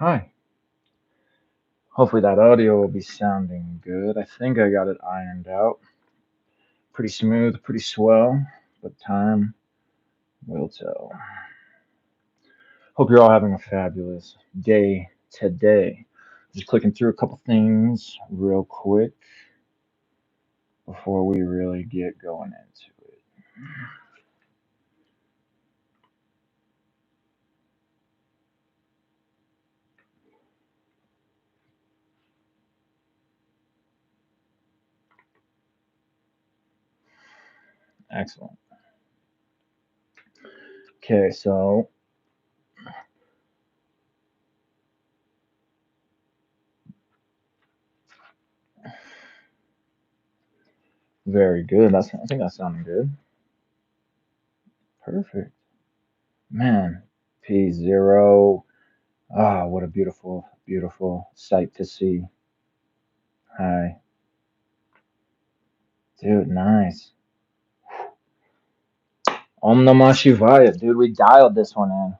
Hi. Hopefully that audio will be sounding good. I think I got it ironed out. Pretty smooth, pretty swell, but time will tell. Hope you're all having a fabulous day today. Just clicking through a couple things real quick before we really get going into it. Excellent. Okay, so very good. I think that's sounding good. Perfect. Man, P0. Ah, what a beautiful, beautiful sight to see. Hi. Dude, nice. Om Namah Shivaya. Dude, we dialed this one in.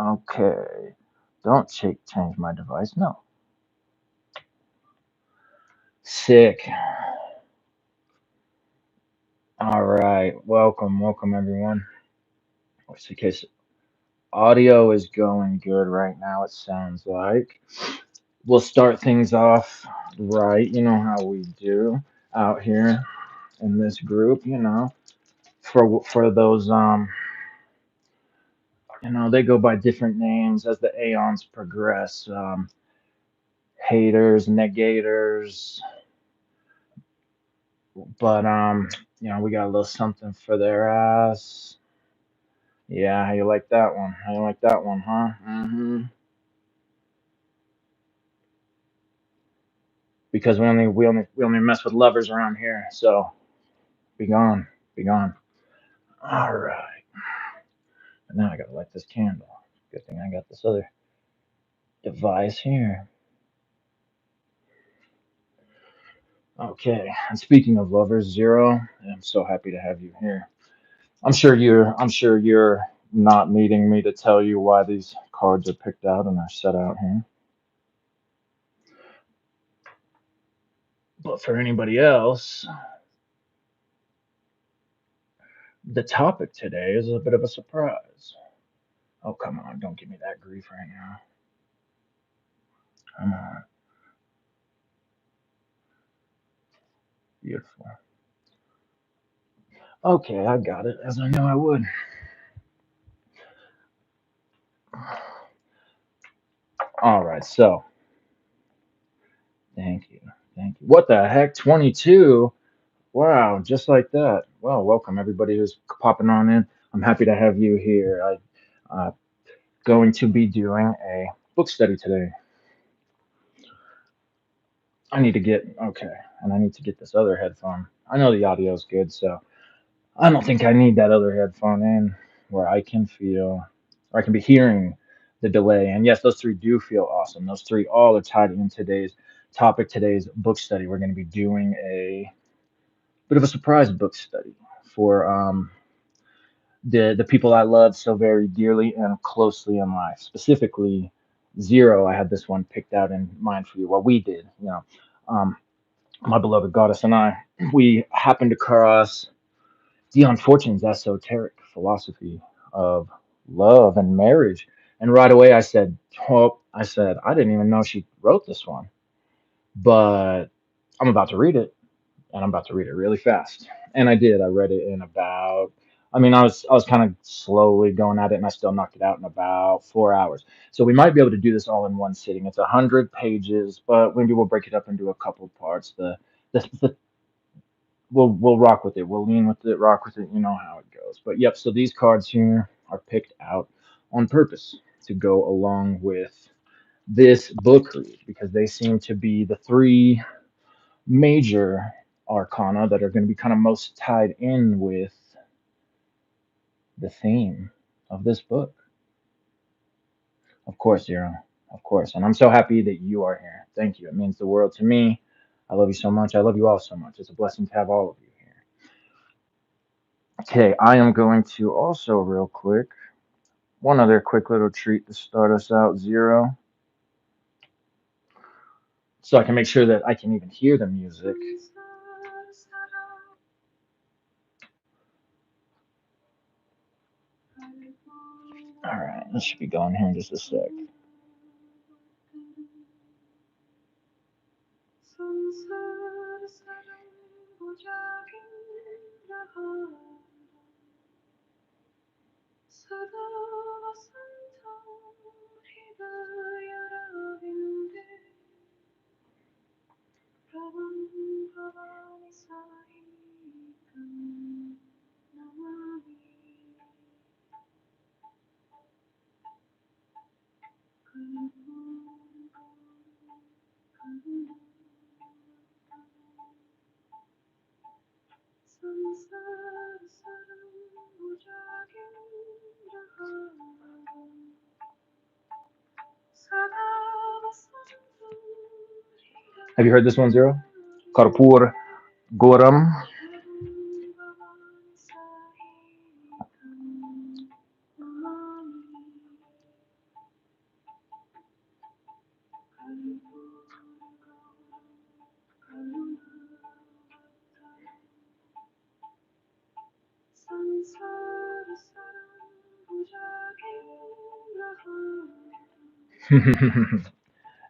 Okay. Don't change my device. No. Sick. All right. Welcome everyone. Just in case audio is going good right now, it sounds like. We'll start things off right. You know how we do out here in this group, For those they go by different names as the aeons progress. Haters, negators, but we got a little something for their ass. Yeah, how you like that one? How you like that one, huh? Because we only mess with lovers around here. So be gone, be gone. All right. And now I gotta light this candle. Good thing I got this other device here. Okay. And speaking of lovers, Zero, I'm so happy to have you here. I'm sure you're not needing me to tell you why these cards are picked out and are set out here. But for anybody else, the topic today is a bit of a surprise. Oh, come on, don't give me that grief right now. Come on. Beautiful. Okay, I got it, as I know I would. All right, so thank you. Thank you. What the heck? 22? Wow, just like that. Well, welcome everybody who's popping on in. I'm happy to have you here. Going to be doing a book study today. I need to get okay, and I need to get this other headphone. I know the audio's good, so I don't think I need that other headphone in where I can feel or I can be hearing the delay. And yes, those three do feel awesome. Those three all are tied in today's topic, today's book study. We're going to be doing a bit of a surprise book study for the people I love so very dearly and closely in life. Specifically, Zero. I had this one picked out in mind for you. Well, we did, um, my beloved goddess and I. We happened across Dion Fortune's esoteric philosophy of love and marriage. And right away I didn't even know she wrote this one, but I'm about to read it and I'm about to read it really fast. And I did. I read it in about I was kind of slowly going at it and I still knocked it out in about 4 hours. So we might be able to do this all in one sitting. It's 100 pages, but maybe we'll break it up into a couple of parts. The we'll rock with it. We'll lean with it, rock with it. You know how it goes. But yep. So these cards here are picked out on purpose to go along with this book read because they seem to be the three major arcana that are going to be kind of most tied in with the theme of this book. Of course, Zero. Of course. And I'm so happy that you are here. Thank you. It means the world to me. I love you so much. I love you all so much. It's a blessing to have all of you here. Okay, I am going to also, real quick, one other quick little treat to start us out, zero, so I can make sure that I can even hear the music. All right, this should be going here in just a sec. Have you heard this one, Zero? Karpur Goram.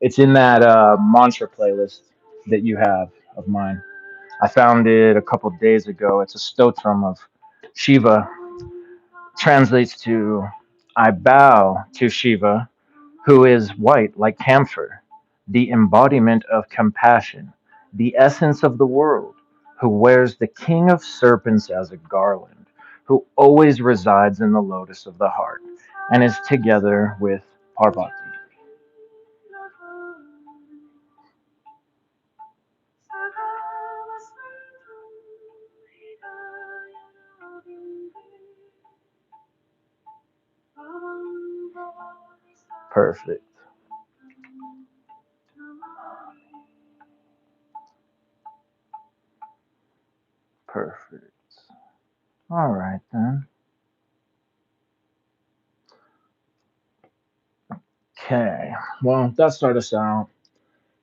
It's in that mantra playlist that you have of mine. I found it a couple days ago. It's a stotram of Shiva. Translates to I bow to Shiva, who is white like camphor, the embodiment of compassion, the essence of the world, who wears the king of serpents as a garland, who always resides in the lotus of the heart, and is together with Parvati. Perfect. Perfect. All right then. Okay. Well, that started us out.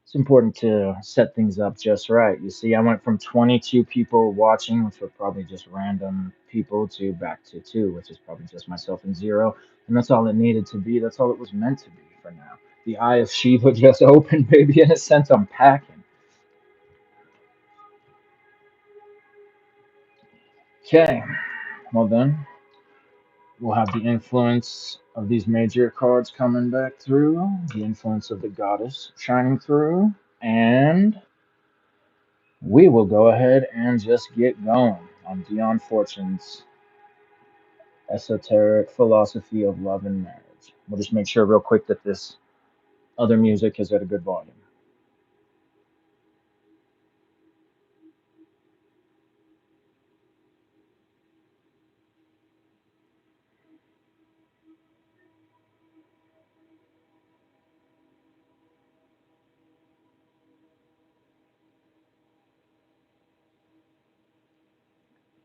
It's important to set things up just right. You see, I went from 22 people watching, which were probably just random people, to back to two, which is probably just myself and zero. And that's all it needed to be. That's all it was meant to be for now. The eye of Shiva just opened, baby. In a sense, I'm packing. Okay. Well, then, we'll have the influence of these major cards coming back through, the influence of the goddess shining through, and we will go ahead and just get going on Dion Fortune's Esoteric Philosophy of Love and Marriage. We'll just make sure real quick that this other music is at a good volume.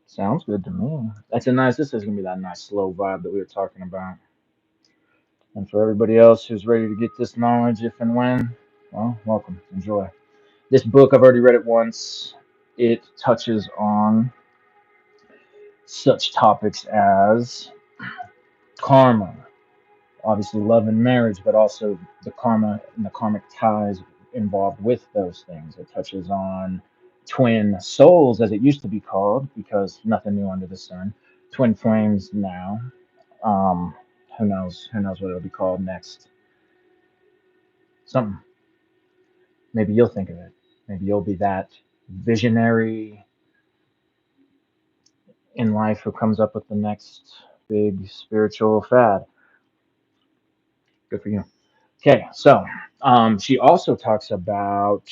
Sounds good to me. That's a nice, this is going to be that nice slow vibe that we were talking about. And for everybody else who's ready to get this knowledge if and when, well, welcome. Enjoy. This book, I've already read it once. It touches on such topics as karma, obviously love and marriage, but also the karma and the karmic ties involved with those things. It touches on twin souls, as it used to be called, because nothing new under the sun. Twin flames now. Um, who knows? Who knows what it'll be called next? Something. Maybe you'll think of it. Maybe you'll be that visionary in life who comes up with the next big spiritual fad. Good for you. Okay, so she also talks about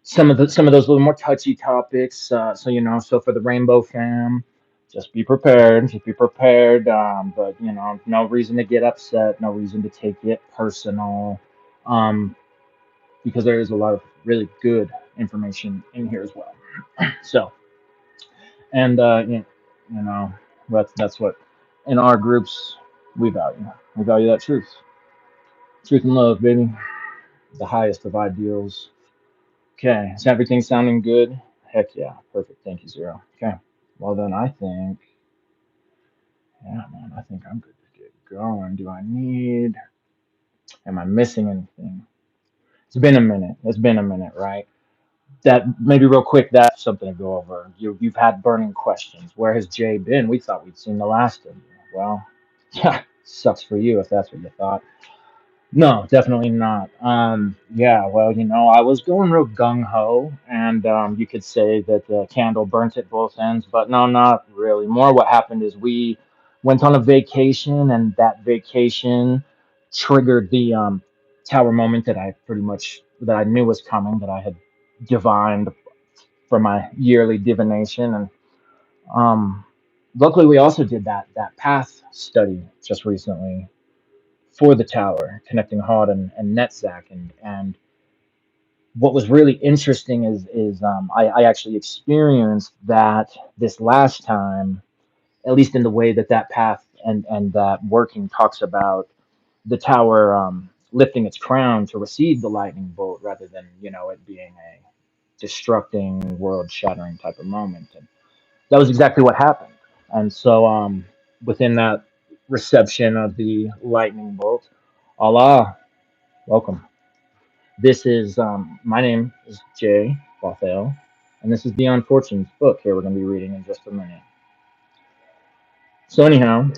some of those little more touchy topics. So for the Rainbow Fam, just be prepared. Just be prepared. But no reason to get upset. No reason to take it personal, um, because there is a lot of really good information in here as well. So, and you know, that's what in our groups. We value that truth and love, baby, the highest of ideals. Okay, is everything sounding good? Heck yeah, perfect. Thank you, Zero. Okay, well then I think, yeah, man, I think I'm good to get going. Do I need? Am I missing anything? It's been a minute. It's been a minute, right? That maybe real quick. That's something to go over. You've had burning questions. Where has Jay been? We thought we'd seen the last of you. Well, yeah, sucks for you if that's what you thought. No, definitely not. Yeah, well, I was going real gung ho, and you could say that the candle burnt at both ends, but no, not really. More what happened is we went on a vacation, and that vacation triggered the tower moment that I knew was coming, that I had divined for my yearly divination, and um, luckily we also did that path study just recently for the tower, connecting Hod and Netzach. And what was really interesting is I actually experienced that this last time, at least in the way that path and that working talks about the tower lifting its crown to receive the lightning bolt rather than, it being a destructing, world shattering type of moment. And that was exactly what happened. And so within that reception of the lightning bolt, Allah, welcome. This is my name is Jay Bothell, and this is Dion Fortune's book. Here we're going to be reading in just a minute. So anyhow,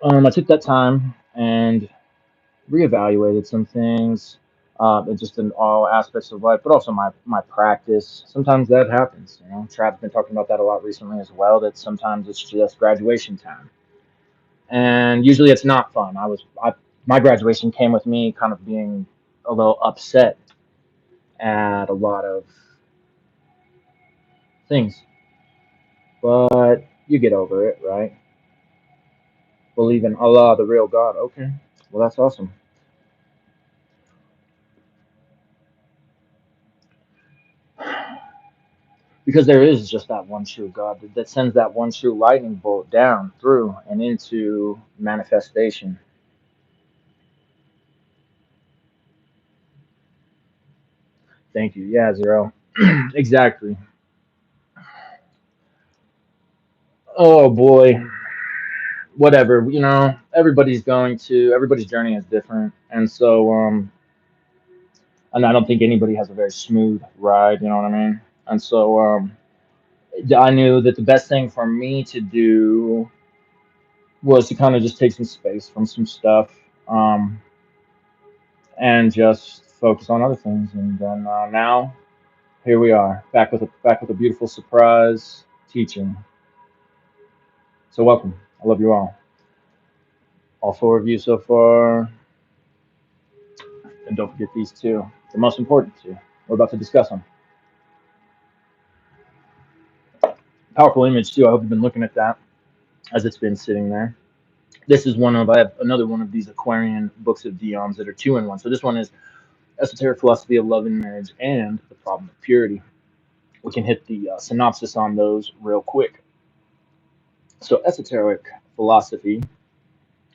I took that time and reevaluated some things, just in all aspects of life, but also my practice. Sometimes that happens. Trav's been talking about that a lot recently as well. That sometimes it's just graduation time, and usually it's not fun. My graduation came with me kind of being a little upset at a lot of things. But you get over it, right? Believe in Allah, the real God. Okay, well, that's awesome. Because there is just that one true God that sends that one true lightning bolt down through and into manifestation. Thank you. Yeah, Zero. Exactly. Oh boy. Whatever. Everybody's journey is different. And I don't think anybody has a very smooth ride, you know what I mean? And so I knew that the best thing for me to do was to kind of just take some space from some stuff, um, and just focus on other things. And then now here we are, back with a beautiful surprise teaching. So welcome. I love you all four of you so far, and don't forget these two, the most important two. We're about to discuss them. Powerful image too. I hope you've been looking at that as it's been sitting there. I have another one of these Aquarian books of Dion's that are two in one. So this one is Esoteric Philosophy of Love and Marriage and The Problem of Purity. We can hit the synopsis on those real quick. So, esoteric philosophy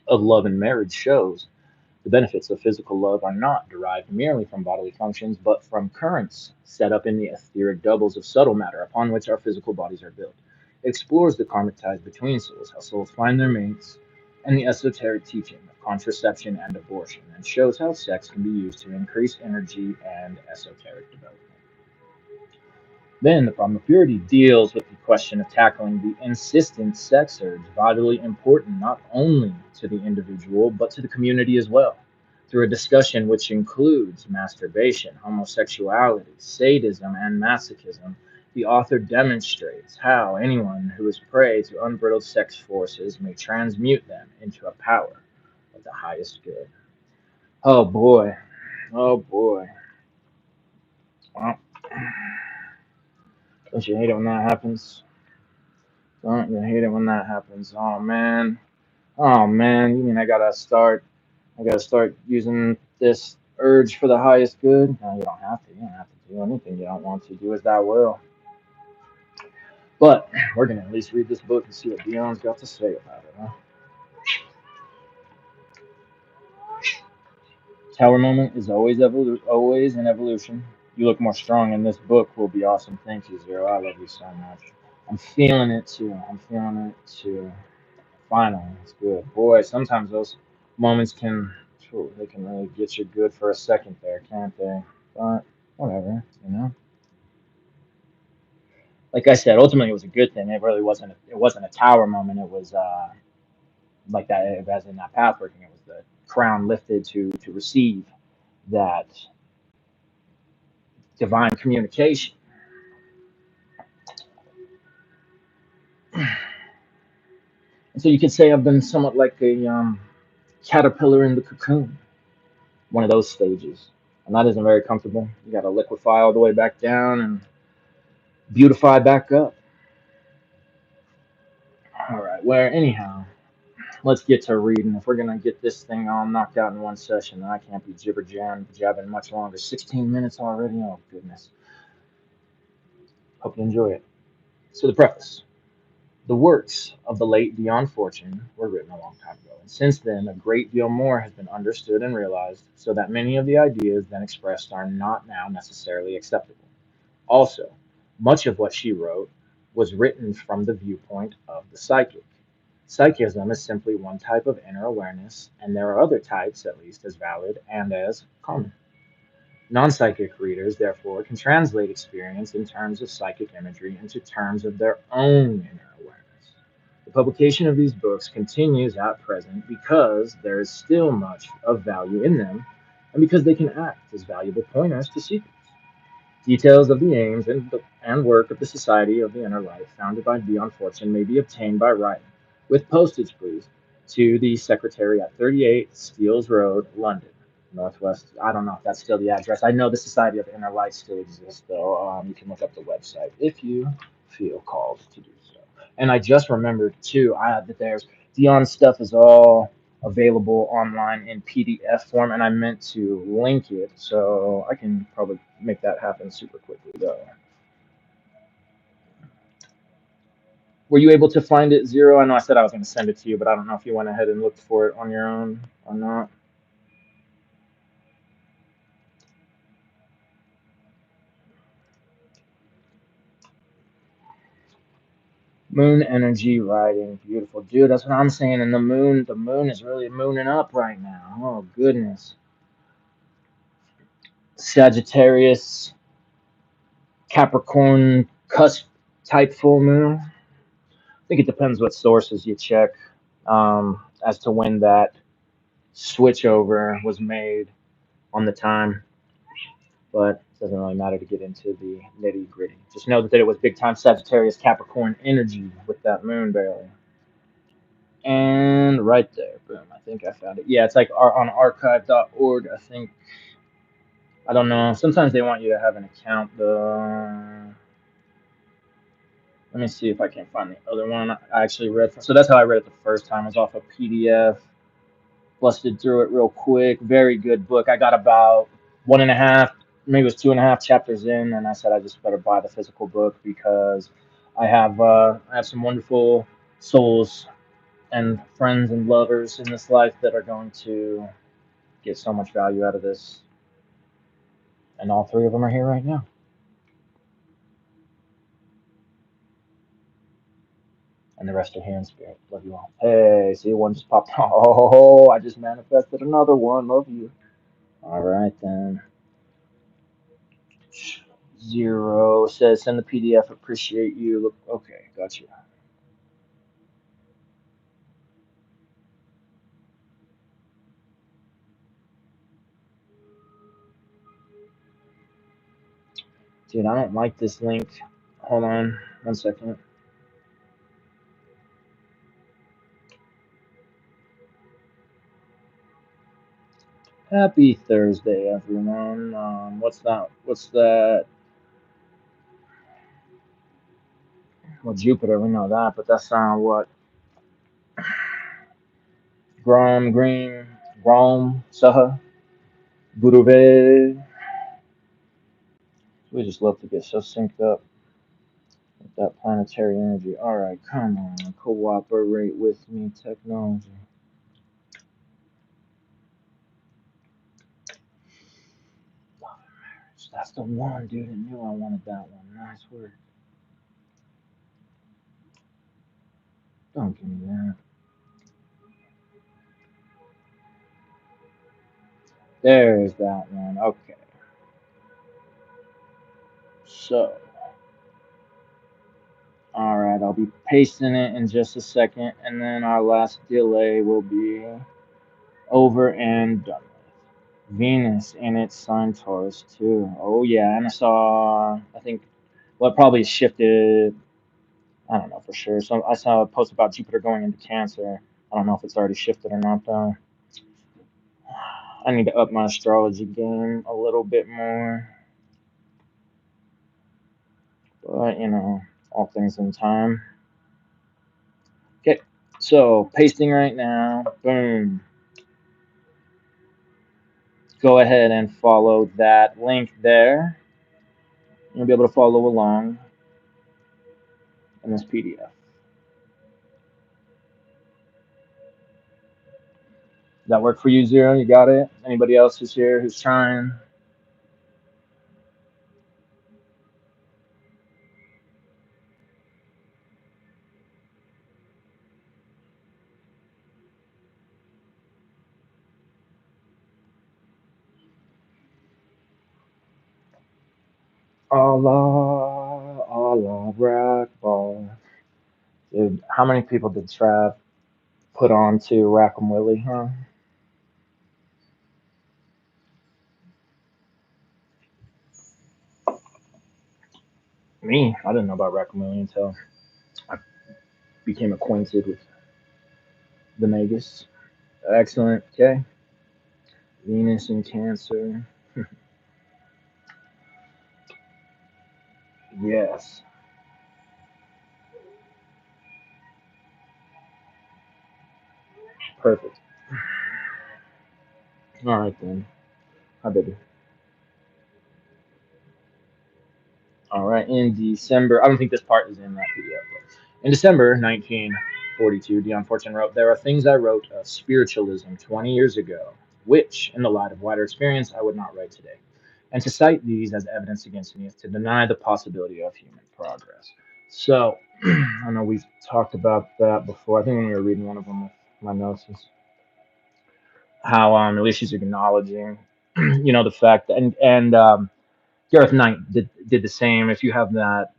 of love and marriage shows the benefits of physical love are not derived merely from bodily functions, but from currents set up in the etheric doubles of subtle matter upon which our physical bodies are built. It explores the karmic ties between souls, how souls find their mates, and the esoteric teaching of contraception and abortion, and shows how sex can be used to increase energy and esoteric development. Then the problem of purity deals with the question of tackling the insistent sex urge, vitally important not only to the individual but to the community as well. Through a discussion which includes masturbation, homosexuality, sadism, and masochism, the author demonstrates how anyone who is prey to unbridled sex forces may transmute them into a power of the highest good. Oh boy, oh boy. Well, don't you hate it when that happens? Don't you hate it when that happens? Oh man. Oh man. You mean I gotta start using this urge for the highest good? No, you don't have to. You don't have to do anything you don't want to. Do as thou will. But we're gonna at least read this book and see what Dion's got to say about it, huh? Tower moment is always an evolution. You look more strong, and this book will be awesome. Thank you, Zero. I love you so much. I'm feeling it too. I'm feeling it too. Finally, it's good. Boy, sometimes those moments can, phew, they can really get you good for a second there, can't they? But whatever, you know. Like I said, ultimately it was a good thing. It really wasn't. It wasn't a tower moment. It was like that, as in that path working. It was the crown lifted to receive that divine communication. And so you could say I've been somewhat like a caterpillar in the cocoon, one of those stages. And that isn't very comfortable. You got to liquefy all the way back down and beautify back up. All right, where anyhow, let's get to reading. If we're going to get this thing all knocked out in one session, then I can't be jabbing much longer. 16 minutes already? Oh, goodness. Hope you enjoy it. So, the preface. The works of the late Dion Fortune were written a long time ago, and since then a great deal more has been understood and realized, so that many of the ideas then expressed are not now necessarily acceptable. Also, much of what she wrote was written from the viewpoint of the psychic. Psychism is simply one type of inner awareness, and there are other types at least as valid and as common. Non-psychic readers, therefore, can translate experience in terms of psychic imagery into terms of their own inner awareness. The publication of these books continues at present because there is still much of value in them, and because they can act as valuable pointers to seekers. Details of the aims and work of the Society of the Inner Light, founded by Dion Fortune, may be obtained by writing, with postage, please, to the Secretary at 38 Steeles Road, London, Northwest. I don't know if that's still the address. I know the Society of the Inner Light still exists, though. You can look up the website if you feel called to do so. And I just remembered, too, that there's Dion's stuff is all available online in PDF form, and I meant to link it, so I can probably make that happen super quickly, though. Were you able to find it, Zero? I know I said I was going to send it to you, but I don't know if you went ahead and looked for it on your own or not. Moon energy writing, beautiful, dude. That's what I'm saying. And the moon is really mooning up right now. Oh goodness. Sagittarius, Capricorn, cusp type full moon. I think it depends what sources you check as to when that switch over was made on the time, but it doesn't really matter to get into the nitty gritty. Just know that it was big time Sagittarius Capricorn energy with that moon barely. And right there, boom, I think I found it. Yeah, it's like on archive.org, I think. I don't know. Sometimes they want you to have an account, though. Let me see if I can find the other one I actually read. So that's how I read it the first time. It was off a PDF. Busted through it real quick. Very good book. I got about one and a half, maybe it was 2.5 chapters in, and I said I just better buy the physical book because I have some wonderful souls and friends and lovers in this life that are going to get so much value out of this, and all three of them are here right now. And the rest are here in spirit. Love you all. Hey, see, one just popped. Oh, I just manifested another one. Love you. All right, then. Zero says send the PDF. Appreciate you. Look, okay, got you. Dude, I don't like this link. Hold on, 1 second. Happy Thursday, everyone. What's that? What's that? Well, Jupiter, we know that, but that's what? Grom, Green, Rome, Saha, Guruve. We just love to get so synced up with that planetary energy. All right, come on, cooperate with me, technology. That's the one, dude. I knew I wanted that one. Nice work. Don't give me that. There's that one. Okay. So, all right, I'll be pasting it in just a second, and then our last delay will be over and done with. Venus in its sign Taurus too. Oh yeah, and I saw. I think well, it probably shifted. I don't know for sure. So I saw a post about Jupiter going into Cancer. I don't know if it's already shifted or not though. I need to up my astrology game a little bit more, but all things in time. Okay, so pasting right now. Boom. Go ahead and follow that link there. You'll be able to follow along in this PDF. That work for you, Zero? You got it? Anybody else who's here who's trying? Allah, Allah, Akbar. Dude, how many people did Trav put on to Rackham Willie, huh? Me, I didn't know about Rackham Willie until I became acquainted with the Magus. Excellent. Okay. Venus in Cancer. Yes. Perfect. All right then. Hi, baby. All right. In December, I don't think this part is in that PDF. But in December 1942, Dion Fortune wrote, "There are things I wrote of spiritualism 20 years ago, which, in the light of wider experience, I would not write today. And to cite these as evidence against me is to deny the possibility of human progress." So, I know we've talked about that before. I think when we were reading one of them, my notes is how at least she's acknowledging, the fact that, and Gareth Knight did the same. If you have that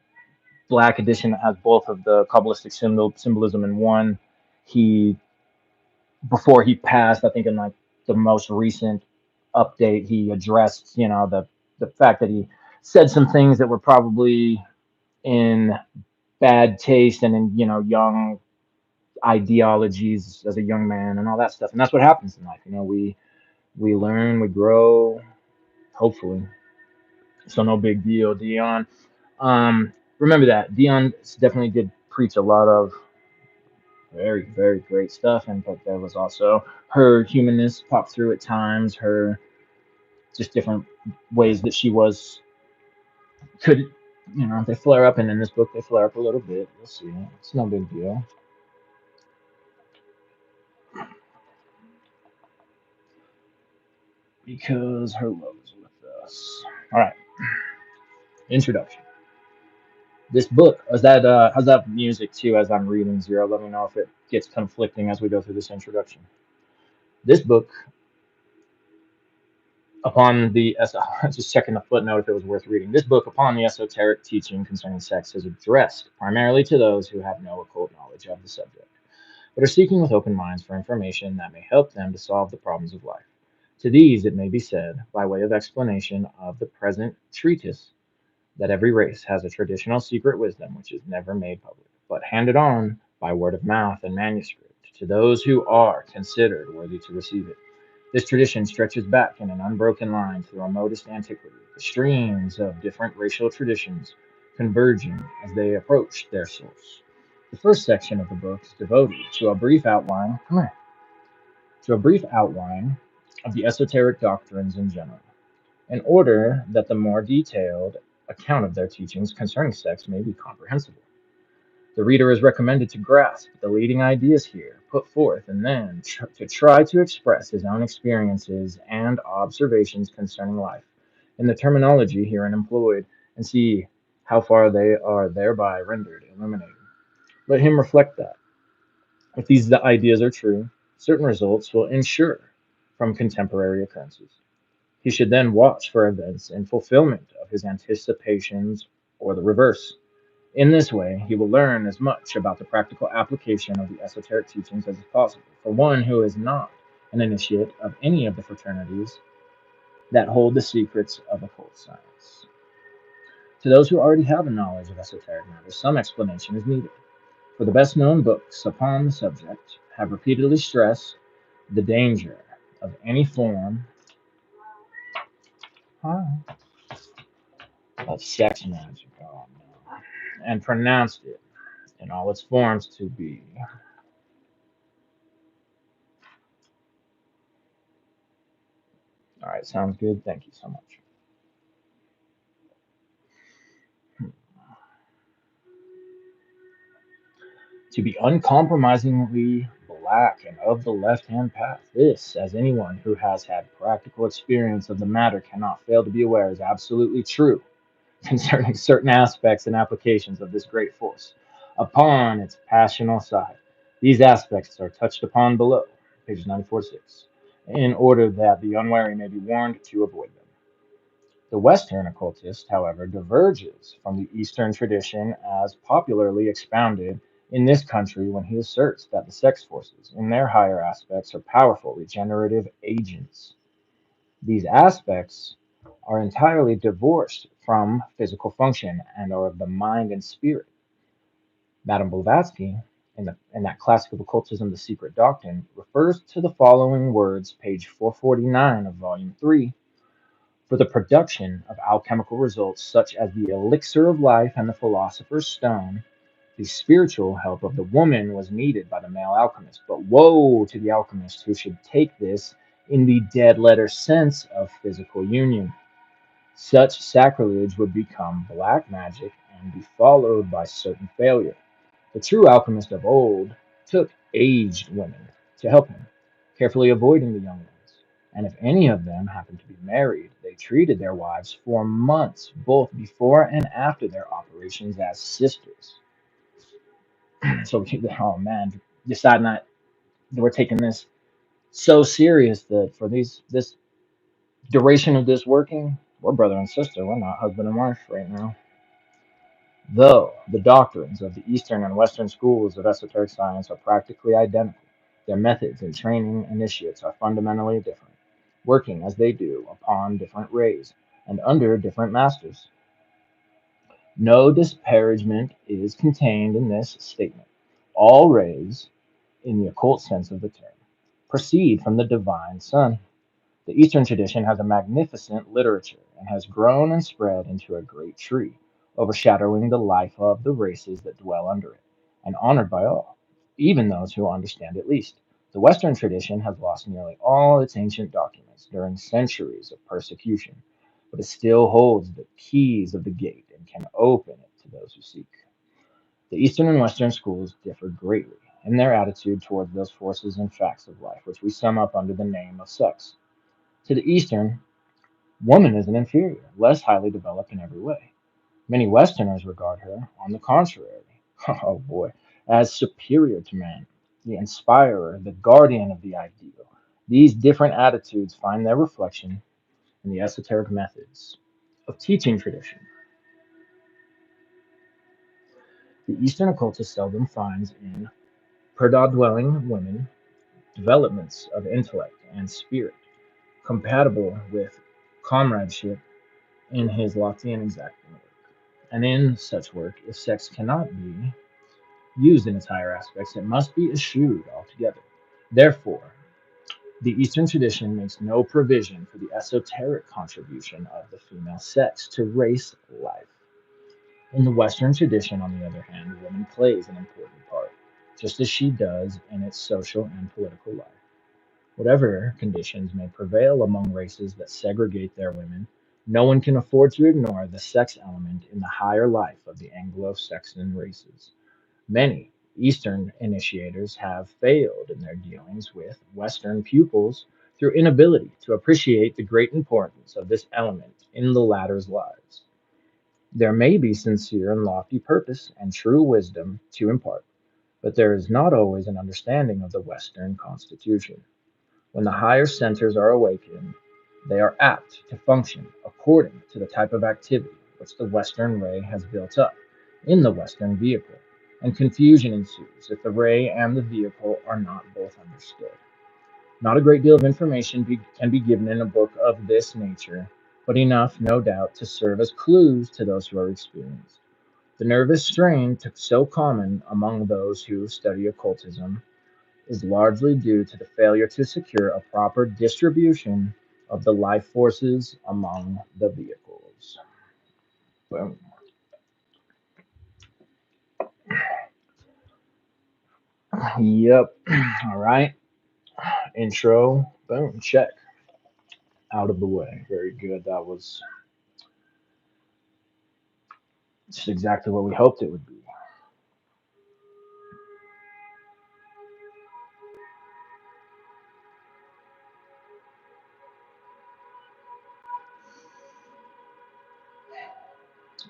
black edition that has both of the Kabbalistic symbolism in one, he before he passed, I think in like the most recent update, he addressed the fact that he said some things that were probably in bad taste and in young ideologies as a young man and all that stuff. And that's what happens in life. We learn, we grow, hopefully. So no big deal, Dion. Remember that Dion definitely did preach a lot of very, very great stuff, and but there was also her humanness popped through at times. Her just different ways that she was could they flare up, and in this book they flare up a little bit. You'll see. It's no big deal because her love is with us. All right, introduction. This book is that how's that music too as I'm reading Zero? Let me know if it gets conflicting as we go through this introduction. This book, upon the just checking the footnote if it was worth reading. This book, upon the esoteric teaching concerning sex, is addressed primarily to those who have no occult knowledge of the subject, but are seeking with open minds for information that may help them to solve the problems of life. To these, it may be said, by way of explanation of the present treatise, that every race has a traditional secret wisdom which is never made public, but handed on by word of mouth and manuscript to those who are considered worthy to receive it. This tradition stretches back in an unbroken line through remotest antiquity, the streams of different racial traditions converging as they approach their source. The first section of the book is devoted to a brief outline. Come here. To a brief outline of the esoteric doctrines in general, in order that the more detailed account of their teachings concerning sex may be comprehensible. The reader is recommended to grasp the leading ideas here put forth and then to try to express his own experiences and observations concerning life in the terminology herein employed, and see how far they are thereby rendered illuminated. Let him reflect that, if these ideas are true, certain results will ensure from contemporary occurrences. He should then watch for events in fulfillment of his anticipations or the reverse. In this way, he will learn as much about the practical application of the esoteric teachings as is possible for one who is not an initiate of any of the fraternities that hold the secrets of occult science. To those who already have a knowledge of esoteric matters, some explanation is needed. For the best known books upon the subject have repeatedly stressed the danger of any form of sex magic, and pronounced it in all its forms to be. All right, sounds good. Thank you so much. To be uncompromisingly black and of the left hand path. This, as anyone who has had practical experience of the matter cannot fail to be aware, is absolutely true concerning certain aspects and applications of this great force upon its passional side. These aspects are touched upon below, pages 94-6, in order that the unwary may be warned to avoid them. The Western occultist, however, diverges from the Eastern tradition as popularly expounded in this country when he asserts that the sex forces, in their higher aspects, are powerful regenerative agents. These aspects are entirely divorced from physical function and are of the mind and spirit. Madame Blavatsky, in that classic of occultism, The Secret Doctrine, refers to the following words, page 449 of volume 3. For the production of alchemical results such as the elixir of life and the philosopher's stone, the spiritual help of the woman was needed by the male alchemist. But woe to the alchemist who should take this in the dead letter sense of physical union. Such sacrilege would become black magic and be followed by certain failure. The true alchemist of old took aged women to help him, carefully avoiding the young ones. And if any of them happened to be married, they treated their wives for months, both before and after their operations, as sisters. So, oh man, deciding that we're taking this so serious that for this duration of this working, we're brother and sister. We're not husband and wife right now. Though the doctrines of the Eastern and Western schools of esoteric science are practically identical, their methods in training initiates are fundamentally different, working as they do upon different rays and under different masters. No disparagement is contained in this statement. All rays, in the occult sense of the term, proceed from the divine sun. The Eastern tradition has a magnificent literature and has grown and spread into a great tree, overshadowing the life of the races that dwell under it, and honored by all, even those who understand it least. The Western tradition has lost nearly all its ancient documents during centuries of persecution, but it still holds the keys of the gate and can open it to those who seek. The Eastern and Western schools differ greatly in their attitude towards those forces and facts of life, which we sum up under the name of sex. To the Eastern, woman is an inferior, less highly developed in every way. Many Westerners regard her, on the contrary, oh boy, as superior to man, the inspirer, the guardian of the ideal. These different attitudes find their reflection in the esoteric methods of teaching tradition. The Eastern occultist seldom finds in Purdah dwelling women developments of intellect and spirit compatible with comradeship in his lofty and exacting work. And in such work, if sex cannot be used in its higher aspects, it must be eschewed altogether. Therefore, the Eastern tradition makes no provision for the esoteric contribution of the female sex to race life. In the Western tradition, on the other hand, woman plays an important part, just as she does in its social and political life. Whatever conditions may prevail among races that segregate their women, no one can afford to ignore the sex element in the higher life of the Anglo Saxon races. Many Eastern initiators have failed in their dealings with Western pupils through inability to appreciate the great importance of this element in the latter's lives. There may be sincere and lofty purpose and true wisdom to impart, but there is not always an understanding of the Western Constitution. When the higher centers are awakened, they are apt to function according to the type of activity which the Western ray has built up in the Western vehicle, and confusion ensues if the ray and the vehicle are not both understood. Not a great deal of information can be given in a book of this nature, but enough, no doubt, to serve as clues to those who are experienced. The nervous strain so common among those who study occultism is largely due to the failure to secure a proper distribution of the life forces among the vehicles. Boom. Yep. All right. Intro. Boom. Check. Out of the way. Very good. That was just exactly what we hoped it would be.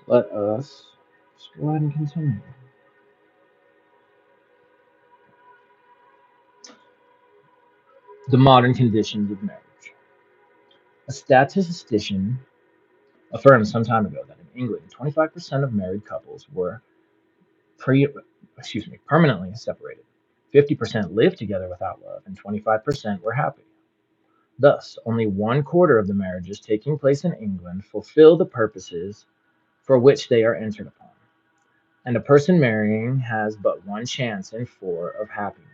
Let us just go ahead and continue. The modern conditions of marriage. A statistician affirmed some time ago that in England, 25% of married couples were pre, permanently separated. 50% lived together without love, and 25% were happy. Thus, only one quarter of the marriages taking place in England fulfill the purposes for which they are entered upon, and a person marrying has but one chance in four of happiness.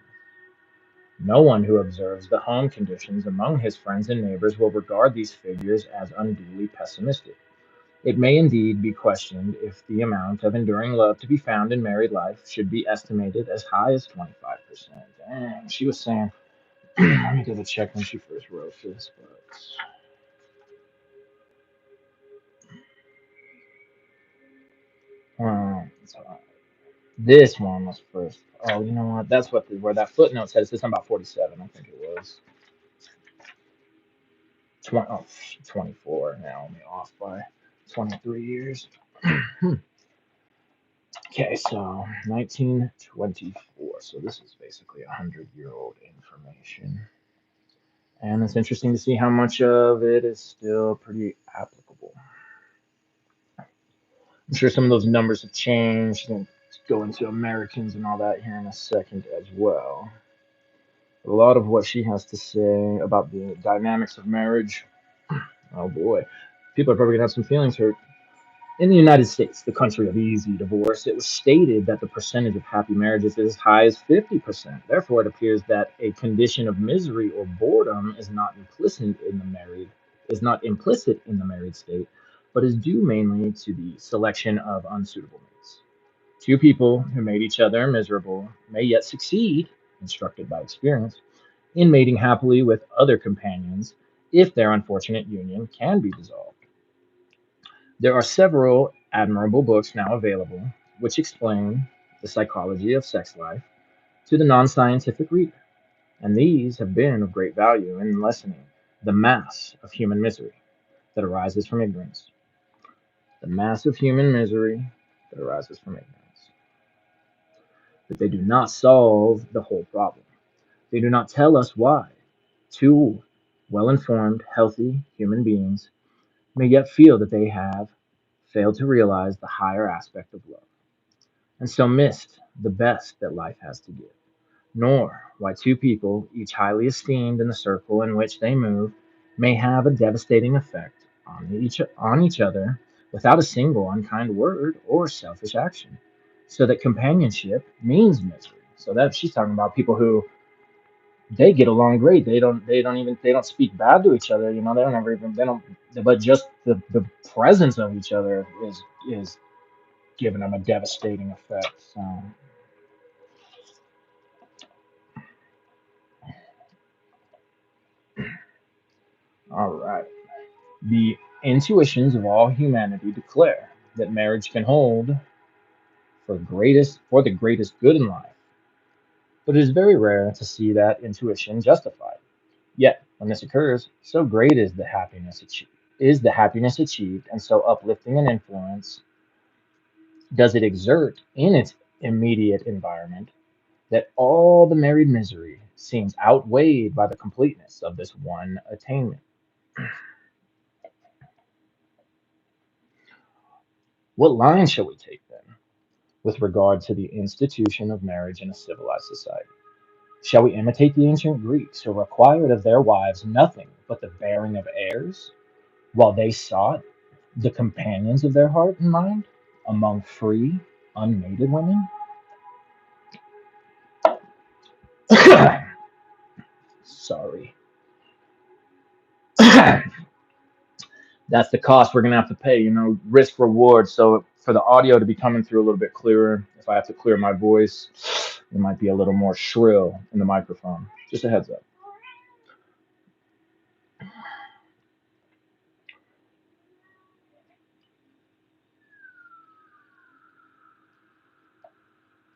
No one who observes the home conditions among his friends and neighbors will regard these figures as unduly pessimistic. It may indeed be questioned if the amount of enduring love to be found in married life should be estimated as high as 25%. Dang, she was saying, let me double check when she first wrote this, but so this one was first. Oh, you know what? That's what where that footnote says. It's about 47, I think it was. 24 now, only off by 23 years. Okay, so 1924. So this is basically 100-year-old information. And it's interesting to see how much of it is still pretty applicable. I'm sure some of those numbers have changed and go into Americans and all that here in a second as well. A lot of what she has to say about the dynamics of marriage. Oh boy, people are probably gonna have some feelings hurt. In the United States, the country of easy divorce, it was stated that the percentage of happy marriages is as high as 50%. Therefore, it appears that a condition of misery or boredom is not implicit in the married state, but is due mainly to the selection of unsuitable mates. Two people who made each other miserable may yet succeed, instructed by experience, in mating happily with other companions if their unfortunate union can be dissolved. There are several admirable books now available which explain the psychology of sex life to the non scientific reader, and these have been of great value in lessening the mass of human misery that arises from ignorance. The mass of human misery that arises from ignorance. But they do not solve the whole problem. They do not tell us why two well informed, healthy human beings may yet feel that they have failed to realize the higher aspect of love, and so missed the best that life has to give, nor why two people, each highly esteemed in the circle in which they move, may have a devastating effect on each other without a single unkind word or selfish action, so that companionship means misery. So that she's talking about people who they get along great. They don't speak bad to each other. You know, they don't ever even they don't. But just the presence of each other is giving them a devastating effect. So, all right. The intuitions of all humanity declare that marriage can hold for the greatest good in life, but it is very rare to see that intuition justified. Yet, when this occurs, so great is the happiness achieved. Is the happiness achieved and so uplifting an influence does it exert in its immediate environment that all the married misery seems outweighed by the completeness of this one attainment? What line shall we take then with regard to the institution of marriage in a civilized society? Shall we imitate the ancient Greeks who required of their wives nothing but the bearing of heirs, while they sought the companions of their heart and mind among free, unmated women? Sorry. That's the cost we're gonna have to pay, risk reward. So for the audio to be coming through a little bit clearer, if I have to clear my voice, it might be a little more shrill in the microphone. Just a heads up.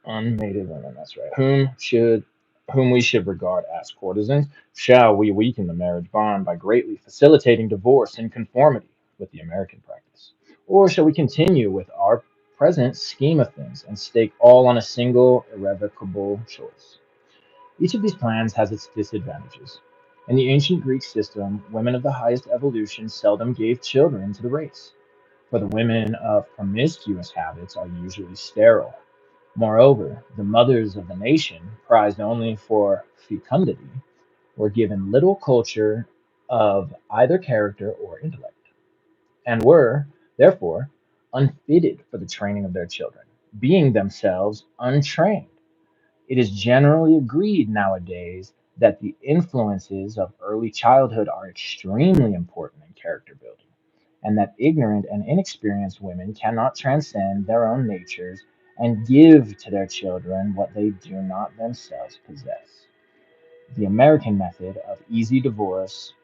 Unmated women, that's right. Whom we should regard as courtesans, shall we weaken the marriage bond by greatly facilitating divorce in conformity with the American practice? Or shall we continue with our present scheme of things and stake all on a single irrevocable choice? Each of these plans has its disadvantages. In the ancient Greek system, women of the highest evolution seldom gave children to the race, for the women of promiscuous habits are usually sterile. Moreover, the mothers of the nation, prized only for fecundity, were given little culture of either character or intellect, and were, therefore, unfitted for the training of their children, being themselves untrained. It is generally agreed nowadays that the influences of early childhood are extremely important in character building, and that ignorant and inexperienced women cannot transcend their own natures and give to their children what they do not themselves possess. The American method of easy divorce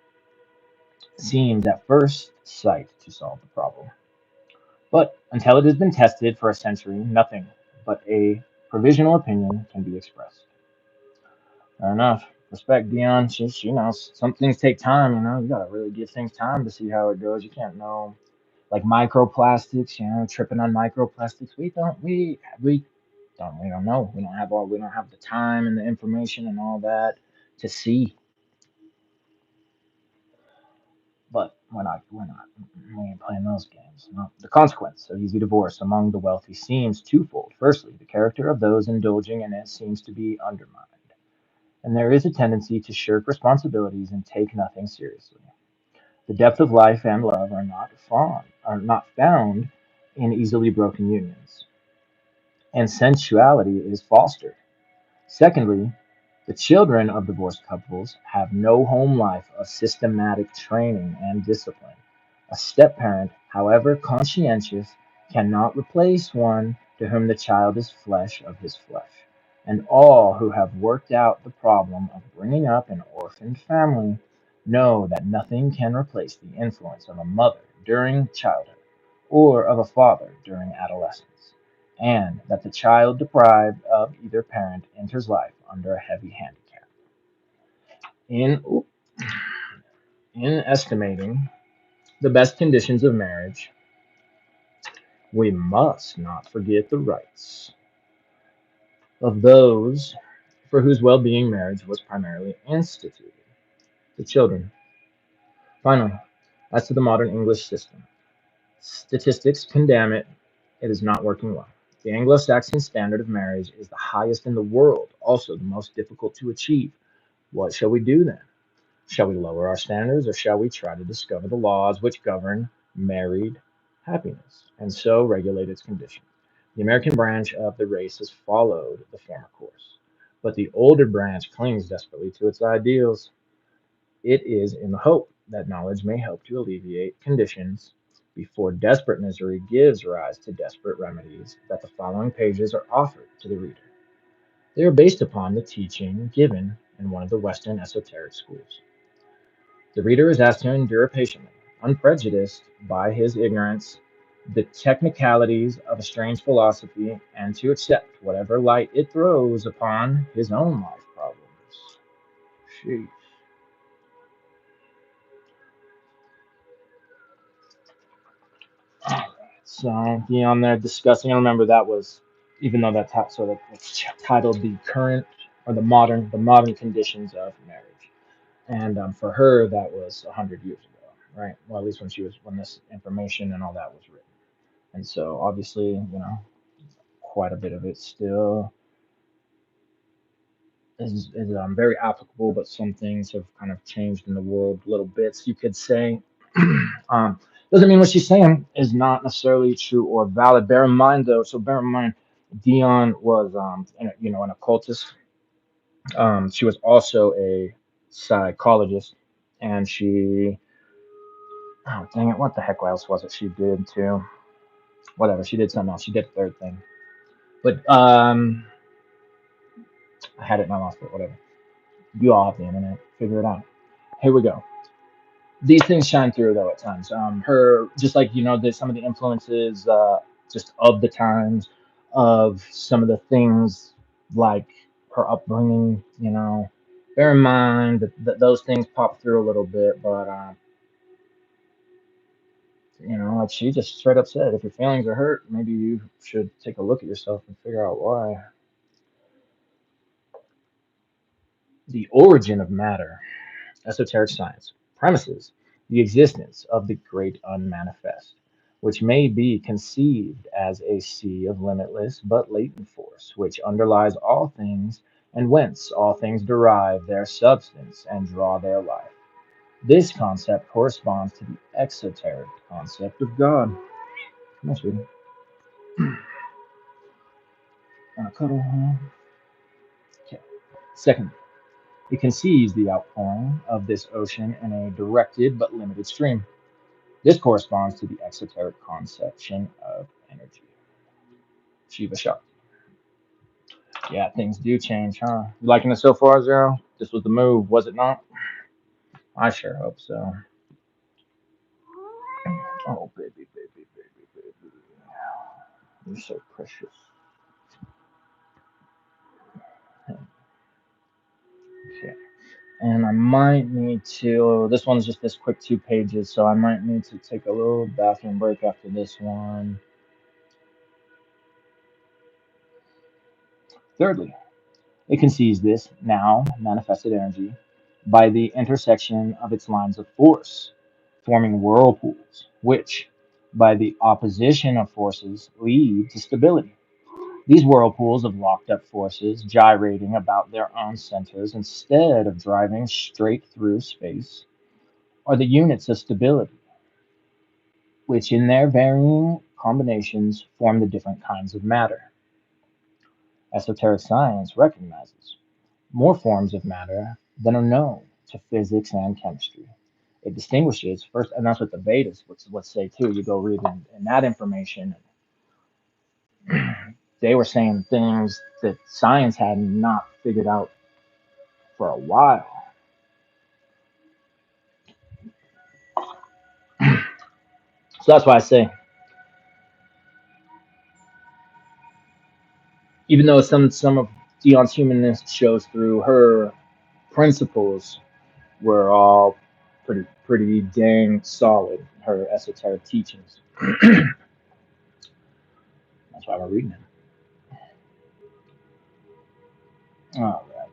seems at first sight to solve the problem. But until it has been tested for a century, nothing but a provisional opinion can be expressed. Fair enough. Respect, Dion. She knows some things take time. You gotta really give things time to see how it goes. You can't know like microplastics. Tripping on microplastics. We don't know. We don't have the time and the information and all that to see. But we ain't playing those games. No. The consequence of easy divorce among the wealthy seems twofold. Firstly, the character of those indulging in it seems to be undermined, and there is a tendency to shirk responsibilities and take nothing seriously. The depth of life and love are not found in easily broken unions, and sensuality is fostered. Secondly, the children of divorced couples have no home life of systematic training and discipline. A step parent, however conscientious, cannot replace one to whom the child is flesh of his flesh. And all who have worked out the problem of bringing up an orphaned family know that nothing can replace the influence of a mother during childhood or of a father during adolescence, and that the child deprived of either parent enters life under a heavy handicap. In, in estimating the best conditions of marriage, we must not forget the rights of those for whose well being marriage was primarily instituted, the children. Finally, as to the modern English system, statistics condemn it. It is not working well. The Anglo Saxon standard of marriage is the highest in the world, also the most difficult to achieve. What shall we do then? Shall we lower our standards, or shall we try to discover the laws which govern married happiness and so regulate its conditions? The American branch of the race has followed the former course, but the older branch clings desperately to its ideals. It is in the hope that knowledge may help to alleviate conditions before desperate misery gives rise to desperate remedies that the following pages are offered to the reader. They are based upon the teaching given in one of the Western esoteric schools. The reader is asked to endure patiently, unprejudiced by his ignorance, the technicalities of a strange philosophy, and to accept whatever light it throws upon his own life problems. Sheesh. So Dion there discussing. I remember that was, even though that sort of it's titled the current or the modern conditions of marriage, and for her that was 100 years ago, right? Well, at least when this information and all that was written, and so obviously quite a bit of it still is very applicable, but some things have kind of changed in the world little bits, you could say. um, doesn't mean what she's saying is not necessarily true or valid. Bear in mind, though. So bear in mind, Dion was, an occultist. She was also a psychologist, and oh dang it, what the heck else was it she did too? Whatever, she did something else. She did a third thing, but I had it and I lost it. Whatever. You all have the internet. Figure it out. Here we go. These things shine through though at times. Her just like there's some of the influences just of the times of some of the things like her upbringing. Bear in mind that those things pop through a little bit, but like she just straight up said, if your feelings are hurt, maybe you should take a look at yourself and figure out why. The origin of matter. Esoteric science premises the existence of the great unmanifest, which may be conceived as a sea of limitless but latent force which underlies all things and whence all things derive their substance and draw their life. This concept corresponds to the exoteric concept of God. Come on, sweetie. Cuddle, huh? Okay. Second, it conceives the outpouring of this ocean in a directed but limited stream. This corresponds to the exoteric conception of energy. Shiva Shakti. Yeah, things do change, huh? You liking it so far, Zero? This was the move, was it not? I sure hope so. Oh, baby, baby, baby, baby. You're so precious. Okay. And I might need to. This one's just this quick 2 pages, so I might need to take a little bathroom break after this one. Thirdly, it conceives this now manifested energy by the intersection of its lines of force, forming whirlpools, which, by the opposition of forces, lead to stability. These whirlpools of locked up forces gyrating about their own centers instead of driving straight through space are the units of stability, which in their varying combinations form the different kinds of matter. Esoteric science recognizes more forms of matter than are known to physics and chemistry. It distinguishes first, and that's what the Vedas would say too. You go read in that information, they were saying things that science had not figured out for a while. So that's why I say, even though some of Dion's humanness shows through, her principles were all pretty dang solid. Her esoteric teachings. That's why we're reading it. All right.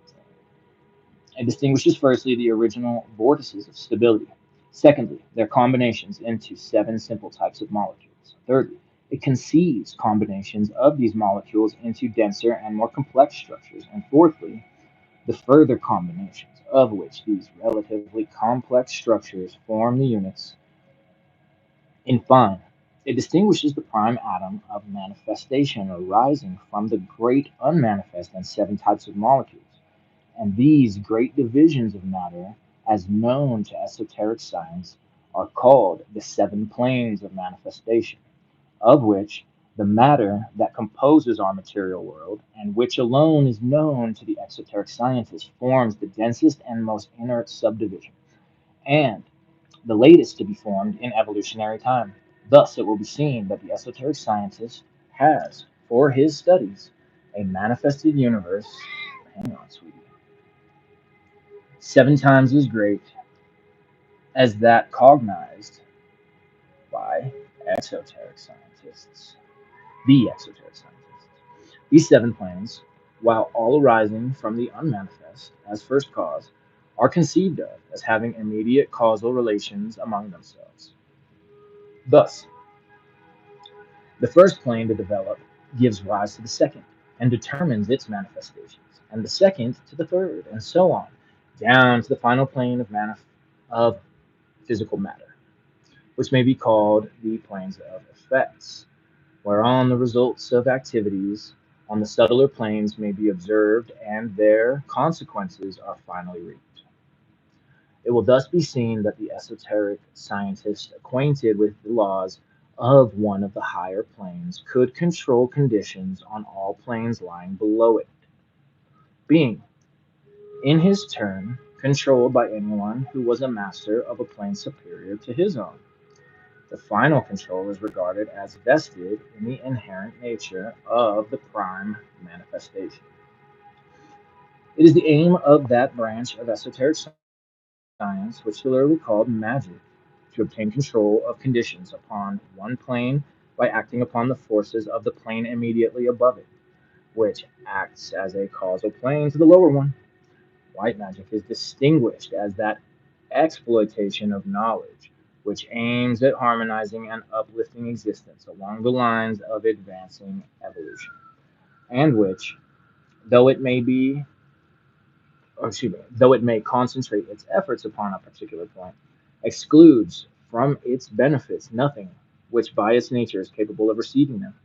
It distinguishes firstly the original vortices of stability. Secondly, their combinations into 7 simple types of molecules. Thirdly, it conceives combinations of these molecules into denser and more complex structures. And fourthly, the further combinations of which these relatively complex structures form the units. In fine, it distinguishes the prime atom of manifestation arising from the great unmanifest and 7 types of molecules. And these great divisions of matter, as known to esoteric science, are called the 7 planes of manifestation, of which the matter that composes our material world, and which alone is known to the exoteric scientist, forms the densest and most inert subdivision, and the latest to be formed in evolutionary time. Thus, it will be seen that the esoteric scientist has, for his studies, a manifested universe. Hang on, sweetie. 7 times as great as that cognized by exoteric scientists. The exoteric scientists. These seven planes, while all arising from the unmanifest as first cause, are conceived of as having immediate causal relations among themselves. Thus, the first plane to develop gives rise to the second and determines its manifestations, and the second to the third, and so on, down to the final plane of physical matter, which may be called the planes of effects, whereon the results of activities on the subtler planes may be observed and their consequences are finally reaped. It will thus be seen that the esoteric scientist acquainted with the laws of one of the higher planes could control conditions on all planes lying below it, being, in his turn, controlled by anyone who was a master of a plane superior to his own. The final control is regarded as vested in the inherent nature of the prime manifestation. It is the aim of that branch of esoteric science, which is literally called magic, to obtain control of conditions upon one plane by acting upon the forces of the plane immediately above it, which acts as a causal plane to the lower one. White magic is distinguished as that exploitation of knowledge which aims at harmonizing and uplifting existence along the lines of advancing evolution, and which, though it may be, or excuse me, though it may concentrate its efforts upon a particular point, excludes from its benefits nothing which by its nature is capable of receiving them.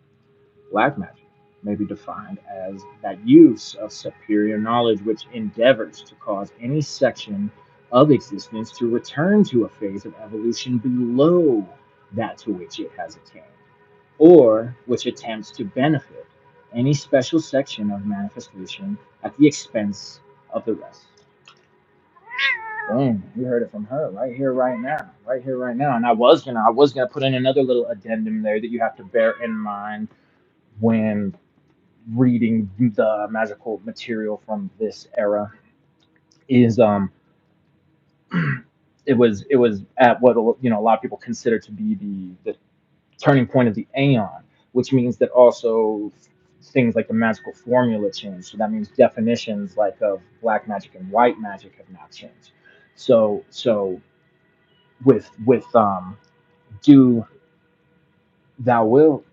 Black magic may be defined as that use of superior knowledge which endeavors to cause any section of existence to return to a phase of evolution below that to which it has attained, or which attempts to benefit any special section of manifestation at the expense of the rest. Boom! You heard it from her right here, right now, right here, right now. And I was gonna put in another little addendum there that you have to bear in mind when reading the magical material from this era is it was at what a lot of people consider to be the turning point of the aeon, which means that also things like the magical formula change. So that means definitions like of black magic and white magic have now changed. So with do thou will,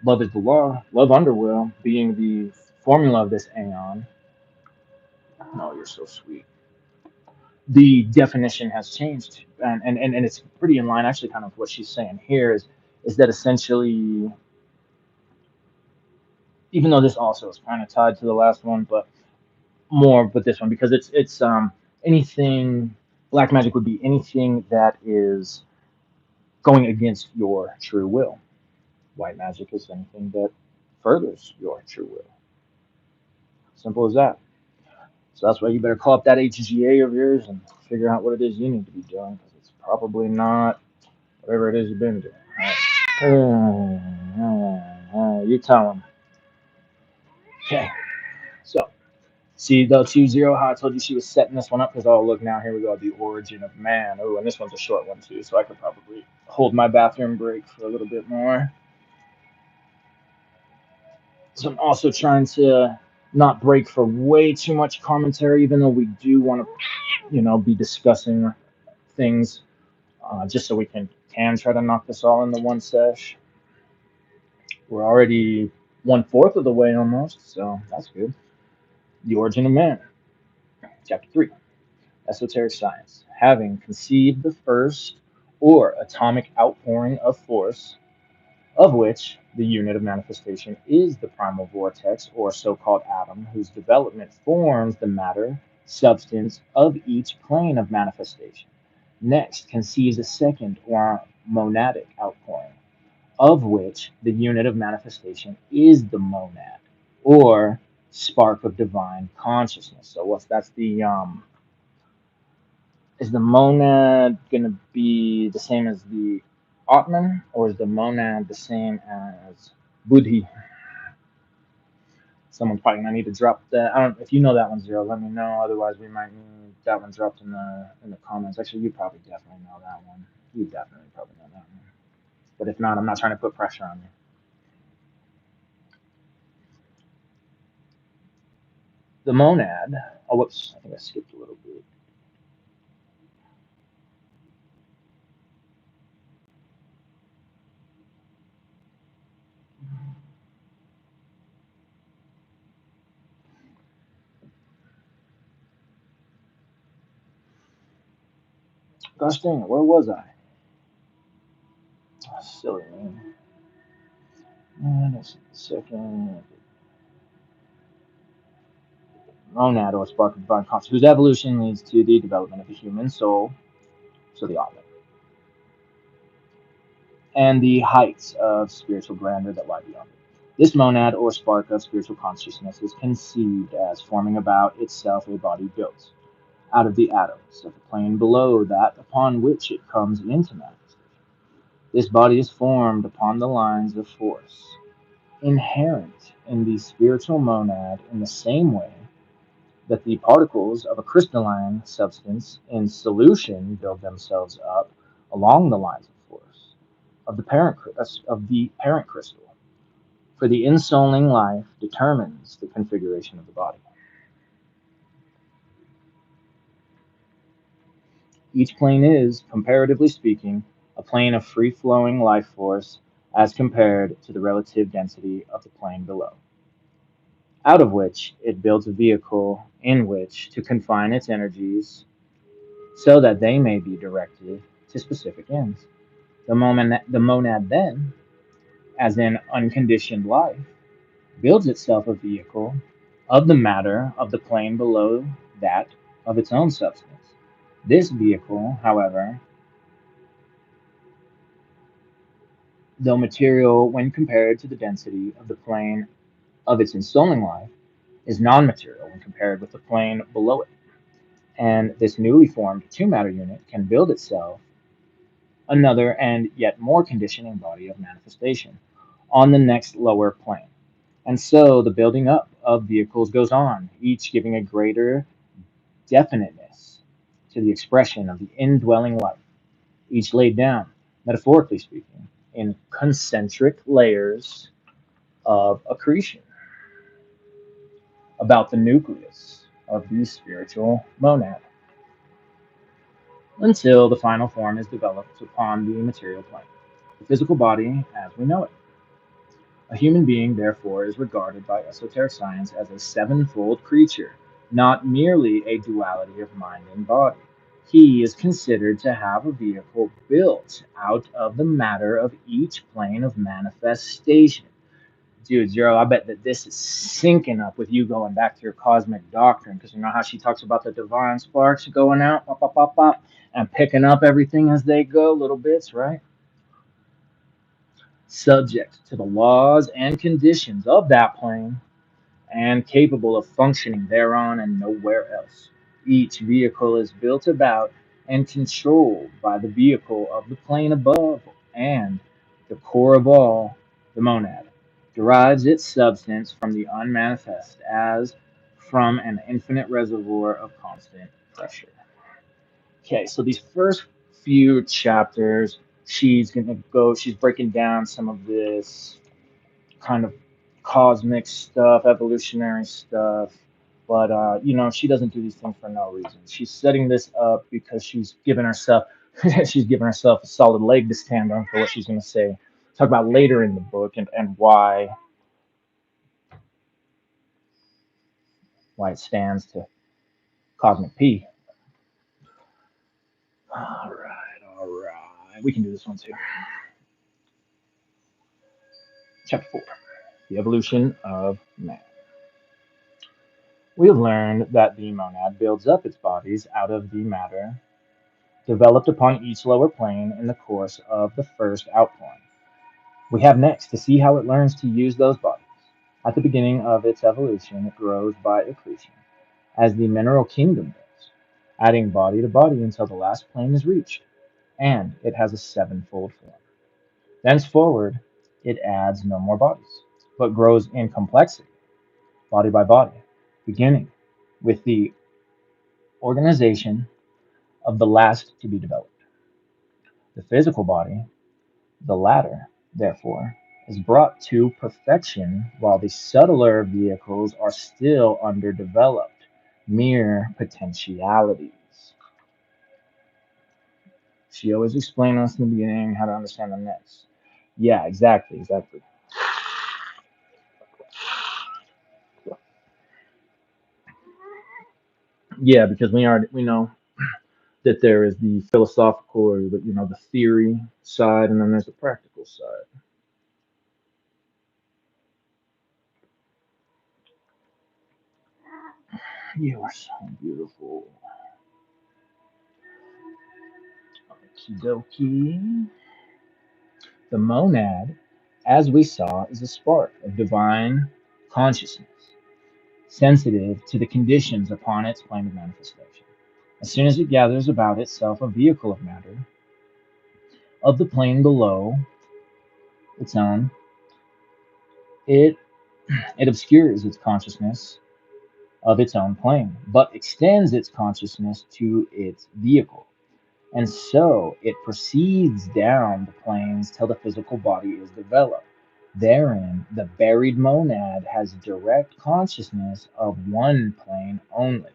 love is the law, love under will being the formula of this aeon. Oh, you're so sweet. The definition has changed, and it's pretty in line actually kind of what she's saying here is that essentially, even though this also is kind of tied to the last one, but more with this one because it's anything, black magic would be anything that is going against your true will. White magic is anything that furthers your true will. Simple as that. So that's why you better call up that HGA of yours and figure out what it is you need to be doing because it's probably not whatever it is you've been doing. All right. You tell them. Okay. So, see though 2-0 how I told you she was setting this one up because oh look now here we go the origin of man. Oh, and this one's a short one too, so I could probably hold my bathroom break for a little bit more. So I'm also trying to not break for way too much commentary, even though we do want to, be discussing things, just so we can try to knock this all into one sesh. We're already 1/4 of the way almost, so that's good. The origin of man, chapter 3. Esoteric science, having conceived the first or atomic outpouring of force, of which the unit of manifestation is the primal vortex or so called atom, whose development forms the matter substance of each plane of manifestation. Next conceives a second or monadic outpouring, of which the unit of manifestation is the monad or spark of divine consciousness. So what's that's the is the monad going to be the same as the Atman, or is the monad the same as Buddhi? Someone's probably gonna need to drop that. I don't. If you know that one, Zero, let me know. Otherwise, we might need that one dropped in the comments. Actually, you probably definitely know that one. You definitely probably know that one. But if not, I'm not trying to put pressure on you. The monad. Oh, whoops. I think I skipped a little bit. Gosh dang it, where was I? Oh, silly me. Just a second. Monad, or spark of divine consciousness, whose evolution leads to the development of the human soul, so the Atman, and the heights of spiritual grandeur that lie beyond it. This monad, or spark of spiritual consciousness, is conceived as forming about itself a body built out of the atoms of the plane below that upon which it comes into manifestation. This body is formed upon the lines of force inherent in the spiritual monad in the same way that the particles of a crystalline substance in solution build themselves up along the lines of force of the parent crystal. For the insouling life determines the configuration of the body. Each plane is, comparatively speaking, a plane of free-flowing life force as compared to the relative density of the plane below, out of which it builds a vehicle in which to confine its energies so that they may be directed to specific ends. The monad then, as in unconditioned life, builds itself a vehicle of the matter of the plane below that of its own substance. This vehicle, however, though material when compared to the density of the plane of its installing life, is non-material when compared with the plane below it. And this newly formed two-matter unit can build itself another and yet more conditioning body of manifestation on the next lower plane. And so the building up of vehicles goes on, each giving a greater definiteness to the expression of the indwelling life, each laid down, metaphorically speaking, in concentric layers of accretion about the nucleus of the spiritual monad, until the final form is developed upon the material plane, the physical body as we know it. A human being, therefore, is regarded by esoteric science as a sevenfold creature, not merely a duality of mind and body. He is considered to have a vehicle built out of the matter of each plane of manifestation. Dude, Zero, I bet that this is syncing up with you going back to your cosmic doctrine, because you know how she talks about the divine sparks going out, pop, pop, pop, pop, and picking up everything as they go, little bits, right? Subject to the laws and conditions of that plane, and capable of functioning thereon and nowhere else. Each vehicle is built about and controlled by the vehicle of the plane above, and the core of all, the monad, derives its substance from the unmanifest as from an infinite reservoir of constant pressure. Okay, so these first few chapters, she's breaking down some of this kind of cosmic stuff, evolutionary stuff. But she doesn't do these things for no reason. She's setting this up because she's giving herself she's giving herself a solid leg to stand on for what she's going to say. Talk about later in the book and why it stands to cosmic P. All right. We can do this one too. Chapter 4: The Evolution of Man. We have learned that the monad builds up its bodies out of the matter developed upon each lower plane in the course of the first outpouring. We have next to see how it learns to use those bodies. At the beginning of its evolution, it grows by accretion, as the mineral kingdom does, adding body to body until the last plane is reached, and it has a sevenfold form. Thenceforward, it adds no more bodies, but grows in complexity, body by body, beginning with the organization of the last to be developed, the physical body, The latter, therefore, is brought to perfection while the subtler vehicles are still underdeveloped, mere potentialities. She always explained to us in the beginning how to understand the next. Yeah, exactly, exactly. Yeah, because we know that there is the philosophical or the theory side, and then there's the practical side. You are so beautiful. Okie dokie. The monad, as we saw, is a spark of divine consciousness, sensitive to the conditions upon its plane of manifestation. As soon as it gathers about itself a vehicle of matter, of the plane below its own, it it obscures its consciousness of its own plane, but extends its consciousness to its vehicle. And so it proceeds down the planes till the physical body is developed. Therein, the buried monad has direct consciousness of one plane only,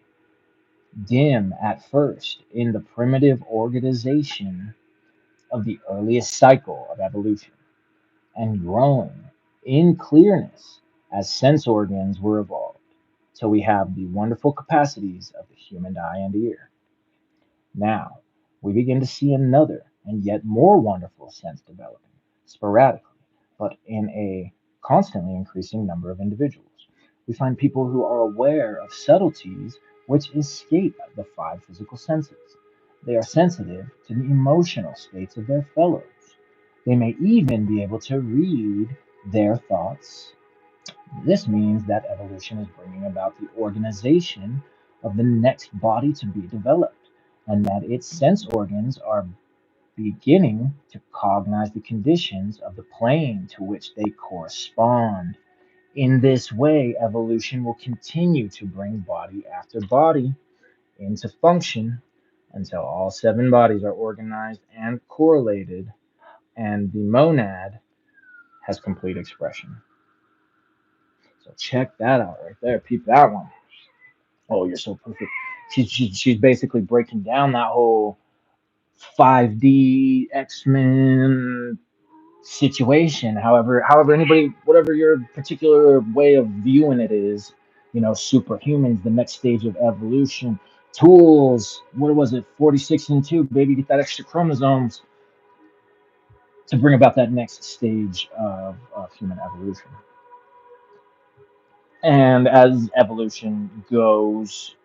dim at first in the primitive organization of the earliest cycle of evolution, and growing in clearness as sense organs were evolved, till we have the wonderful capacities of the human eye and ear. Now, we begin to see another and yet more wonderful sense developing, sporadically, but in a constantly increasing number of individuals. We find people who are aware of subtleties which escape the five physical senses. They are sensitive to the emotional states of their fellows. They may even be able to read their thoughts. This means that evolution is bringing about the organization of the next body to be developed, and that its sense organs are beginning to cognize the conditions of the plane to which they correspond. In this way, evolution will continue to bring body after body into function until all seven bodies are organized and correlated, and the monad has complete expression. So check that out right there. Peep that one. Oh, you're so perfect. She's basically breaking down that whole 5D X-Men situation. However anybody, whatever your particular way of viewing it is, superhumans, the next stage of evolution, tools. What was it? 46 and 2, baby, get that extra chromosomes to bring about that next stage of human evolution. And as evolution goes,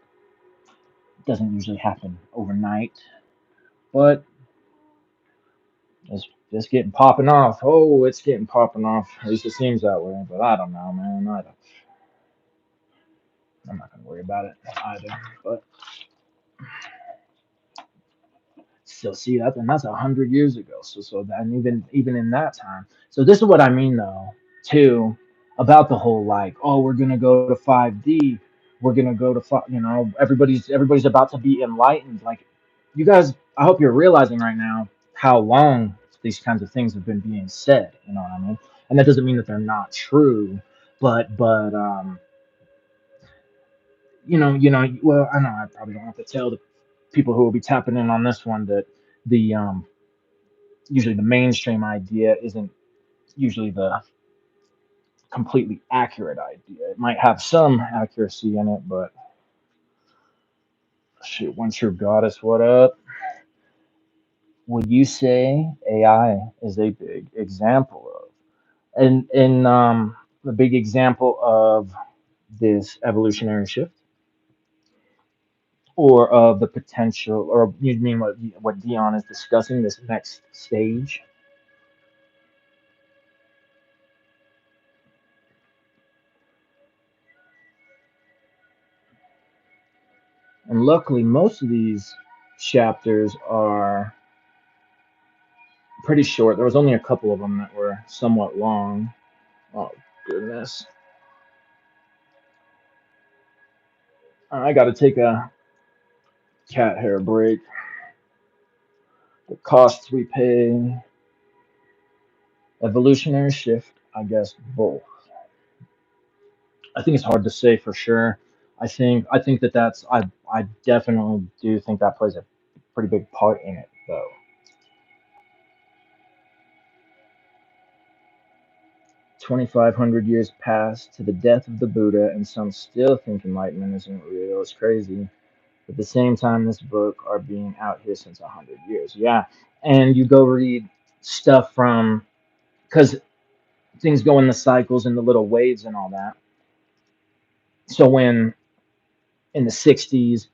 it doesn't usually happen overnight, but it's getting popping off. Oh, it's getting popping off. At least it seems that way. But I don't know, man. I'm not gonna worry about it either. But still, see that, and that's 100 years ago. So that, and even in that time. So this is what I mean, though, too, about the whole like, oh, we're gonna go to 5D. We're gonna go to everybody's about to be enlightened. Like, you guys, I hope you're realizing right now how long these kinds of things have been being said. You know what I mean? And that doesn't mean that they're not true, but well, I know I probably don't have to tell the people who will be tapping in on this one that the usually the mainstream idea isn't usually the completely accurate idea. It might have some accuracy in it, but shoot, one true goddess, what up? Would you say AI is a big example of, and a big example of this evolutionary shift, or of the potential, or you mean what Dion is discussing, this next stage? And luckily, most of these chapters are pretty short. There was only a couple of them that were somewhat long. Oh goodness! I got to take a cat hair break. The costs we pay. Evolutionary shift, I guess both. I think it's hard to say for sure. I think that I definitely do think that plays a pretty big part in it though. 2,500 years passed to the death of the Buddha, and some still think enlightenment isn't real. It's crazy. At the same time, this book are being out here since 100 years. Yeah, and you go read stuff from because things go in the cycles and the little waves and all that. So when in the 60s,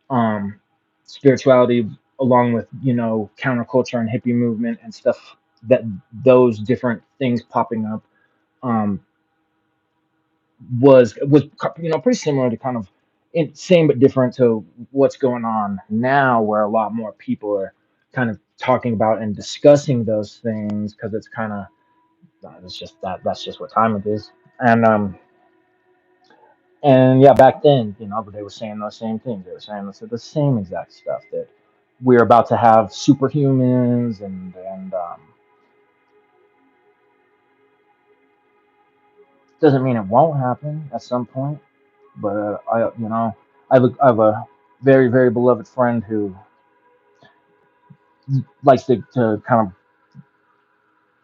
um, spirituality, along with counterculture and hippie movement and stuff, that those different things popping up, um, was pretty similar to kind of same but different to what's going on now, where a lot more people are kind of talking about and discussing those things because it's kind of it's just that's just what time it is. And yeah, back then, they were saying those same things. They were saying the same exact stuff, that we're about to have superhumans, and doesn't mean it won't happen at some point. But I have a very very beloved friend who likes to kind of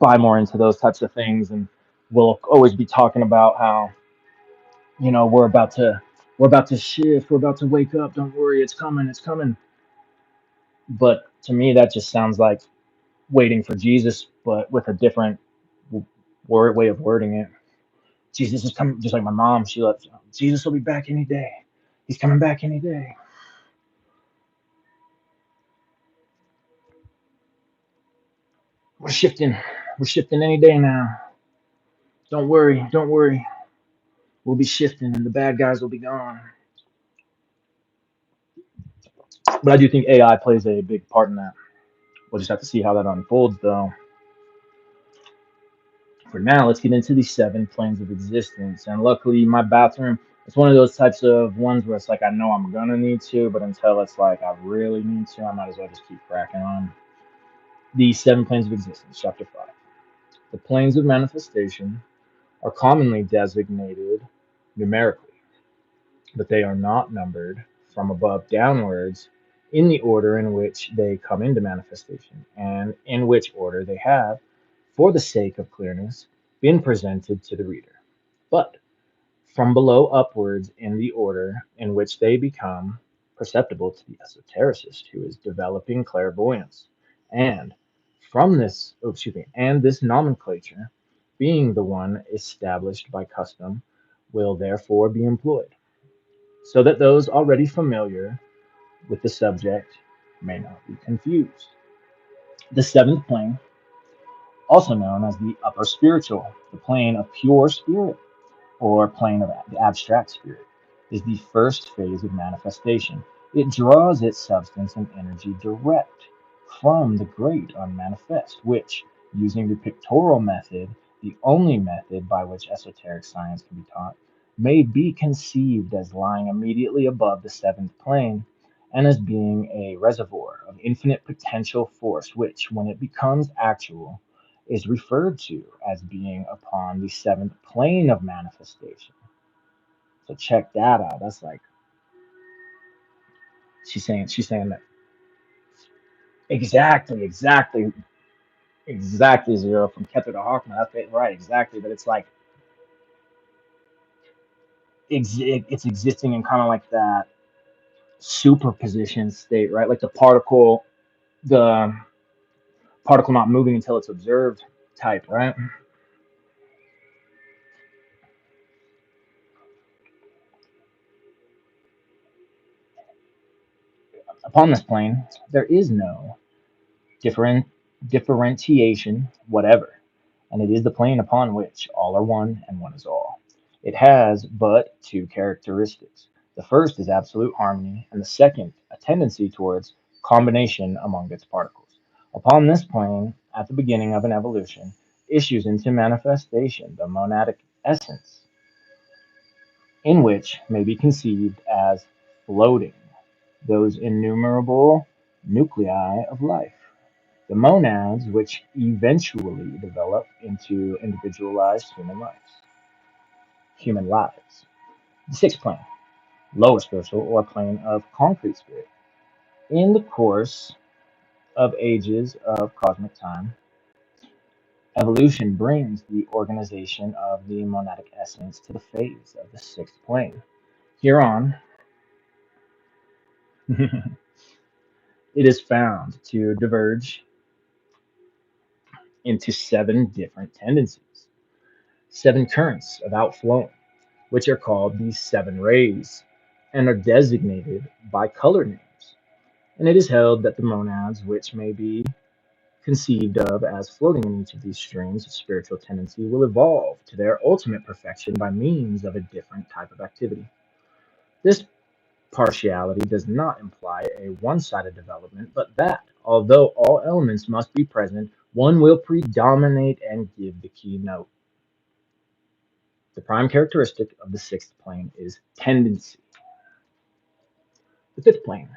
buy more into those types of things, and will always be talking about how we're about to shift, we're about to wake up. Don't worry, it's coming, it's coming. But to me, that just sounds like waiting for Jesus, but with a different word way of wording it. Jesus is coming, just like my mom. She loves Jesus will be back any day. He's coming back any day. We're shifting. We're shifting any day now. Don't worry. Don't worry. We'll be shifting, and the bad guys will be gone. But I do think AI plays a big part in that. We'll just have to see how that unfolds, though. For now, let's get into these seven planes of existence. And luckily, my bathroom, it's one of those types of ones where it's like I know I'm gonna need to, but until it's like I really need to, I might as well just keep cracking on. The seven planes of existence, chapter 5. The planes of manifestation are commonly designated numerically, but they are not numbered from above downwards in the order in which they come into manifestation, and in which order they have, for the sake of clearness, been presented to the reader, but from below upwards in the order in which they become perceptible to the esotericist who is developing clairvoyance. And this nomenclature, being the one established by custom, will therefore be employed, so that those already familiar with the subject may not be confused. The seventh plane, also known as the upper spiritual, the plane of pure spirit, or plane of the abstract spirit, is the first phase of manifestation. It draws its substance and energy direct from the great unmanifest, which, using the pictorial method, the only method by which esoteric science can be taught, may be conceived as lying immediately above the seventh plane, and as being a reservoir of infinite potential force, which, when it becomes actual, is referred to as being upon the seventh plane of manifestation. So check that out. That's like she's saying that exactly zero from Kether to Hawkman. That's it, right, exactly. But it's like it's existing in kind of like that superposition state, right? Like the particle not moving until it's observed type, right? Upon this plane, there is no different differentiation whatever, and it is the plane upon which all are one and one is all. It has but two characteristics. The first is absolute harmony, and the second, a tendency towards combination among its particles. Upon this plane, at the beginning of an evolution, issues into manifestation the monadic essence, in which may be conceived as floating those innumerable nuclei of life. The monads, which eventually develop into individualized human lives. The sixth plane, lower spiritual or plane of concrete spirit. In the course of ages of cosmic time, evolution brings the organization of the monadic essence to the phase of the sixth plane. Hereon, it is found to diverge into seven different tendencies, seven currents of outflowing, which are called the seven rays and are designated by color names. And it is held that the monads, which may be conceived of as floating in each of these streams of spiritual tendency, will evolve to their ultimate perfection by means of a different type of activity. This partiality does not imply a one sided development, but that, although all elements must be present, one will predominate and give the keynote. The prime characteristic of the sixth plane is tendency. The fifth plane,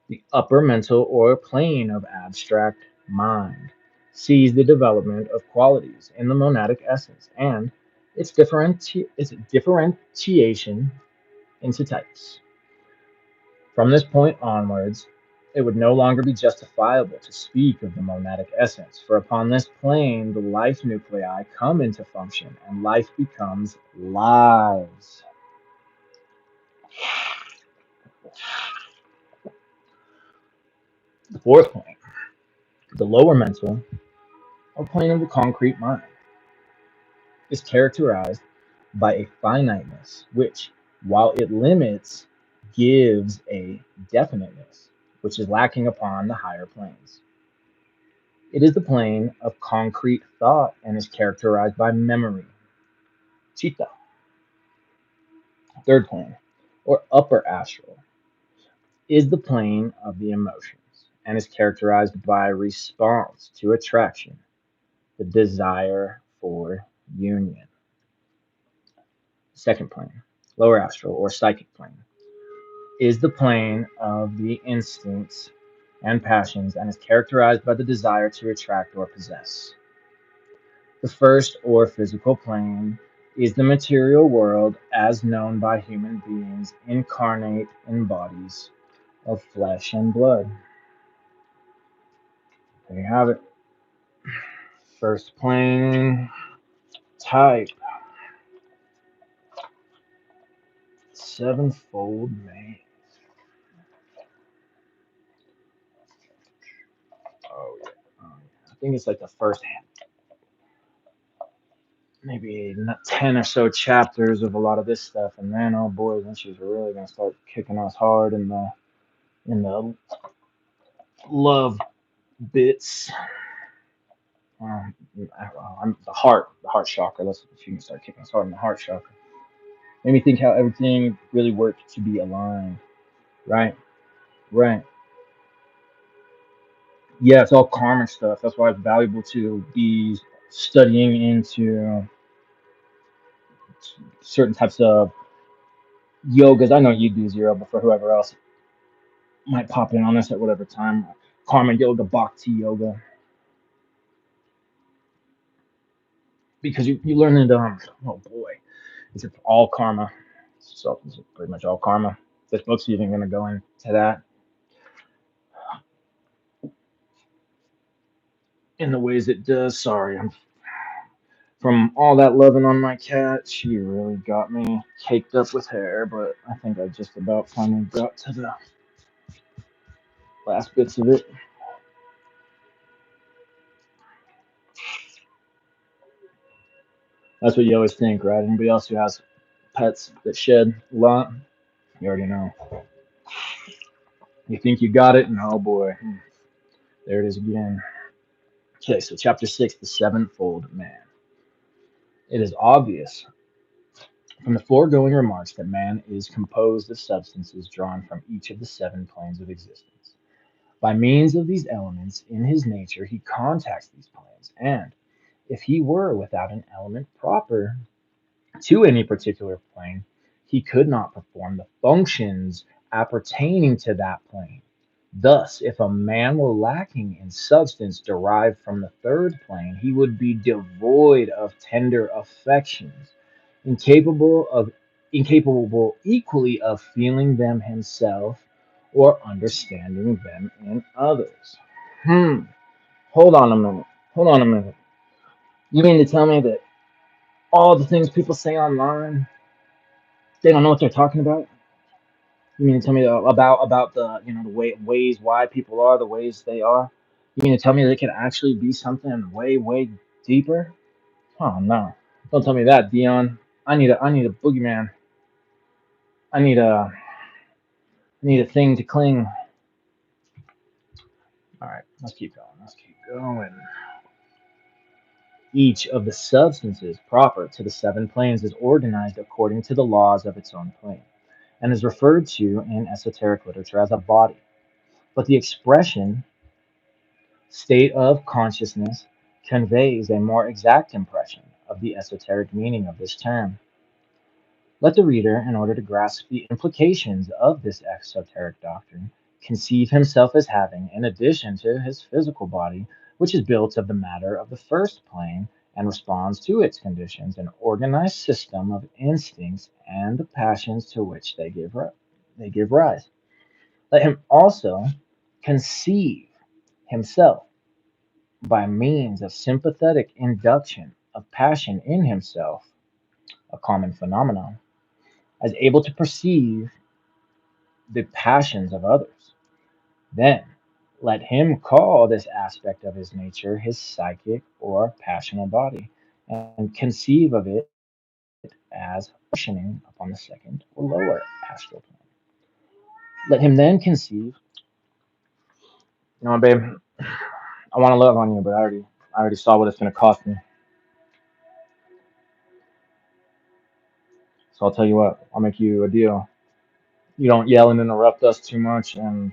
the upper mental or plane of abstract mind, sees the development of qualities in the monadic essence and its differentiation into types. From this point onwards, it would no longer be justifiable to speak of the monadic essence, for upon this plane the life nuclei come into function and life becomes lives. The fourth plane, the lower mental or plane of the concrete mind, is characterized by a finiteness which, while it limits, gives a definiteness which is lacking upon the higher planes. It is the plane of concrete thought and is characterized by memory. Chitta, third plane, or upper astral, is the plane of the emotions and is characterized by response to attraction, the desire for union. Second plane, lower astral or psychic plane, is the plane of the instincts and passions and is characterized by the desire to attract or possess. The first or physical plane is the material world as known by human beings incarnate in bodies of flesh and blood. There you have it. First plane type, sevenfold man. Oh yeah. I think it's like the first maybe 10 or so chapters of a lot of this stuff, and then oh boy, then she's really gonna start kicking us hard in the love bits. The heart chakra. Let's if you can start kicking us hard in the heart chakra. Made me think how everything really worked to be aligned. Right, right. Yeah, it's all karmic stuff. That's why it's valuable to be studying into certain types of yogas. I know you do zero, but for whoever else might pop in on this at whatever time, karma yoga, bhakti yoga, because you learn that oh boy, it's all karma. So it's pretty much all karma. This book's even going to go into that in the ways it does. Sorry, I'm from all that loving on my cat. She really got me caked up with hair, but I think I just about finally got to the last bits of it. That's what you always think, right? Anybody else who has pets that shed a lot, you already know. You think you got it, and oh boy, there it is again. Okay, so chapter 6, the sevenfold man. It is obvious from the foregoing remarks that man is composed of substances drawn from each of the seven planes of existence. By means of these elements in his nature, he contacts these planes, and if he were without an element proper to any particular plane, he could not perform the functions appertaining to that plane. Thus, if a man were lacking in substance derived from the third plane, he would be devoid of tender affections, incapable of incapable equally of feeling them himself or understanding them in others. Hmm. Hold on a minute. Hold on a minute. You mean to tell me that all the things people say online, they don't know what they're talking about? You mean to tell me about the the ways why people are the ways they are? You mean to tell me they could actually be something way deeper? Oh no! Don't tell me that, Dion. I need a boogeyman. I need a thing to cling. All right, let's keep going. Let's keep going. Each of the substances proper to the seven planes is organized according to the laws of its own plane, and is referred to in esoteric literature as a body. But the expression state of consciousness conveys a more exact impression of the esoteric meaning of this term. Let the reader, in order to grasp the implications of this esoteric doctrine, conceive himself as having, in addition to his physical body, which is built of the matter of the first plane and responds to its conditions, an organized system of instincts and the passions to which they give rise. Let him also conceive himself by means of sympathetic induction of passion in himself, a common phenomenon, as able to perceive the passions of others. Then let him call this aspect of his nature his psychic or passional body, and conceive of it as functioning upon the second or lower astral plane. Let him then conceive, babe, I want to love on you, but I already saw what it's going to cost me. So I'll tell you what, I'll make you a deal. You don't yell and interrupt us too much, and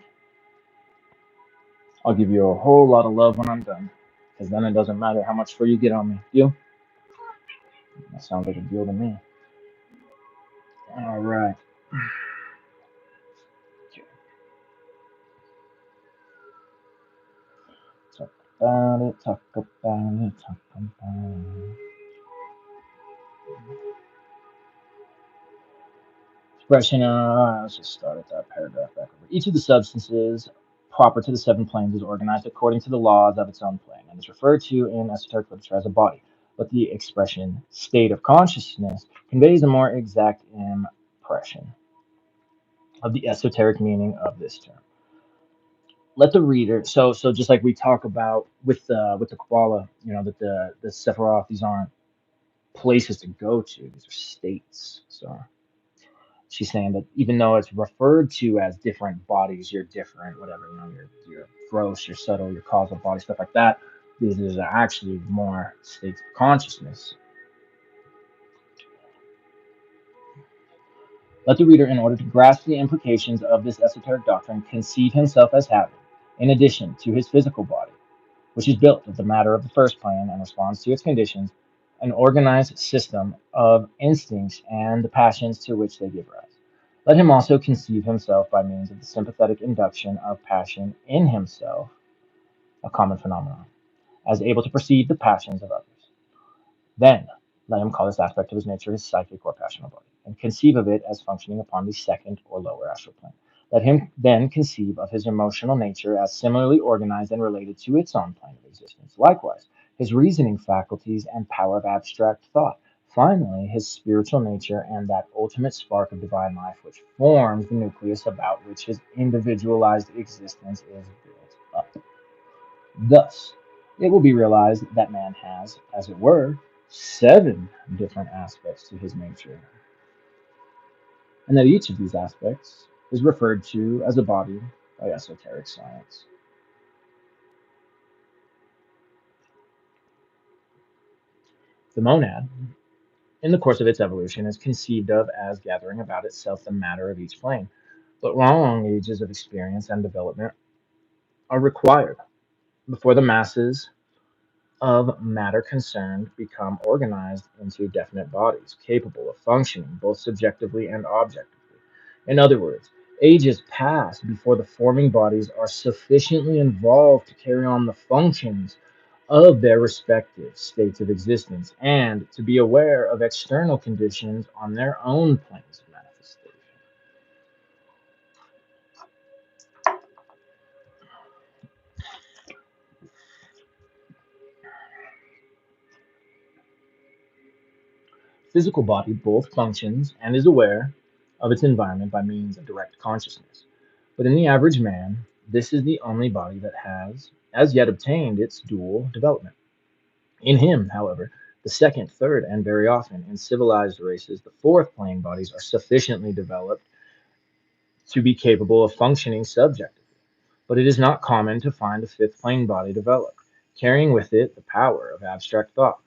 I'll give you a whole lot of love when I'm done. Because then it doesn't matter how much fur you get on me. Deal? That sounds like a deal to me. All right. Okay. Talk about it. Talk about it. Talk about it. Expression. Let's just start at that paragraph back over. Each of the substances proper to the seven planes is organized according to the laws of its own plane and is referred to in esoteric literature as a body. But the expression state of consciousness conveys a more exact impression of the esoteric meaning of this term. Let the reader, so just like we talk about with the Kabbalah, that the Sephiroth, these aren't places to go to, these are states. So she's saying that even though it's referred to as different bodies, you're different, whatever, you're gross, you're subtle, your causal body, stuff like that. These are actually more states of consciousness. Let the reader, in order to grasp the implications of this esoteric doctrine, conceive himself as having, in addition to his physical body, which is built of the matter of the first plane and responds to its conditions, an organized system of instincts and the passions to which they give rise. Let him also conceive himself by means of the sympathetic induction of passion in himself, a common phenomenon, as able to perceive the passions of others. Then let him call this aspect of his nature his psychic or passional body, and conceive of it as functioning upon the second or lower astral plane. Let him then conceive of his emotional nature as similarly organized and related to its own plane of existence. Likewise, his reasoning faculties and power of abstract thought. Finally, his spiritual nature and that ultimate spark of divine life which forms the nucleus about which his individualized existence is built up. Thus, it will be realized that man has, as it were, seven different aspects to his nature, and that each of these aspects is referred to as a body by esoteric science. The monad, in the course of its evolution, is conceived of as gathering about itself the matter of each plane, but long ages of experience and development are required before the masses of matter concerned become organized into definite bodies capable of functioning both subjectively and objectively. In other words, Ages pass before the forming bodies are sufficiently involved to carry on the functions of their respective states of existence and to be aware of external conditions on their own planes of manifestation. Physical body both functions and is aware of its environment by means of direct consciousness. But in the average man, this is the only body that has as yet obtained its dual development. In him, however, the second, third, and very often in civilized races, the fourth plane bodies are sufficiently developed to be capable of functioning subjectively. But it is not common to find a fifth plane body developed, carrying with it the power of abstract thought.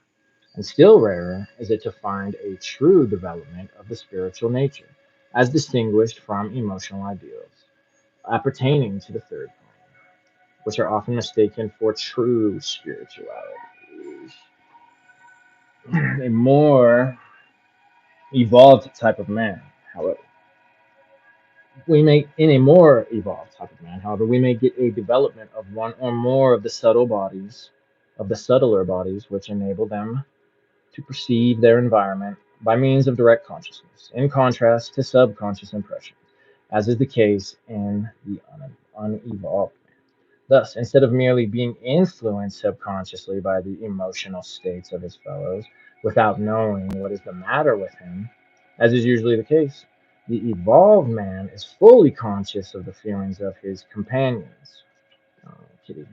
And still rarer is it to find a true development of the spiritual nature, as distinguished from emotional ideals, appertaining to the third plane, which are often mistaken for true spirituality. A more evolved type of man, however, in a more evolved type of man, however, we may get a development of one or more of the subtle bodies, of the subtler bodies, which enable them to perceive their environment by means of direct consciousness, in contrast to subconscious impressions, as is the case in the unevolved. Thus, instead of merely being influenced subconsciously by the emotional states of his fellows without knowing what is the matter with him, as is usually the case, the evolved man is fully conscious of the feelings of his companions. Oh, kitty.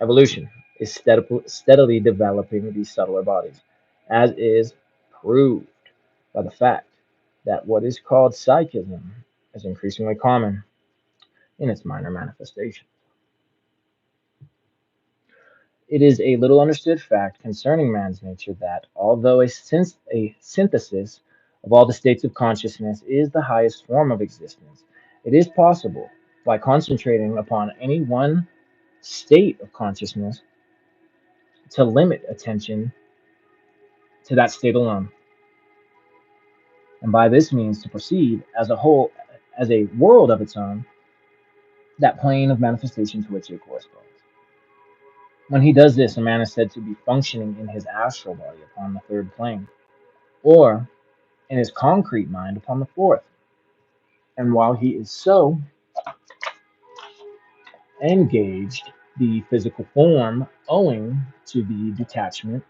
Evolution is steadily developing these subtler bodies, as is proved by the fact that what is called psychism is increasingly common in its minor manifestation. It is a little understood fact concerning man's nature that, although a synthesis of all the states of consciousness is the highest form of existence, it is possible, by concentrating upon any one state of consciousness, to limit attention to that state alone, and by this means to perceive as a whole, as a world of its own, that plane of manifestation to which it corresponds. When he does this, a man is said to be functioning in his astral body upon the third plane, or in his concrete mind upon the fourth. And while he is so engaged, the physical form, owing to the detachment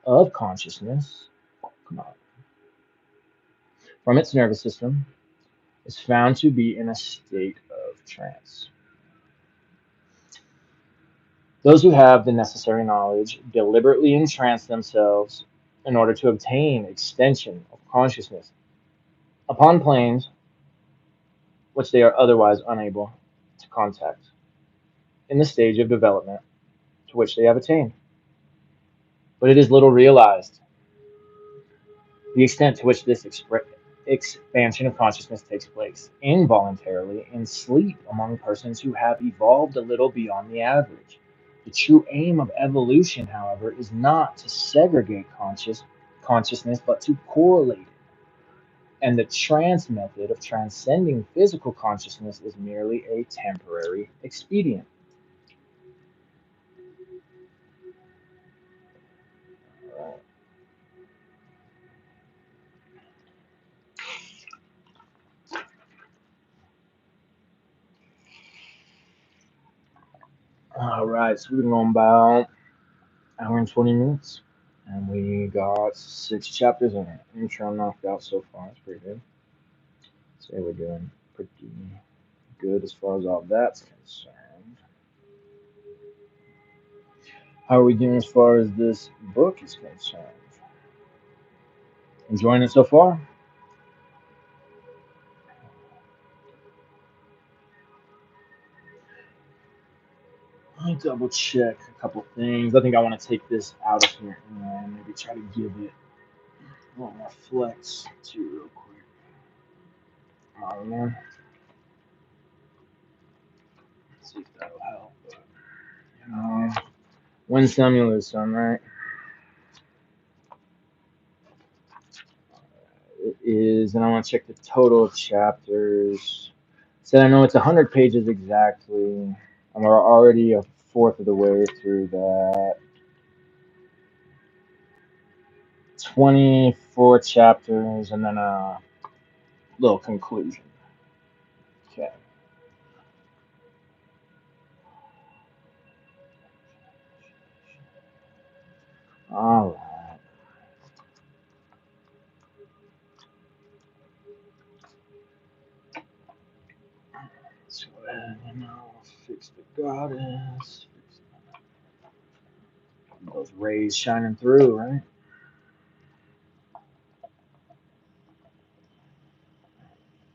of consciousness, come on, from its nervous system, is found to be in a state of trance. Those who have the necessary knowledge deliberately entrance themselves in order to obtain extension of consciousness upon planes which they are otherwise unable to contact in the stage of development to which they have attained. But it is little realized the extent to which this expansion of consciousness takes place involuntarily in sleep among persons who have evolved a little beyond the average. The true aim of evolution, however, is not to segregate consciousness, but to correlate it. And the trance method of transcending physical consciousness is merely a temporary expedient. All right, so we've been going about an hour and 20 minutes, and we got 6 chapters in it. Intro knocked out so far. It's pretty good. Say we're doing pretty good as far as all that's concerned. How are we doing as far as this book is concerned? Enjoying it so far? Let me double check a couple things. I think I want to take this out of here and maybe try to give it a little more flex too, real quick. I don't know. Let's see if that'll help. But, you know, win some, you lose some, right? It is, and I want to check the total of chapters. So I know it's 100 pages exactly, and we're already a fourth of the way through that. 24 chapters, and then a little conclusion. Okay. All right. Let's go ahead and fix the goddess. Fix those rays shining through, right?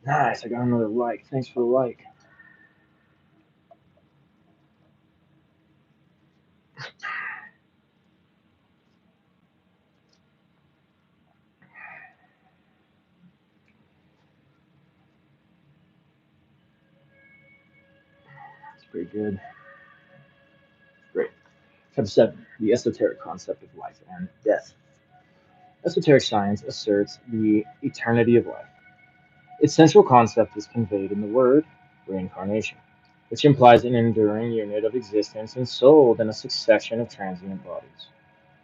Nice. I got another like. Thanks for the like. It's pretty good. Great. Chapter 7, the esoteric concept of life and death. Esoteric science asserts the eternity of life. Its central concept is conveyed in the word reincarnation, which implies an enduring unit of existence ensouled in a succession of transient bodies.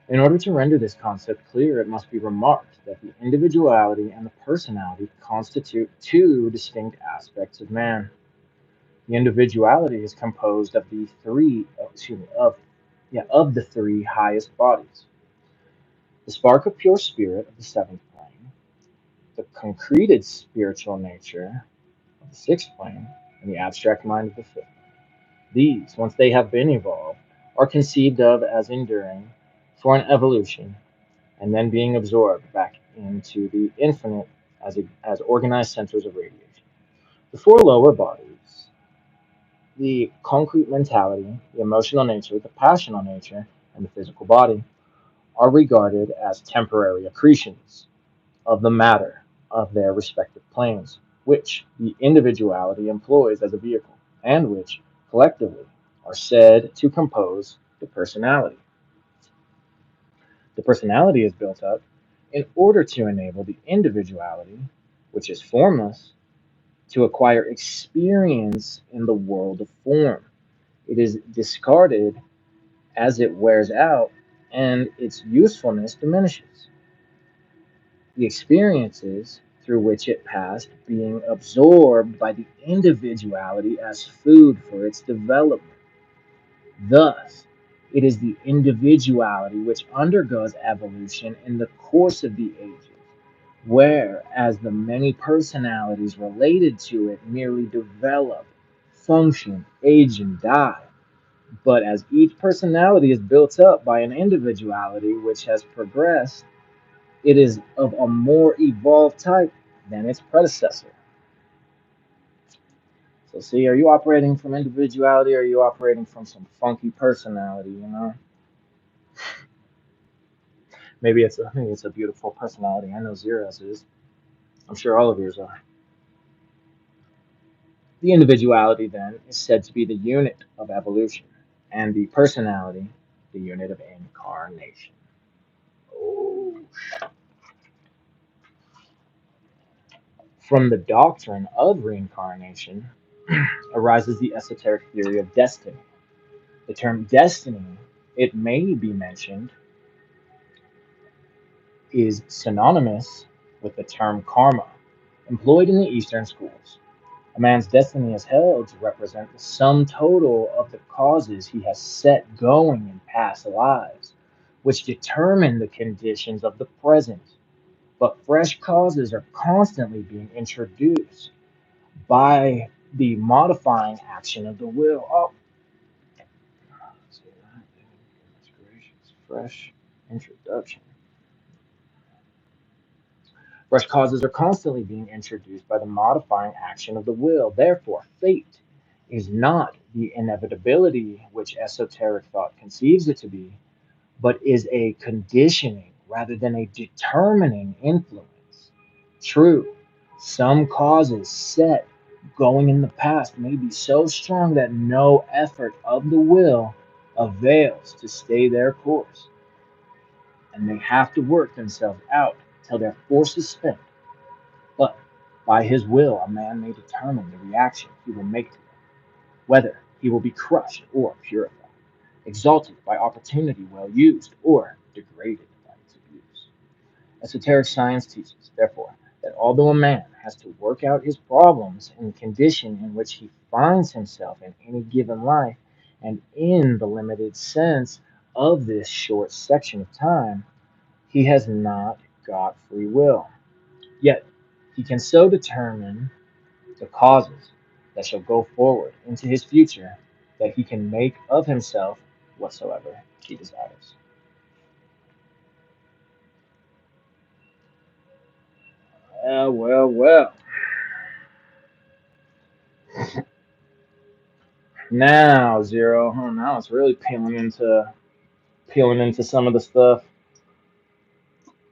In order to render this concept clear, it must be remarked that the individuality and the personality constitute two distinct aspects of man. The individuality is composed of the of the three highest bodies: the spark of pure spirit of the seventh plane, the concreted spiritual nature of the sixth plane, and the abstract mind of the fifth. These, once they have been evolved, are conceived of as enduring for an evolution and then being absorbed back into the infinite as organized centers of radiation. The four lower bodies, the concrete mentality, the emotional nature, the passional nature, and the physical body, are regarded as temporary accretions of the matter of their respective planes, which the individuality employs as a vehicle, and which, collectively, are said to compose the personality. The personality is built up in order to enable the individuality, which is formless, to acquire experience in the world of form. It is discarded as it wears out and its usefulness diminishes. The experiences through which it passed being absorbed by the individuality as food for its development. Thus, it is the individuality which undergoes evolution in the course of the ages, whereas the many personalities related to it merely develop, function, age, and die. But as each personality is built up by an individuality which has progressed, it is of a more evolved type than its predecessor. So, see, are you operating from individuality or are you operating from some funky personality, you know? Maybe it's a beautiful personality. I know Zero's is. I'm sure all of yours are. The individuality, then, is said to be the unit of evolution, and the personality, the unit of incarnation. Oh. From the doctrine of reincarnation arises the esoteric theory of destiny. The term destiny, it may be mentioned, is synonymous with the term karma, employed in the Eastern schools. A man's destiny is held to represent the sum total of the causes he has set going in past lives, which determine the conditions of the present. But fresh causes are constantly being introduced by the modifying action of the will. Oh, let's see that. Goodness gracious. Fresh introduction. Fresh causes are constantly being introduced by the modifying action of the will. Therefore, fate is not the inevitability which esoteric thought conceives it to be, but is a conditioning rather than a determining influence. True, some causes set going in the past may be so strong that no effort of the will avails to stay their course, and they have to work themselves out till their force is spent. By his will, a man may determine the reaction he will make to them, whether he will be crushed or purified, exalted by opportunity well used, or degraded by its abuse. Esoteric science teaches, therefore, that although a man has to work out his problems in the condition in which he finds himself in any given life, and in the limited sense of this short section of time, he has not got free will. Yet he can so determine the causes that shall go forward into his future that he can make of himself whatsoever he desires. Well, well, well. Now, Zero. Oh, now it's really peeling into some of the stuff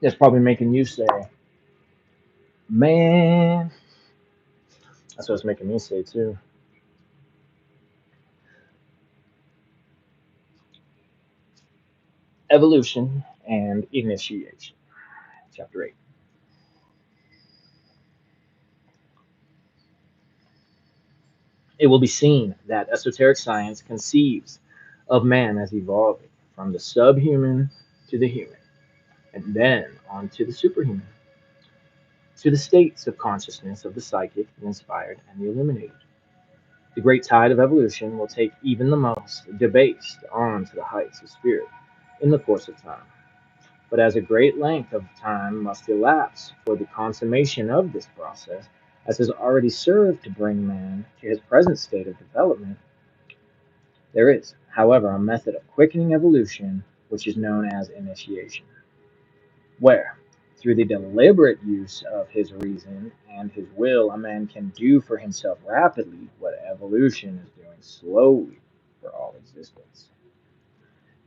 that's probably making you say, "Man," that's what it's making me say too. Evolution and initiation. Chapter 8. It will be seen that esoteric science conceives of man as evolving from the subhuman to the human, and then on to the superhuman, to the states of consciousness of the psychic, the inspired, and the illuminated. The great tide of evolution will take even the most debased on to the heights of spirit in the course of time. But as a great length of time must elapse for the consummation of this process, as has already served to bring man to his present state of development, there is, however, a method of quickening evolution which is known as initiation, where, through the deliberate use of his reason and his will, a man can do for himself rapidly what evolution is doing slowly for all existence.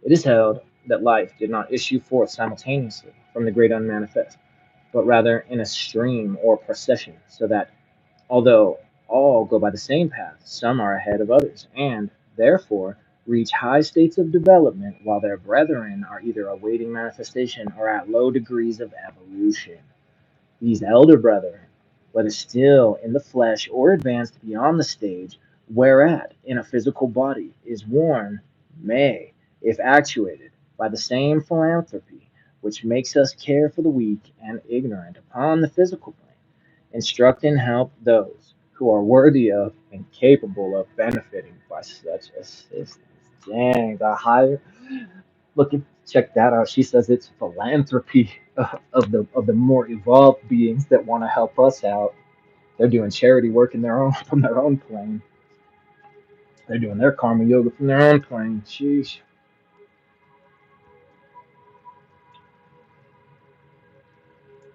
It is held that life did not issue forth simultaneously from the great unmanifest, but rather in a stream or procession, so that although all go by the same path, some are ahead of others, and, therefore, reach high states of development, while their brethren are either awaiting manifestation or at low degrees of evolution. These elder brethren, whether still in the flesh or advanced beyond the stage whereat in a physical body is worn, may, if actuated by the same philanthropy which makes us care for the weak and ignorant upon the physical plane, instruct and help those who are worthy of and capable of benefiting by such assistance. Dang, the higher look at check that out. She says it's philanthropy of the more evolved beings that want to help us out. They're doing charity work in their own from their own plane. They're doing their karma yoga from their own plane. Sheesh.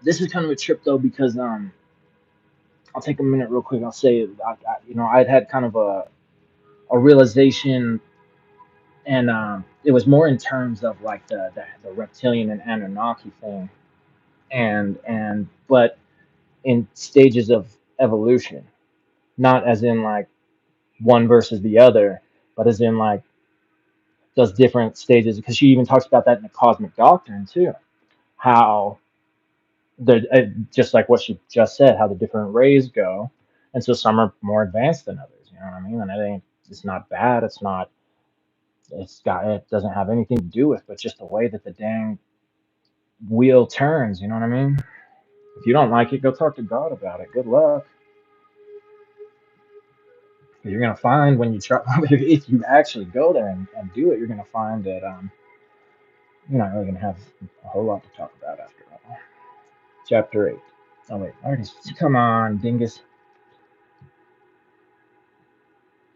This is kind of a trip though because I'll take a minute real quick. I'll say I'd had kind of a realization, and it was more in terms of like the reptilian and Anunnaki thing, and but in stages of evolution, not as in like one versus the other, but as in like those different stages. Because she even talks about that in the cosmic doctrine too, how the just like what she just said, how the different rays go, and so some are more advanced than others. You know what I mean? And it ain't, it's not bad. It's not. It doesn't have anything to do with, but just the way that the dang wheel turns. You know what I mean? If you don't like it, go talk to God about it. Good luck. You're gonna find when you try, if you actually go there and do it, you're gonna find that you're not really gonna have a whole lot to talk about after all. Chapter 8. Oh wait, I already. Come on, dingus.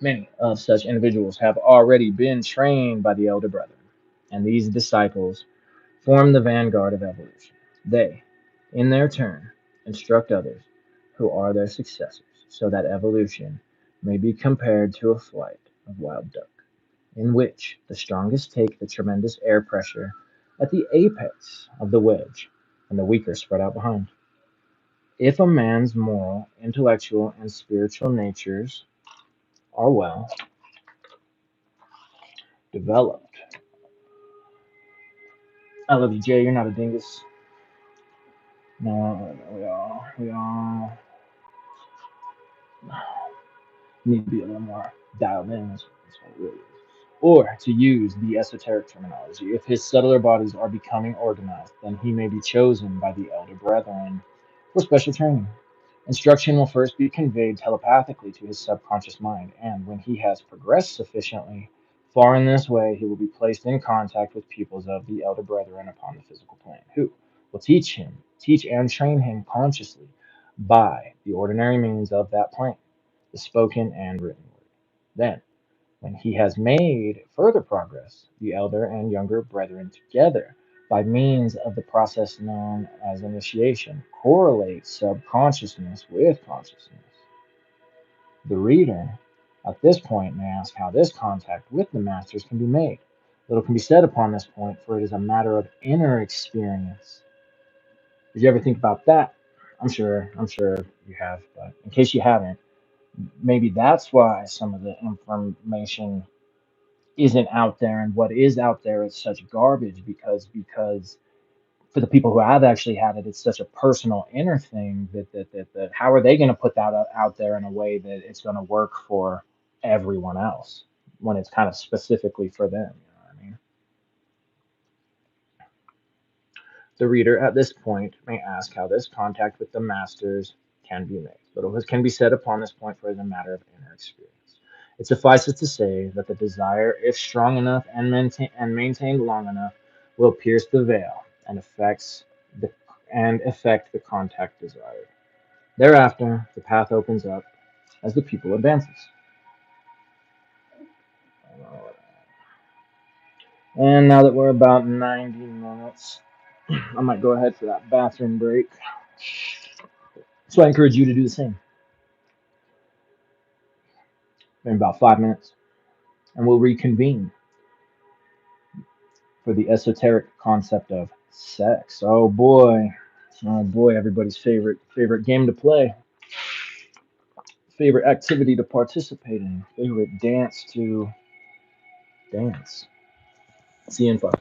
Many of such individuals have already been trained by the elder brethren, and these disciples form the vanguard of evolution. They, in their turn, instruct others who are their successors, so that evolution may be compared to a flight of wild duck, in which the strongest take the tremendous air pressure at the apex of the wedge, and the weaker spread out behind. If a man's moral, intellectual, and spiritual natures are well developed, I love you, Jay. You're not a dingus. No, we all. Need to be a little more dialed in. That's what it really is. Or to use the esoteric terminology, if his subtler bodies are becoming organized, then he may be chosen by the elder brethren for special training. Instruction will first be conveyed telepathically to his subconscious mind, and when he has progressed sufficiently far in this way, he will be placed in contact with pupils of the elder brethren upon the physical plane, who will teach and train him consciously by the ordinary means of that plane, the spoken and written word. Then, when he has made further progress, the elder and younger brethren together, by means of the process known as initiation, correlate subconsciousness with consciousness. The reader, at this point, may ask how this contact with the masters can be made. Little can be said upon this point, for it is a matter of inner experience. Did you ever think about that? I'm sure you have, but in case you haven't, maybe that's why some of the information isn't out there, and what is out there is such garbage, because for the people who have actually had it, it's such a personal inner thing that how are they going to put that out there in a way that it's going to work for everyone else when it's kind of specifically for them, you know what I mean? The reader at this point may ask how this contact with the masters can be made. Little can be said upon this point, for it is a matter of inner experience. It suffices to say that the desire, if strong enough and maintained long enough, will pierce the veil the and effect the contact desired. Thereafter, the path opens up as the pupil advances. And now that we're about 90 minutes, I might go ahead for that bathroom break. So I encourage you to do the same in about 5 minutes, and we'll reconvene for the esoteric concept of sex. Oh boy, everybody's favorite game to play, favorite activity to participate in, favorite dance to dance. See you in 5.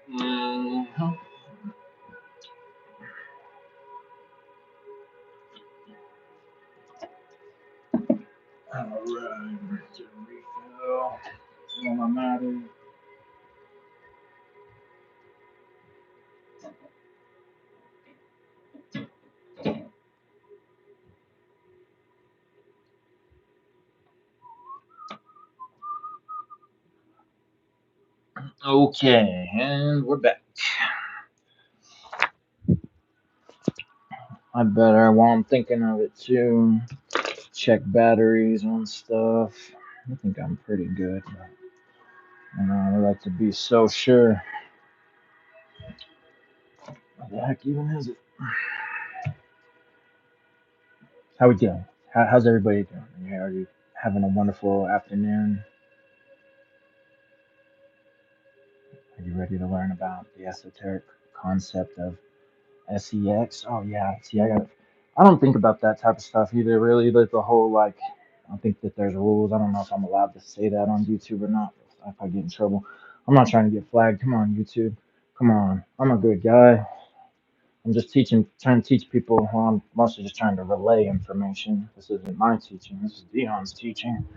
Mhm. All right, get a refill. When I'm at it. Okay, and we're back. I better, while I'm thinking of it too, check batteries on stuff. I think I'm pretty good, but I like to be so sure. What the heck even is it? How we doing? How's everybody doing? Are you having a wonderful afternoon? Are you ready to learn about the esoteric concept of SEX? Oh yeah, see, I don't think about that type of stuff either. Really, the whole like, I don't think that there's rules. I don't know if I'm allowed to say that on YouTube or not. If I get in trouble, I'm not trying to get flagged. Come on, YouTube. Come on, I'm a good guy. I'm just trying to teach people. Well, I'm mostly just trying to relay information. This isn't my teaching. This is Dion's teaching.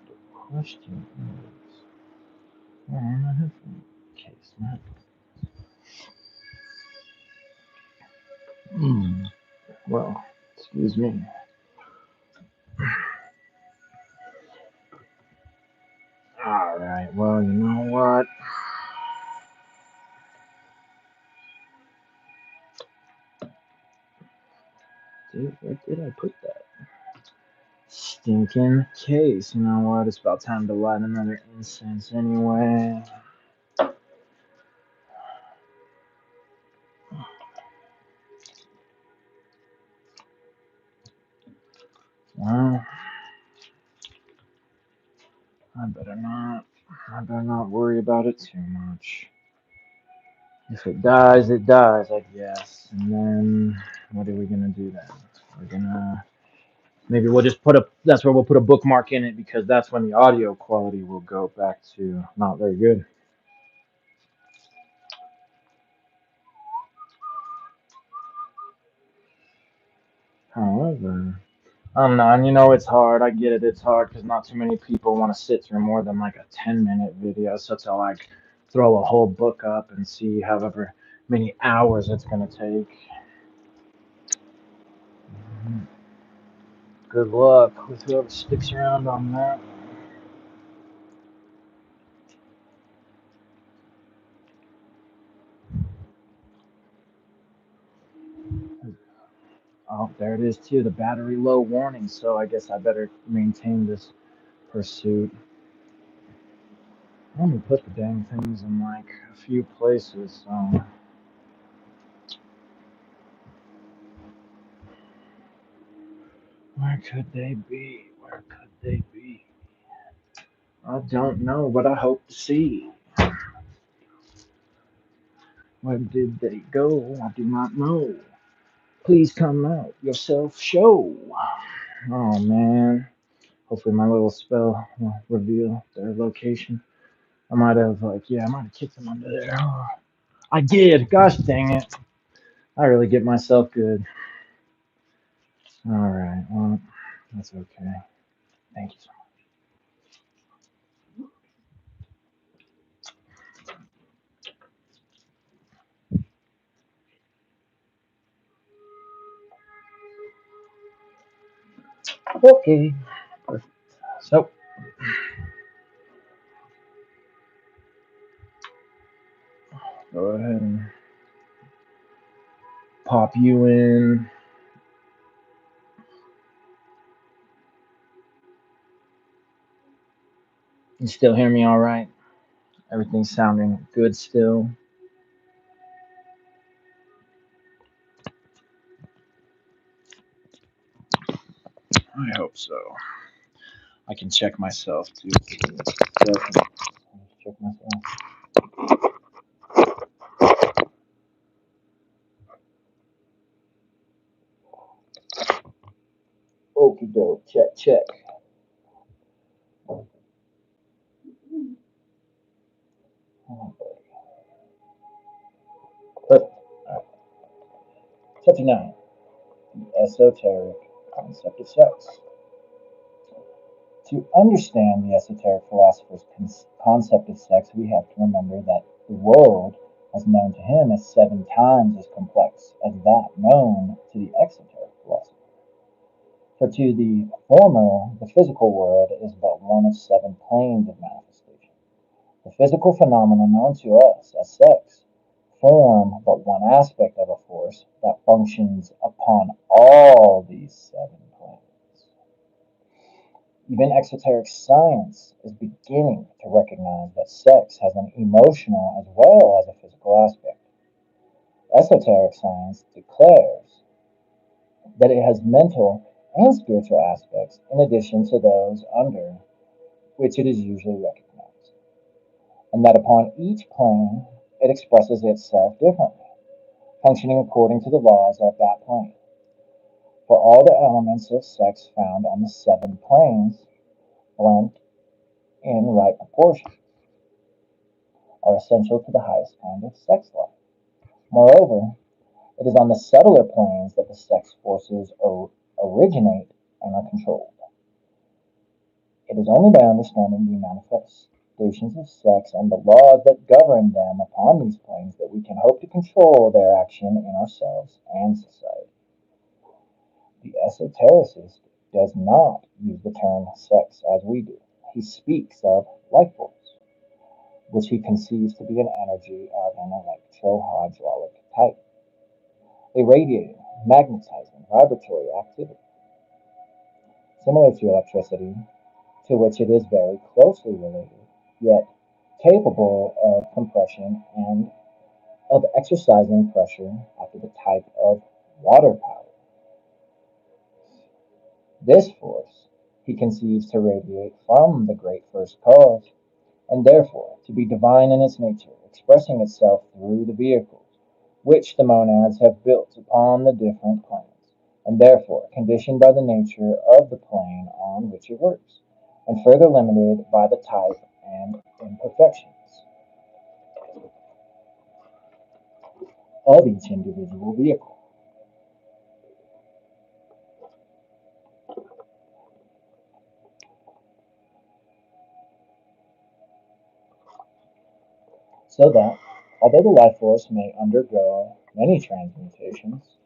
The question is, where are my headphone case, man? Well, excuse me. All right. Well, you know what? Dude, where did I put that? Stinking case. You know what? It's about time to light another incense anyway. Well, I better not. I better not worry about it too much. If it dies, it dies, I guess. And then, what are we gonna do then? We're gonna maybe we'll just put a. That's where we'll put a bookmark in it because that's when the audio quality will go back to not very good. However, I don't know, and it's hard. I get it. It's hard because not too many people want to sit through more than like a 10-minute video. So to like throw a whole book up and see however many hours it's gonna take. Good luck with whoever sticks around on that. Oh, there it is too. The battery low warning. So I guess I better maintain this pursuit. I'm gonna put the dang things in like a few places. So where could they be? Where could they be? I don't know, but I hope to see. Where did they go? I do not know. Please come out yourself. Show. Oh man. Hopefully my little spell will reveal their location. I might have I might have kicked them under there. Oh, I did. Gosh dang it. I really get myself good. All right. Well, that's okay. Thank you so much. Okay. Perfect. So go ahead and pop you in. You still hear me all right? Everything's sounding good still. I hope so. I can check myself too. Check myself. go. Check, check. Oh, perfect. All right. Chapter 9. The Esoteric Concept of Sex. To understand the esoteric philosopher's concept of sex, we have to remember that the world, as known to him, is 7 times as complex as that known to the exoteric philosopher. For to the former, the physical world is but one of 7 planes of manifestation. The physical phenomena known to us as sex form but one aspect of a force that functions upon all these 7 planes. Even exoteric science is beginning to recognize that sex has an emotional as well as a physical aspect. Esoteric science declares that it has mental and spiritual aspects in addition to those under which it is usually recognized, and that upon each plane it expresses itself differently, functioning according to the laws of that plane. For all the elements of sex found on the 7 planes, blend in right proportion, are essential to the highest kind of sex life. Moreover, it is on the subtler planes that the sex forces originate and are controlled. It is only by understanding the manifestations of sex and the laws that govern them upon these planes that we can hope to control their action in ourselves and society. The esotericist does not use the term sex as we do. He speaks of life force, which he conceives to be an energy of an electrohydraulic type, a radiating, magnetizing, vibratory activity, similar to electricity, to which it is very closely related, yet capable of compression and of exercising pressure after the type of water power. This force he conceives to radiate from the great first cause, and therefore to be divine in its nature, expressing itself through the vehicles which the monads have built upon the different planes, and therefore conditioned by the nature of the plane on which it works, and further limited by the type and imperfections of each individual vehicle. So that, although the life force may undergo many transmutations,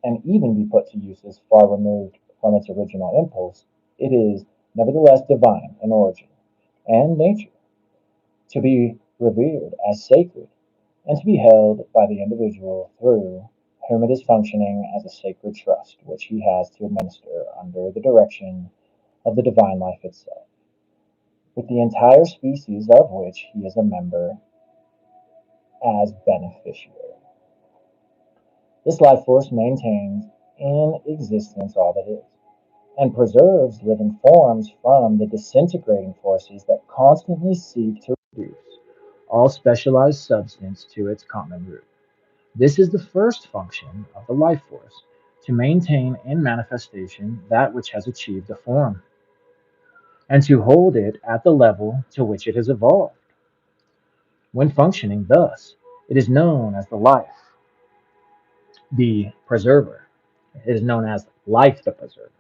and even be put to uses far removed from its original impulse, it is nevertheless divine in origin and nature, to be revered as sacred, and to be held by the individual through whom it is functioning as a sacred trust which he has to administer under the direction of the divine life itself, with the entire species of which he is a member as beneficiary. This life force maintains in existence all that is, and preserves living forms from the disintegrating forces that constantly seek to reduce all specialized substance to its common root. This is the first function of the life force, to maintain in manifestation that which has achieved a form, and to hold it at the level to which it has evolved. When functioning thus, it is known as the life, the preserver. It is known as life the preserver,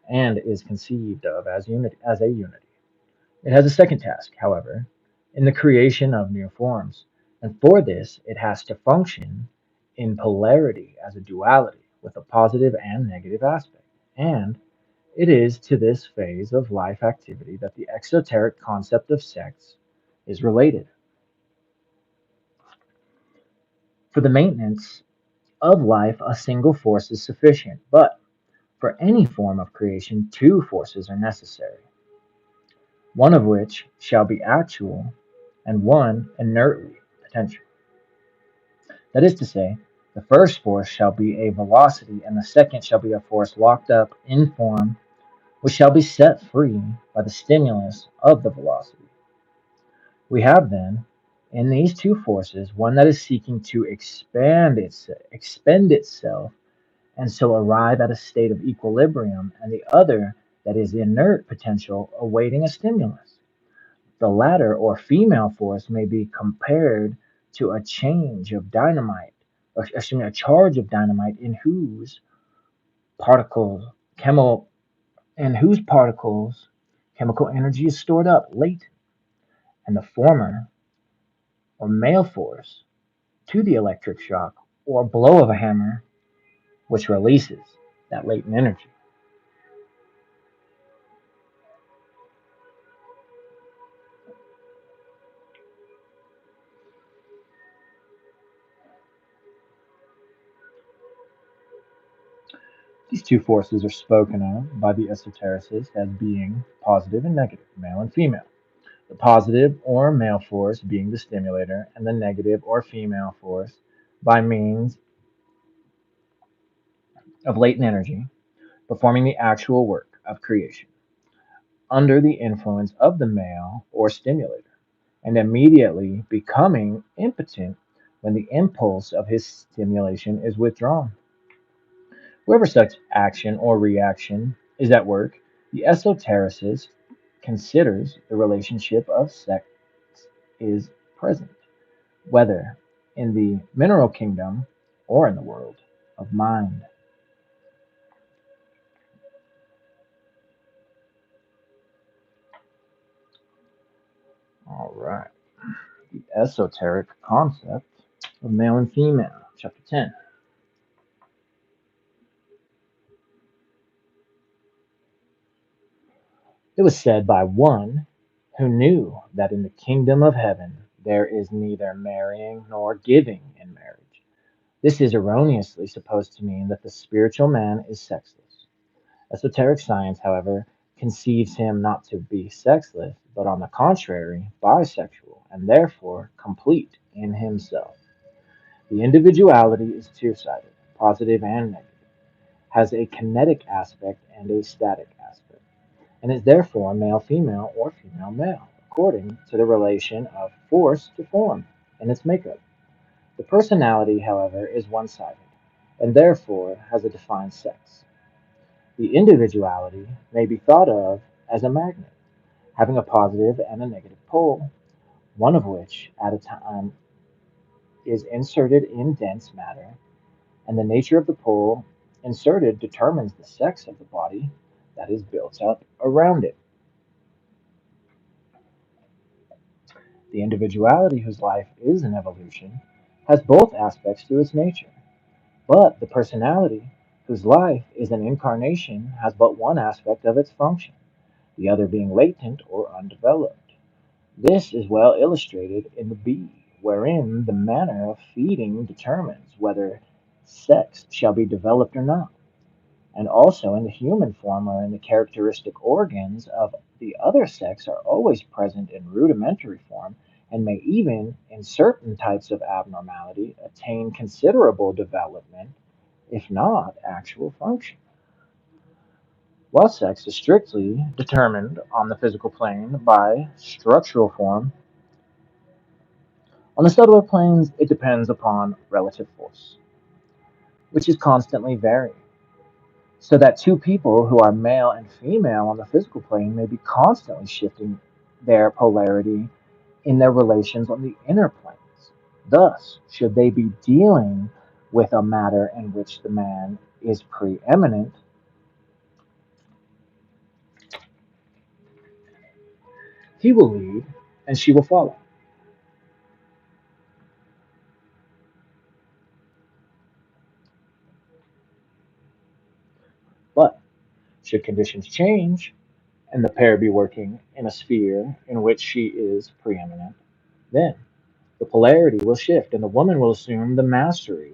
and is conceived of as unity as a unity. It has a second task, however, in the creation of new forms, and for this it has to function in polarity as a duality with a positive and negative aspect. And it is to this phase of life activity that the exoteric concept of sex is related. For the maintenance of life, a single force is sufficient, but for any form of creation, 2 forces are necessary, one of which shall be actual and one inertly potential. That is to say, the first force shall be a velocity, and the second shall be a force locked up in form, which shall be set free by the stimulus of the velocity. We have then, in these 2 forces, one that is seeking to expend itself, and so arrive at a state of equilibrium, and the other that is inert potential awaiting a stimulus. The latter, or female force, may be compared to a change of dynamite, or excuse me, a charge of dynamite particles, chemical, in whose particles chemical energy is stored up late, and the former, or male force, to the electric shock or blow of a hammer, which releases that latent energy. These two forces are spoken of by the esotericists as being positive and negative, male and female. The positive or male force being the stimulator, and the negative or female force by means of latent energy performing the actual work of creation under the influence of the male or stimulator, and immediately becoming impotent when the impulse of his stimulation is withdrawn. Wherever such action or reaction is at work, the esotericist considers the relationship of sex is present, whether in the mineral kingdom or in the world of mind. All right. The esoteric concept of male and female, chapter 10. It was said by one who knew that in the kingdom of heaven there is neither marrying nor giving in marriage. This is erroneously supposed to mean that the spiritual man is sexless. Esoteric science, however, conceives him not to be sexless, but on the contrary, bisexual, and therefore complete in himself. The individuality is two sided, positive and negative, has a kinetic aspect and a static aspect, and is therefore male female or female male, according to the relation of force to form in its makeup. The personality, however, is one sided, and therefore has a defined sex. The individuality may be thought of as a magnet, having a positive and a negative pole, one of which at a time is inserted in dense matter, and the nature of the pole inserted determines the sex of the body that is built up around it. The individuality, whose life is an evolution, has both aspects to its nature, but the personality, whose life is an incarnation, has but one aspect of its function, the other being latent or undeveloped. This is well illustrated in the bee, wherein the manner of feeding determines whether sex shall be developed or not, and also in the human form, wherein the characteristic organs of the other sex are always present in rudimentary form, and may even, in certain types of abnormality, attain considerable development, if not actual function. While sex is strictly determined on the physical plane by structural form, on the subtler planes it depends upon relative force, which is constantly varying, so that two people who are male and female on the physical plane may be constantly shifting their polarity in their relations on the inner planes. Thus, should they be dealing with a matter in which the man is preeminent, he will lead and she will follow. But should conditions change and the pair be working in a sphere in which she is preeminent, then the polarity will shift and the woman will assume the mastery.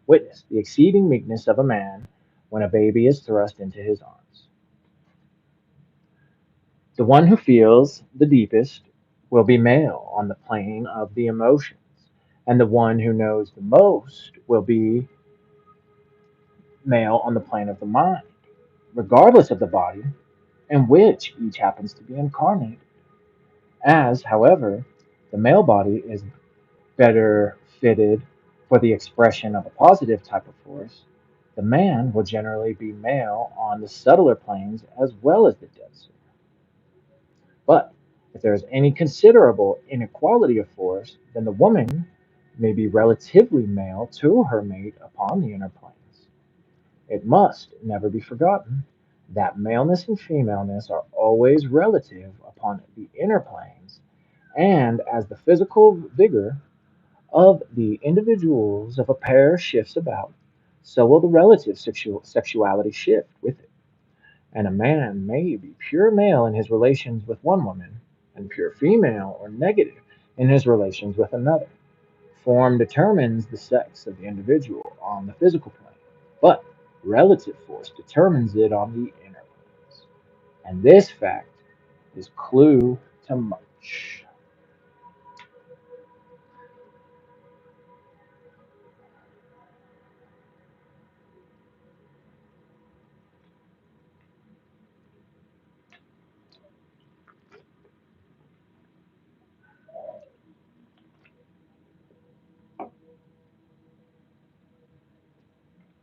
Witness the exceeding meekness of a man when a baby is thrust into his arms. The one who feels the deepest will be male on the plane of the emotions, and the one who knows the most will be male on the plane of the mind, regardless of the body in which each happens to be incarnated. As, however, the male body is better fitted For the expression of a positive type of force, the man will generally be male on the subtler planes as well as the denser. But if there is any considerable inequality of force, then the woman may be relatively male to her mate upon the inner planes. It must never be forgotten that maleness and femaleness are always relative upon the inner planes, and as the physical vigor of the individuals of a pair shifts about, so will the relative sexuality shift with it. And a man may be pure male in his relations with one woman, and pure female or negative in his relations with another. Form determines the sex of the individual on the physical plane, but relative force determines it on the inner planes. And this fact is clue to much.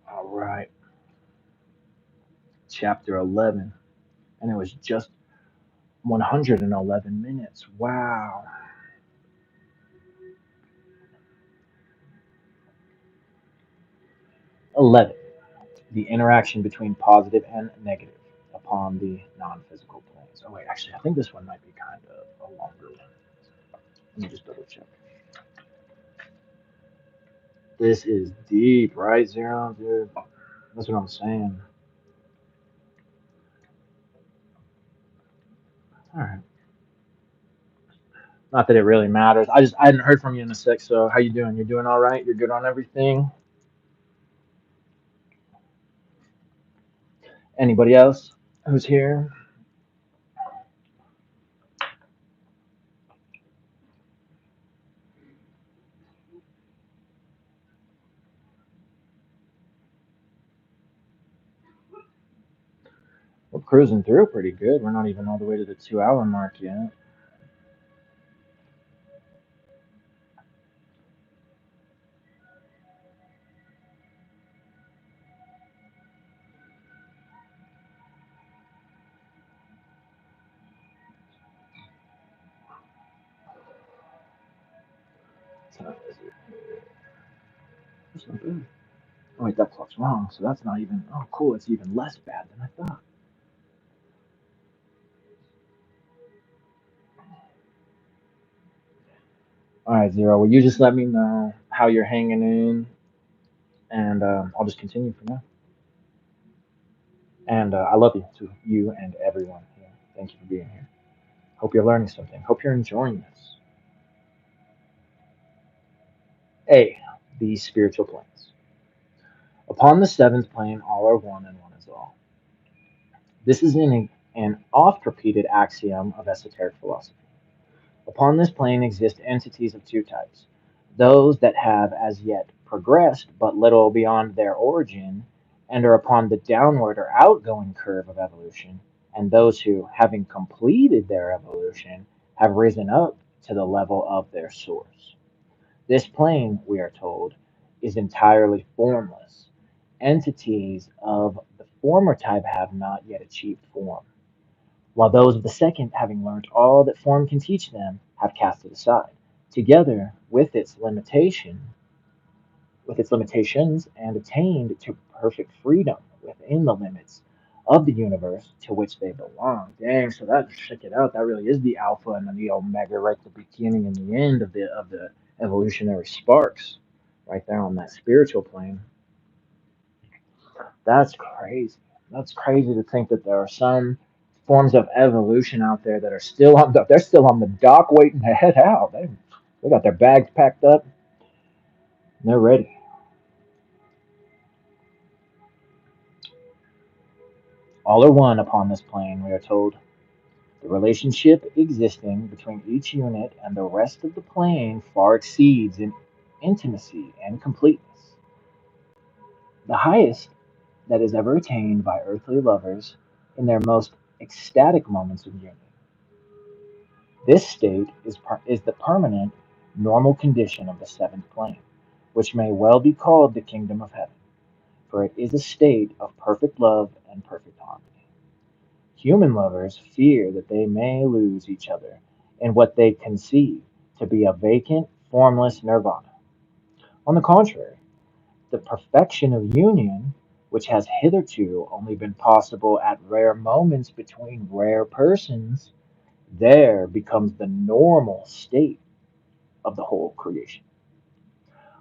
All right, chapter 11. And it was just 111 minutes. Wow. 11. The interaction between positive and negative upon the non physical planes. Oh, wait, actually, I think this one might be kind of a longer one. Let me just double check. This is deep, right, Zero? Dude, that's what I'm saying. All right. Not that it really matters. I hadn't heard from you in a sec, so how you doing? You're doing all right? You're good on everything? Anybody else who's here? We're cruising through pretty good. We're not even all the way to the 2 hour mark yet. So, that's not bad. Oh wait, that clock's wrong, so that's not even. Oh, cool. It's even less bad than I thought. All right, Zero. Well, you just let me know how you're hanging in, and I'll just continue from there. And I love you to you and everyone here. Thank you for being here. Hope you're learning something. Hope you're enjoying this. A. These spiritual planes. Upon the seventh plane, all are one and one is all. This is an oft repeated axiom of esoteric philosophy. Upon this plane exist entities of two types: those that have as yet progressed but little beyond their origin, and are upon the downward or outgoing curve of evolution, and those who, having completed their evolution, have risen up to the level of their source. This plane, we are told, is entirely formless. Entities of the former type have not yet achieved form, while those of the second, having learned all that form can teach them, have cast it aside, together with its limitations, and attained to perfect freedom within the limits of the universe to which they belong. Dang, so that check it out. That really is the alpha and the omega, right? The beginning and the end of the evolutionary sparks, right there on that spiritual plane. That's crazy. That's crazy to think that there are some forms of evolution out there that are still on they're still on the dock waiting to head out. They got their bags packed up and they're ready. All are one upon this plane, we are told. The relationship existing between each unit and the rest of the plane far exceeds in intimacy and completeness. The highest that is ever attained by earthly lovers in their most ecstatic moments of union. This state is the permanent, normal condition of the seventh plane, which may well be called the kingdom of heaven, for it is a state of perfect love and perfect harmony. Human lovers fear that they may lose each other in what they conceive to be a vacant, formless nirvana. On the contrary, the perfection of union, which has hitherto only been possible at rare moments between rare persons, there becomes the normal state of the whole creation.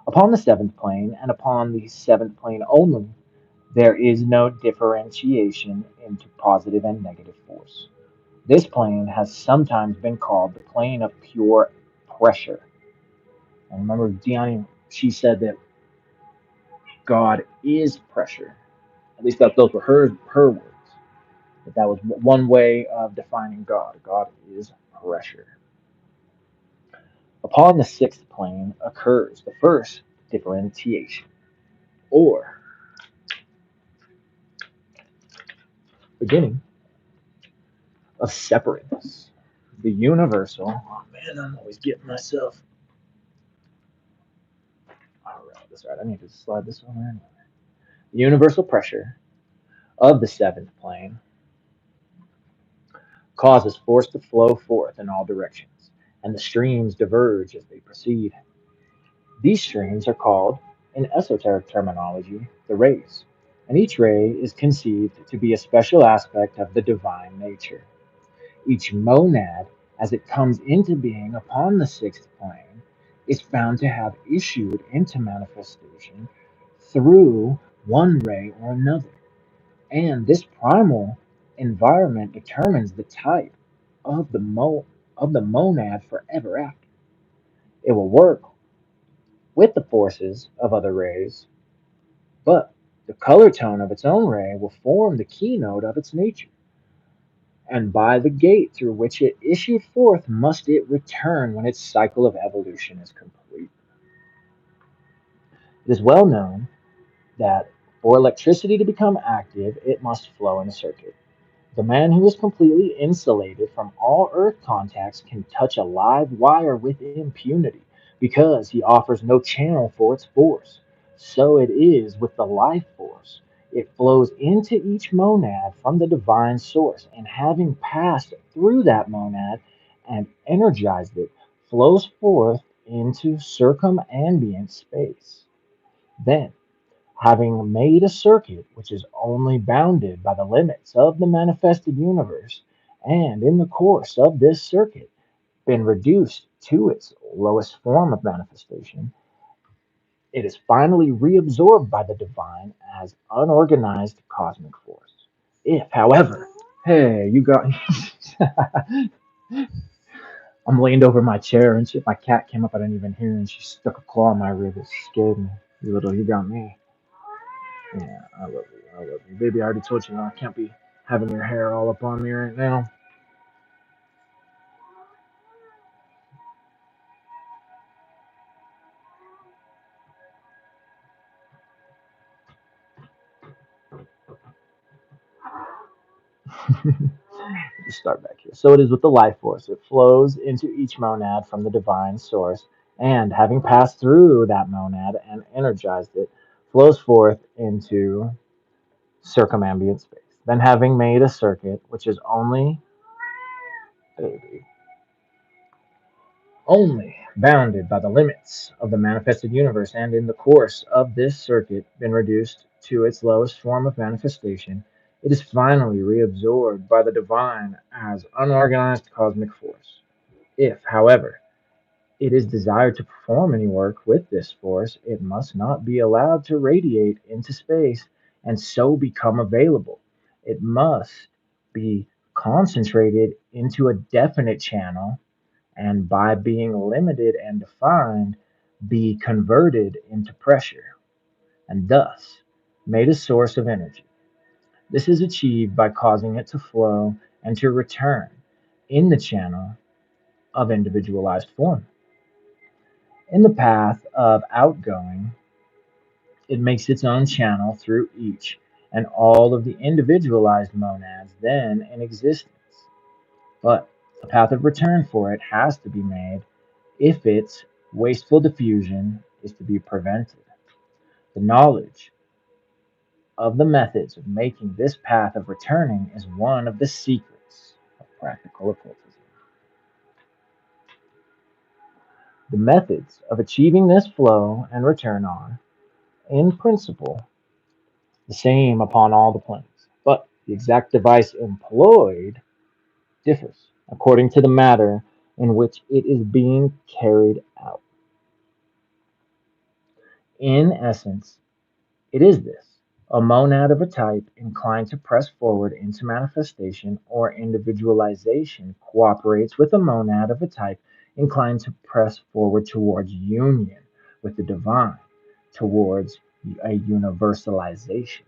Upon the seventh plane, and upon the seventh plane only, there is no differentiation into positive and negative force. This plane has sometimes been called the plane of pure pressure. And remember, Dion, she said that God is pressure. At least those were her words. But that was one way of defining God. God is pressure. Upon the sixth plane occurs the first differentiation, or beginning of separateness. The universal. Oh man, I'm always getting myself. All right, that's right. I need to slide this over anyway. The universal pressure of the seventh plane causes force to flow forth in all directions, and the streams diverge as they proceed. These streams are called, in esoteric terminology, the rays, and each ray is conceived to be a special aspect of the divine nature. Each monad, as it comes into being upon the sixth plane, is found to have issued into manifestation through one ray or another. And this primal environment determines the type of the monad forever after. It will work with the forces of other rays, but the color tone of its own ray will form the keynote of its nature, and by the gate through which it issued forth must it return when its cycle of evolution is complete. It is well known that for electricity to become active, it must flow in a circuit. The man who is completely insulated from all earth contacts can touch a live wire with impunity because he offers no channel for its force. So it is with the life force. It flows into each monad from the divine source, and having passed through that monad and energized it, flows forth into circumambient space. Then, having made a circuit which is only bounded by the limits of the manifested universe, and in the course of this circuit been reduced to its lowest form of manifestation, it is finally reabsorbed by the divine as unorganized cosmic force. If, however, hey, you got. I'm leaned over my chair and shit. My cat came up, I didn't even hear, and she stuck a claw in my rib. It scared me. You got me. Yeah, I love you. I love you. Baby, I already told you I can't be having your hair all up on me right now. Just start back here. So it is with the life force. It flows into each monad from the divine source, and having passed through that monad and energized it, flows forth into circumambient space. Then, having made a circuit, which is only bounded by the limits of the manifested universe, and in the course of this circuit been reduced to its lowest form of manifestation, it is finally reabsorbed by the divine as unorganized cosmic force. If, however, it is desired to perform any work with this force, it must not be allowed to radiate into space and so become available. It must be concentrated into a definite channel, and by being limited and defined, be converted into pressure, and thus made a source of energy. This is achieved by causing it to flow and to return in the channel of individualized form. In the path of outgoing, it makes its own channel through each and all of the individualized monads then in existence. But a path of return for it has to be made if its wasteful diffusion is to be prevented. The knowledge of the methods of making this path of returning is one of the secrets of practical occultism. The methods of achieving this flow and return are, in principle, the same upon all the planes, but the exact device employed differs according to the matter in which it is being carried out. In essence, it is this: a monad of a type inclined to press forward into manifestation or individualization cooperates with a monad of a type inclined to press forward towards union with the divine, towards a universalization.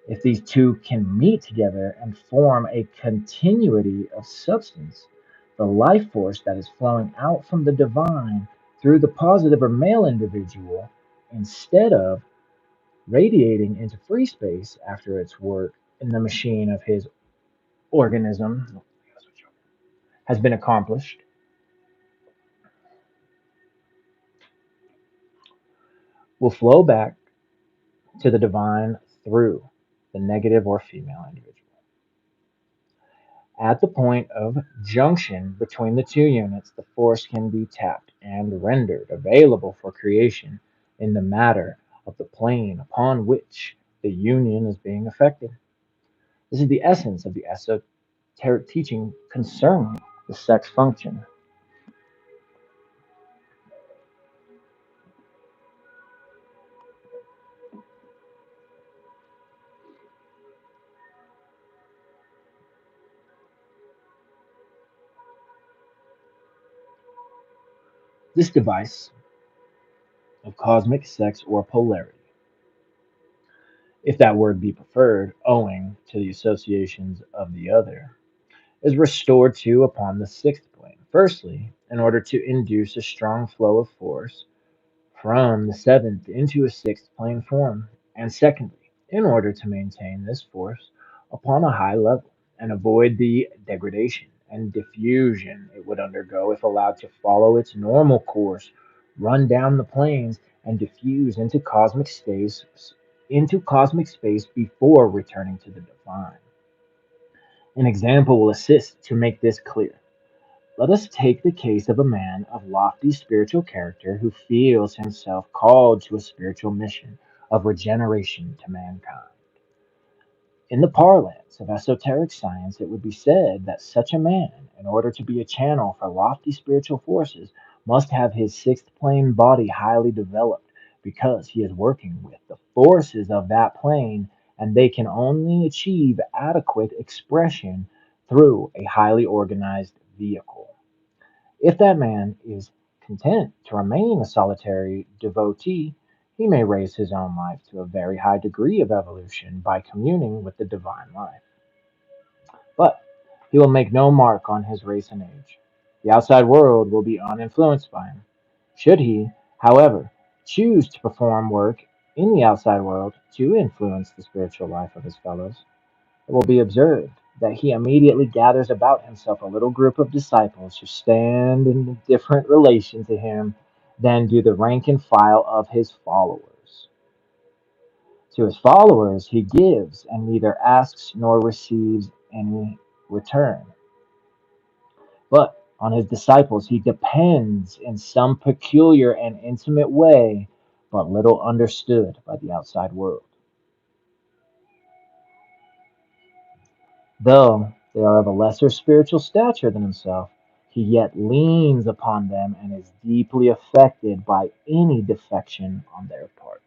If these two can meet together and form a continuity of substance, the life force that is flowing out from the divine through the positive or male individual, instead of radiating into free space after its work in the machine of his organism has been accomplished, will flow back to the divine through the negative or female individual. At the point of junction between the two units, the force can be tapped and rendered available for creation in the matter of the plane upon which the union is being effected. This is the essence of the esoteric teaching concerning the sex function. This device of cosmic sex or polarity, if that word be preferred, owing to the associations of the other, is restored to upon the sixth plane. Firstly, in order to induce a strong flow of force from the seventh into a sixth plane form, and secondly, in order to maintain this force upon a high level and avoid the degradation and diffusion it would undergo if allowed to follow its normal course, run down the planes and diffuse into cosmic space before returning to the divine. An example will assist to make this clear. Let us take the case of a man of lofty spiritual character who feels himself called to a spiritual mission of regeneration to mankind. In the parlance of esoteric science, it would be said that such a man, in order to be a channel for lofty spiritual forces, must have his sixth plane body highly developed because he is working with the forces of that plane, and they can only achieve adequate expression through a highly organized vehicle. If that man is content to remain a solitary devotee, he may raise his own life to a very high degree of evolution by communing with the divine life. But he will make no mark on his race and age. The outside world will be uninfluenced by him. Should he, however, choose to perform work in the outside world to influence the spiritual life of his fellows, it will be observed that he immediately gathers about himself a little group of disciples who stand in a different relation to him than do the rank and file of his followers. To his followers he gives and neither asks nor receives any return. But on his disciples he depends in some peculiar and intimate way, but little understood by the outside world. Though they are of a lesser spiritual stature than himself, he yet leans upon them and is deeply affected by any defection on their part.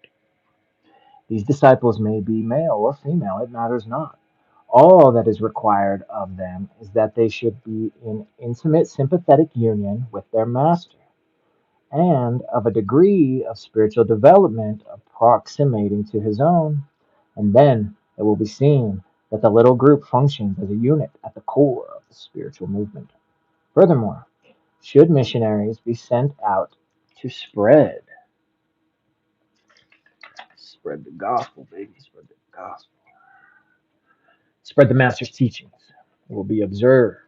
These disciples may be male or female, it matters not. All that is required of them is that they should be in intimate sympathetic union with their master, and of a degree of spiritual development approximating to his own, and then it will be seen that the little group functions as a unit at the core of the spiritual movement. Furthermore, should missionaries be sent out to spread the gospel, baby, spread the gospel, spread the master's teachings, it will be observed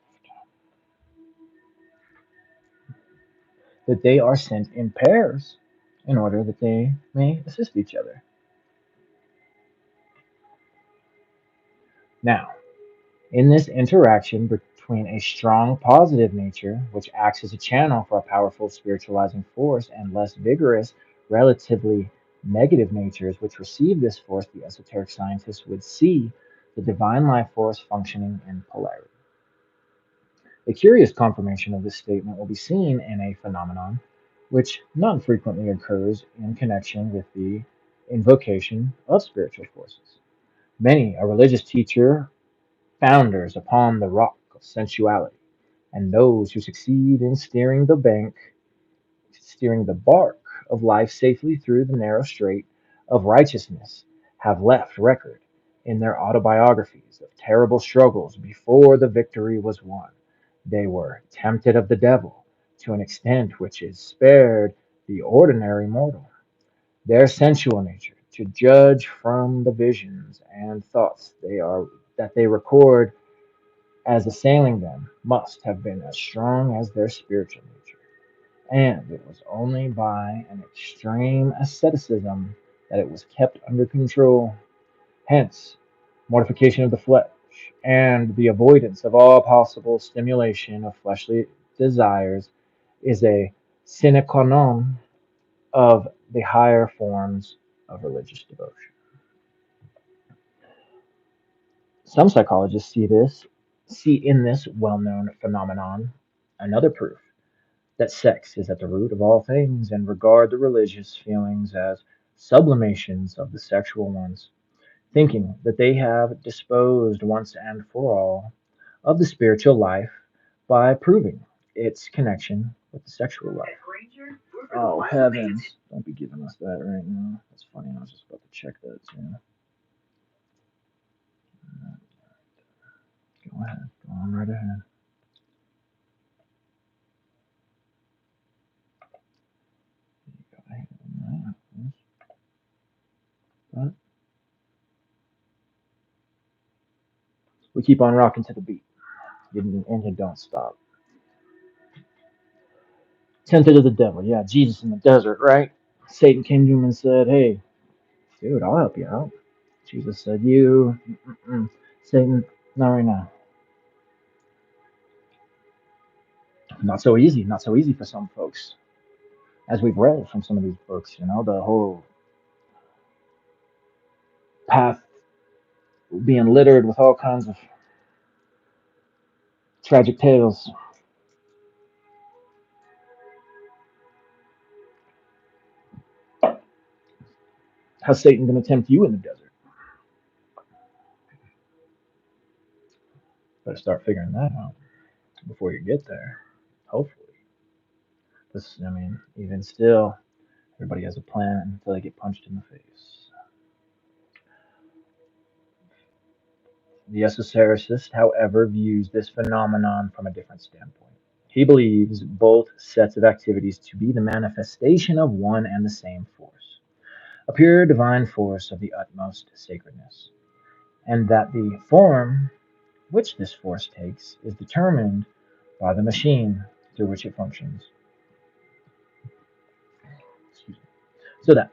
that they are sent in pairs in order that they may assist each other. Now, in this interaction between a strong positive nature, which acts as a channel for a powerful spiritualizing force, and less vigorous, relatively negative natures which receive this force, the esoteric scientists would see the divine life force functioning in polarity. A curious confirmation of this statement will be seen in a phenomenon which not infrequently occurs in connection with the invocation of spiritual forces. Many a religious teacher founders upon the rock of sensuality, and those who succeed in steering the bark of life safely through the narrow strait of righteousness, have left record in their autobiographies of terrible struggles before the victory was won. They were tempted of the devil to an extent which is spared the ordinary mortal. Their sensual nature, to judge from the visions and thoughts that they record as assailing them, must have been as strong as their spiritual nature, and it was only by an extreme asceticism that it was kept under control. Hence, mortification of the flesh and the avoidance of all possible stimulation of fleshly desires is a sine qua non of the higher forms of religious devotion. Some psychologists see in this well-known phenomenon another proof that sex is at the root of all things, and regard the religious feelings as sublimations of the sexual ones, thinking that they have disposed once and for all of the spiritual life by proving its connection with the sexual life. Oh heavens! Don't be giving us that right now. That's funny. I was just about to check that too. Go ahead. Go on right ahead. Go ahead. But we keep on rocking to the beat. And you don't stop. Tempted of the devil. Yeah, Jesus in the desert, right? Satan came to him and said, "Hey, dude, I'll help you out." Jesus said, Satan, not right now. Not so easy. Not so easy for some folks. As we've read from some of these books, the whole path being littered with all kinds of tragic tales. How's Satan going to tempt you in the desert? Better start figuring that out before you get there. Hopefully. This, I mean, even still, everybody has a plan until they get punched in the face. The esotericist, however, views this phenomenon from a different standpoint. He believes both sets of activities to be the manifestation of one and the same force, a pure divine force of the utmost sacredness, and that the form which this force takes is determined by the machine through which it functions. Excuse me. So that,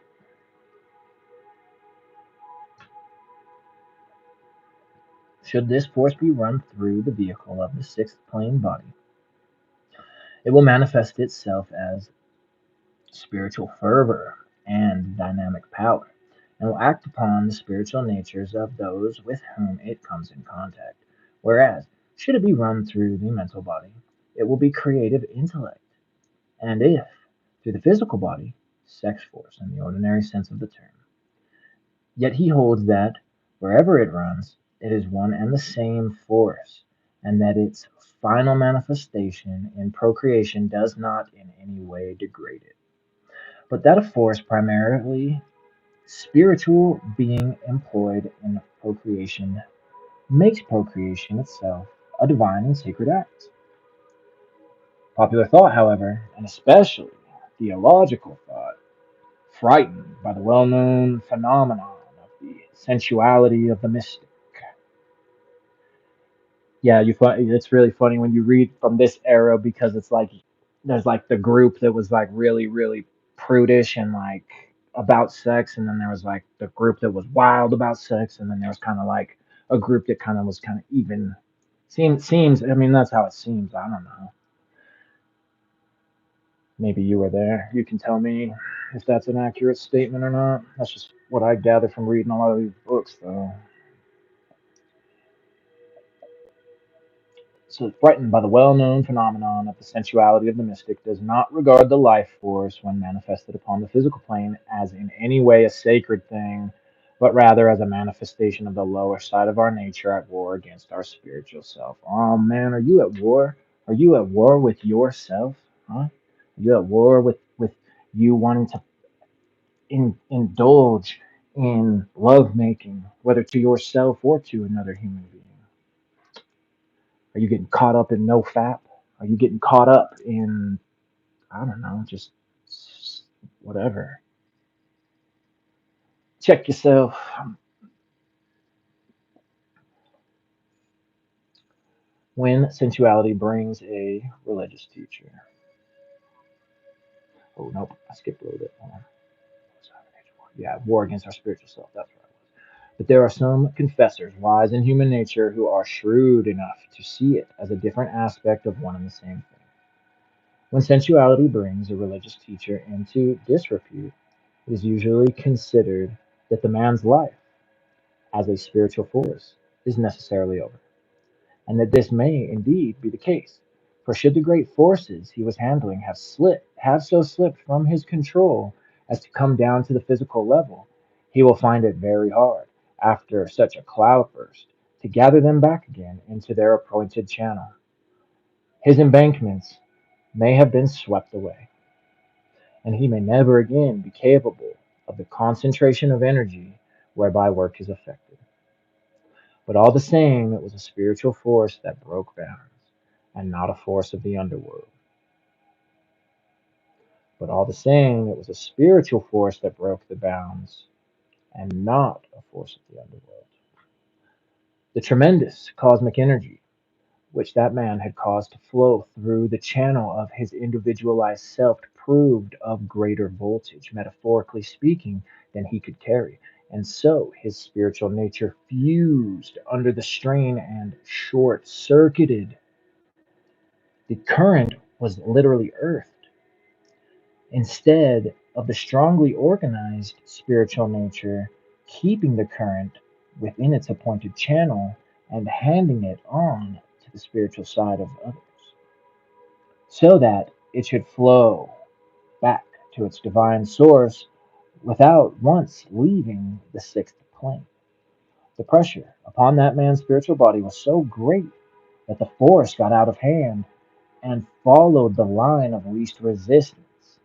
should this force be run through the vehicle of the sixth plane body, it will manifest itself as spiritual fervor and dynamic power, and will act upon the spiritual natures of those with whom it comes in contact. Whereas, should it be run through the mental body, it will be creative intellect, and if through the physical body, sex force in the ordinary sense of the term. Yet he holds that wherever it runs, it is one and the same force, and that its final manifestation in procreation does not in any way degrade it, but that a force primarily spiritual being employed in procreation makes procreation itself a divine and sacred act. Popular thought, however, and especially theological thought, frightened by the well known phenomenon of the sensuality of the mystic. Yeah, it's really funny when you read from this era because it's like there's like the group that was like really, really prudish and like about sex, and then there was like the group that was wild about sex, and then there was kind of like a group that kind of was kind of even. Seems. I mean, that's how it seems. I don't know. Maybe you were there. You can tell me if that's an accurate statement or not. That's just what I gather from reading a lot of these books, though. So, frightened by the well known phenomenon of the sensuality of the mystic, does not regard the life force, when manifested upon the physical plane, as in any way a sacred thing, but rather as a manifestation of the lower side of our nature at war against our spiritual self. Oh man, are you at war? Are you at war with yourself? Huh? Are you at war with you wanting to indulge in lovemaking, whether to yourself or to another human being? Are you getting caught up in no fap? Are you getting caught up in, I don't know, just whatever? Check yourself. When sensuality brings a religious teacher. Oh, nope, I skipped a little bit. Hold on. Yeah, war against our spiritual self. That's right. But there are some confessors, wise in human nature, who are shrewd enough to see it as a different aspect of one and the same thing. When sensuality brings a religious teacher into disrepute, it is usually considered that the man's life, as a spiritual force, is necessarily over, and that this may indeed be the case. For should the great forces he was handling have so slipped from his control as to come down to the physical level, he will find it very hard, after such a cloudburst, to gather them back again into their appointed channel. His embankments may have been swept away, and he may never again be capable of the concentration of energy whereby work is effected. But all the same, it was a spiritual force that broke bounds, and not a force of the underworld. But all the same, it was a spiritual force that broke the bounds, and not a force of the underworld. The tremendous cosmic energy which that man had caused to flow through the channel of his individualized self proved of greater voltage, metaphorically speaking, than he could carry. And so his spiritual nature fused under the strain and short circuited. The current was literally earthed instead of the strongly organized spiritual nature keeping the current within its appointed channel and handing it on to the spiritual side of others, so that it should flow back to its divine source without once leaving the sixth plane. The pressure upon that man's spiritual body was so great that the force got out of hand and followed the line of least resistance,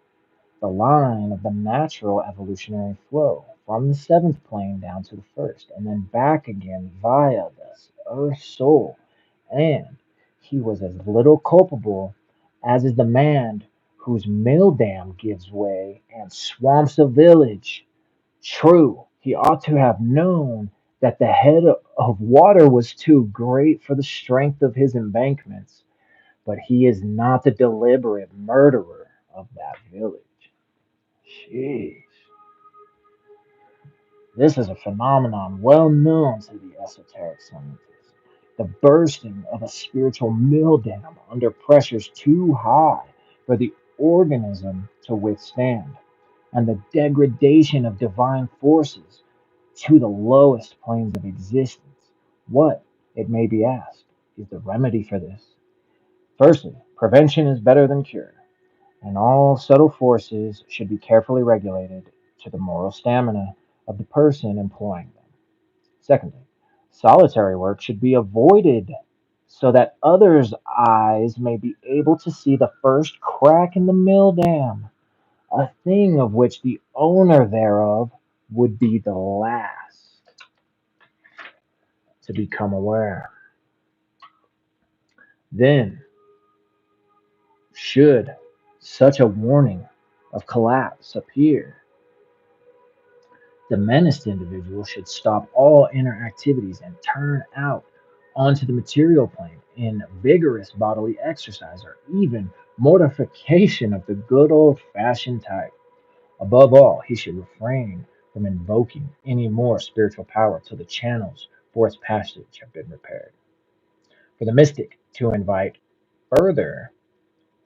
the line of the natural evolutionary flow from the seventh plane down to the first, and then back again via this earth soul. And he was as little culpable as is the man whose mill dam gives way and swamps a village. True, he ought to have known that the head of water was too great for the strength of his embankments, but he is not the deliberate murderer of that village. Jeez. This is a phenomenon well known to the esoteric scientists. The bursting of a spiritual mill dam under pressures too high for the organism to withstand, and the degradation of divine forces to the lowest planes of existence. What, it may be asked, is the remedy for this? Firstly, prevention is better than cure, and all subtle forces should be carefully regulated to the moral stamina of the person employing them. Secondly, solitary work should be avoided so that others' eyes may be able to see the first crack in the mill dam, a thing of which the owner thereof would be the last to become aware. Then, should such a warning of collapse appear, the menaced individual should stop all inner activities and turn out onto the material plane in vigorous bodily exercise or even mortification of the good old fashioned type. Above all, he should refrain from invoking any more spiritual power till the channels for its passage have been repaired. For the mystic to invite further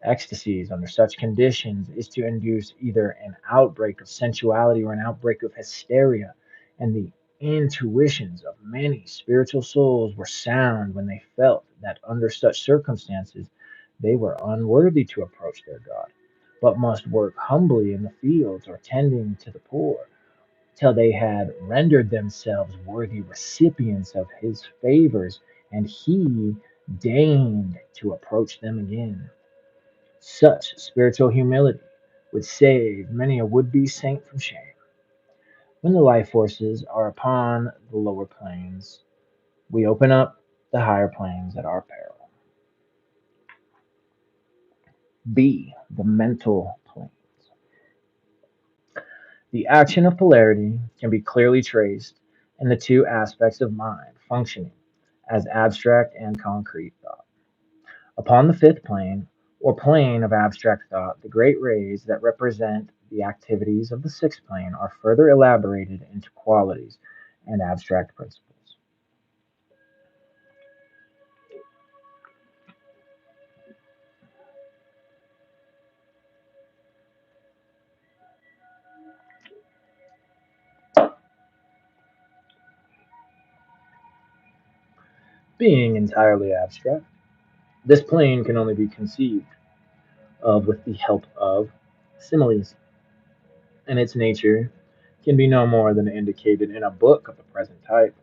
ecstasies under such conditions is to induce either an outbreak of sensuality or an outbreak of hysteria, and the intuitions of many spiritual souls were sound when they felt that under such circumstances they were unworthy to approach their God, but must work humbly in the fields or tending to the poor, till they had rendered themselves worthy recipients of his favors, and he deigned to approach them again. Such spiritual humility would save many a would be saint from shame. When the life forces are upon the lower planes, we open up the higher planes at our peril. B. The mental planes. The action of polarity can be clearly traced in the two aspects of mind functioning as abstract and concrete thought. Upon the fifth plane, or plane of abstract thought, the great rays that represent the activities of the sixth plane are further elaborated into qualities and abstract principles. Being entirely abstract, this plane can only be conceived of with the help of similes, and its nature can be no more than indicated in a book of the present type.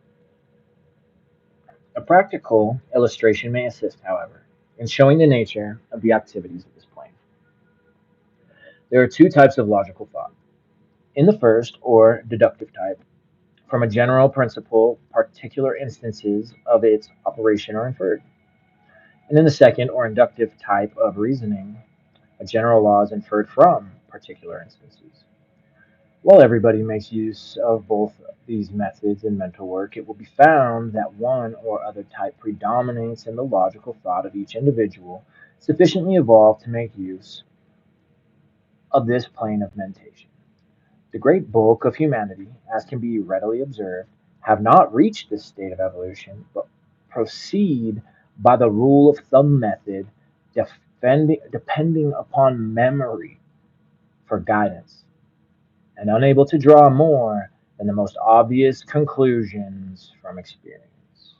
A practical illustration may assist, however, in showing the nature of the activities of this plane. There are two types of logical thought. In the first, or deductive type, from a general principle, particular instances of its operation are inferred. And in the second, or inductive type of reasoning, a general law is inferred from particular instances. While everybody makes use of both these methods in mental work, it will be found that one or other type predominates in the logical thought of each individual sufficiently evolved to make use of this plane of mentation. The great bulk of humanity, as can be readily observed, have not reached this state of evolution, but proceed by the rule of thumb method, depending upon memory for guidance, and unable to draw more than the most obvious conclusions from experience.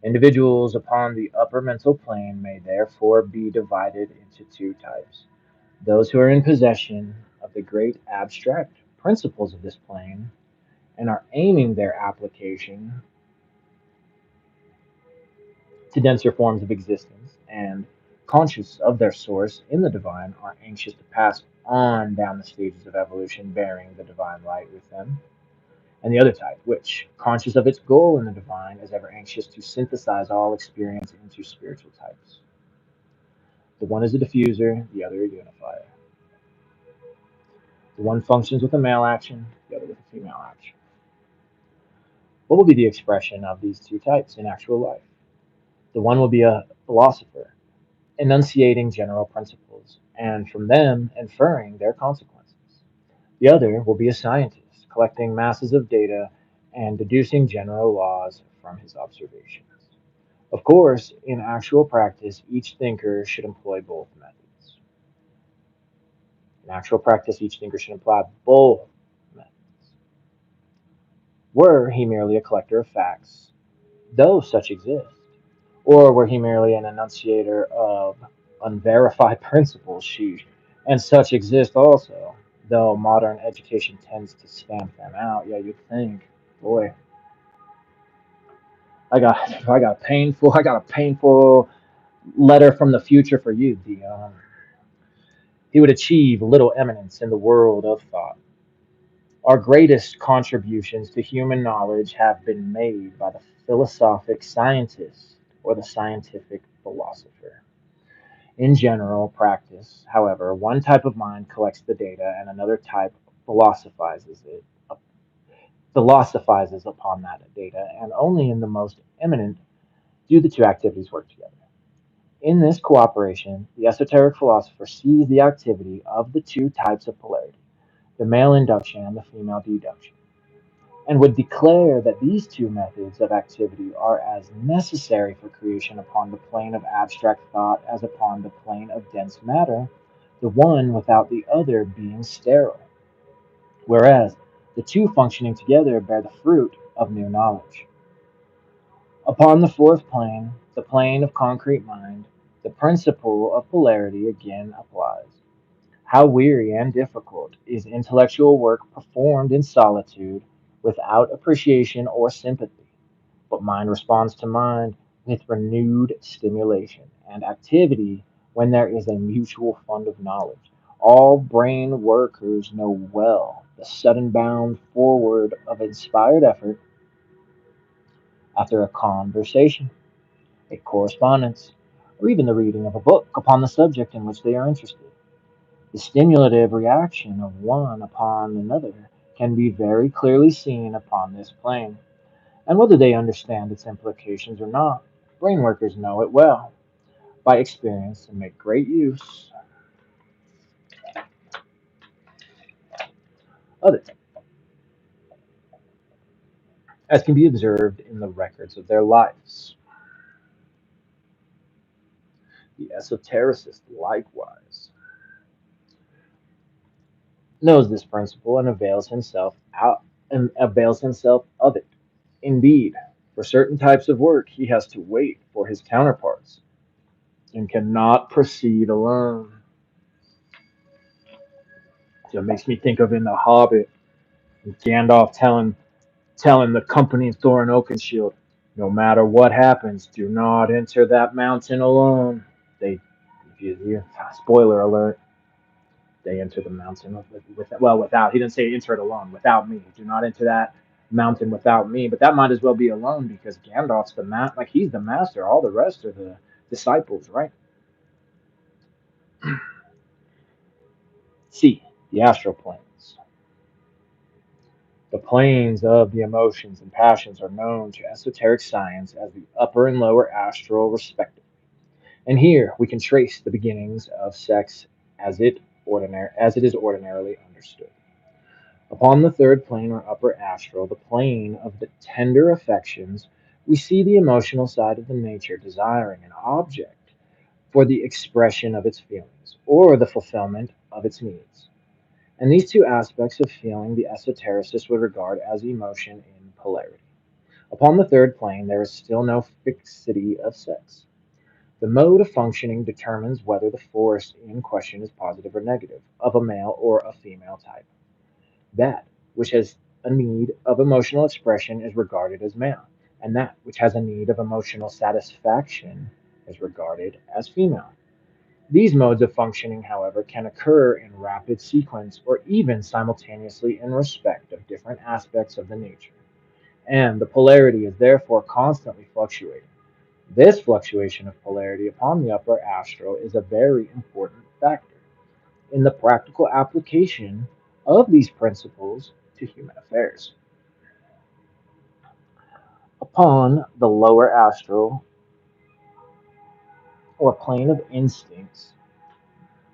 Individuals upon the upper mental plane may therefore be divided into two types: those who are in possession of the great abstract principles of this plane and are aiming their application to denser forms of existence, and conscious of their source in the divine, are anxious to pass on down the stages of evolution bearing the divine light with them. And the other type, which, conscious of its goal in the divine, is ever anxious to synthesize all experience into spiritual types. The one is a diffuser, the other a unifier. The one functions with a male action, the other with a female action. What will be the expression of these two types in actual life? The one will be a philosopher, enunciating general principles, and from them inferring their consequences. The other will be a scientist, collecting masses of data and deducing general laws from his observations. Of course, in actual practice, each thinker should employ both methods. In actual practice, each thinker should apply both methods. Were he merely a collector of facts, though such exist, or were he merely an enunciator of unverified principles, sheesh, and such exist also, though modern education tends to stamp them out. Yeah, you'd think, boy, I got a painful letter from the future for you, Dion. He would achieve little eminence in the world of thought. Our greatest contributions to human knowledge have been made by the philosophic scientist or the scientific philosopher. In general practice, however, one type of mind collects the data and another type philosophizes it, philosophizes upon that data, and only in the most eminent do the two activities work together. In this cooperation, the esoteric philosopher sees the activity of the two types of polarity, the male induction and the female deduction, and would declare that these two methods of activity are as necessary for creation upon the plane of abstract thought as upon the plane of dense matter, the one without the other being sterile, whereas the two functioning together bear the fruit of new knowledge. Upon the fourth plane, the plane of concrete mind, the principle of polarity again applies. How weary and difficult is intellectual work performed in solitude without appreciation or sympathy, but mind responds to mind with renewed stimulation and activity when there is a mutual fund of knowledge. All brain workers know well the sudden bound forward of inspired effort after a conversation, a correspondence, or even the reading of a book upon the subject in which they are interested. The stimulative reaction of one upon another can be very clearly seen upon this plane, and whether they understand its implications or not, brain workers know it well by experience and make great use of it, as can be observed in the records of their lives. The esotericist likewise knows this principle and avails himself of it. Indeed, for certain types of work he has to wait for his counterparts and cannot proceed alone. So it makes me think of in The Hobbit, Gandalf telling the company of Thorin Oakenshield, no matter what happens, do not enter that mountain alone. They, if you spoiler alert, they enter the mountain without. He didn't say enter it alone. Without me, do not enter that mountain without me. But that might as well be alone because Gandalf's like he's the master. All the rest are the disciples, right? C. The astral planes. The planes of the emotions and passions are known to esoteric science as the upper and lower astral, respectively. And here we can trace the beginnings of sex as it is ordinarily understood. Upon the third plane or upper astral, the plane of the tender affections, we see the emotional side of the nature desiring an object for the expression of its feelings or the fulfillment of its needs. And these two aspects of feeling the esotericist would regard as emotion in polarity. Upon the third plane, there is still no fixity of sex. The mode of functioning determines whether the force in question is positive or negative, of a male or a female type. That which has a need of emotional expression is regarded as male, and that which has a need of emotional satisfaction is regarded as female. These modes of functioning, however, can occur in rapid sequence or even simultaneously in respect of different aspects of the nature, and the polarity is therefore constantly fluctuating. This fluctuation of polarity upon the upper astral is a very important factor in the practical application of these principles to human affairs. Upon the lower astral or plane of instincts,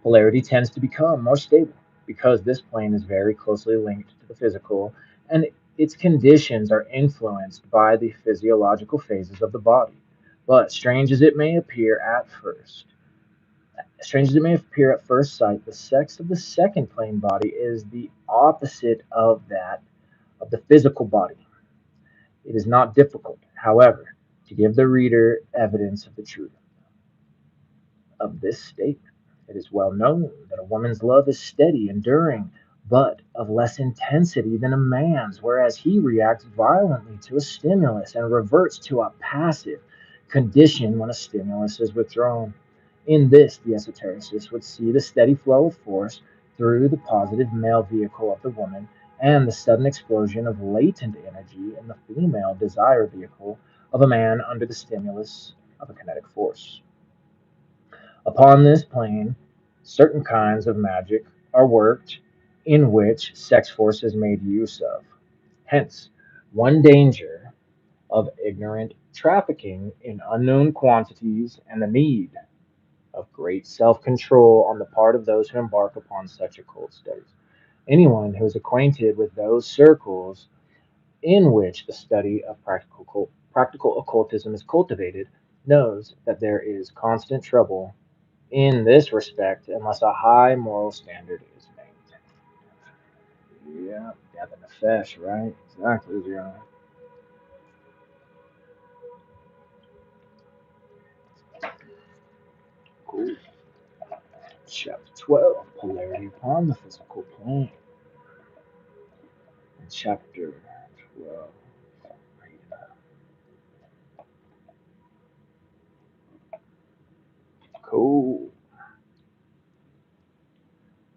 polarity tends to become more stable because this plane is very closely linked to the physical and its conditions are influenced by the physiological phases of the body. But strange as it may appear at first sight, the sex of the second plane body is the opposite of that of the physical body. It is not difficult, however, to give the reader evidence of the truth of this statement. It is well known that a woman's love is steady, enduring, but of less intensity than a man's, whereas he reacts violently to a stimulus and reverts to a passive condition when a stimulus is withdrawn. In this, the esotericist would see the steady flow of force through the positive male vehicle of the woman and the sudden explosion of latent energy in the female desire vehicle of a man under the stimulus of a kinetic force. Upon this plane, certain kinds of magic are worked in which sex force is made use of. Hence, one danger of ignorant trafficking in unknown quantities and the need of great self control on the part of those who embark upon such occult studies. Anyone who is acquainted with those circles in which the study of practical occultism is cultivated knows that there is constant trouble in this respect unless a high moral standard is maintained. Yeah, death in the flesh, right? Exactly, yeah. Cool. Chapter 12, Polarity upon the Physical Plane. Chapter 12. Cool.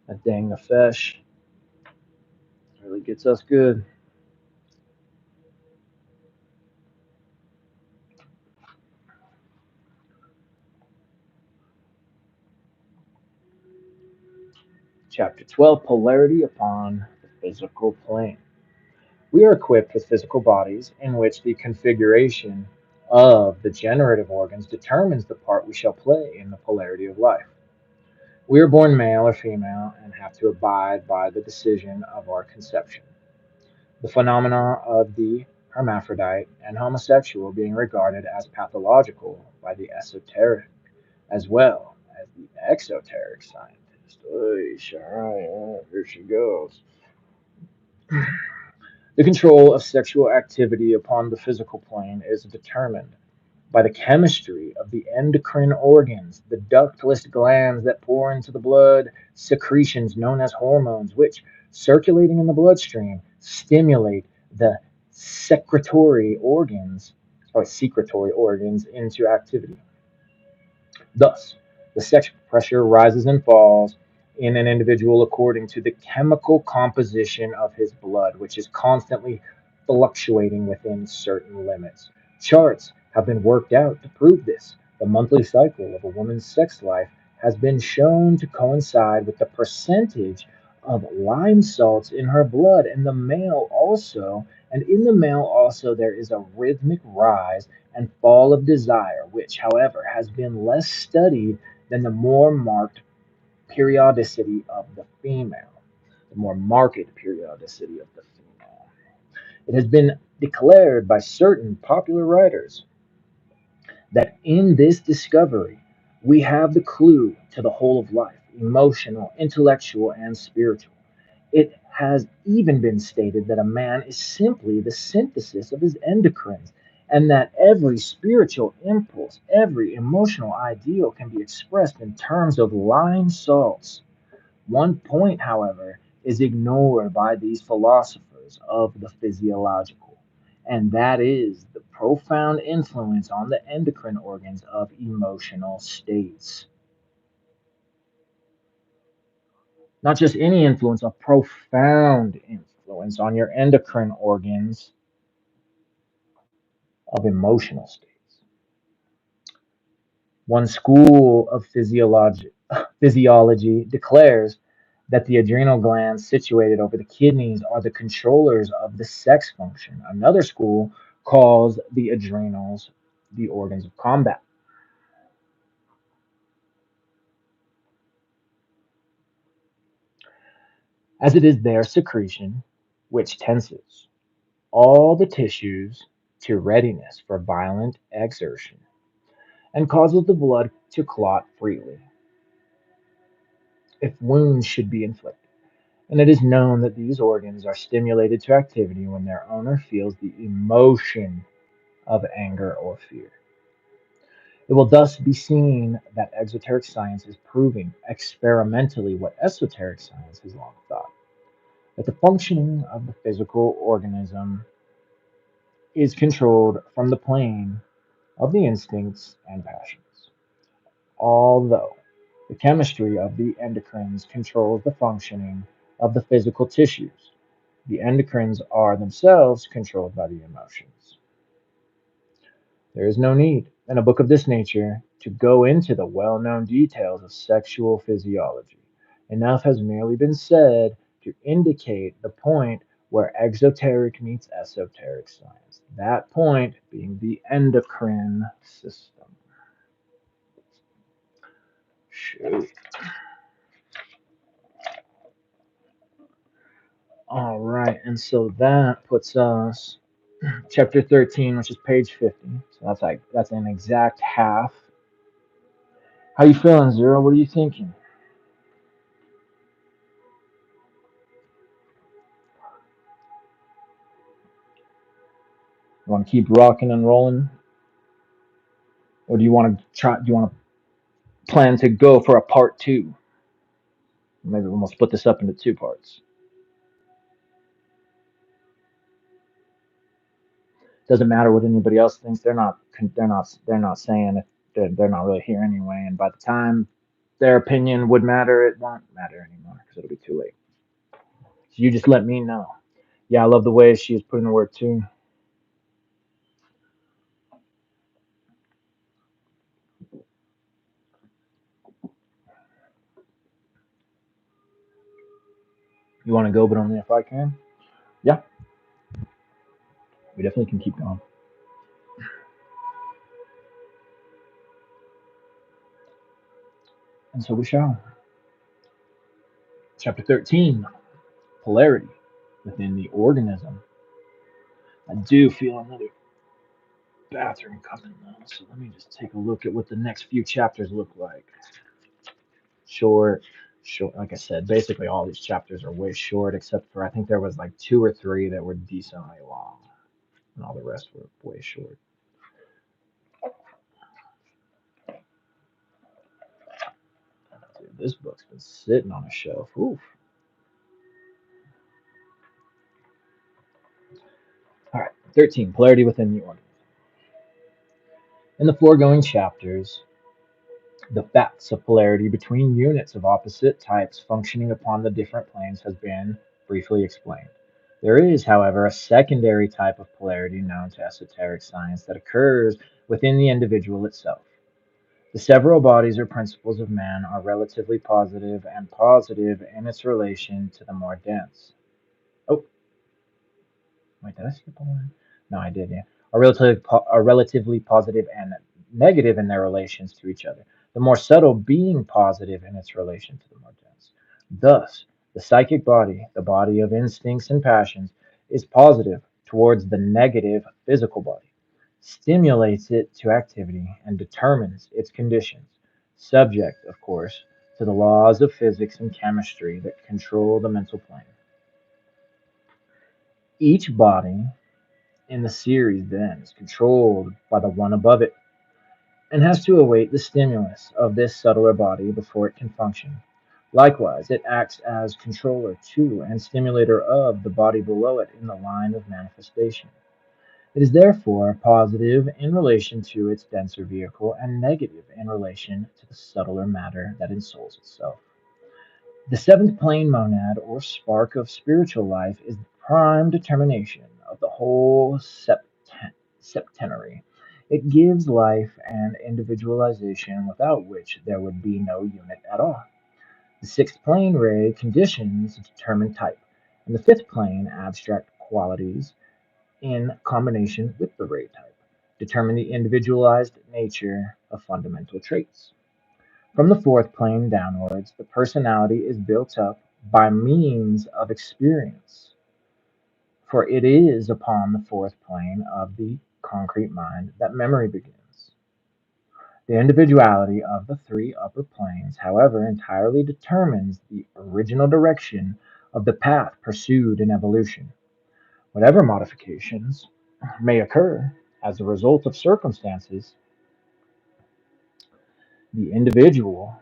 That dang nefesh really gets us good. Chapter 12, Polarity upon the Physical Plane. We are equipped with physical bodies in which the configuration of the generative organs determines the part we shall play in the polarity of life. We are born male or female and have to abide by the decision of our conception. The phenomena of the hermaphrodite and homosexual being regarded as pathological by the esoteric as well as the exoteric scientist. Oy, Sharia, here she goes. The control of sexual activity upon the physical plane is determined by the chemistry of the endocrine organs, the ductless glands that pour into the blood secretions known as hormones, which, circulating in the bloodstream, stimulate the secretory organs into activity. Thus, the sex pressure rises and falls in an individual according to the chemical composition of his blood, which is constantly fluctuating within certain limits. Charts have been worked out to prove this. The monthly cycle of a woman's sex life has been shown to coincide with the percentage of lime salts in her blood, and the male also. And in the male also, there is a rhythmic rise and fall of desire, which, however, has been less studied than the more marked periodicity of the female. The more marked periodicity of the female. It has been declared by certain popular writers that in this discovery we have the clue to the whole of life, emotional, intellectual, and spiritual. It has even been stated that a man is simply the synthesis of his endocrines, and that every spiritual impulse, every emotional ideal can be expressed in terms of lime salts. One point, however, is ignored by these philosophers of the physiological, and that is the profound influence on the endocrine organs of emotional states. Not just any influence, a profound influence on your endocrine organs of emotional states. One school of physiology declares that the adrenal glands situated over the kidneys are the controllers of the sex function. Another school calls the adrenals the organs of combat, as it is their secretion which tenses all the tissues to readiness for violent exertion and causes the blood to clot freely if wounds should be inflicted. And it is known that these organs are stimulated to activity when their owner feels the emotion of anger or fear. It will thus be seen that exoteric science is proving experimentally what esoteric science has long thought, that the functioning of the physical organism is controlled from the plane of the instincts and passions. Although the chemistry of the endocrines controls the functioning of the physical tissues, the endocrines are themselves controlled by the emotions. There is no need, in a book of this nature, to go into the well known details of sexual physiology. Enough has merely been said to indicate the point where exoteric meets esoteric science, that point being the endocrine system. Shoot. and so that puts us chapter 13, which is page 50. So that's an exact half. How you feeling, Zero? What are you thinking? You want to keep rocking and rolling, or do you want to try? Do you want to plan to go for a part two? Maybe we'll split this up into two parts. Doesn't matter what anybody else thinks. They're not saying it. They're not really here anyway. And by the time their opinion would matter, it won't matter anymore because it'll be too late. So you just let me know. Yeah, I love the way she is putting the work too. You want to go, but only if I can. Yeah, we definitely can keep going. And so we shall. Chapter 13, polarity within the organism. I do feel another bathroom coming though, so let me just take a look at what the next few chapters look like. Short, short. Like I said, basically all these chapters are way short, except for I think there was like two or three that were decently long, and all the rest were way short. Dude, this book's been sitting on a shelf. Oof. All right, 13, polarity within the organism. In the foregoing chapters, the facts of polarity between units of opposite types functioning upon the different planes has been briefly explained. There is, however, a secondary type of polarity known to esoteric science that occurs within the individual itself. The several bodies or principles of man are relatively positive and positive in its relation to the more dense. Oh, wait, did I skip a line? No, I did, yeah. Are relatively positive and negative in their relations to each other, the more subtle being positive in its relation to the more dense. Thus, the psychic body, the body of instincts and passions, is positive towards the negative physical body, stimulates it to activity, and determines its conditions, subject, of course, to the laws of physics and chemistry that control the mental plane. Each body in the series then is controlled by the one above it, and has to await the stimulus of this subtler body before it can function. Likewise, it acts as controller to and stimulator of the body below it in the line of manifestation. It is therefore positive in relation to its denser vehicle and negative in relation to the subtler matter that ensouls itself. The seventh plane monad, or spark of spiritual life, is the prime determination of the whole septenary. It gives life and individualization without which there would be no unit at all. The sixth plane ray conditions determine type, and the fifth plane abstract qualities in combination with the ray type determine the individualized nature of fundamental traits. From the fourth plane downwards, the personality is built up by means of experience, for it is upon the fourth plane of the concrete mind that memory begins. The individuality of the three upper planes, however, entirely determines the original direction of the path pursued in evolution. Whatever modifications may occur as a result of circumstances, the individual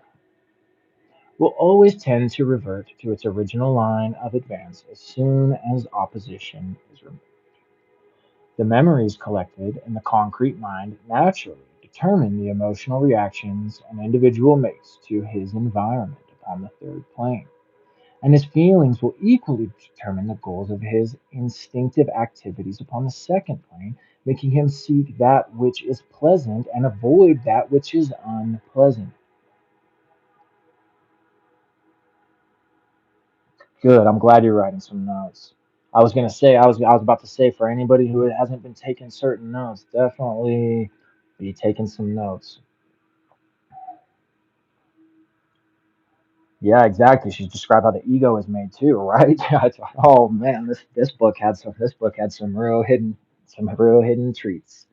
will always tend to revert to its original line of advance as soon as opposition is removed. The memories collected in the concrete mind naturally determine the emotional reactions an individual makes to his environment upon the third plane, and his feelings will equally determine the goals of his instinctive activities upon the second plane, making him seek that which is pleasant and avoid that which is unpleasant. Good. I'm glad you're writing some notes. I was about to say for anybody who hasn't been taking certain notes, definitely be taking some notes. Yeah, exactly. She described how the ego is made too, right? I thought, oh man, this book had some real hidden treats.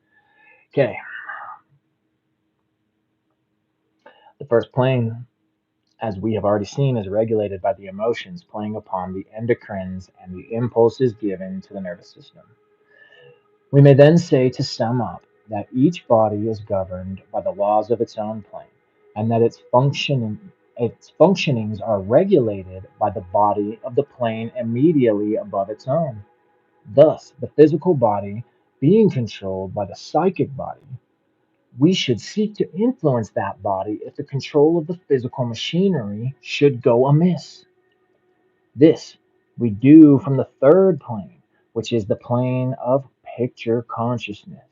Okay, the first plane, as we have already seen, is regulated by the emotions playing upon the endocrines and the impulses given to the nervous system. We may then say, to sum up, that each body is governed by the laws of its own plane, and that its functionings are regulated by the body of the plane immediately above its own. Thus, the physical body being controlled by the psychic body, we should seek to influence that body if the control of the physical machinery should go amiss. This we do from the third plane, which is the plane of picture consciousness,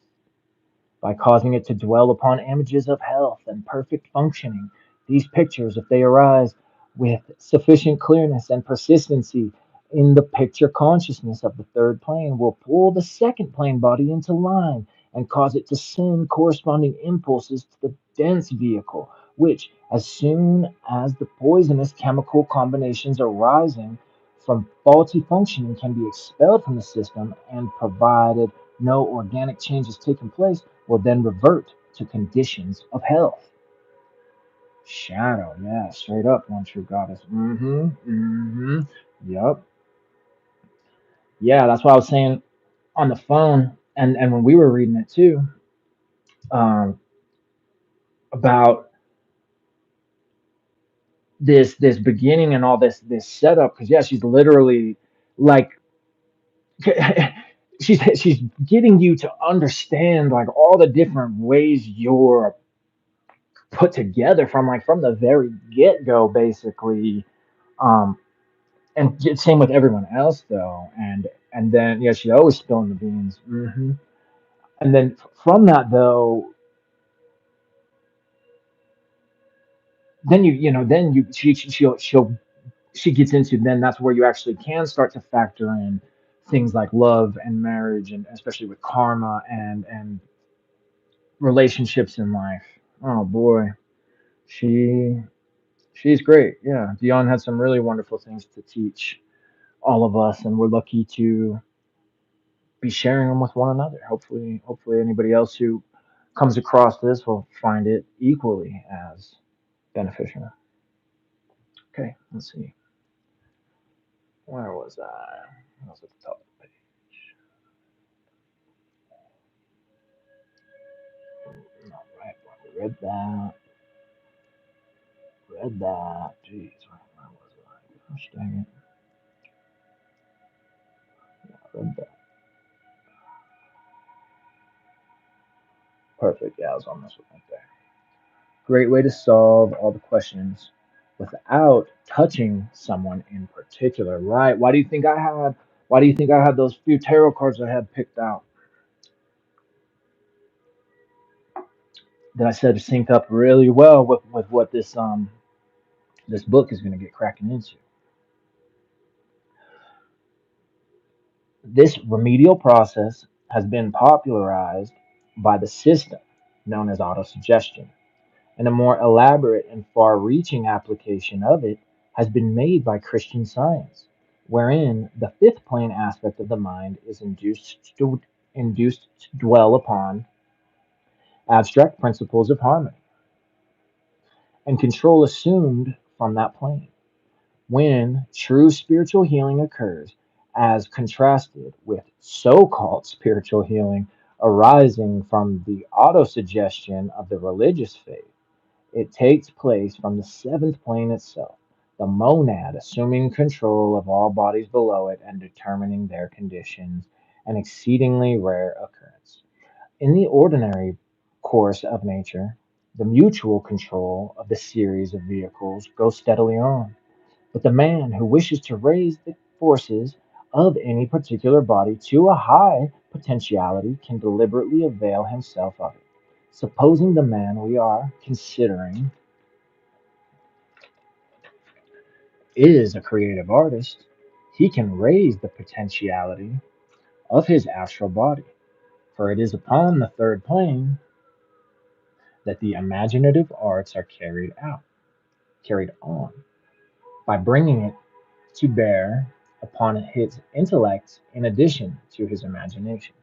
by causing it to dwell upon images of health and perfect functioning. These pictures, if they arise with sufficient clearness and persistency in the picture consciousness of the third plane, will pull the second plane body into line and cause it to send corresponding impulses to the dense vehicle, which, as soon as the poisonous chemical combinations arising from faulty functioning can be expelled from the system, and provided no organic change has taken place, will then revert to conditions of health. Shadow, yeah, straight up, one true goddess. Yep. Yeah, that's what I was saying on the phone, and when we were reading it too, um, about this beginning and all this setup. Because yeah, she's literally like, she's getting you to understand like all the different ways you're put together from the very get go, basically. Um, and same with everyone else though, and then yeah, she always spilling the beans. And then from that though, then she gets into, then that's where you actually can start to factor in things like love and marriage, and especially with karma and relationships in life. Oh boy, she she's great. Yeah, Dion had some really wonderful things to teach all of us, and we're lucky to be sharing them with one another. Hopefully anybody else who comes across this will find it equally as beneficial. Okay, let's see. Where was I? I was at the top of the page. All right, we read that. Read that. Jeez, where was I? Gosh dang it. Yeah, read that. Perfect. Yeah, I was on this one right there. Great way to solve all the questions without touching someone in particular, right? Why do you think I had those few tarot cards I had picked out that I said synced up really well with what this book is going to get cracking into? This remedial process has been popularized by the system known as autosuggestion, and a more elaborate and far reaching application of it has been made by Christian Science, wherein the fifth plane aspect of the mind is induced to dwell upon abstract principles of harmony and control assumed from that plane. When true spiritual healing occurs, as contrasted with so called spiritual healing arising from the autosuggestion of the religious faith, it takes place from the seventh plane itself, the monad assuming control of all bodies below it and determining their conditions, an exceedingly rare occurrence. In the ordinary course of nature, the mutual control of the series of vehicles goes steadily on, but the man who wishes to raise the forces of any particular body to a high potentiality can deliberately avail himself of it. Supposing the man we are considering is a creative artist, he can raise the potentiality of his astral body, for it is upon the third plane that the imaginative arts are carried on. by bringing it to bear upon his intellect in addition to his imagination.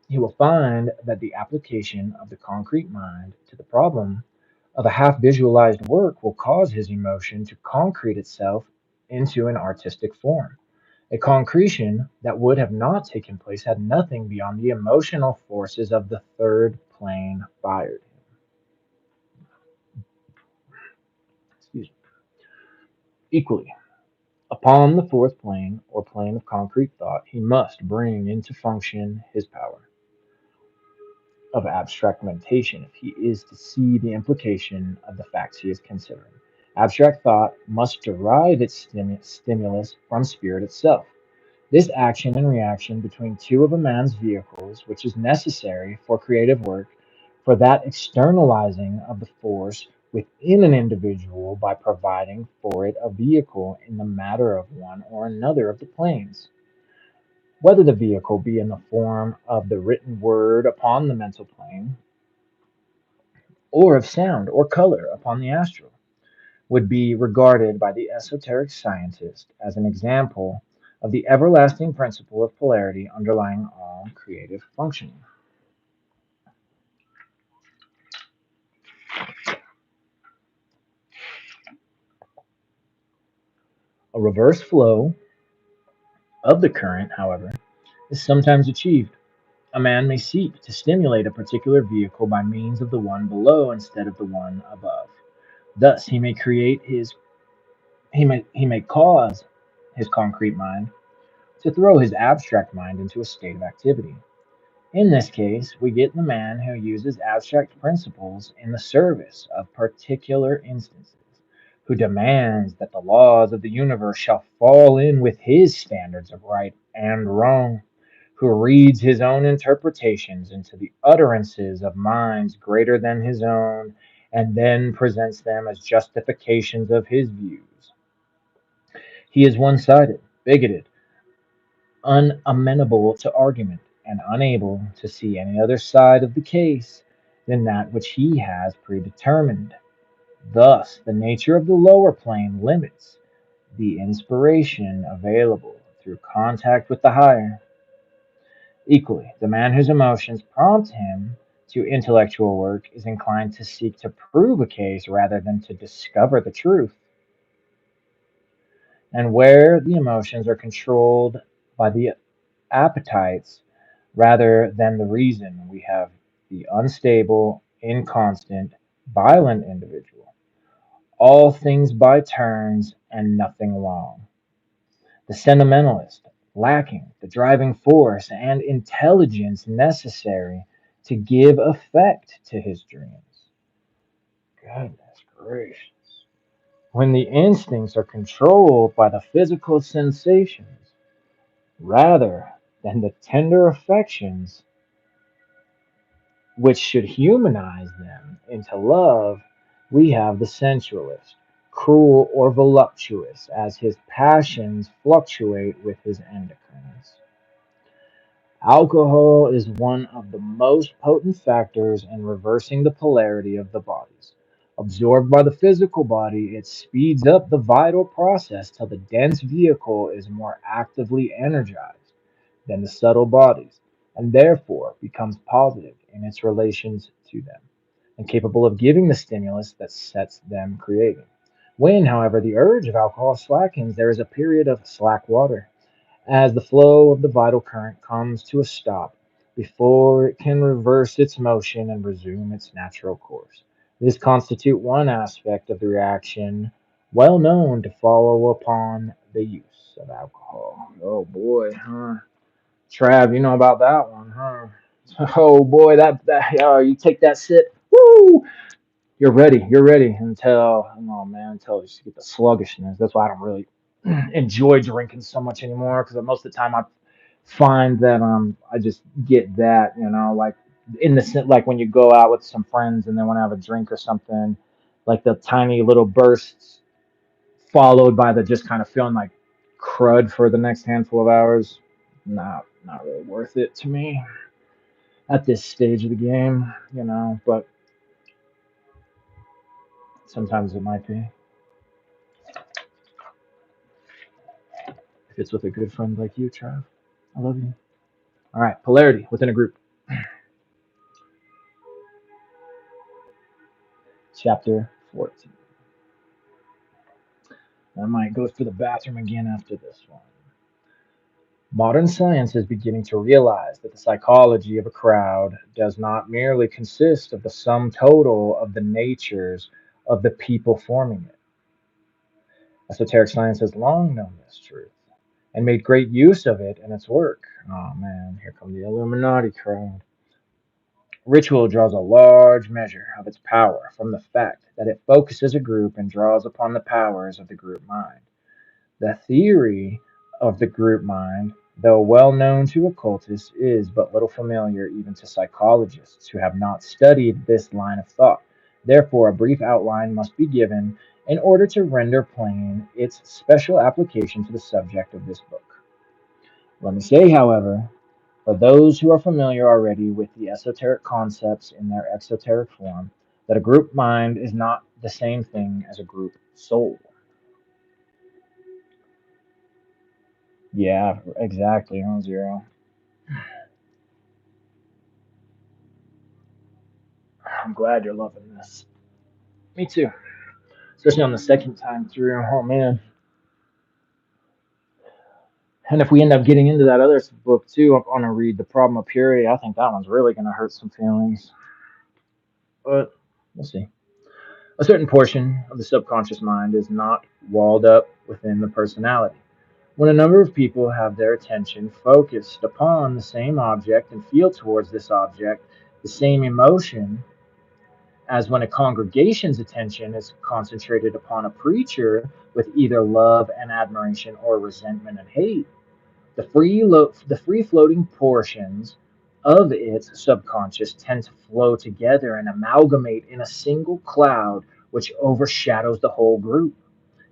He will find that the application of the concrete mind to the problem of a half visualized work will cause his emotion to concrete itself into an artistic form. A concretion that would have not taken place had nothing beyond the emotional forces of the third plane fired. Excuse me. Equally, upon the fourth plane, or plane of concrete thought, he must bring into function his power of abstract mentation if he is to see the implication of the facts he is considering. Abstract thought must derive its stimulus from spirit itself. This action and reaction between two of a man's vehicles, which is necessary for creative work, for that externalizing of the force within an individual by providing for it a vehicle in the matter of one or another of the planes, whether the vehicle be in the form of the written word upon the mental plane, or of sound or color upon the astral, would be regarded by the esoteric scientist as an example of the everlasting principle of polarity underlying all creative functioning. A reverse flow of the current, however, is sometimes achieved. A man may seek to stimulate a particular vehicle by means of the one below instead of the one above. Thus, he may cause his concrete mind to throw his abstract mind into a state of activity. In this case, we get the man who uses abstract principles in the service of particular instances, who demands that the laws of the universe shall fall in with his standards of right and wrong, who reads his own interpretations into the utterances of minds greater than his own, and then presents them as justifications of his views. He is one sided, bigoted, unamenable to argument, and unable to see any other side of the case than that which he has predetermined. Thus, the nature of the lower plane limits the inspiration available through contact with the higher. Equally, the man whose emotions prompt him to intellectual work is inclined to seek to prove a case rather than to discover the truth. And where the emotions are controlled by the appetites rather than the reason, we have the unstable, inconstant, violent individual. All things by turns and nothing long. The sentimentalist, lacking the driving force and intelligence necessary to give effect to his dreams. Goodness gracious. When the instincts are controlled by the physical sensations rather than the tender affections which should humanize them into love, we have the sensualist, cruel or voluptuous, as his passions fluctuate with his endocrines. Alcohol is one of the most potent factors in reversing the polarity of the bodies. Absorbed by the physical body, it speeds up the vital process till the dense vehicle is more actively energized than the subtle bodies, and therefore becomes positive in its relations to them, and capable of giving the stimulus that sets them creating. When, however, the urge of alcohol slackens, there is a period of slack water as the flow of the vital current comes to a stop before it can reverse its motion and resume its natural course. This constitutes one aspect of the reaction well known to follow upon the use of alcohol. Oh boy, huh? Trav, you know about that one, huh? Oh boy, that you take that sip, woo! You're ready until oh man, until you just get the sluggishness. That's why I don't really enjoy drinking so much anymore because most of the time I find that I just get that like like when you go out with some friends and they want to have a drink or something, like the tiny little bursts followed by the just kind of feeling like crud for the next handful of hours. Not really worth it to me at this stage of the game, but sometimes it might be. Fits with a good friend like you, Trav. I love you. All right, polarity within a group. Chapter 14. I might go to the bathroom again after this one. Modern science is beginning to realize that the psychology of a crowd does not merely consist of the sum total of the natures of the people forming it. Esoteric science has long known this truth and made great use of it in its work. Oh man, here come the Illuminati crowd. Ritual draws a large measure of its power from the fact that it focuses a group and draws upon the powers of the group mind. The theory of the group mind, though well known to occultists, is but little familiar even to psychologists who have not studied this line of thought. Therefore, a brief outline must be given in order to render plain its special application to the subject of this book. Let me say, however, for those who are familiar already with the esoteric concepts in their exoteric form, that a group mind is not the same thing as a group soul. Yeah, exactly, on zero. I'm glad you're loving this. Me too. Especially on the second time through. Oh man. And if we end up getting into that other book too, on a read, The Problem of Purity, I think that one's really going to hurt some feelings. But we'll see. A certain portion of the subconscious mind is not walled up within the personality. When a number of people have their attention focused upon the same object and feel towards this object the same emotion as when a congregation's attention is concentrated upon a preacher with either love and admiration or resentment and hate, the free floating portions of its subconscious tend to flow together and amalgamate in a single cloud which overshadows the whole group.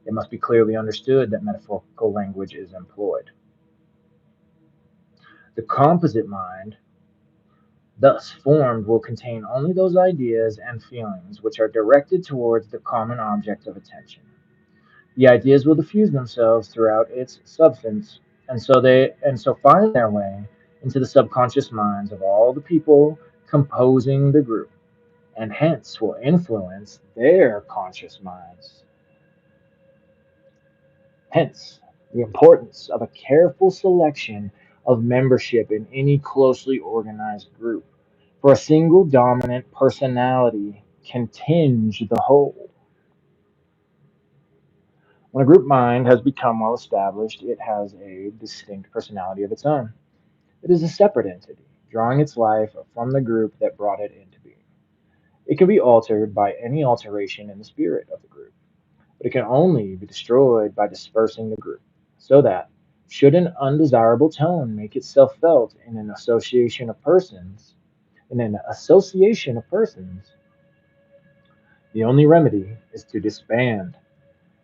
It must be clearly understood that metaphorical language is employed. The composite mind, thus formed, will contain only those ideas and feelings which are directed towards the common object of attention. The ideas will diffuse themselves throughout its substance, and so find their way into the subconscious minds of all the people composing the group, and hence will influence their conscious minds. Hence, the importance of a careful selection of membership in any closely organized group, for a single dominant personality can tinge the whole. When a group mind has become well established, it has a distinct personality of its own. It is a separate entity, drawing its life from the group that brought it into being. It can be altered by any alteration in the spirit of the group, but it can only be destroyed by dispersing the group, so that, should an undesirable tone make itself felt in an association of persons, the only remedy is to disband,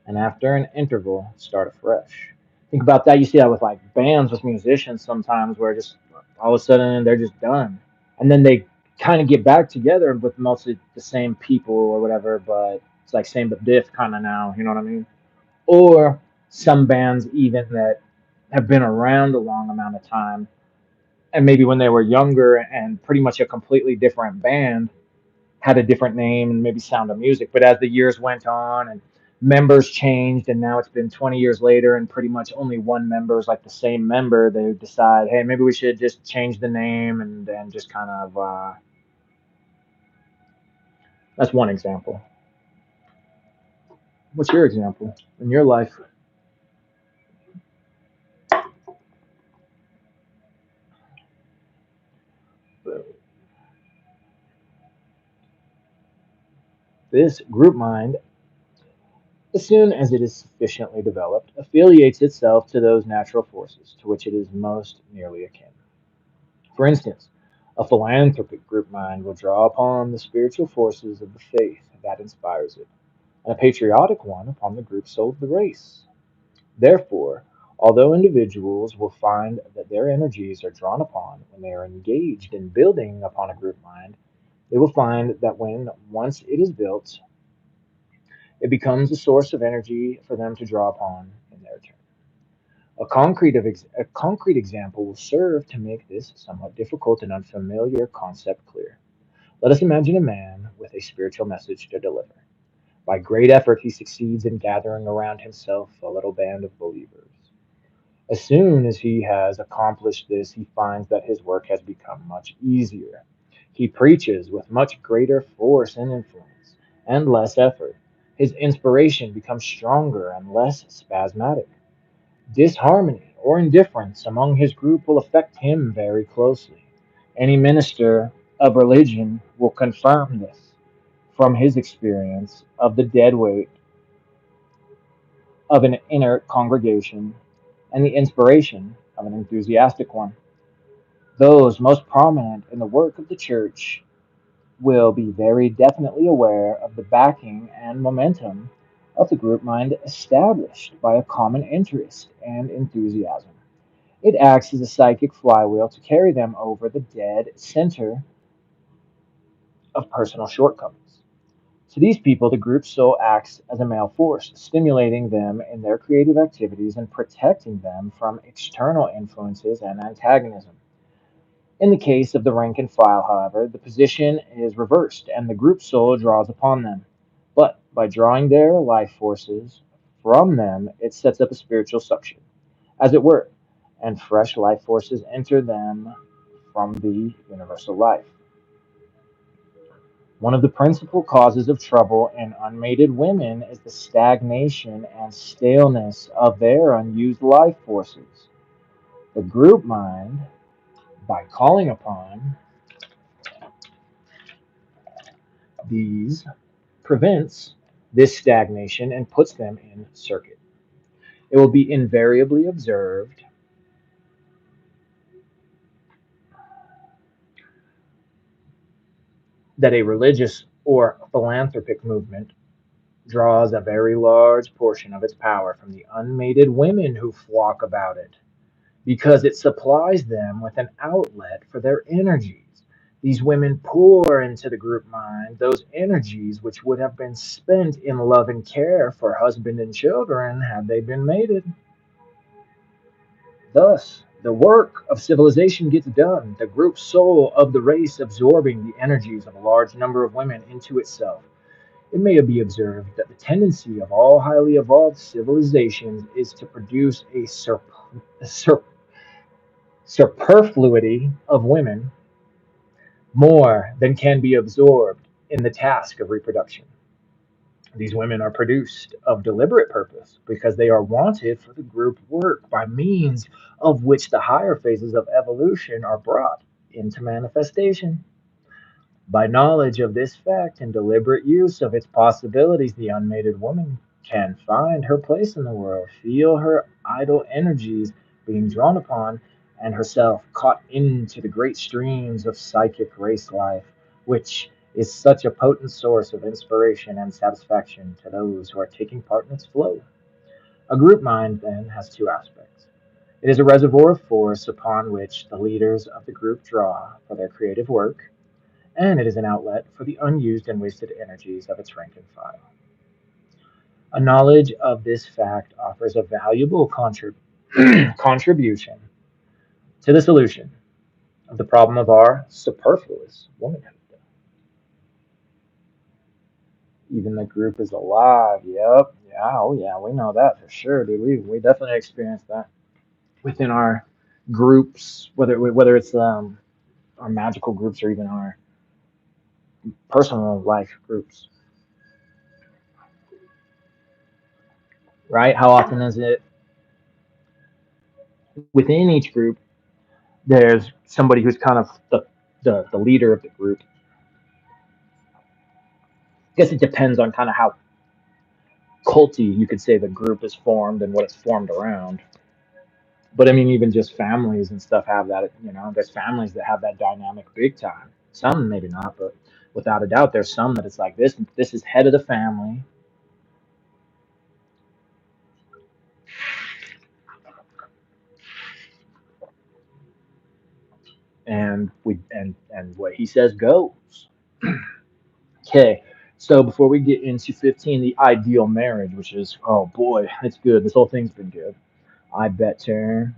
and after an interval, start afresh. Think about that. You see that with like bands with musicians sometimes, where just all of a sudden they're just done, and then they kind of get back together with mostly the same people or whatever, but it's like same but diff kind of now. You know what I mean? Or some bands even that have been around a long amount of time, and maybe when they were younger and pretty much a completely different band, had a different name and maybe sound of music. But as the years went on and members changed, and now it's been 20 years later, and pretty much only one member is like the same member, they decide, hey, maybe we should just change the name and just kind of. That's one example. What's your example in your life? This group mind, as soon as it is sufficiently developed, affiliates itself to those natural forces to which it is most nearly akin. For instance, a philanthropic group mind will draw upon the spiritual forces of the faith that inspires it, and a patriotic one upon the group soul of the race. Therefore, although individuals will find that their energies are drawn upon when they are engaged in building upon a group mind, they will find that when once it is built, it becomes a source of energy for them to draw upon in their turn. A concrete example will serve to make this somewhat difficult and unfamiliar concept clear. Let us imagine a man with a spiritual message to deliver. By great effort, he succeeds in gathering around himself a little band of believers. As soon as he has accomplished this, he finds that his work has become much easier. He preaches with much greater force and influence, and less effort. His inspiration becomes stronger and less spasmodic. Disharmony or indifference among his group will affect him very closely. Any minister of religion will confirm this from his experience of the dead weight of an inert congregation and the inspiration of an enthusiastic one. Those most prominent in the work of the church will be very definitely aware of the backing and momentum of the group mind established by a common interest and enthusiasm. It acts as a psychic flywheel to carry them over the dead center of personal shortcomings. To these people, the group soul acts as a male force, stimulating them in their creative activities and protecting them from external influences and antagonism. In the case of the rank and file, however, the position is reversed and the group soul draws upon them. But by drawing their life forces from them, it sets up a spiritual suction, as it were, and fresh life forces enter them from the universal life. One of the principal causes of trouble in unmated women is the stagnation and staleness of their unused life forces. The group mind, by calling upon these, prevents this stagnation and puts them in circuit. It will be invariably observed that a religious or philanthropic movement draws a very large portion of its power from the unmated women who flock about it, because it supplies them with an outlet for their energies. These women pour into the group mind those energies which would have been spent in love and care for husband and children had they been mated. Thus, the work of civilization gets done, the group soul of the race absorbing the energies of a large number of women into itself. It may be observed that the tendency of all highly evolved civilizations is to produce a superfluity of women more than can be absorbed in the task of reproduction. These women are produced of deliberate purpose because they are wanted for the group work by means of which the higher phases of evolution are brought into manifestation. By knowledge of this fact and deliberate use of its possibilities, the unmated woman can find her place in the world, feel her idle energies being drawn upon, and herself caught into the great streams of psychic race life, which is such a potent source of inspiration and satisfaction to those who are taking part in its flow. A group mind, then, has two aspects. It is a reservoir of force upon which the leaders of the group draw for their creative work, and it is an outlet for the unused and wasted energies of its rank and file. A knowledge of this fact offers a valuable contribution to the solution of the problem of our superfluous womanhood. Even the group is alive. Yep. Yeah. Oh, yeah. We know that for sure, dude. We definitely experienced that within our groups, whether it's our magical groups or even our personal life groups. Right? How often is it within each group there's somebody who's kind of the leader of the group. I guess it depends on kind of how culty you could say the group is formed and what it's formed around. But I mean, even just families and stuff have that. There's families that have that dynamic big time. Some maybe not, but without a doubt, there's some that it's like this. This is head of the family, and what he says goes. Okay, so before we get into 15, the ideal marriage, which is, oh boy, it's good. This whole thing's been good. I better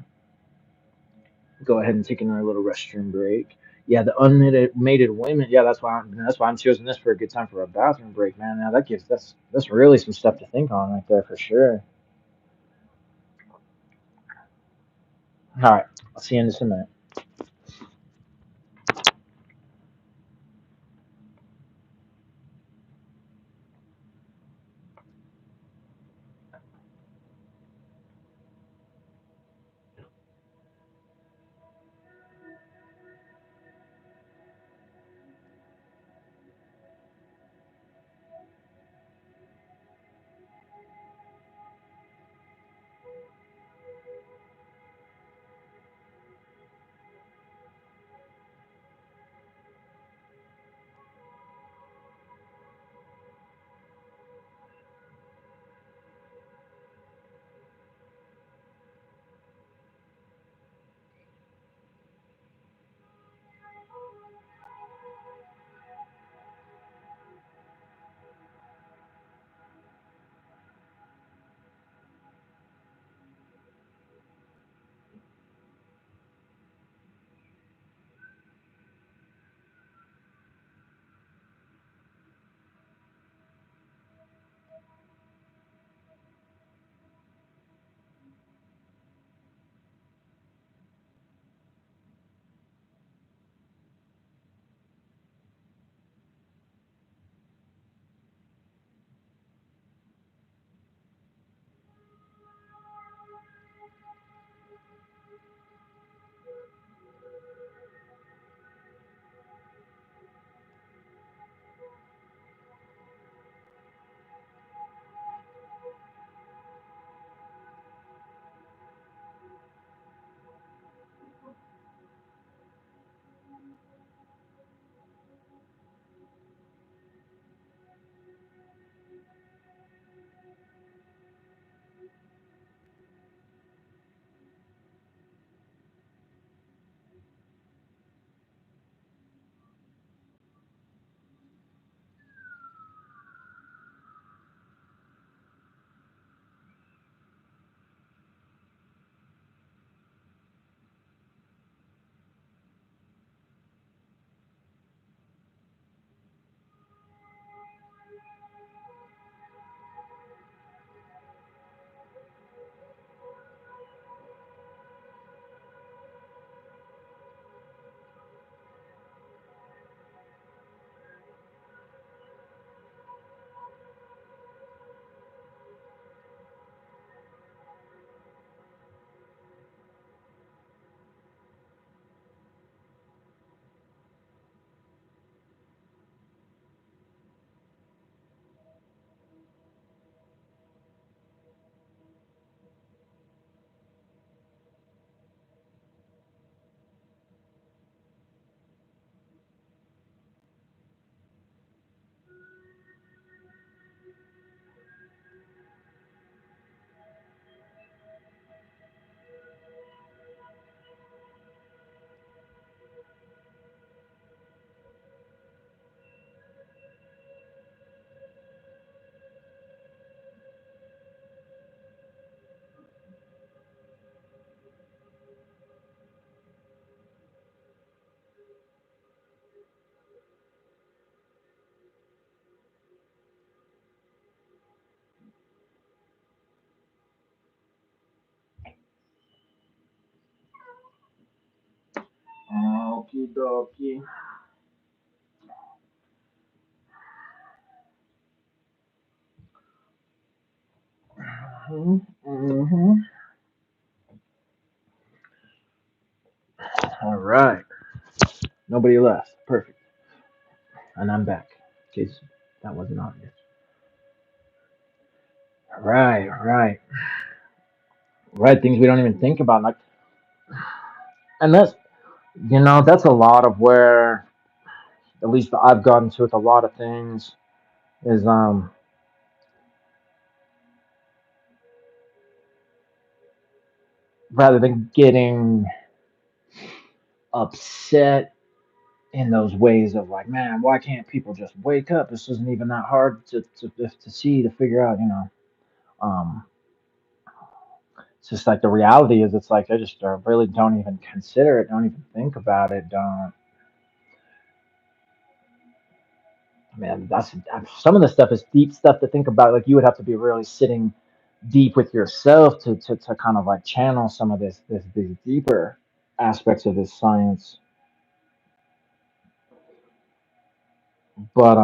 go ahead and take another little restroom break. Yeah, the unlimited mated women. Yeah, that's why I'm choosing this for a good time for a bathroom break, man. Now that's really some stuff to think on right there for sure. All right, I'll see you in just a minute. Okie dokie. Mm-hmm. All right. Nobody left. Perfect. And I'm back. In case that wasn't obvious. Right, right, right. Things we don't even think about, like, and that's a lot of where, at least I've gotten to with a lot of things, is rather than getting upset in those ways of like, man, why can't people just wake up? This isn't even that hard to see to figure out, um, It's just like the reality is, it's like I just really don't even consider it, don't even think about it, don't. Man, that's some of the stuff is deep stuff to think about. Like you would have to be really sitting deep with yourself to kind of like channel some of these deeper aspects of this science. But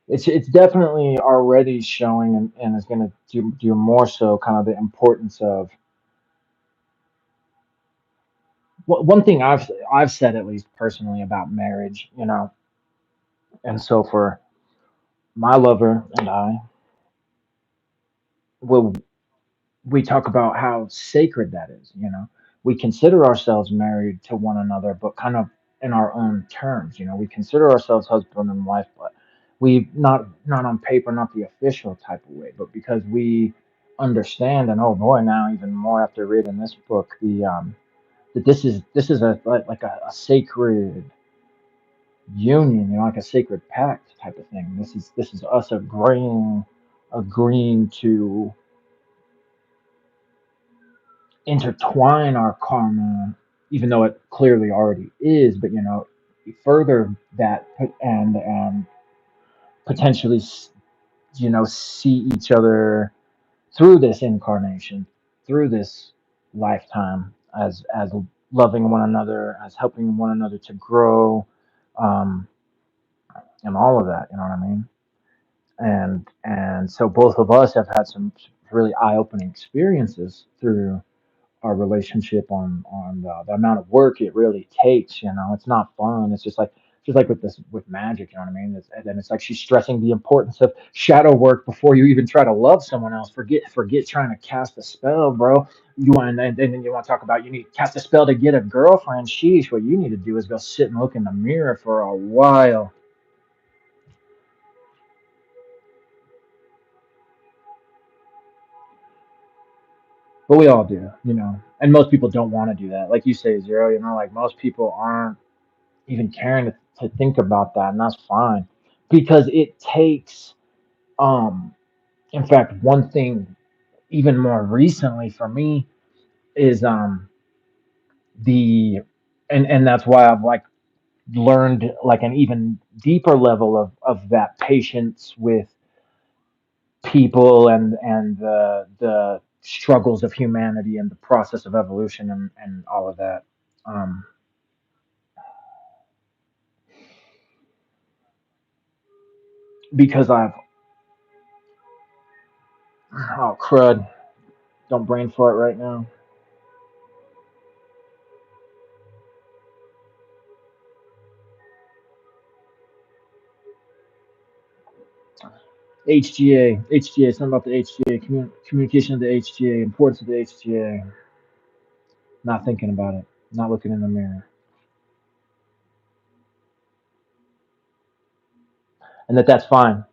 it's definitely already showing, and is going to do more so kind of the importance of one thing I've said, at least personally, about marriage, and so for my lover and I, will we talk about how sacred that is. We consider ourselves married to one another, but kind of in our own terms. We consider ourselves husband and wife, but we not on paper, not the official type of way, but because we understand, and oh boy, now even more after reading this book, the that this is a like a sacred union, like a sacred pact type of thing. This is us agreeing to intertwine our karma, even though it clearly already is, but further that, and potentially, see each other through this incarnation, through this lifetime, as loving one another, as helping one another to grow, um, and all of that. You know what I mean? And so both of us have had some really eye-opening experiences through our relationship, on the amount of work it really takes. It's not fun. It's just like with magic. You know what I mean? And then it's like she's stressing the importance of shadow work before you even try to love someone else. Forget trying to cast a spell, bro. You want and then you want to talk about, you need to cast a spell to get a girlfriend. Sheesh, what you need to do is go sit and look in the mirror for a while. But we all do. And most people don't want to do that. Like you say, Zero, like most people aren't even caring to think about that, and that's fine, because it takes, um in fact, one thing even more recently for me is, the and that's why I've like learned like an even deeper level of that patience with people, and the struggles of humanity and the process of evolution, and all of that, um because I've oh crud, don't brain fart right now. HGA, something about the HGA, communication of the HGA, importance of the HGA. Not thinking about it, not looking in the mirror. And that's fine.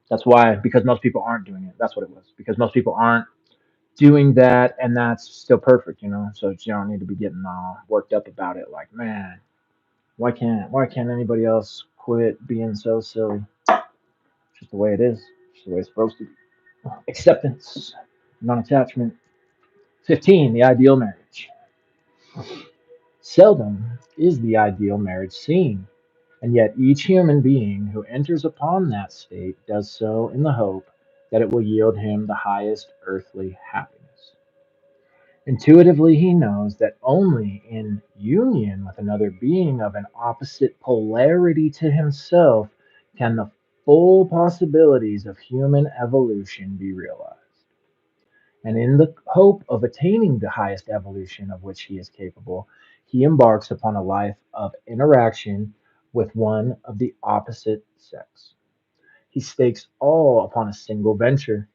That's why, because most people aren't doing it. That's what it was. Because most people aren't doing that, and that's still perfect. So you don't need to be getting all worked up about it. Like, man, why can't anybody else quit being so silly? It's just the way it is. It's just the way it's supposed to be. Acceptance, non-attachment. 15, the ideal marriage. Seldom is the ideal marriage seen, and yet each human being who enters upon that state does so in the hope that it will yield him the highest earthly happiness. Intuitively, he knows that only in union with another being of an opposite polarity to himself can the full possibilities of human evolution be realized. And in the hope of attaining the highest evolution of which he is capable, he embarks upon a life of interaction with one of the opposite sex. He stakes all upon a single venture,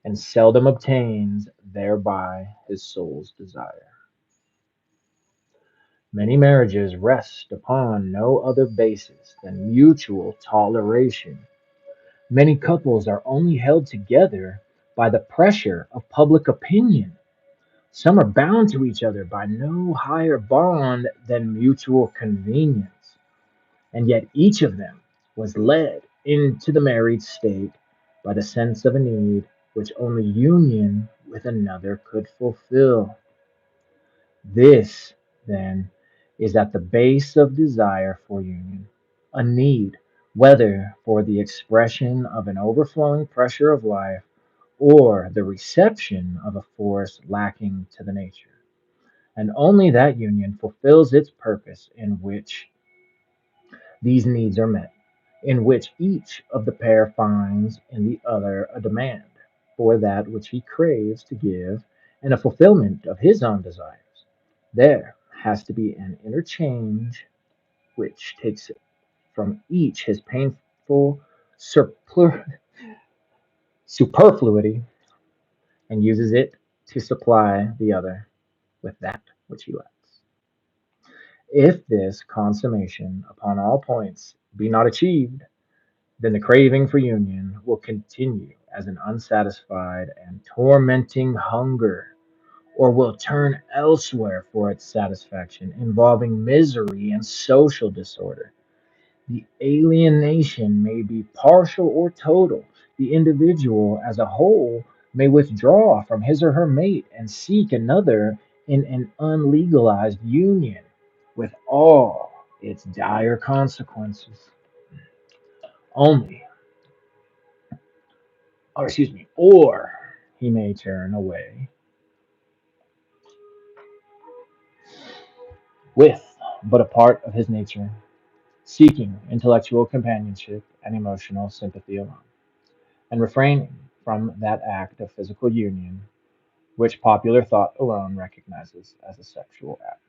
and seldom obtains thereby his soul's desire. Many marriages rest upon no other basis than mutual toleration. Many couples are only held together by the pressure of public opinion. Some are bound to each other by no higher bond than mutual convenience, and yet each of them was led into the married state by the sense of a need which only union with another could fulfill. This, then, is at the base of desire for union, a need, whether for the expression of an overflowing pressure of life or the reception of a force lacking to the nature. And only that union fulfills its purpose in which these needs are met, in which each of the pair finds in the other a demand for that which he craves to give and a fulfillment of his own desires. There has to be an interchange which takes from each his painful superfluity and uses it to supply the other with that which he lacks. If this consummation upon all points be not achieved, then the craving for union will continue as an unsatisfied and tormenting hunger, or will turn elsewhere for its satisfaction, involving misery and social disorder. The alienation may be partial or total. The individual as a whole may withdraw from his or her mate and seek another in an unlegalized union, with all its dire consequences. Only or he may turn away with but a part of his nature, seeking intellectual companionship and emotional sympathy alone, and refraining from that act of physical union which popular thought alone recognizes as a sexual act.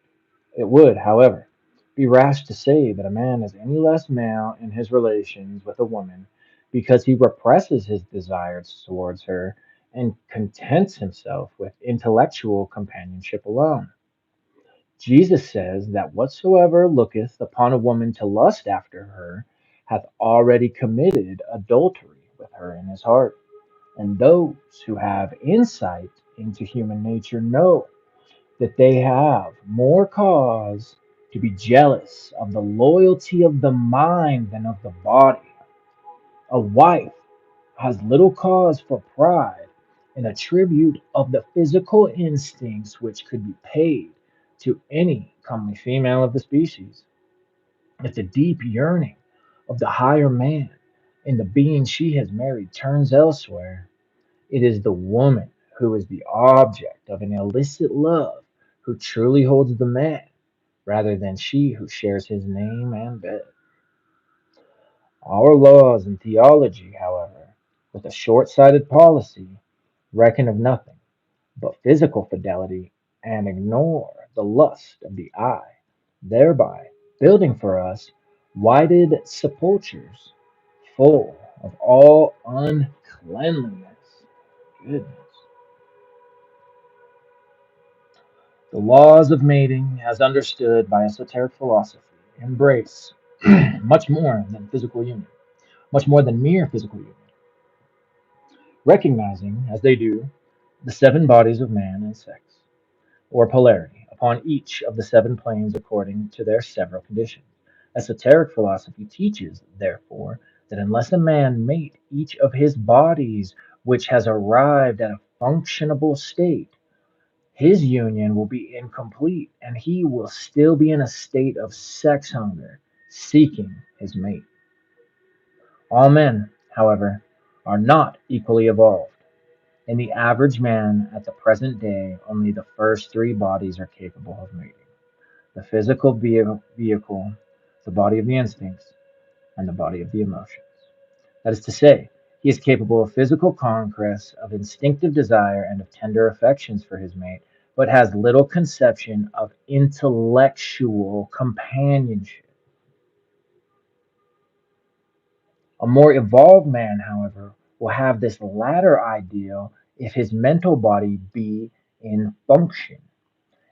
It would, however, be rash to say that a man is any less male in his relations with a woman because he represses his desires towards her and contents himself with intellectual companionship alone. Jesus says that whatsoever looketh upon a woman to lust after her hath already committed adultery with her in his heart. And those who have insight into human nature know that they have more cause to be jealous of the loyalty of the mind than of the body. A wife has little cause for pride in a tribute of the physical instincts which could be paid to any comely female of the species. If the deep yearning of the higher man in the being she has married turns elsewhere, it is the woman who is the object of an illicit love who truly holds the man, rather than she who shares his name and bed. Our laws and theology, however, with a short sighted policy, reckon of nothing but physical fidelity and ignore the lust of the eye, thereby building for us whited sepulchres full of all uncleanliness. Goodness. The laws of mating, as understood by esoteric philosophy, embrace much more than physical union, much more than mere physical union, recognizing, as they do, the seven bodies of man and sex, or polarity, upon each of the seven planes according to their several conditions. Esoteric philosophy teaches, therefore, that unless a man mate each of his bodies which has arrived at a functionable state, his union will be incomplete and he will still be in a state of sex hunger, seeking his mate. All men, however, are not equally evolved. In the average man at the present day, only the first three bodies are capable of mating: the physical vehicle, the body of the instincts, and the body of the emotions. That is to say, he is capable of physical conquest, of instinctive desire, and of tender affections for his mate, but has little conception of intellectual companionship. A more evolved man, however, will have this latter ideal if his mental body be in function,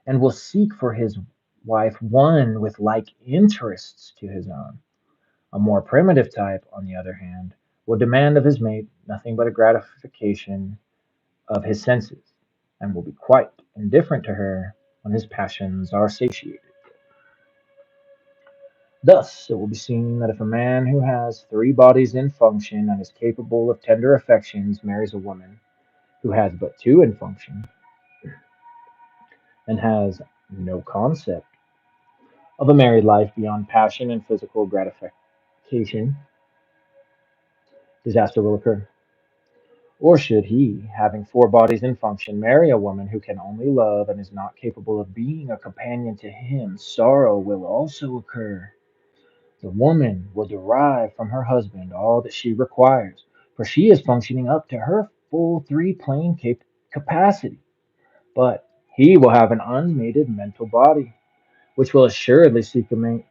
and will seek for his wife one with like interests to his own. A more primitive type, on the other hand, will demand of his mate nothing but a gratification of his senses, and will be quite indifferent to her when his passions are satiated. Thus, it will be seen that if a man who has three bodies in function and is capable of tender affections marries a woman who has but two in function and has no concept of a married life beyond passion and physical gratification, disaster will occur. Or should he, having four bodies in function, marry a woman who can only love and is not capable of being a companion to him, sorrow will also occur. The woman will derive from her husband all that she requires, for she is functioning up to her full three plane capacity. But he will have an unmated mental body, which will assuredly seek a mate,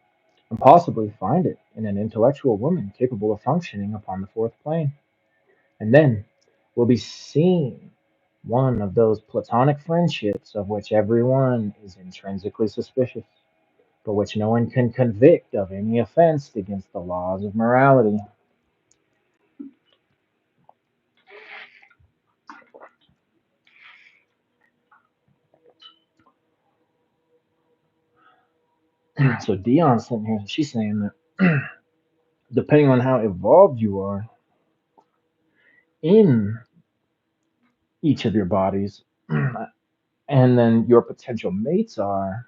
and possibly find it in an intellectual woman capable of functioning upon the fourth plane. And then will be seen one of those platonic friendships of which everyone is intrinsically suspicious, but which no one can convict of any offense against the laws of morality. So Dion's sitting here, she's saying that depending on how evolved you are in each of your bodies, and then your potential mates are,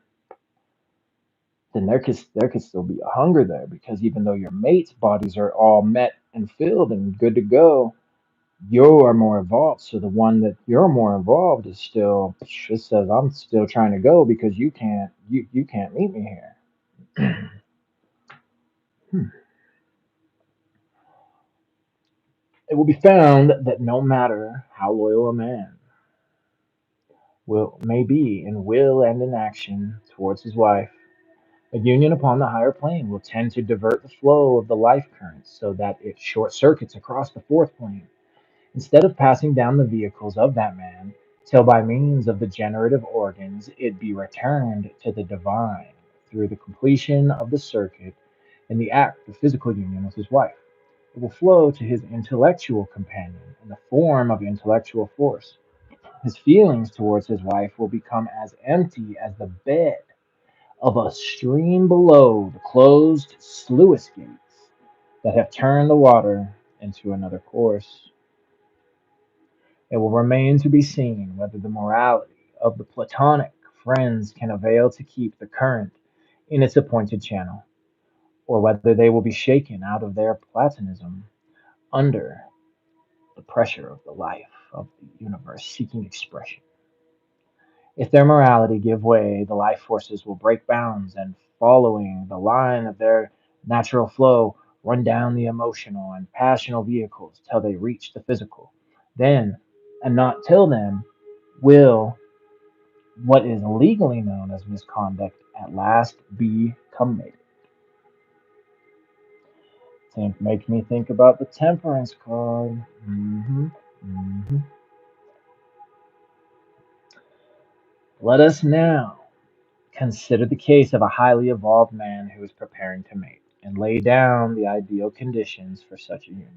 then there could still be a hunger there because even though your mates' bodies are all met and filled and good to go, you are more evolved. So the one that you're more evolved is still just says, I'm still trying to go because you can't meet me here. Hmm. It will be found that no matter how loyal a man will may be in will and in action towards his wife, a union upon the higher plane will tend to divert the flow of the life current so that it short circuits across the fourth plane, instead of passing down the vehicles of that man, till by means of the generative organs it be returned to the divine through the completion of the circuit in the act of physical union with his wife. It will flow to his intellectual companion in the form of intellectual force. His feelings towards his wife will become as empty as the bed of a stream below the closed sluice gates that have turned the water into another course. It will remain to be seen whether the morality of the Platonic friends can avail to keep the current in its appointed channel, or whether they will be shaken out of their Platonism under the pressure of the life of the universe seeking expression. If their morality give way, the life forces will break bounds and, following the line of their natural flow, run down the emotional and passional vehicles till they reach the physical. Then, and not till then, will what is legally known as misconduct at last be committed. Think makes me think about the temperance card. Hmm. Let us now consider the case of a highly evolved man who is preparing to mate, and lay down the ideal conditions for such a union.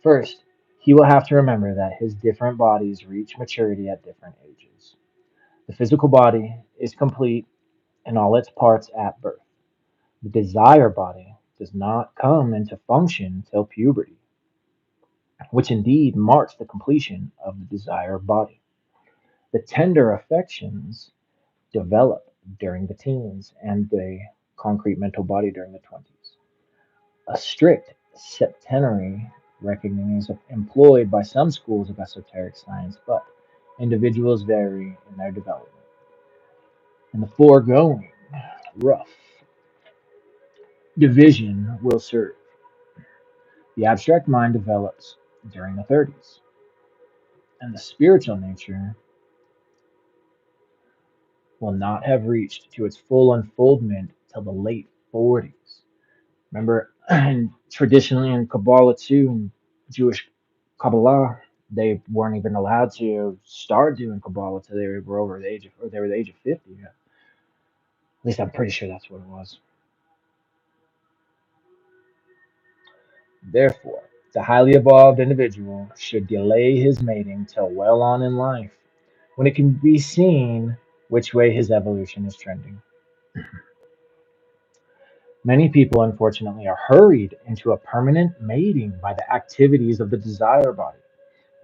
First, he will have to remember that his different bodies reach maturity at different ages. The physical body is complete in all its parts at birth. The desire body does not come into function till puberty, which indeed marks the completion of the desire body. The tender affections develop during the teens and the concrete mental body during the 20s. A strict septenary reckoning is employed by some schools of esoteric science, but individuals vary in their development. And the foregoing rough division will serve. The abstract mind develops during the 30s, and the spiritual nature will not have reached to its full unfoldment till the late 40s. Remember, traditionally in Kabbalah too, in Jewish Kabbalah, they weren't even allowed to start doing Kabbalah till they were over the age of, or they were the age of 50. Yeah. At least I'm pretty sure that's what it was. Therefore, the highly evolved individual should delay his mating till well on in life, when it can be seen which way his evolution is trending. Many people, unfortunately, are hurried into a permanent mating by the activities of the desire body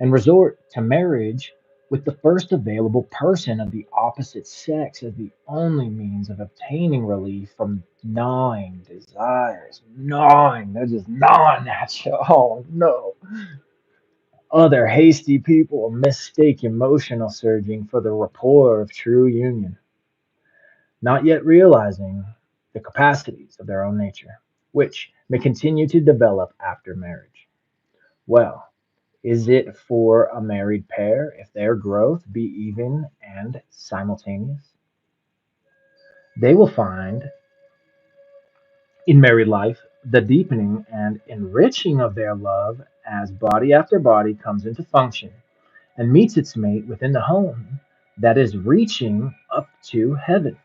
and resort to marriage with the first available person of the opposite sex as the only means of obtaining relief from gnawing desires. Gnawing, they're just gnawing at you. Oh no. Other hasty people mistake emotional surging for the rapport of true union, not yet realizing the capacities of their own nature, which may continue to develop after marriage. Well, is it for a married pair if their growth be even and simultaneous? They will find in married life the deepening and enriching of their love as body after body comes into function and meets its mate within the home that is reaching up to heaven.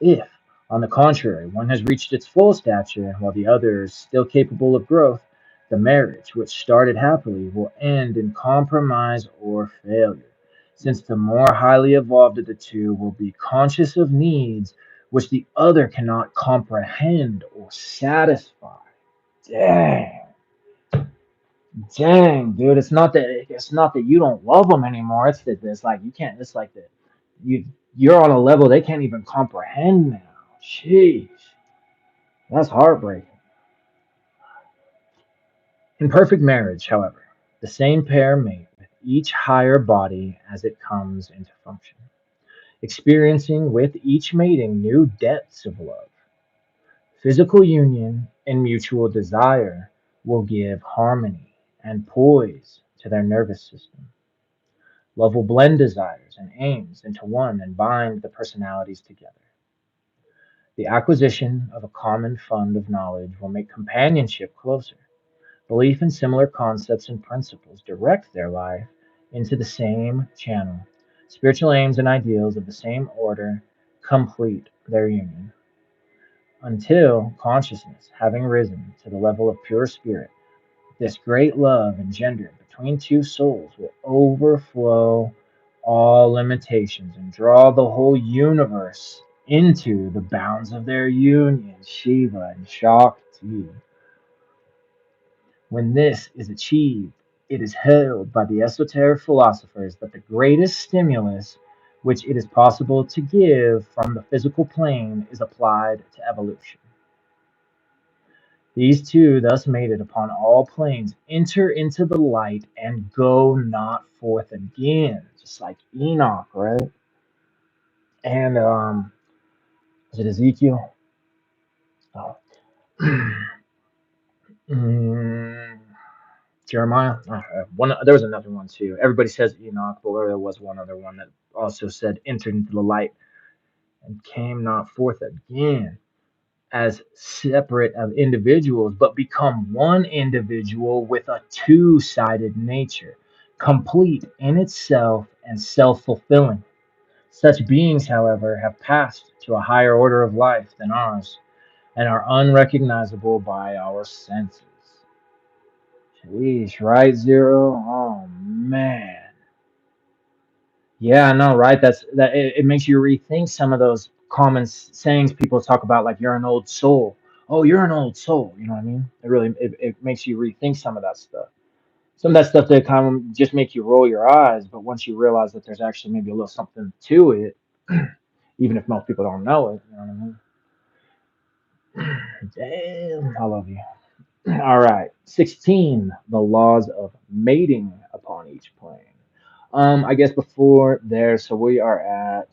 If, on the contrary, one has reached its full stature while the other is still capable of growth, the marriage, which started happily, will end in compromise or failure, since the more highly evolved of the two will be conscious of needs which the other cannot comprehend or satisfy. Dang, dang, dude! It's not that you don't love them anymore. It's that it's like you can't. It's like that you you're on a level they can't even comprehend now. Jeez, that's heartbreaking. In perfect marriage, however, the same pair mate with each higher body as it comes into function, experiencing with each mating new depths of love. Physical union and mutual desire will give harmony and poise to their nervous system. Love will blend desires and aims into one and bind the personalities together. The acquisition of a common fund of knowledge will make companionship closer. Belief in similar concepts and principles direct their life into the same channel. Spiritual aims and ideals of the same order complete their union until consciousness, having risen to the level of pure spirit, this great love engendered between two souls will overflow all limitations and draw the whole universe into the bounds of their union, Shiva and Shakti. When this is achieved, it is held by the esoteric philosophers that the greatest stimulus which it is possible to give from the physical plane is applied to evolution. These two, thus mated upon all planes, enter into the light and go not forth again, just like Enoch, right? And is it Ezekiel? Oh. Mm, Jeremiah. One. There was another one too. Everybody says Enoch, but there was one other one that also said entered into the light and came not forth again as separate of individuals, but become one individual with a two-sided nature, complete in itself and self-fulfilling. Such beings, however, have passed to a higher order of life than ours and are unrecognizable by our senses. Jeez, right, Zero? Oh man. Yeah, I know, right? It makes you rethink some of those common sayings people talk about, like you're an old soul. Oh, you're an old soul. You know what I mean? It makes you rethink some of that stuff. Some of that stuff that kind of just make you roll your eyes, but once you realize that there's actually maybe a little something to it, even if most people don't know it, you know what I mean? Damn, I love you. All right, 16. The laws of mating upon each plane. I guess before there, so we are at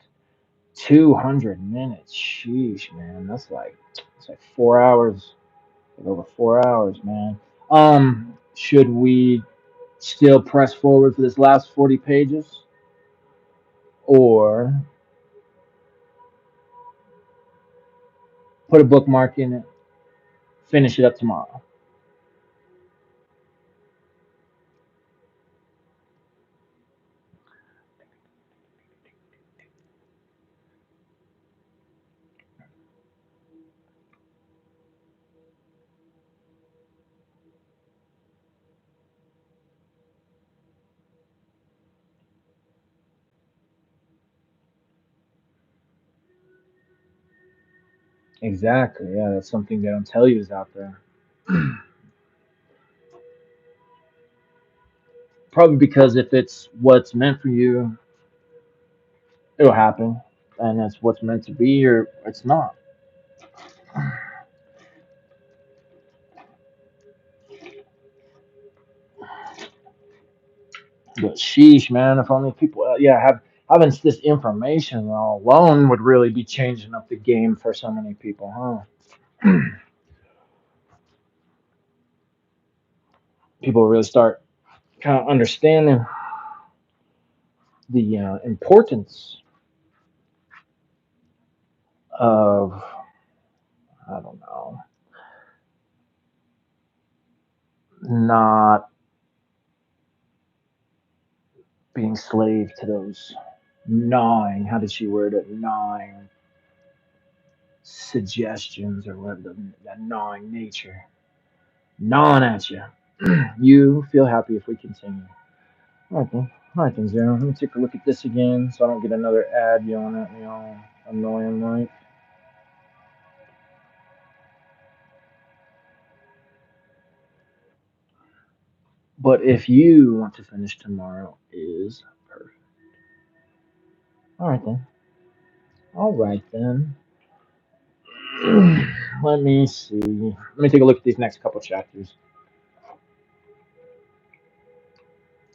200 minutes. Sheesh, man. It's like 4 hours. Over 4 hours, man. Should we still press forward for this last 40 pages? Or put a bookmark in it, finish it up tomorrow? Exactly. Yeah, that's something they don't tell you is out there. Probably because if it's what's meant for you, it'll happen, and it's what's meant to be, or it's not. But sheesh, man, if only people, yeah, have having this information alone would really be changing up the game for so many people, huh? People really start kind of understanding the importance of, I don't know, not being slave to those gnawing, how did she word it, gnawing suggestions or whatever, that gnawing nature, gnawing at you. You feel happy if we continue. All right, then. All right, then, Zero. Let me take a look at this again so I don't get another ad yelling at me all annoying like. But if you want to finish tomorrow, is perfect. All right, then. All right, then. Let me see. Let me take a look at these next couple chapters.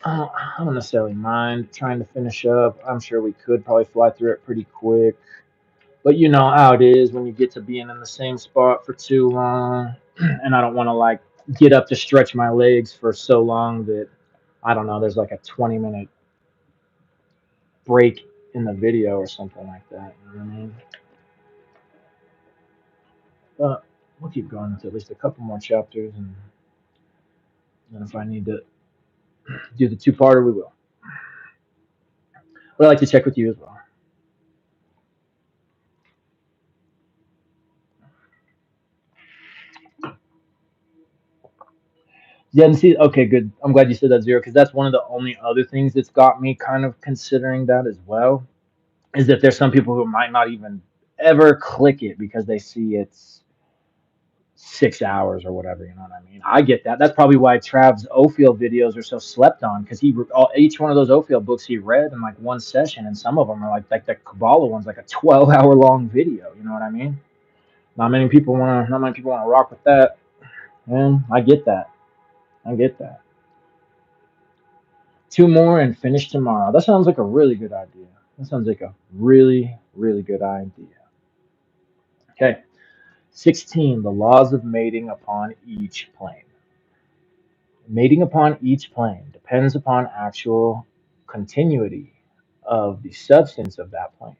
I don't necessarily mind trying to finish up. I'm sure we could probably fly through it pretty quick. But you know how it is when you get to being in the same spot for too long. And I don't want to like get up to stretch my legs for so long that I don't know, there's like a 20-minute break in the video or something like that. You know what I mean? But we'll keep going into at least a couple more chapters. And then if I need to do the two-parter, we will. But I'd like to check with you as well. Yeah, and see, okay, good. I'm glad you said that, Zero, because that's one of the only other things that's got me kind of considering that as well. Is that there's some people who might not even ever click it because they see it's 6 hours or whatever. You know what I mean? I get that. That's probably why Trav's Ophel videos are so slept on because each one of those Ophel books he read in like one session, and some of them are like the Kabbalah one's like a 12-hour long video. You know what I mean? Not many people wanna rock with that. And I get that. I get that. Two more and finish tomorrow. That sounds like a really good idea. That sounds like a really, really good idea. Okay. 16. The laws of mating upon each plane. Mating upon each plane depends upon actual continuity of the substance of that plane.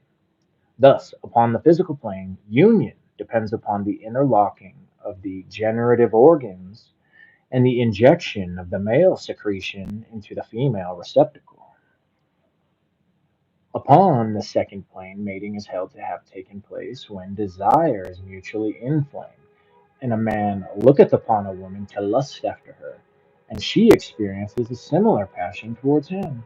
Thus, upon the physical plane, union depends upon the interlocking of the generative organs and the injection of the male secretion into the female receptacle. Upon the second plane, mating is held to have taken place when desire is mutually inflamed, and a man looketh upon a woman to lust after her, and she experiences a similar passion towards him.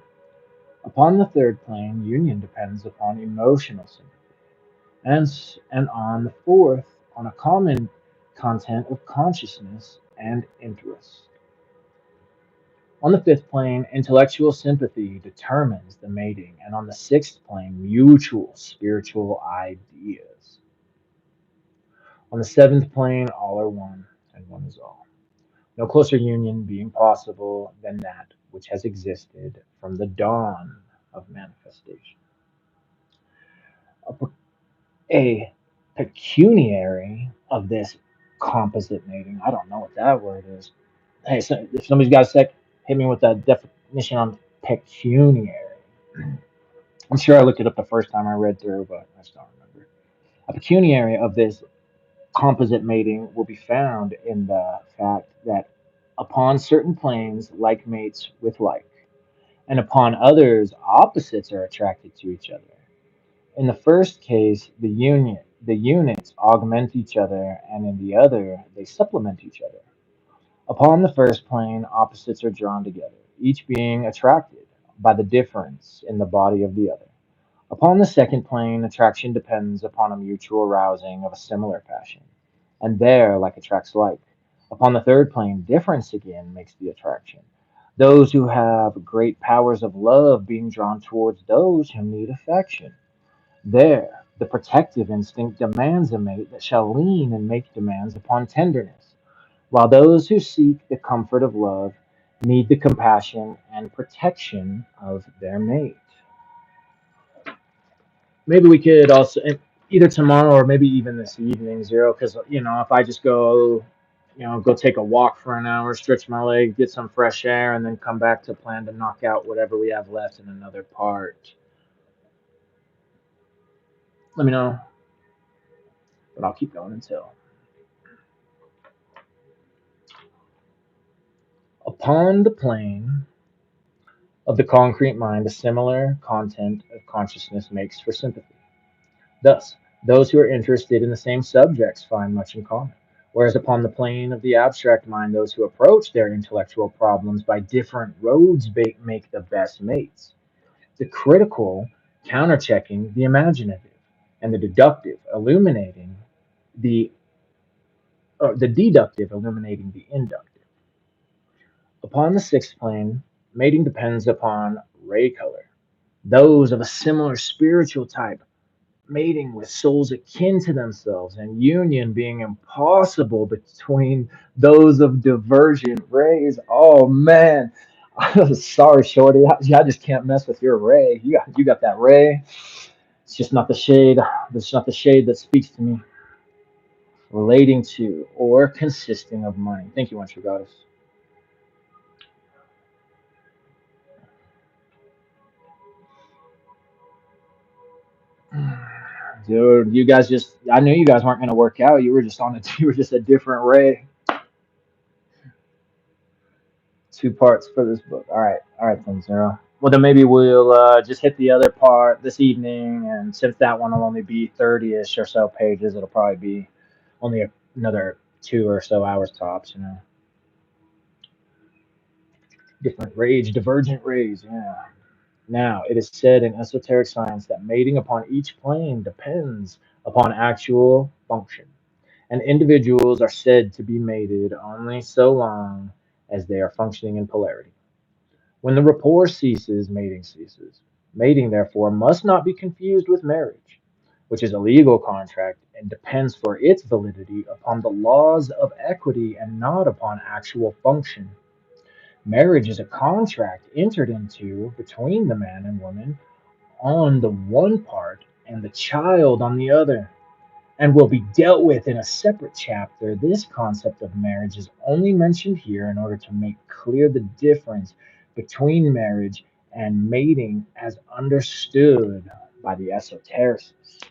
Upon the third plane, union depends upon emotional sympathy, and on the fourth, on a common content of consciousness and interest. On the fifth plane, intellectual sympathy determines the mating, and on the sixth plane, mutual spiritual ideas. On the seventh plane, all are one, and one is all. No closer union being possible than that which has existed from the dawn of manifestation. A, a pecuniary of this composite mating, I don't know what that word is. Hey, so if somebody's got a sec, hit me with that definition on pecuniary. I'm sure I looked it up the first time I read through, but I just don't remember. A pecuniary of this composite mating will be found in the fact that upon certain planes, like mates with like, and upon others, opposites are attracted to each other. In the first case, the units augment each other, and in the other, they supplement each other. Upon the first plane, opposites are drawn together, each being attracted by the difference in the body of the other. Upon the second plane, attraction depends upon a mutual arousing of a similar passion, and there like attracts like. Upon the third plane, difference again makes the attraction. Those who have great powers of love being drawn towards those who need affection. There, the protective instinct demands a mate that shall lean and make demands upon tenderness, while those who seek the comfort of love need the compassion and protection of their mate. Maybe we could also either tomorrow or maybe even this evening, Zero, because if I just go, go take a walk for an hour, stretch my leg, get some fresh air, and then come back to plan to knock out whatever we have left in another part. Let me know, but I'll keep going until. Upon the plane of the concrete mind, a similar content of consciousness makes for sympathy. Thus, those who are interested in the same subjects find much in common, whereas upon the plane of the abstract mind, those who approach their intellectual problems by different roads make the best mates. The critical counterchecking the imaginative, and the deductive illuminating the the deductive illuminating the inductive. Upon the sixth plane, mating depends upon ray color. Those of a similar spiritual type mating with souls akin to themselves and union being impossible between those of divergent rays. Oh man, sorry, Shorty. I just can't mess with your ray. You got that ray. It's just not the shade. It's not the shade that speaks to me. Relating to or consisting of money. Thank you, once you goddess. Dude, you guys I knew you guys weren't gonna work out. You were just on a you were just a different ray. Two parts for this book. All right, then Zero. Well, then maybe we'll just hit the other part this evening, and since that one will only be 30-ish or so pages, it'll probably be only another 2 or so hours tops. Different rage, divergent rays. Yeah. Now, it is said in esoteric science that mating upon each plane depends upon actual function, and individuals are said to be mated only so long as they are functioning in polarity. When the rapport ceases, mating ceases. Mating, therefore, must not be confused with marriage, which is a legal contract and depends for its validity upon the laws of equity and not upon actual function. Marriage is a contract entered into between the man and woman on the one part and the child on the other, and will be dealt with in a separate chapter. This concept of marriage is only mentioned here in order to make clear the difference between marriage and mating as understood by the esotericists.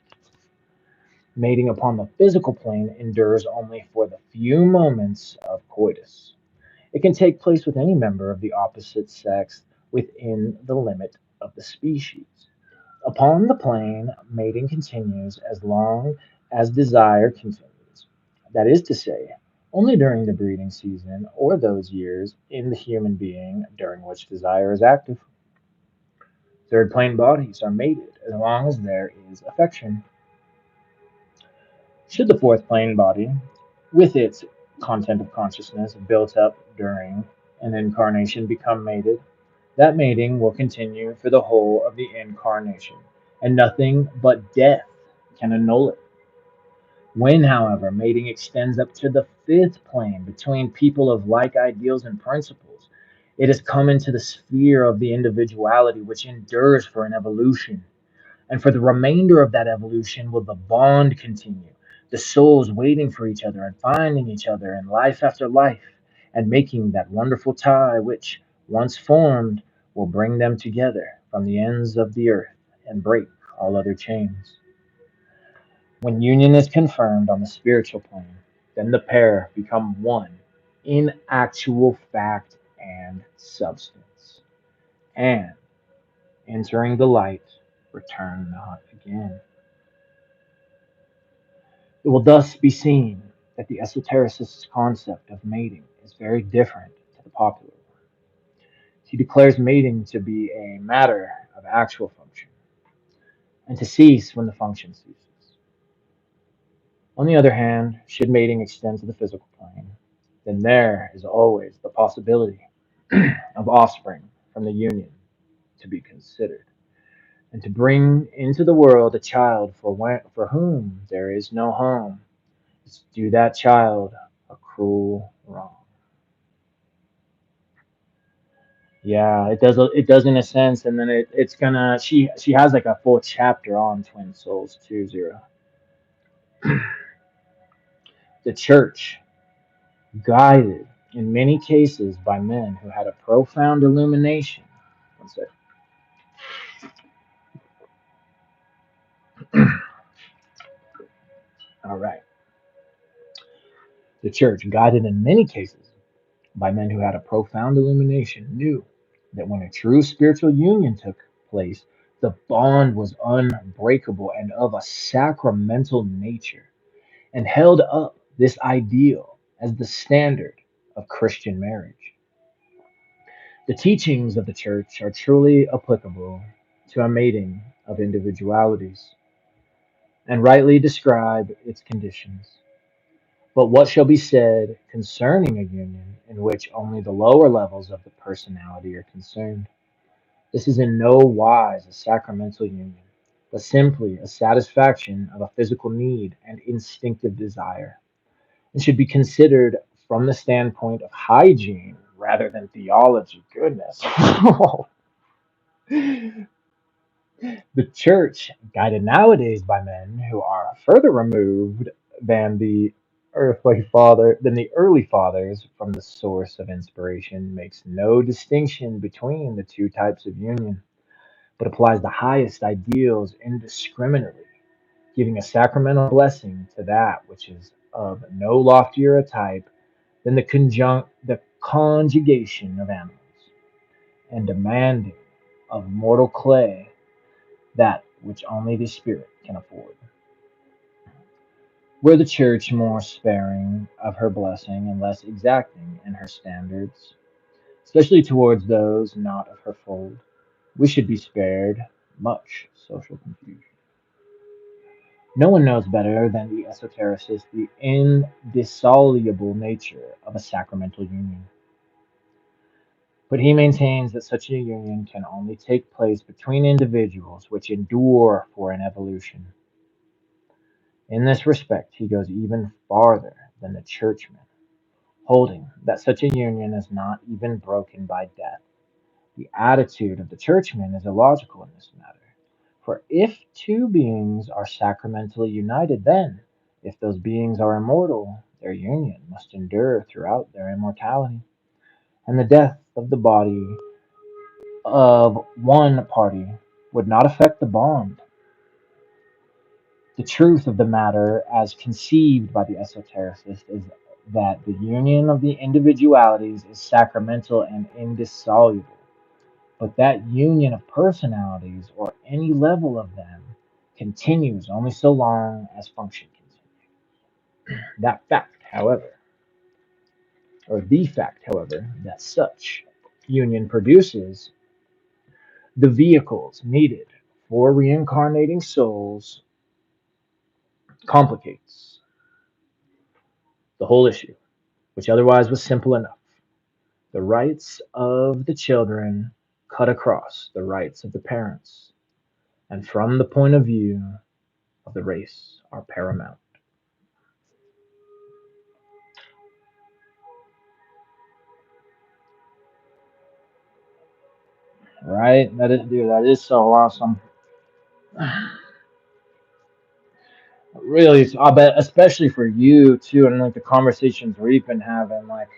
Mating upon the physical plane endures only for the few moments of coitus. It can take place with any member of the opposite sex within the limit of the species. Upon the plane, mating continues as long as desire continues. That is to say, only during the breeding season or those years in the human being during which desire is active. Third plane bodies are mated as long as there is affection. Should the fourth plane body, with its content of consciousness built up during an incarnation, become mated, that mating will continue for the whole of the incarnation, and nothing but death can annul it. When, however, mating extends up to the fifth plane between people of like ideals and principles, it has come into the sphere of the individuality which endures for an evolution. And for the remainder of that evolution will the bond continue, the souls waiting for each other and finding each other in life after life, and making that wonderful tie which, once formed, will bring them together from the ends of the earth and break all other chains. When union is confirmed on the spiritual plane, then the pair become one in actual fact and substance, and, entering the light, return not again. It will thus be seen that the esotericist's concept of mating is very different to the popular one. He declares mating to be a matter of actual function. and to cease when the function ceases. On the other hand, should mating extend to the physical plane, then there is always the possibility of offspring from the union to be considered, and to bring into the world a child for whom there is no home is to do that child a cruel wrong. Yeah, it does. It does in a sense, and then it's gonna. She has like a full chapter on twin souls too. Zero. The church, guided in many cases by men who had a profound illumination. One sec. All right. The church, guided in many cases by men who had a profound illumination, knew that when a true spiritual union took place, the bond was unbreakable and of a sacramental nature, and held up this ideal as the standard of Christian marriage. The teachings of the Church are truly applicable to a mating of individualities and rightly describe its conditions. But what shall be said concerning a union in which only the lower levels of the personality are concerned? This is in no wise a sacramental union, but simply a satisfaction of a physical need and instinctive desire, and should be considered from the standpoint of hygiene rather than theology. Goodness. The church, guided nowadays by men who are further removed than the than the early fathers from the source of inspiration, makes no distinction between the two types of union, but applies the highest ideals indiscriminately, giving a sacramental blessing to that which is of no loftier a type than the conjugation of animals, and demanding of mortal clay that which only the Spirit can afford. Were the Church more sparing of her blessing and less exacting in her standards, especially towards those not of her fold, we should be spared much social confusion. No one knows better than the esotericist the indissoluble nature of a sacramental union, but he maintains that such a union can only take place between individuals which endure for an evolution. In this respect, he goes even farther than the churchmen, holding that such a union is not even broken by death. The attitude of the churchmen is illogical in this matter. For if two beings are sacramentally united, then, if those beings are immortal, their union must endure throughout their immortality, and the death of the body of one party would not affect the bond. The truth of the matter, as conceived by the esotericist, is that the union of the individualities is sacramental and indissoluble, but that union of personalities, or any level of them, continues only so long as function continues. That fact, however, or the fact, however, that such union produces the vehicles needed for reincarnating souls complicates the whole issue, which otherwise was simple enough. The rights of the children cut across the rights of the parents, and from the point of view of the race are paramount. Right? That is, dude, that is so awesome. Really, I bet, especially for you too, and like the conversations we've been having, like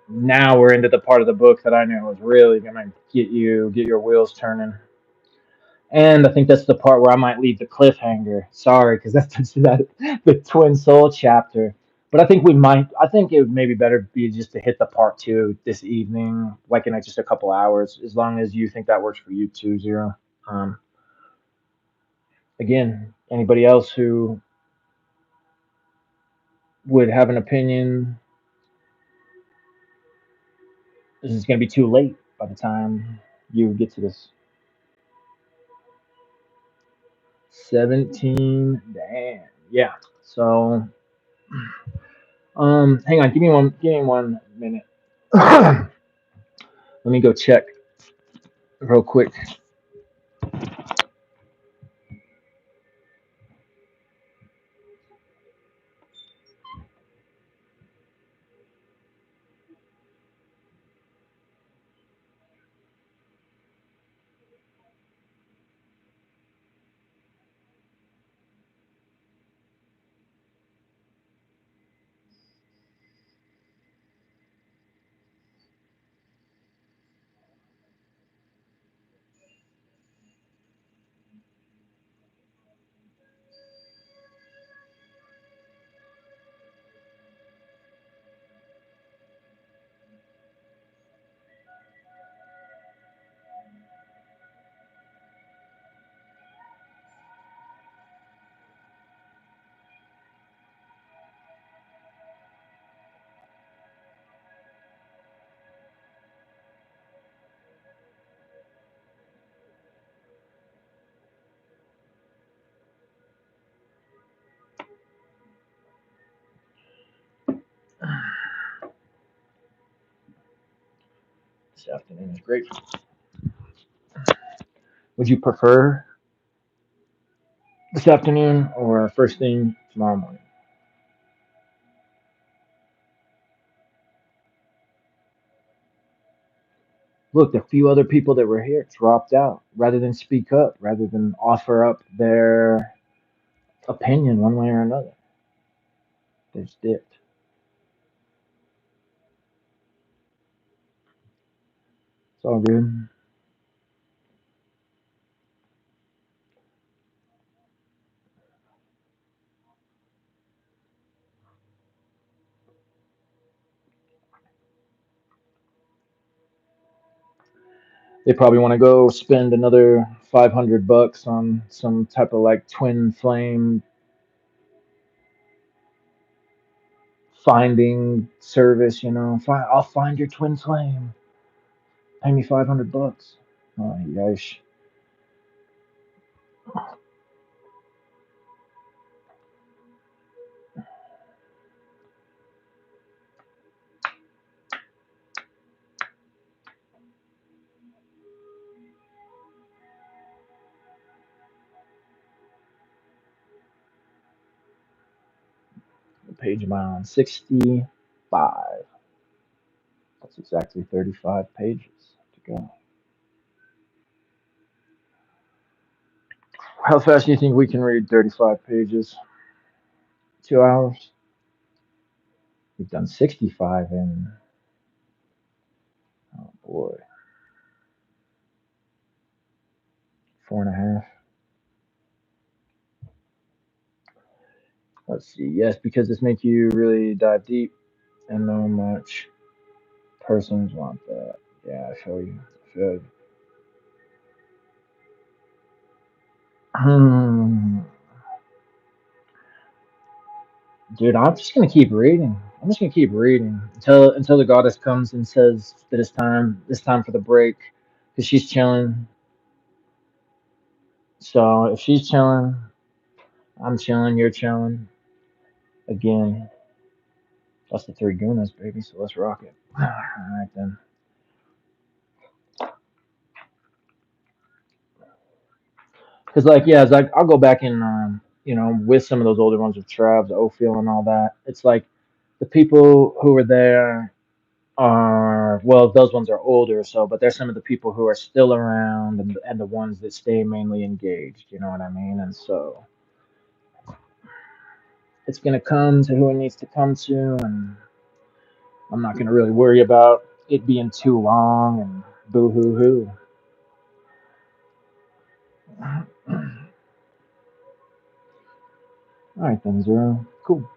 now we're into the part of the book that I know is really gonna get your wheels turning. And I think that's the part where I might leave the cliffhanger. Sorry, because that's the twin soul chapter. But I think we might. I think it would maybe better be just to hit the part two this evening, like in like just a couple hours, as long as you think that works for you too, Zero. Um, Again, anybody else who would have an opinion, this is going to be too late by the time you get to this. 17. Damn. Yeah. So, hang on. Give me 1 minute. Let me go check real quick. This afternoon is great. Would you prefer this afternoon or first thing tomorrow morning? Look, the few other people that were here dropped out rather than speak up, rather than offer up their opinion one way or another. They just dipped. It's all good. They probably want to go spend another $500 on some type of like twin flame finding service. I'll find your twin flame. Pay me $500. Oh, gosh. What page am I on? 65. That's exactly 35 pages to go. How fast do you think we can read 35 pages? 2 hours? We've done 65 in, oh boy, 4.5. Let's see. Yes, because this makes you really dive deep and know much. Persons want that. Yeah, I feel you. I feel you. Dude, I'm just gonna keep reading. I'm just gonna keep reading until the goddess comes and says that it's time for the break, because she's chilling. So if she's chilling, I'm chilling, you're chilling. Again, that's the three Gunas, baby. So let's rock it. All right then. Because like yeah, it's like I'll go back and with some of those older ones with Trav, the Ophil and all that. It's like the people who were there are, well, those ones are older, so but there's some of the people who are still around, and the ones that stay mainly engaged. You know what I mean? And so it's gonna come to who it needs to come to, and I'm not gonna really worry about it being too long and boo hoo hoo. All right then, Zero. Cool.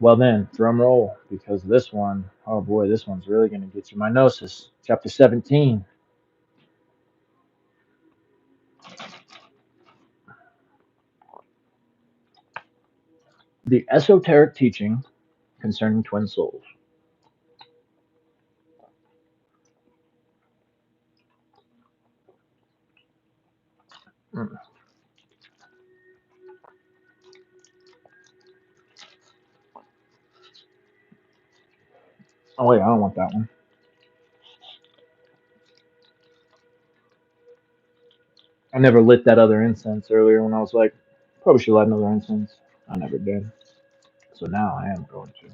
Well then, drum roll, because this one, oh boy, this one's really gonna get you. My Gnosis, chapter 17, the esoteric teaching concerning twin souls. Mm. Oh wait, I don't want that one. I never lit that other incense earlier when I was like, probably should light another incense. I never did. So now I am going to.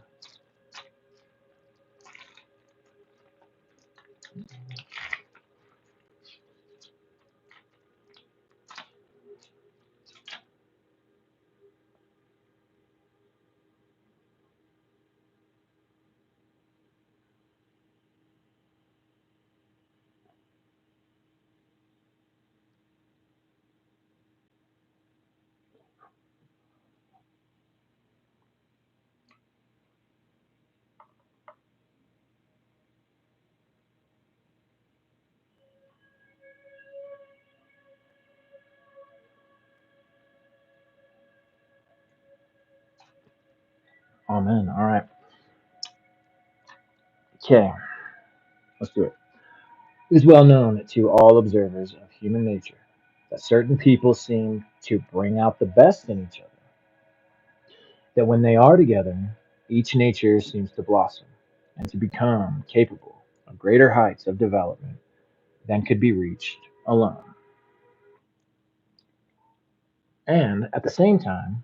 Amen. All right. Okay, let's do it. It is well known to all observers of human nature that certain people seem to bring out the best in each other, that when they are together, each nature seems to blossom and to become capable of greater heights of development than could be reached alone. And at the same time,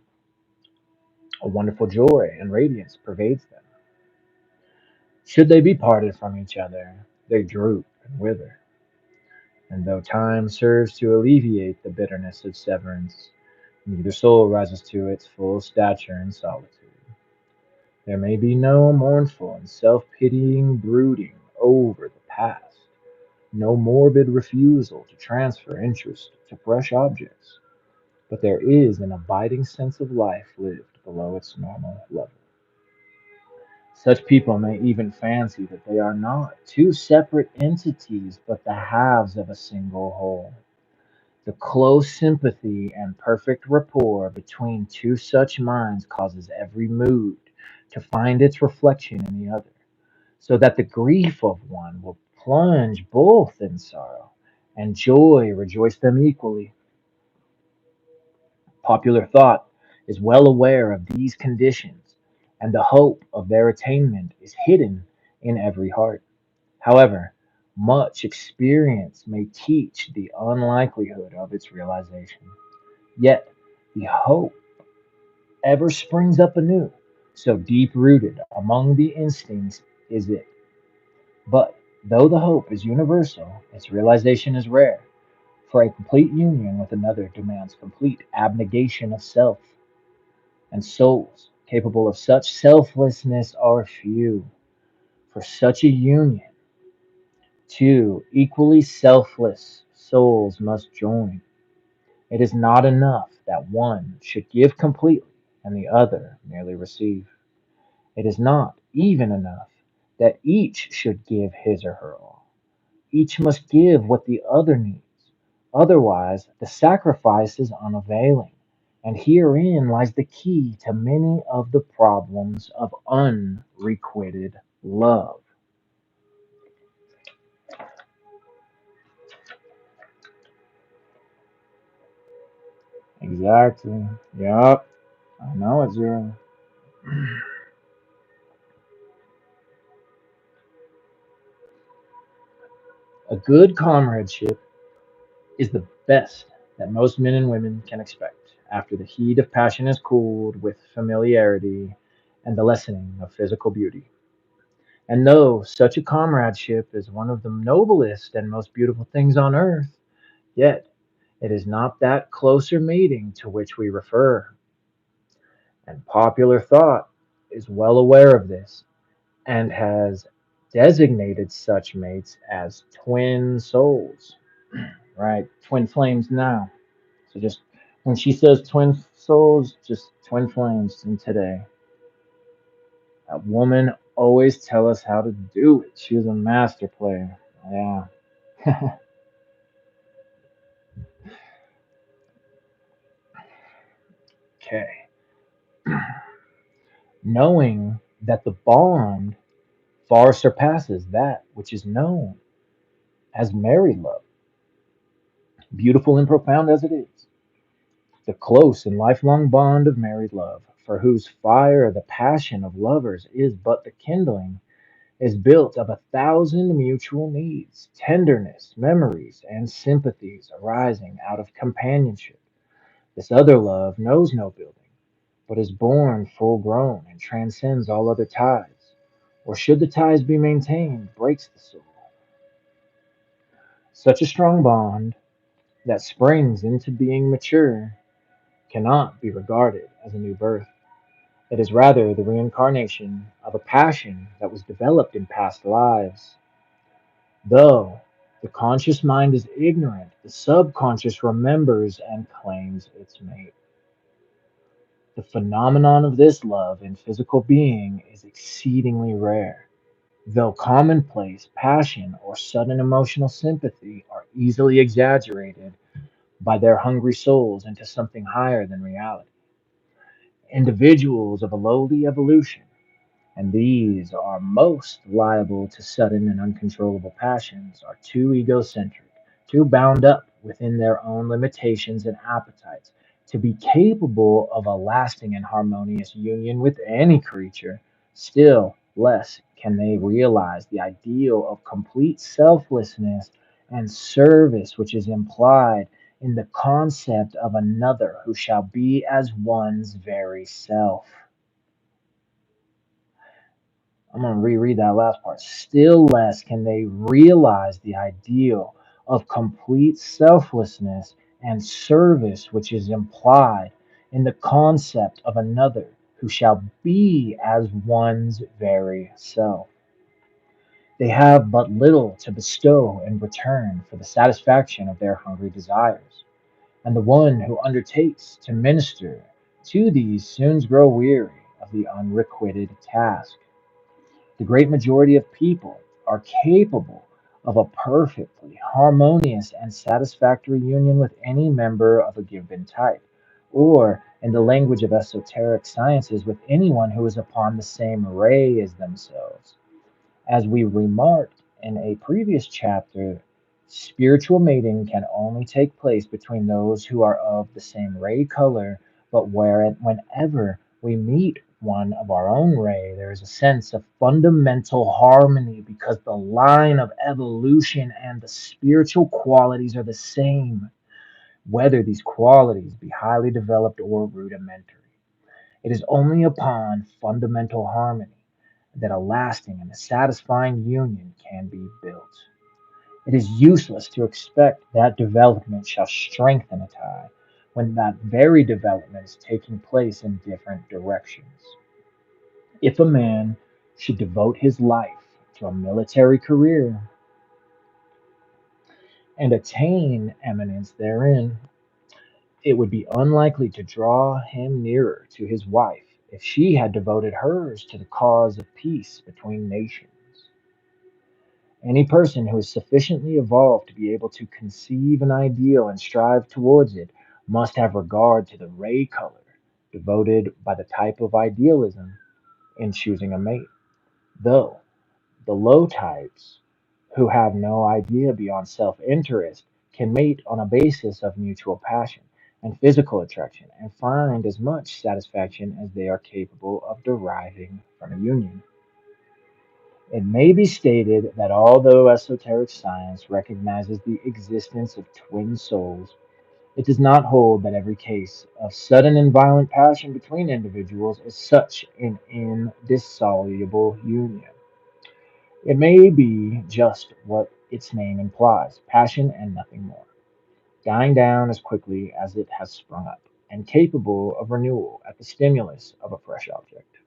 a wonderful joy and radiance pervades them. Should they be parted from each other, they droop and wither. And though time serves to alleviate the bitterness of severance, neither soul rises to its full stature in solitude. There may be no mournful and self pitying brooding over the past, no morbid refusal to transfer interest to fresh objects, but there is an abiding sense of life lived below its normal level. Such people may even fancy that they are not two separate entities, but the halves of a single whole. The close sympathy and perfect rapport between two such minds causes every mood to find its reflection in the other, so that the grief of one will plunge both in sorrow, and joy rejoice them equally. Popular thought is well aware of these conditions, and the hope of their attainment is hidden in every heart. However, much experience may teach the unlikelihood of its realization. Yet the hope ever springs up anew, so deep rooted among the instincts is it. But though the hope is universal, its realization is rare, for a complete union with another demands complete abnegation of self, and souls capable of such selflessness are few. For such a union, two equally selfless souls must join. It is not enough that one should give completely and the other merely receive. It is not even enough that each should give his or her all. Each must give what the other needs. Otherwise, the sacrifice is unavailing. And herein lies the key to many of the problems of unrequited love. Exactly. Yup. I know it's zero. A good comradeship is the best that most men and women can expect after the heat of passion is cooled with familiarity and the lessening of physical beauty. And though such a comradeship is one of the noblest and most beautiful things on earth, yet it is not that closer mating to which we refer. And popular thought is well aware of this and has designated such mates as twin souls, right? Twin flames now. So just when she says twin souls, just twin flames in today. That woman always tell us how to do it. She was a master player. Yeah. Okay. Knowing that the bond far surpasses that which is known as married love, beautiful and profound as it is, the close and lifelong bond of married love, for whose fire the passion of lovers is but the kindling, is built of 1,000 mutual needs, tenderness, memories, and sympathies arising out of companionship. This other love knows no building, but is born full grown and transcends all other ties, or should the ties be maintained, breaks the soul. Such a strong bond that springs into being mature cannot be regarded as a new birth. It is rather the reincarnation of a passion that was developed in past lives. Though the conscious mind is ignorant, the subconscious remembers and claims its mate. The phenomenon of this love in physical being is exceedingly rare. Though commonplace, passion or sudden emotional sympathy are easily exaggerated by their hungry souls into something higher than reality. Individuals of a lowly evolution, and these are most liable to sudden and uncontrollable passions, are too egocentric, too bound up within their own limitations and appetites, to be capable of a lasting and harmonious union with any creature. Still less can they realize the ideal of complete selflessness and service which is implied in the concept of another who shall be as one's very self. I'm going to reread that last part. Still less can they realize the ideal of complete selflessness and service which is implied in the concept of another who shall be as one's very self. They have but little to bestow in return for the satisfaction of their hungry desires, and the one who undertakes to minister to these soon grows weary of the unrequited task. The great majority of people are capable of a perfectly harmonious and satisfactory union with any member of a given type, or, in the language of esoteric sciences, with anyone who is upon the same ray as themselves. As we remarked in a previous chapter, spiritual mating can only take place between those who are of the same ray color, but whenever we meet one of our own ray, there is a sense of fundamental harmony because the line of evolution and the spiritual qualities are the same, whether these qualities be highly developed or rudimentary. It is only upon fundamental harmony that a lasting and a satisfying union can be built. It is useless to expect that development shall strengthen a tie when that very development is taking place in different directions. If a man should devote his life to a military career and attain eminence therein, it would be unlikely to draw him nearer to his wife if she had devoted hers to the cause of peace between nations. Any person who is sufficiently evolved to be able to conceive an ideal and strive towards it must have regard to the ray color devoted by the type of idealism in choosing a mate, though the low types, who have no idea beyond self interest, can mate on a basis of mutual passion and physical attraction and find as much satisfaction as they are capable of deriving from a union. It may be stated that although esoteric science recognizes the existence of twin souls, it does not hold that every case of sudden and violent passion between individuals is such an indissoluble union. It may be just what its name implies, passion and nothing more, dying down as quickly as it has sprung up, and capable of renewal at the stimulus of a fresh object.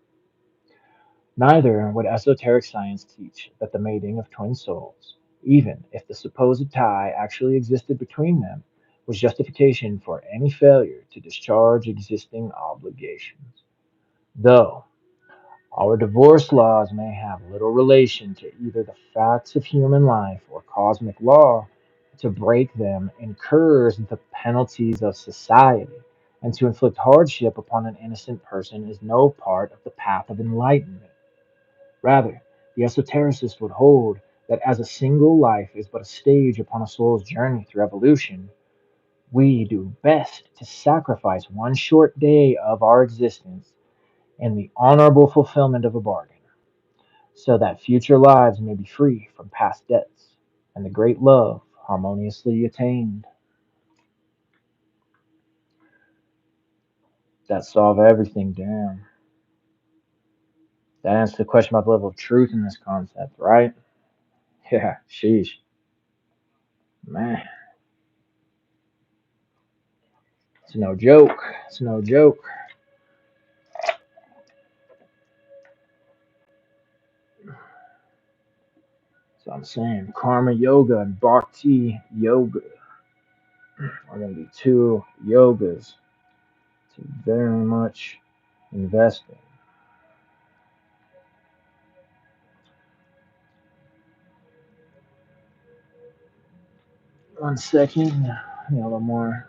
Neither would esoteric science teach that the mating of twin souls, even if the supposed tie actually existed between them, was justification for any failure to discharge existing obligations. Though our divorce laws may have little relation to either the facts of human life or cosmic law, to break them incurs the penalties of society, and to inflict hardship upon an innocent person is no part of the path of enlightenment. Rather, the esotericist would hold that as a single life is but a stage upon a soul's journey through evolution, we do best to sacrifice one short day of our existence in the honorable fulfillment of a bargain. so that future lives may be free from past debts, and the great love harmoniously attained. That solve everything, damn. That answers the question about the level of truth in this concept, right? Yeah, sheesh. Man, it's no joke. It's no joke. So I'm saying karma yoga and bhakti yoga are going to be two yogas to very much invest in. One second. A little more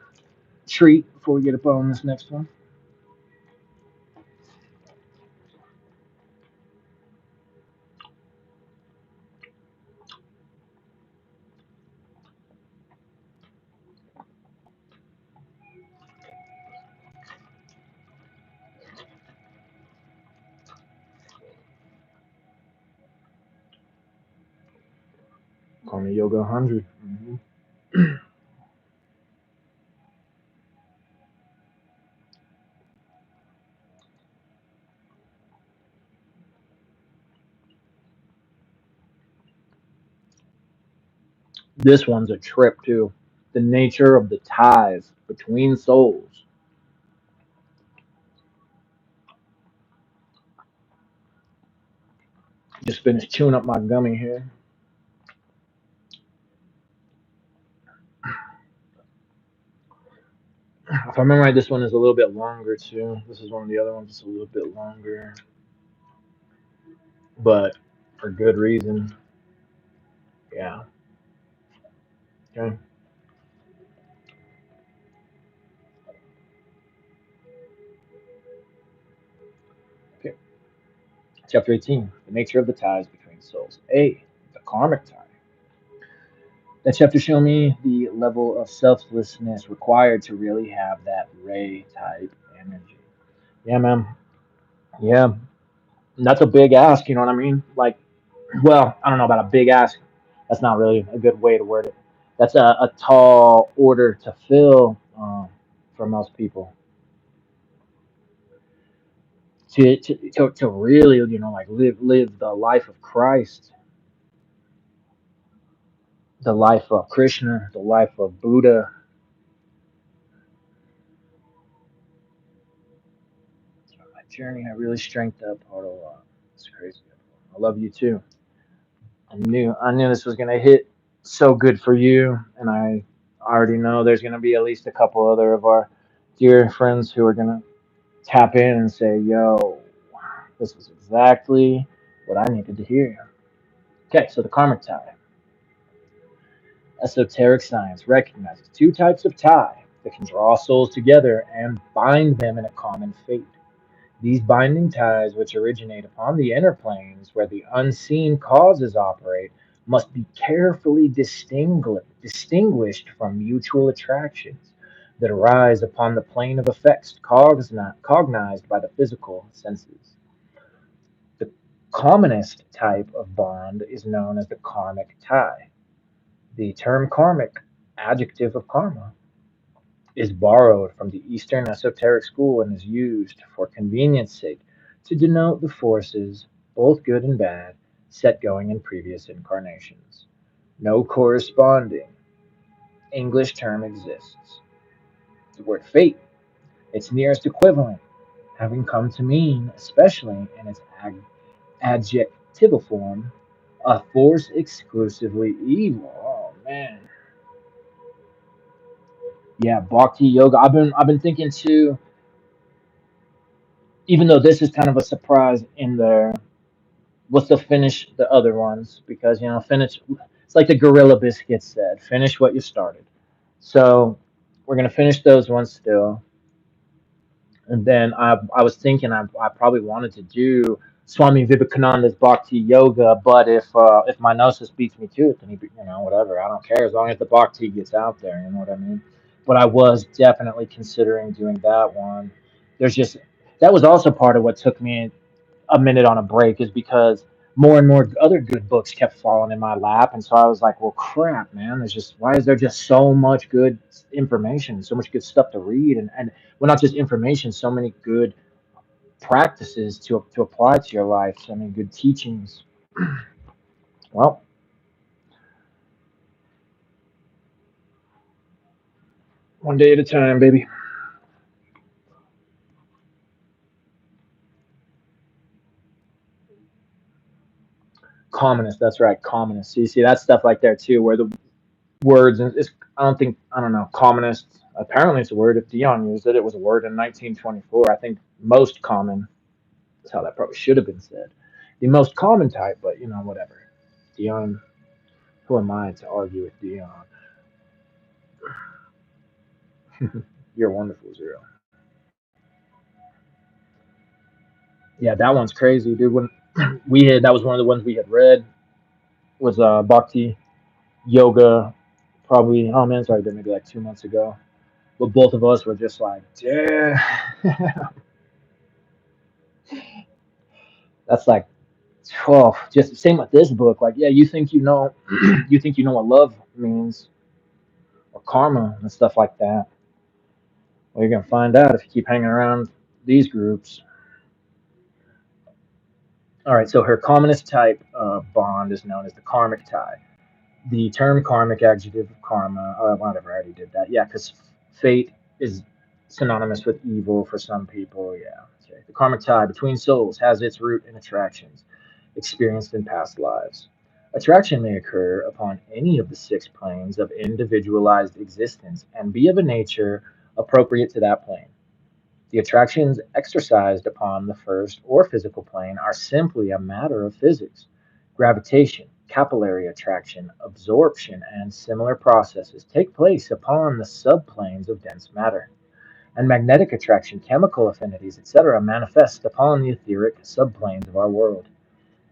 treat before we get up on this next one. Karma Yoga 100. This one's a trip too. The nature of the ties between souls. Just finished chewing up my gummy here. If I remember right, this one is a little bit longer too. This is one of the other ones that's a little bit longer, but for good reason. Yeah. Okay. Okay. Chapter 18: The nature of the ties between souls. A. The karmic tie. That chapter showed me the level of selflessness required to really have that ray type energy. Yeah, man. Yeah. And that's a big ask, you know what I mean? Like, well, I don't know about a big ask. That's not really a good way to word it. That's a tall order to fill for most people. To really, like live the life of Christ, the life of Krishna, the life of Buddha. My journey, I really strengthened that part a lot. It's crazy. I love you too. I knew this was gonna hit so good for you, and I already know there's gonna be at least a couple other of our dear friends who are gonna tap in and say, "Yo, this is exactly what I needed to hear." Okay, so the karmic tie. Esoteric science recognizes two types of tie that can draw souls together and bind them in a common fate. These binding ties, which originate upon the inner planes where the unseen causes operate, must be carefully distinguished from mutual attractions that arise upon the plane of effects cognized by the physical senses. The commonest type of bond is known as the karmic tie. The term karmic, adjective of karma, is borrowed from the Eastern esoteric school and is used, for convenience sake, to denote the forces, both good and bad, set going in previous incarnations. No corresponding English term exists. The word fate, its nearest equivalent, having come to mean, especially in its adjectival form, a force exclusively evil. Oh man. Yeah, bhakti yoga. I've been thinking too, even though this is kind of a surprise in there, we'll still finish the other ones because finish. It's like the Gorilla Biscuits said, finish what you started. So we're gonna finish those ones still, and then I was thinking I probably wanted to do Swami Vivekananda's Bhakti Yoga, but if my gnosis beats me to it, then whatever. I don't care as long as the Bhakti gets out there. You know what I mean? But I was definitely considering doing that one. There's just that was also part of what took me a minute on a break is because more and more other good books kept falling in my lap, and so I was like, well, crap, man. There's just why is there just so much good information, so much good stuff to read, and well, not just information, so many good practices to apply to your life, so many good teachings. Well, one day at a time, baby. Communist, that's right, communist. So you see that stuff like there too, where the words is I don't know, communist. Apparently, it's a word. If Dion used it, it was a word in 1924. I think most common. That's how that probably should have been said. The most common type, but whatever. Dion, who am I to argue with Dion? You're wonderful, Zero. Yeah, that one's crazy, dude. When we had that was one of the ones we had read was Bhakti Yoga, probably. Oh man, sorry, maybe like 2 months ago. But both of us were just like, yeah, that's like, oh, just same with this book. Like, yeah, you think you know, you think you know what love means or karma and stuff like that. Well, you're gonna find out if you keep hanging around these groups. All right, so her communist type bond is known as the karmic tie. The term karmic, adjective of karma, whatever, I already did that. Yeah, because fate is synonymous with evil for some people. Yeah. Okay. The karmic tie between souls has its root in attractions experienced in past lives. Attraction may occur upon any of the six planes of individualized existence and be of a nature appropriate to that plane. The attractions exercised upon the first or physical plane are simply a matter of physics. Gravitation, capillary attraction, absorption, and similar processes take place upon the subplanes of dense matter, and magnetic attraction, chemical affinities, etc., manifest upon the etheric subplanes of our world.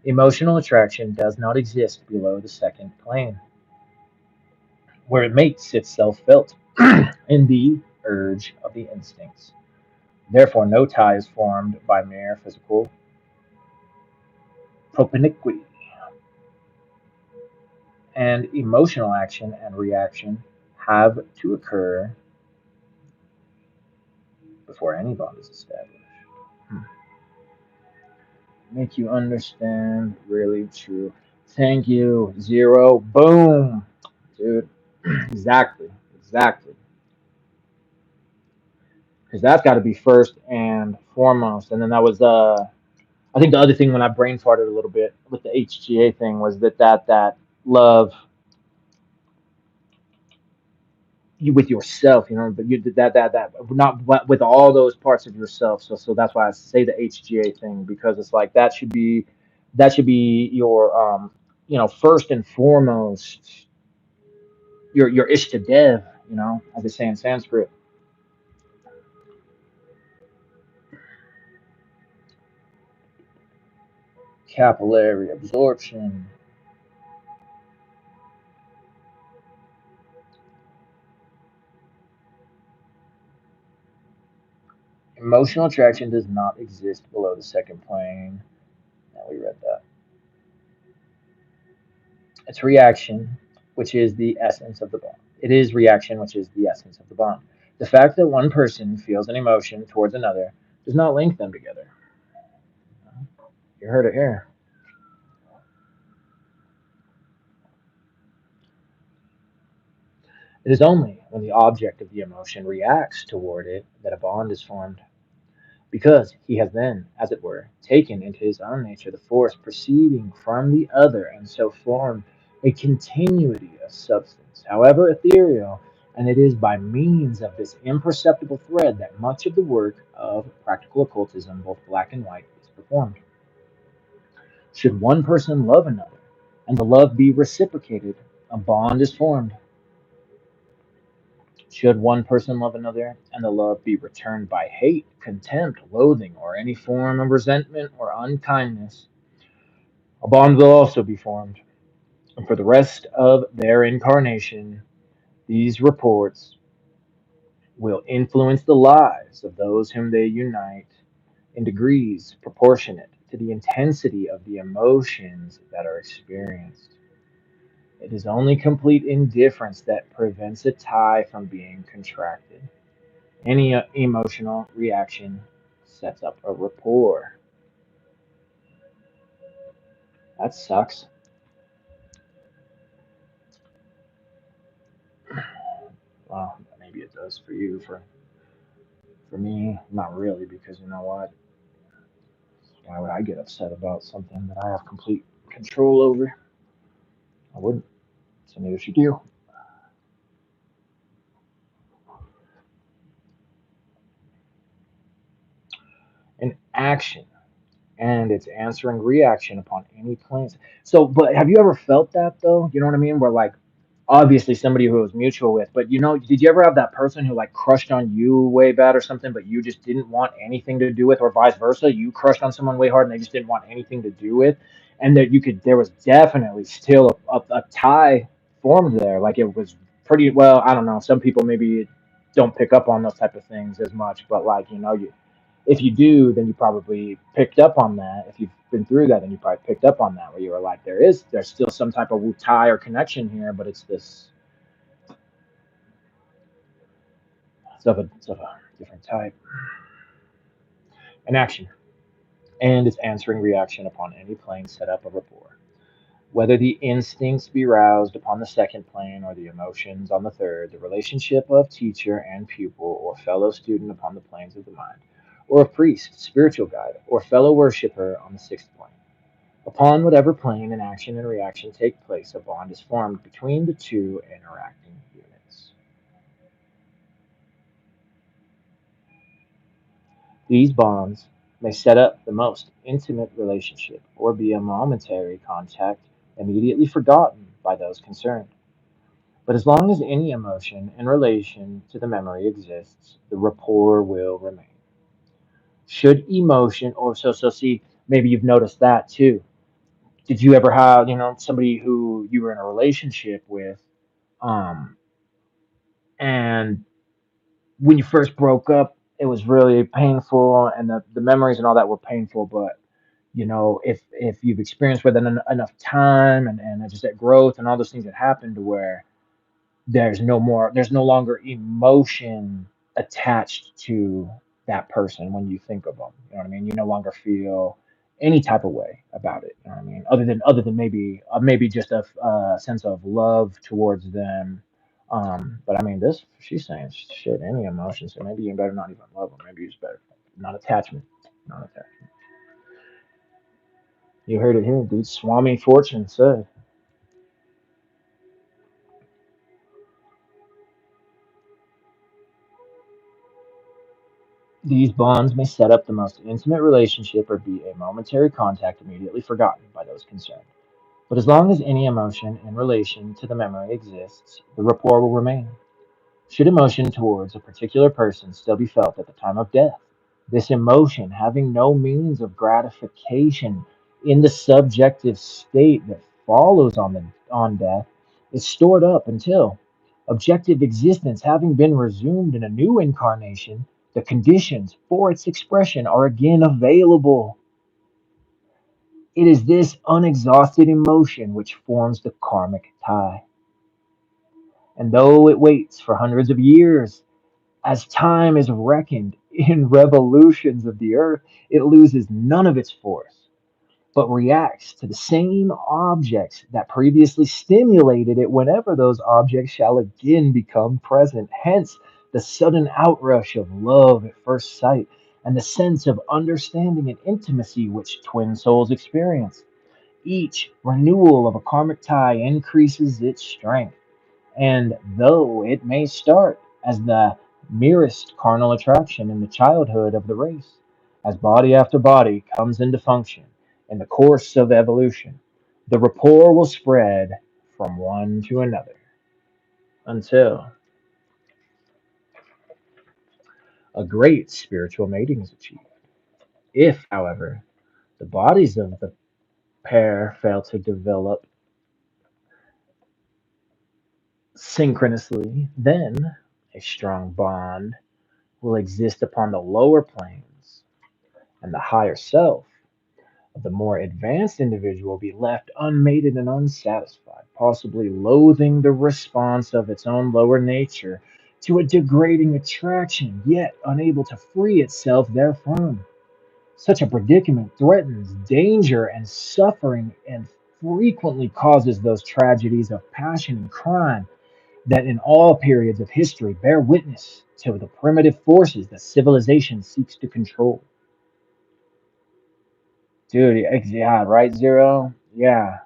Emotional attraction does not exist below the second plane, where it makes itself felt in the urge of the instincts. Therefore, no tie is formed by mere physical propinquity, and emotional action and reaction have to occur before any bond is established. Hmm. Make you understand, really true. Thank you, Zero. Boom, dude. Exactly, exactly. Because that's got to be first and foremost. And then that was I think the other thing when I brain farted a little bit with the HGA thing was that love you with yourself, but you did that not with all those parts of yourself. So that's why I say the HGA thing, because it's like that should be your first and foremost your ishtadev, as they say in Sanskrit. Capillary absorption. Emotional attraction does not exist below the second plane. Now we read that. It's reaction, which is the essence of the bond. It is reaction, which is the essence of the bond. The fact that one person feels an emotion towards another does not link them together. You heard it here. It is only when the object of the emotion reacts toward it that a bond is formed, because he has then, as it were, taken into his own nature the force proceeding from the other, and so formed a continuity of substance, however ethereal, and it is by means of this imperceptible thread that much of the work of practical occultism, both black and white, is performed. Should one person love another, and the love be reciprocated, a bond is formed. Should one person love another, and the love be returned by hate, contempt, loathing, or any form of resentment or unkindness, a bond will also be formed. And for the rest of their incarnation, these reports will influence the lives of those whom they unite in degrees proportionate to the intensity of the emotions that are experienced. It is only complete indifference that prevents a tie from being contracted. Any emotional reaction sets up a rapport. That sucks. Well, maybe it does for you. For me, not really, because you know what? Why would I get upset about something that I have complete control over? I wouldn't. So neither should you. An action and it's answering reaction upon any plans. So, but have you ever felt that though? You know what I mean? Where like obviously somebody who it was mutual with, but you know, did you ever have that person who like crushed on you way bad or something, but you just didn't want anything to do with, or vice versa? You crushed on someone way hard and they just didn't want anything to do with, and that you could, there was definitely still a tie formed there. Like it was pretty well. I don't know. Some people maybe don't pick up on those type of things as much, but like you know, you if you do, then you probably picked up on that. If you've been through that, then you probably picked up on that, where you were like, there's still some type of tie or connection here, but it's this it's of a different type. An action, and its answering reaction upon any plane set up a rapport. Whether the instincts be roused upon the second plane or the emotions on the third, the relationship of teacher and pupil or fellow student upon the planes of the mind, or of priest, spiritual guide, or fellow worshipper on the sixth plane. Upon whatever plane an action and reaction take place, a bond is formed between the two interacting units. These bonds may set up the most intimate relationship or be a momentary contact immediately forgotten by those concerned. But as long as any emotion in relation to the memory exists, the rapport will remain. Should emotion, or so see, maybe you've noticed that too. Did you ever have, somebody who you were in a relationship with, um, and when you first broke up, it was really painful, and the memories and all that were painful. But if you've experienced with it enough time and just that growth and all those things that happened, to where there's no longer emotion attached to that person when you think of them. You know what I mean? You no longer feel any type of way about it. You know what I mean? Other than maybe just a sense of love towards them. But I mean, this she's saying shit, any emotion. So maybe you better not even love them. Maybe you just better not attachment, not attachment. You heard it here, dude. Swami Fortune said. These bonds may set up the most intimate relationship or be a momentary contact immediately forgotten by those concerned. But as long as any emotion in relation to the memory exists, the rapport will remain. Should emotion towards a particular person still be felt at the time of death, this emotion, having no means of gratification in the subjective state that follows on death, is stored up until objective existence having been resumed in a new incarnation, the conditions for its expression are again available. It is this unexhausted emotion which forms the karmic tie. And though it waits for hundreds of years, as time is reckoned in revolutions of the earth, it loses none of its force, but reacts to the same objects that previously stimulated it whenever those objects shall again become present. Hence, the sudden outrush of love at first sight and the sense of understanding and intimacy which twin souls experience. Each renewal of a karmic tie increases its strength, and though it may start as the merest carnal attraction in the childhood of the race, as body after body comes into function in the course of evolution, the rapport will spread from one to another until a great spiritual mating is achieved. If, however, the bodies of the pair fail to develop synchronously, then a strong bond will exist upon the lower planes, and the higher self The more advanced individual will be left unmated and unsatisfied, possibly loathing the response of its own lower nature to a degrading attraction, yet unable to free itself therefrom. Such a predicament threatens danger and suffering and frequently causes those tragedies of passion and crime that in all periods of history bear witness to the primitive forces that civilization seeks to control. Dude, yeah, right, Zero? Yeah,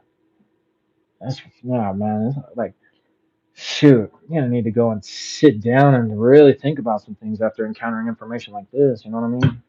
that's, yeah, man. It's like, shoot, you're gonna need to go and sit down and really think about some things after encountering information like this. You know what I mean?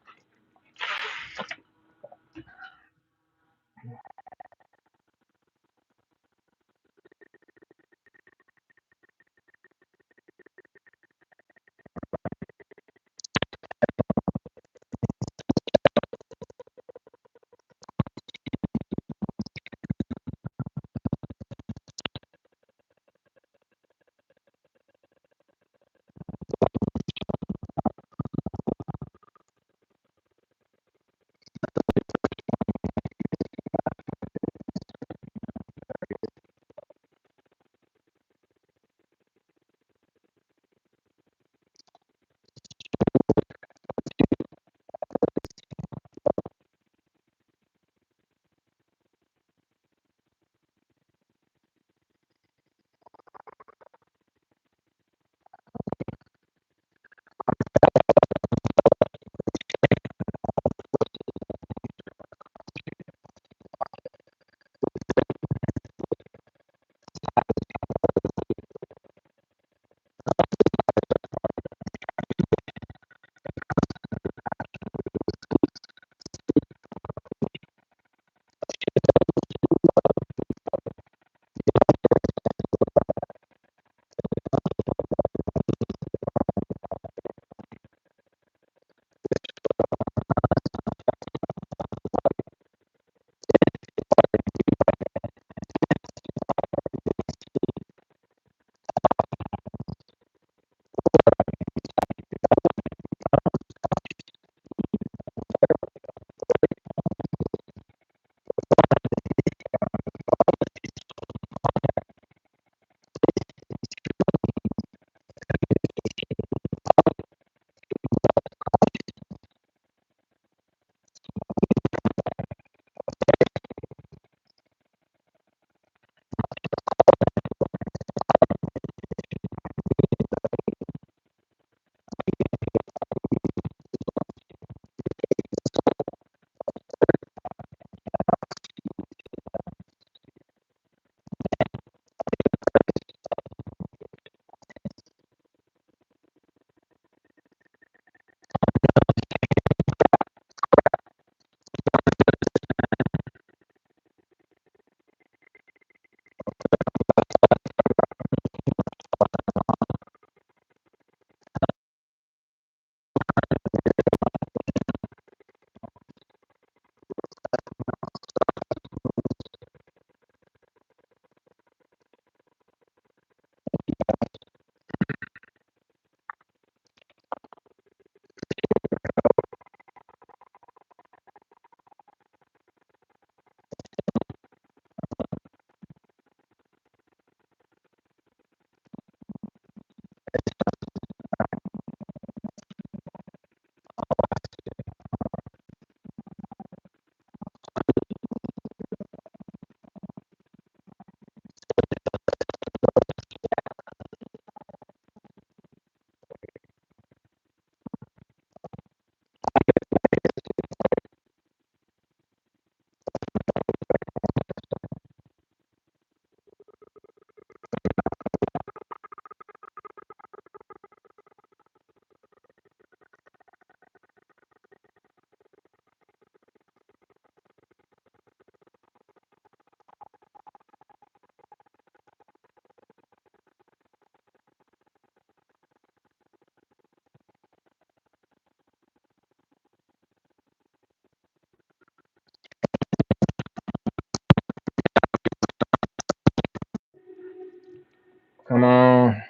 Come on.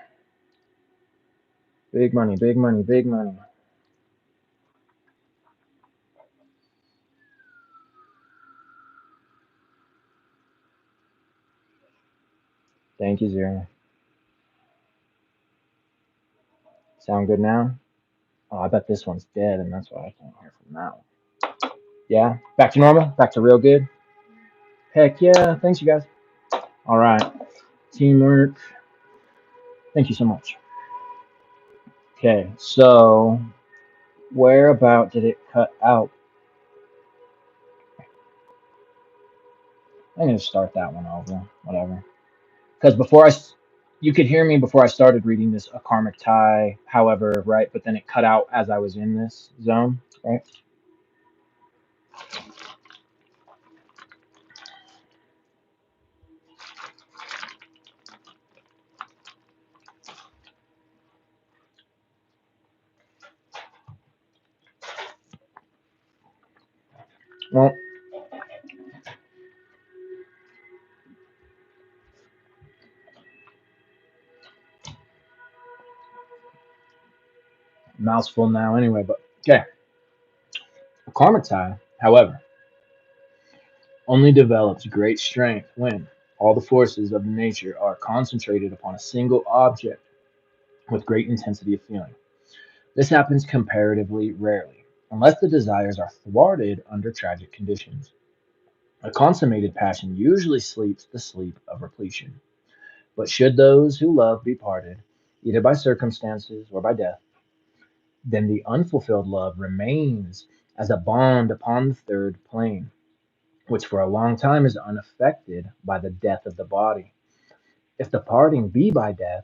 Big money, big money, big money. Thank you, Zero. Sound good now? Oh, I bet this one's dead, and that's why I can't hear from that one. Yeah? Back to normal? Back to real good? Heck yeah. Thanks, you guys. All right. Teamwork. Thank you so much. Okay, so where about did it cut out? I'm going to start that one over. Whatever. Because you could hear me before I started reading this a karmic tie, however, right? But then it cut out as I was in this zone, right? Well, mouthful now anyway, but okay. A karmic tie, however, only develops great strength when all the forces of nature are concentrated upon a single object with great intensity of feeling. This happens comparatively rarely, unless the desires are thwarted under tragic conditions. A consummated passion usually sleeps the sleep of repletion. But should those who love be parted, either by circumstances or by death, then the unfulfilled love remains as a bond upon the third plane, which for a long time is unaffected by the death of the body. If the parting be by death,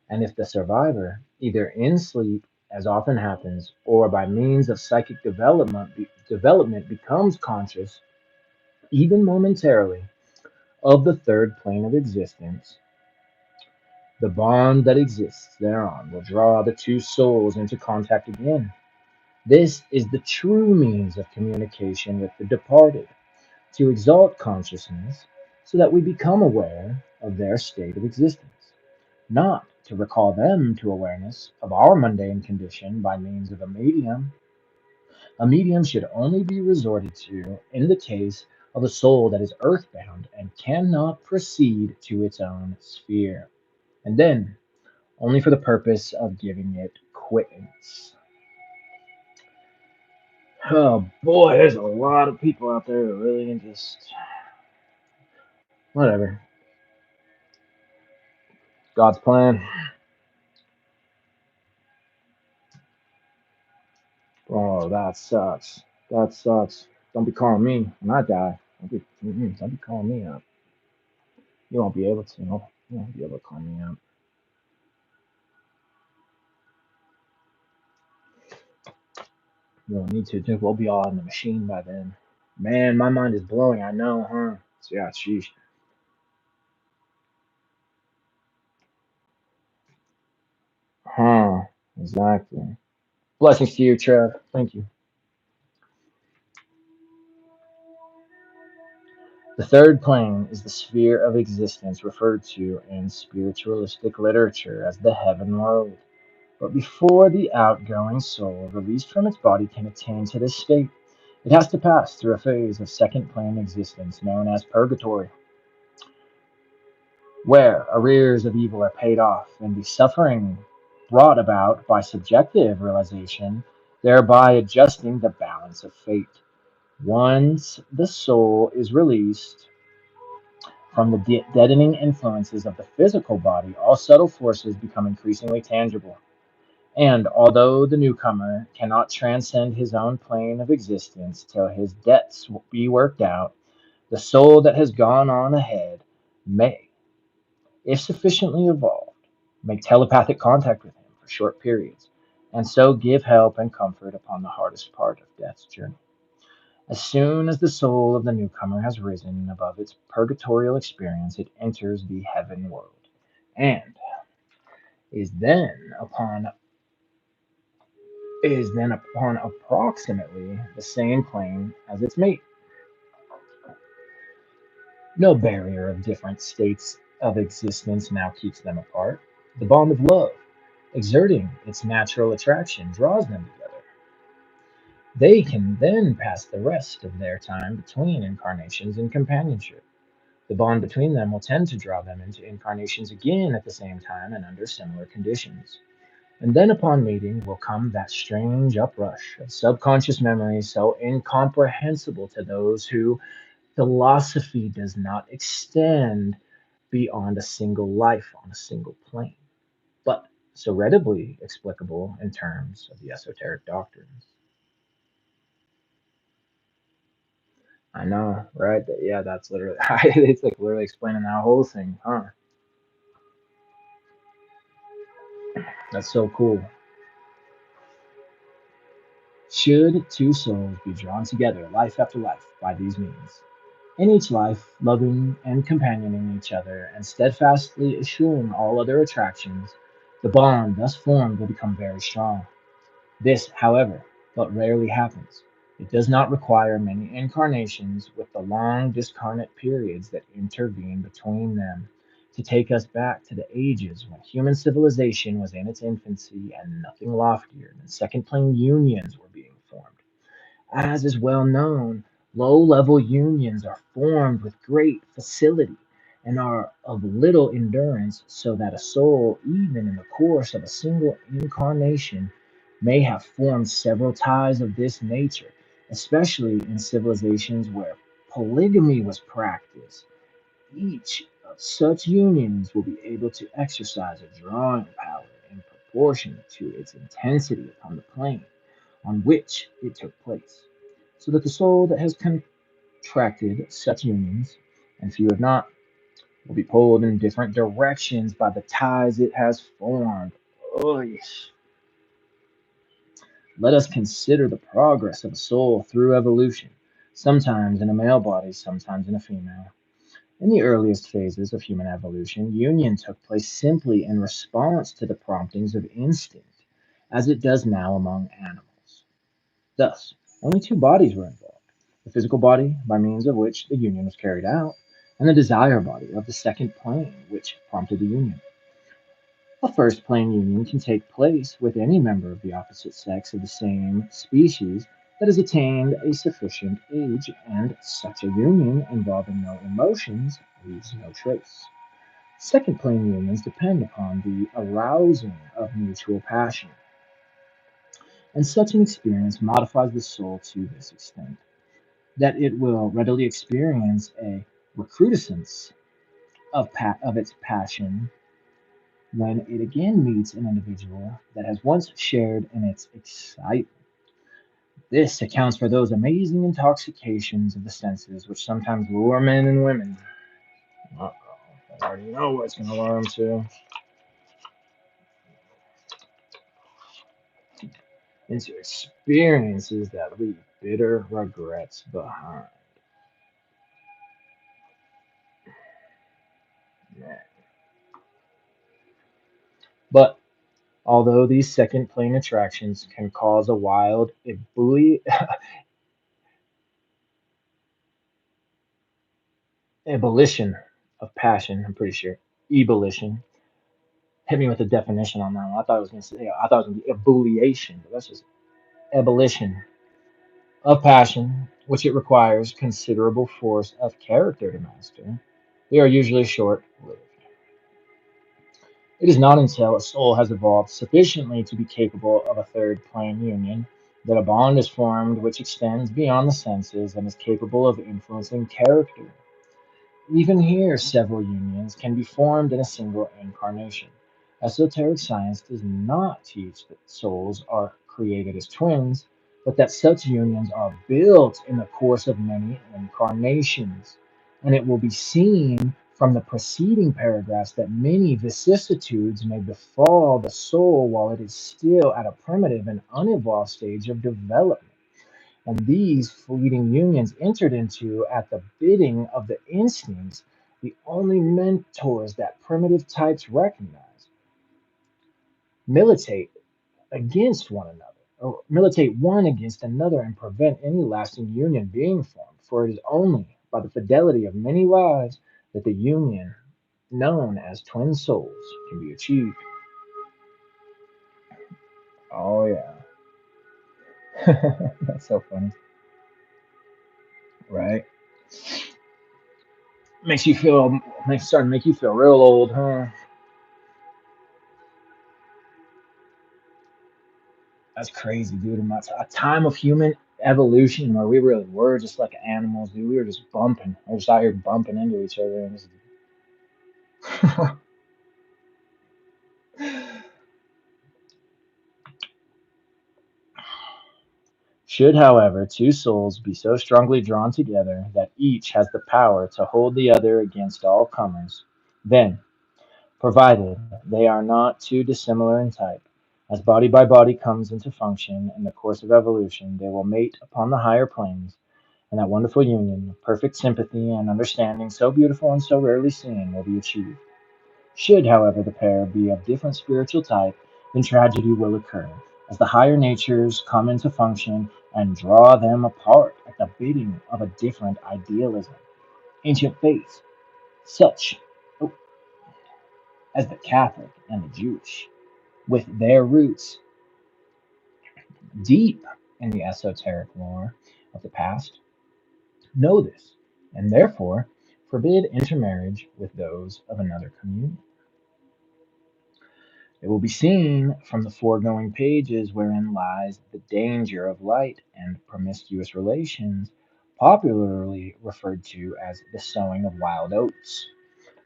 and if the survivor, either in sleep, as often happens, or by means of psychic development becomes conscious, even momentarily, of the third plane of existence, the bond that exists thereon will draw the two souls into contact again. This is the true means of communication with the departed, to exalt consciousness so that we become aware of their state of existence, not to recall them to awareness of our mundane condition by means of a medium. A medium should only be resorted to in the case of a soul that is earthbound and cannot proceed to its own sphere, and then only for the purpose of giving it quittance. Oh boy, there's a lot of people out there who really just whatever. God's plan. Oh, that sucks. That sucks. Don't be calling me when I die. Don't be calling me up. You won't be able to. You won't be able to call me up. You don't need to. We'll be all in the machine by then. Man, my mind is blowing. I know, huh? So, yeah, sheesh. Huh. Exactly. Blessings to you, Trev. Thank you. The third plane is the sphere of existence referred to in spiritualistic literature as the heaven world. But before the outgoing soul, released from its body, can attain to this state, it has to pass through a phase of second plane existence known as purgatory, where arrears of evil are paid off and the suffering brought about by subjective realization, thereby adjusting the balance of fate. Once the soul is released from the deadening influences of the physical body, all subtle forces become increasingly tangible. And although the newcomer cannot transcend his own plane of existence till his debts be worked out, the soul that has gone on ahead may, if sufficiently evolved, make telepathic contact with him for short periods, and so give help and comfort upon the hardest part of death's journey. As soon as the soul of the newcomer has risen above its purgatorial experience, it enters the heaven world, and is then upon approximately the same plane as its mate. No barrier of different states of existence now keeps them apart. The bond of love, exerting its natural attraction, draws them together. They can then pass the rest of their time between incarnations in companionship. The bond between them will tend to draw them into incarnations again at the same time and under similar conditions. And then upon meeting will come that strange uprush of subconscious memories so incomprehensible to those who philosophy does not extend beyond a single life on a single plane, but so readily explicable in terms of the esoteric doctrines. I know, right? Yeah, that's literally, it's like literally explaining that whole thing, huh? That's so cool. Should two souls be drawn together life after life by these means, in each life loving and companioning each other and steadfastly eschewing all other attractions, the bond thus formed will become very strong. This, however, but rarely happens. It does not require many incarnations with the long discarnate periods that intervene between them to take us back to the ages when human civilization was in its infancy and nothing loftier than second plane unions were being formed. As is well known, low level unions are formed with great facility and are of little endurance, so that a soul, even in the course of a single incarnation, may have formed several ties of this nature, especially in civilizations where polygamy was practiced. Each of such unions will be able to exercise a drawing power in proportion to its intensity upon the plane on which it took place, so that the soul that has contracted such unions, and few have not, will be pulled in different directions by the ties it has formed. Oy. Let us consider the progress of a soul through evolution, sometimes in a male body, sometimes in a female. In the earliest phases of human evolution, union took place simply in response to the promptings of instinct, as it does now among animals. Thus, only two bodies were involved: the physical body, by means of which the union was carried out, and the desire body of the second plane, which prompted the union. A first plane union can take place with any member of the opposite sex of the same species that has attained a sufficient age, and such a union involving no emotions leaves no trace. Second plane unions depend upon the arousing of mutual passion, and such an experience modifies the soul to this extent that it will readily experience a recrudescence of its passion when it again meets an individual that has once shared in its excitement. This accounts for those amazing intoxications of the senses which sometimes lure men and women. Uh-oh, I already know what it's going to lure them to. Into experiences that leave bitter regrets behind. Man. But although these second plane attractions can cause a wild ebullition of passion, I'm pretty sure. Ebullition. Hit me with a definition on that one. I thought it was going to say, I thought it was going to be ebullition, but that's just ebullition of passion, which it requires considerable force of character to master. They are usually short lived. It is not until a soul has evolved sufficiently to be capable of a third plane union that a bond is formed which extends beyond the senses and is capable of influencing character. Even here, several unions can be formed in a single incarnation. Esoteric science does not teach that souls are created as twins, but that such unions are built in the course of many incarnations. And it will be seen from the preceding paragraphs that many vicissitudes may befall the soul while it is still at a primitive and unevolved stage of development. And these fleeting unions entered into at the bidding of the instincts, the only mentors that primitive types recognize, militate against one another, or militate one against another and prevent any lasting union being formed. For it is only by the fidelity of many lives that the union known as twin souls can be achieved. Oh, yeah. That's so funny, right? Makes you feel, makes starting to make you feel real old, huh? That's crazy, dude. A time of human evolution where we really were just like animals, dude. We were just bumping. We were just out here bumping into each other. And should, however, two souls be so strongly drawn together that each has the power to hold the other against all comers, then, provided they are not too dissimilar in type, as body by body comes into function in the course of evolution, they will mate upon the higher planes, and that wonderful union of perfect sympathy and understanding, so beautiful and so rarely seen, will be achieved. Should, however, the pair be of different spiritual type, then tragedy will occur, as the higher natures come into function and draw them apart at the bidding of a different idealism, ancient faiths, such as the Catholic and the Jewish, with their roots deep in the esoteric lore of the past, know this, and therefore forbid intermarriage with those of another community. It will be seen from the foregoing pages wherein lies the danger of light and promiscuous relations, popularly referred to as the sowing of wild oats.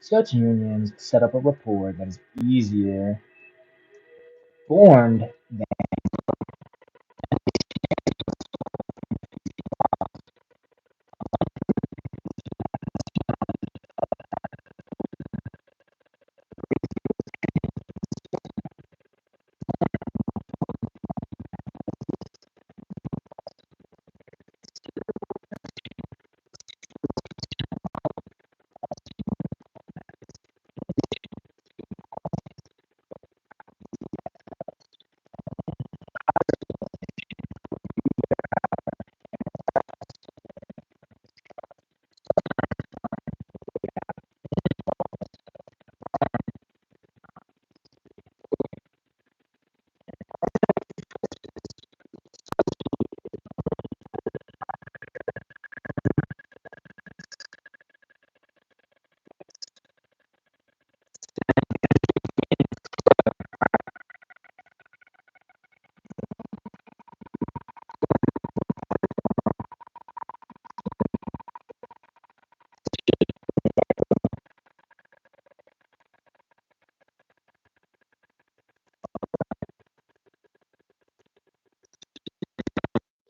Such unions set up a rapport that is easier formed.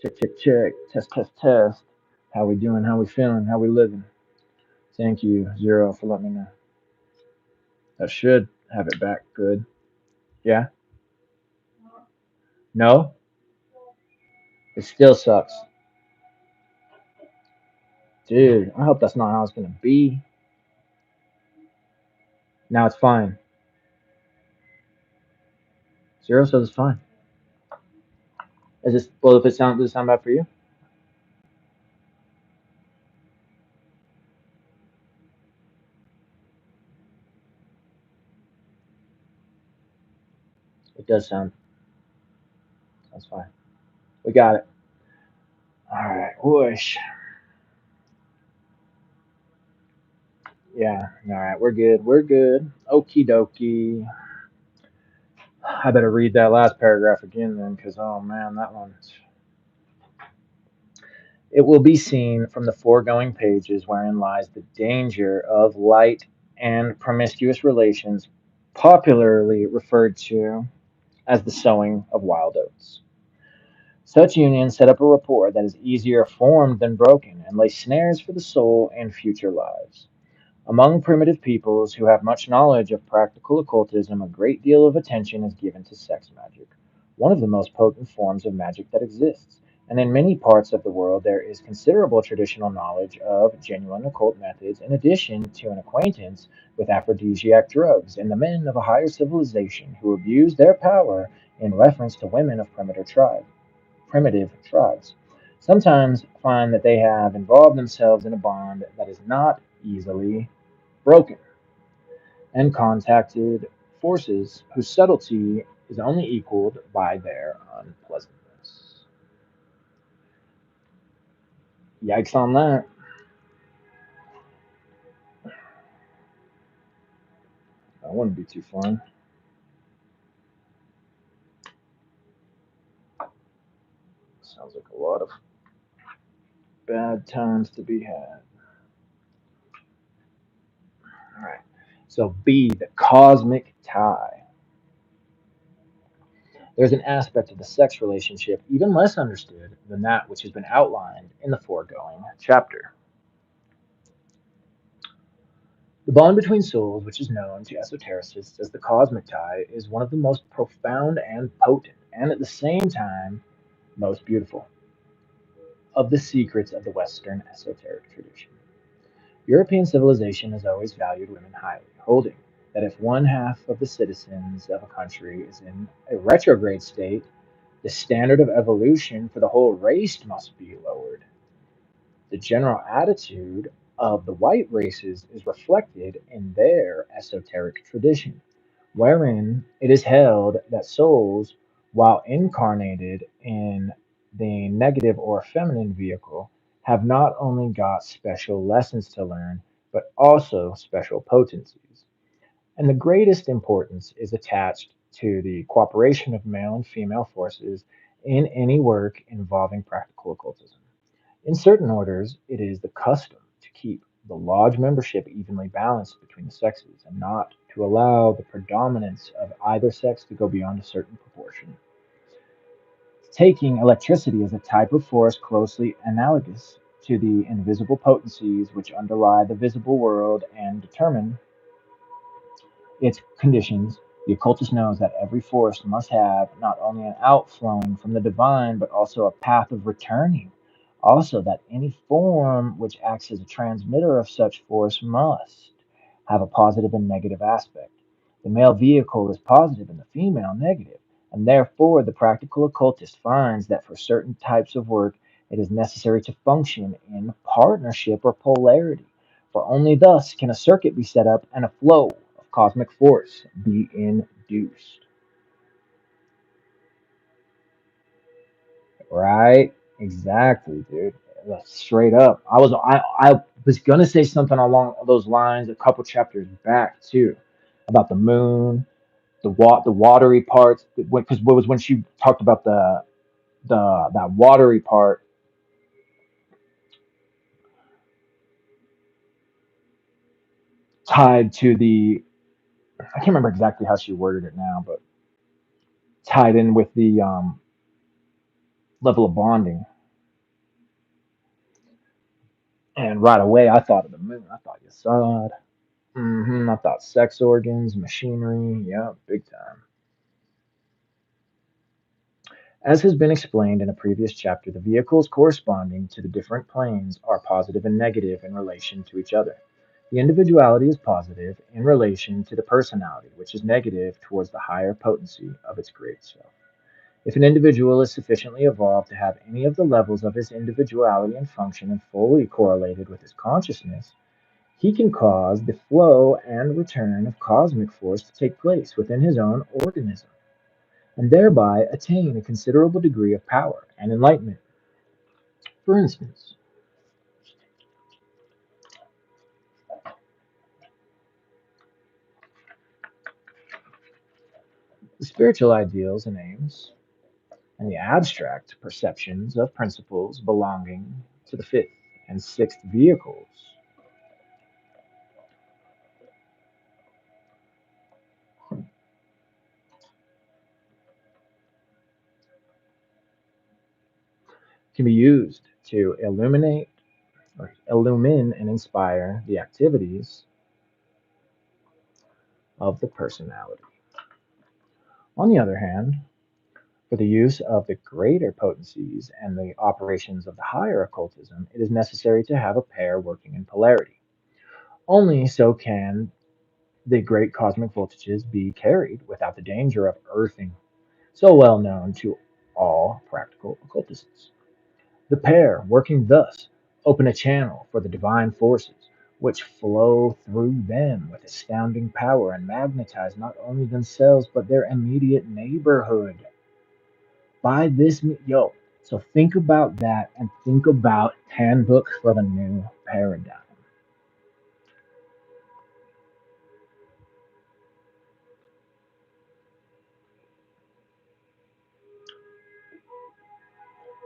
Check, check, check. Test, test, test. How we doing? How we feeling? How we living? Thank you, Zero, for letting me know. That should have it back good. Yeah? No? It still sucks. Dude, I hope that's not how it's gonna be. Now it's fine. Zero says it's fine. Is this well if it sound does it sound bad for you? It does sounds fine. We got it. Alright, whoosh. Yeah, alright, we're good. We're good. Okie dokie. I better read that last paragraph again then, because oh man, that one. It will be seen from the foregoing pages wherein lies the danger of light and promiscuous relations, popularly referred to as the sowing of wild oats. Such unions set up a rapport that is easier formed than broken and lay snares for the soul in future lives. Among primitive peoples who have much knowledge of practical occultism, a great deal of attention is given to sex magic, one of the most potent forms of magic that exists. And in many parts of the world, there is considerable traditional knowledge of genuine occult methods, in addition to an acquaintance with aphrodisiac drugs, and the men of a higher civilization who abuse their power in reference to women of primitive tribes sometimes find that they have involved themselves in a bond that is not easily broken, and contacted forces whose subtlety is only equaled by their unpleasantness. Yikes on that. That wouldn't be too fun. Sounds like a lot of bad times to be had. All right. So B, the cosmic tie. There's an aspect of the sex relationship even less understood than that which has been outlined in the foregoing chapter. The bond between souls, which is known to esotericists as the cosmic tie, is one of the most profound and potent, and at the same time, most beautiful, of the secrets of the Western esoteric tradition. European civilization has always valued women highly, holding that if one half of the citizens of a country is in a retrograde state, the standard of evolution for the whole race must be lowered. The general attitude of the white races is reflected in their esoteric tradition, wherein it is held that souls, while incarnated in the negative or feminine vehicle, have not only got special lessons to learn, but also special potencies. And the greatest importance is attached to the cooperation of male and female forces in any work involving practical occultism. In certain orders, it is the custom to keep the lodge membership evenly balanced between the sexes and not to allow the predominance of either sex to go beyond a certain proportion. Taking electricity as a type of force closely analogous to the invisible potencies which underlie the visible world and determine its conditions, the occultist knows that every force must have not only an outflowing from the divine, but also a path of returning. Also, that any form which acts as a transmitter of such force must have a positive and negative aspect. The male vehicle is positive and the female negative, and therefore the practical occultist finds that for certain types of work it is necessary to function in partnership or polarity, for only thus can a circuit be set up and a flow of cosmic force be induced. Right? Exactly, dude. Straight up. I was gonna say something along those lines a couple chapters back too, about the moon, the watery parts. Because what was when she talked about the that watery part tied to the, I can't remember exactly how she worded it now, but tied in with the level of bonding. And right away, I thought of the moon. I thought you saw it. I thought sex organs, machinery. Yeah, big time. As has been explained in a previous chapter, the vehicles corresponding to the different planes are positive and negative in relation to each other. The individuality is positive in relation to the personality, which is negative towards the higher potency of its great self. If an individual is sufficiently evolved to have any of the levels of his individuality and function and fully correlated with his consciousness, he can cause the flow and return of cosmic force to take place within his own organism, and thereby attain a considerable degree of power and enlightenment. For instance, the spiritual ideals and aims, and the abstract perceptions of principles belonging to the fifth and sixth vehicles can be used to illuminate or illumine and inspire the activities of the personality. On the other hand, for the use of the greater potencies and the operations of the higher occultism, it is necessary to have a pair working in polarity. Only so can the great cosmic voltages be carried without the danger of earthing, so well known to all practical occultists. The pair, working thus, open a channel for the divine forces, which flow through them with astounding power and magnetize not only themselves but their immediate neighborhood. By this, yo, so think about that and think about Handbook for the New Paradigm.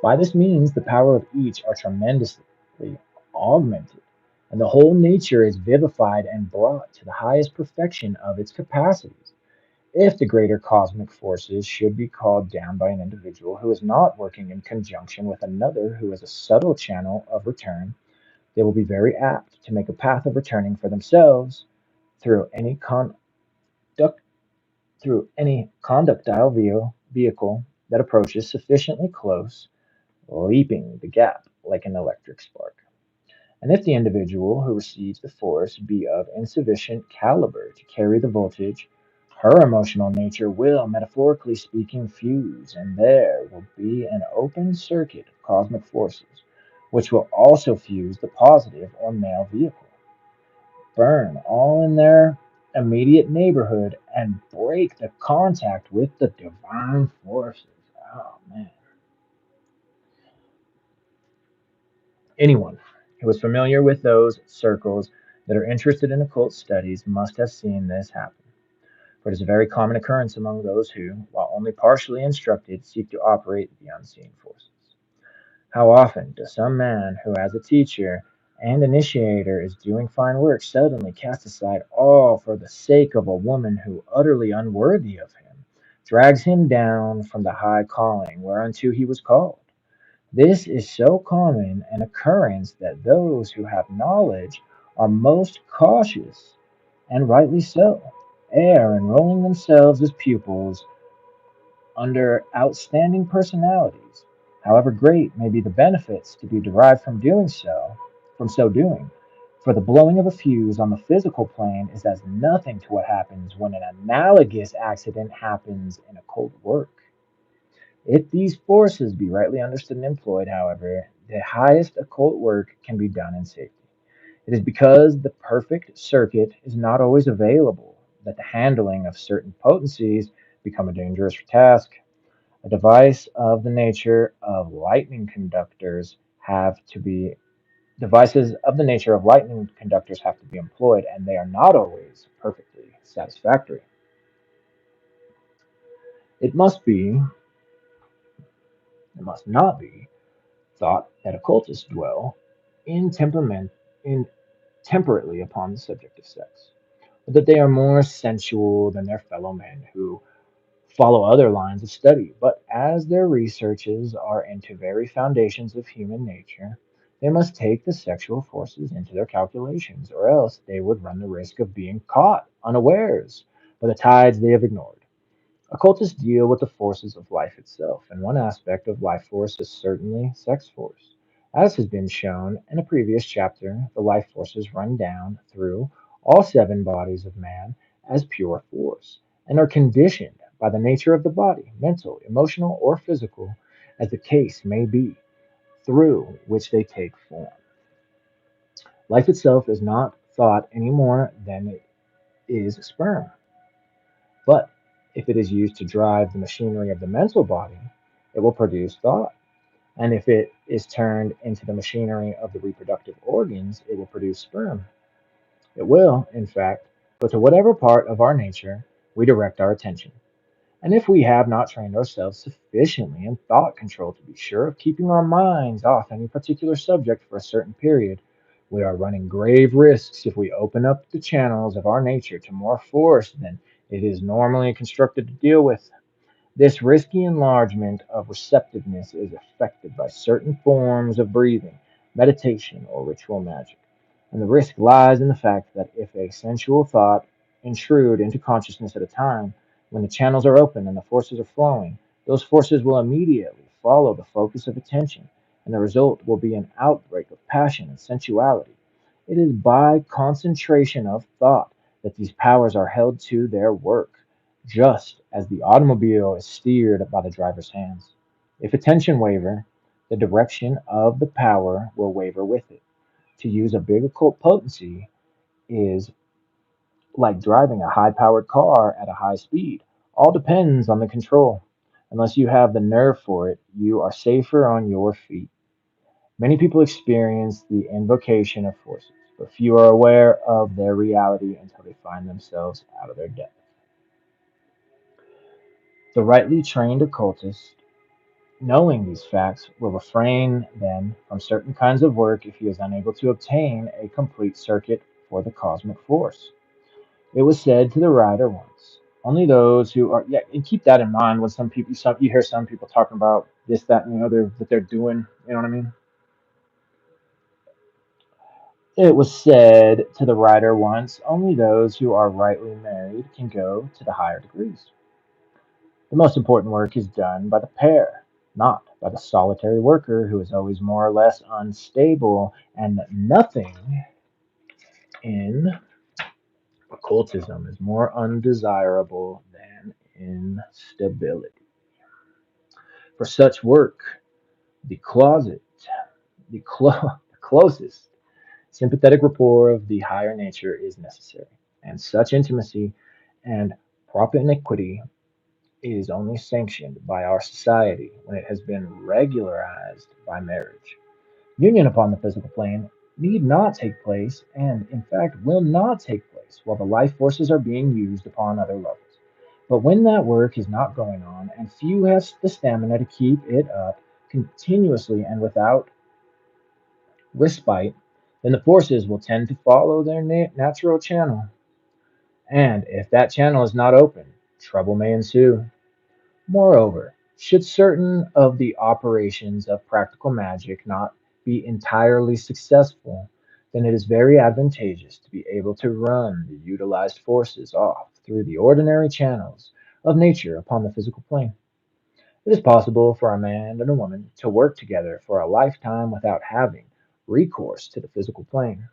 By this means, the power of each are tremendously augmented, and the whole nature is vivified and brought to the highest perfection of its capacities. If the greater cosmic forces should be called down by an individual who is not working in conjunction with another who is a subtle channel of return, they will be very apt to make a path of returning for themselves through any conduct through any conductile vehicle that approaches sufficiently close, leaping the gap like an electric spark. And if the individual who receives the force be of insufficient caliber to carry the voltage, her emotional nature will, metaphorically speaking, fuse, and there will be an open circuit of cosmic forces, which will also fuse the positive or male vehicle, burn all in their immediate neighborhood, and break the contact with the divine forces. Oh man. Anyone who is familiar with those circles that are interested in occult studies must have seen this happen, for it is a very common occurrence among those who, while only partially instructed, seek to operate the unseen forces. How often does some man who, as a teacher and initiator, is doing fine work suddenly cast aside all for the sake of a woman who, utterly unworthy of him, drags him down from the high calling whereunto he was called? This is so common an occurrence that those who have knowledge are most cautious, and rightly so, ere enrolling themselves as pupils under outstanding personalities, however great may be the benefits to be derived from so doing. For the blowing of a fuse on the physical plane is as nothing to what happens when an analogous accident happens in occult work. If these forces be rightly understood and employed, however, the highest occult work can be done in safety. It is because the perfect circuit is not always available that the handling of certain potencies become a dangerous task. A device of the nature of lightning conductors have to be Devices of the nature of lightning conductors have to be employed, and they are not always perfectly satisfactory. It must be, it must not be thought that occultists dwell in temperament in temperately upon the subject of sex, but that they are more sensual than their fellow men who follow other lines of study. But as their researches are into very foundations of human nature, they must take the sexual forces into their calculations, or else they would run the risk of being caught unawares by the tides they have ignored. Occultists deal with the forces of life itself, and one aspect of life force is certainly sex force. As has been shown in a previous chapter, the life forces run down through all seven bodies of man as pure force, and are conditioned by the nature of the body, mental, emotional, or physical, as the case may be, through which they take form. Life itself is not thought any more than it is sperm. But if it is used to drive the machinery of the mental body, it will produce thought. And if it is turned into the machinery of the reproductive organs, it will produce sperm. It will, in fact, go to whatever part of our nature we direct our attention. And if we have not trained ourselves sufficiently in thought control to be sure of keeping our minds off any particular subject for a certain period, we are running grave risks if we open up the channels of our nature to more force than it is normally constructed to deal with. This risky enlargement of receptiveness is effected by certain forms of breathing, meditation, or ritual magic. And the risk lies in the fact that if a sensual thought intrude into consciousness at a time when the channels are open and the forces are flowing, those forces will immediately follow the focus of attention, and the result will be an outbreak of passion and sensuality. It is by concentration of thought that these powers are held to their work, just as the automobile is steered by the driver's hands. If attention waver, the direction of the power will waver with it. To use a big occult potency is like driving a high powered car at a high speed. All depends on the control. Unless you have the nerve for it, you are safer on your feet. Many people experience the invocation of forces, but few are aware of their reality until they find themselves out of their depth. The rightly trained occultist Knowing these facts will refrain then from certain kinds of work if he is unable to obtain a complete circuit for the cosmic force. It was said to the writer once, only those who are, yeah, and keep that in mind when you hear some people talking about this, that, and the other that they're doing, you know what I mean? It was said to the writer once, only those who are rightly married can go to the higher degrees. The most important work is done by the pair, not by the solitary worker who is always more or less unstable, and nothing in occultism is more undesirable than instability. For such work, the closet, the closest sympathetic rapport of the higher nature is necessary, and such intimacy and propinquity is only sanctioned by our society when it has been regularized by marriage. Union upon the physical plane need not take place, and in fact will not take place, while the life forces are being used upon other levels. But when that work is not going on, and few have the stamina to keep it up continuously and without respite, then the forces will tend to follow their natural channel. And if that channel is not open, trouble may ensue. Moreover, should certain of the operations of practical magic not be entirely successful, then it is very advantageous to be able to run the utilized forces off through the ordinary channels of nature upon the physical plane. It is possible for a man and a woman to work together for a lifetime without having recourse to the physical plane,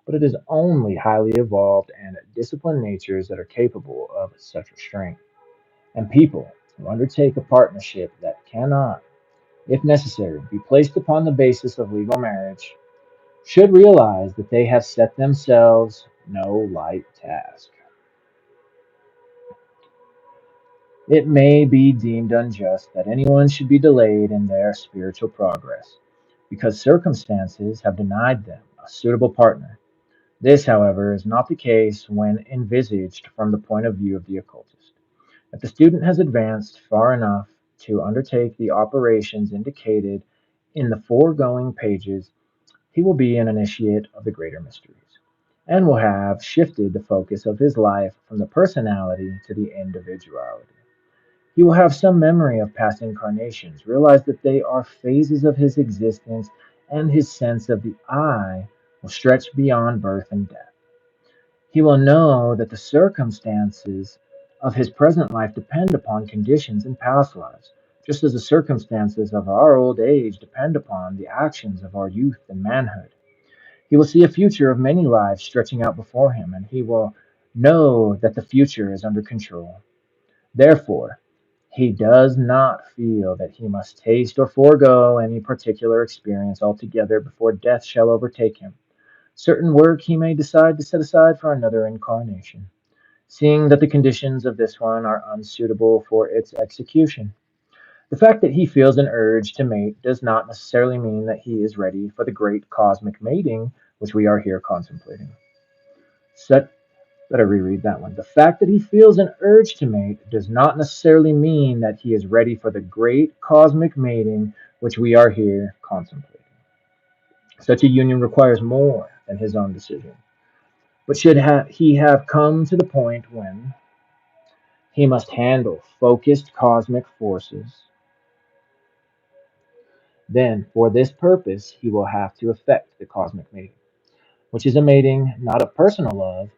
but it is only highly evolved and disciplined natures that are capable of such restraint. And people who undertake a partnership that cannot, if necessary, be placed upon the basis of legal marriage should realize that they have set themselves no light task. It may be deemed unjust that anyone should be delayed in their spiritual progress because circumstances have denied them a suitable partner. This, however, is not the case when envisaged from the point of view of the occultist. If the student has advanced far enough to undertake the operations indicated in the foregoing pages, he will be an initiate of the greater mysteries, and will have shifted the focus of his life from the personality to the individuality. He will have some memory of past incarnations, realize that they are phases of his existence, and his sense of the I will stretch beyond birth and death. He will know that the circumstances of his present life depend upon conditions in past lives, just as the circumstances of our old age depend upon the actions of our youth and manhood. He will see a future of many lives stretching out before him, and he will know that the future is under control. Therefore, he does not feel that he must taste or forego any particular experience altogether before death shall overtake him. Certain work he may decide to set aside for another incarnation, seeing that the conditions of this one are unsuitable for its execution. The fact that he feels an urge to mate does not necessarily mean that he is ready for the great cosmic mating which we are here contemplating. Set, Better reread that one. The fact that he feels an urge to mate does not necessarily mean that he is ready for the great cosmic mating which we are here contemplating. Such a union requires more than his own decision. But should he have come to the point when he must handle focused cosmic forces, then for this purpose he will have to effect the cosmic mating, which is a mating not of personal love,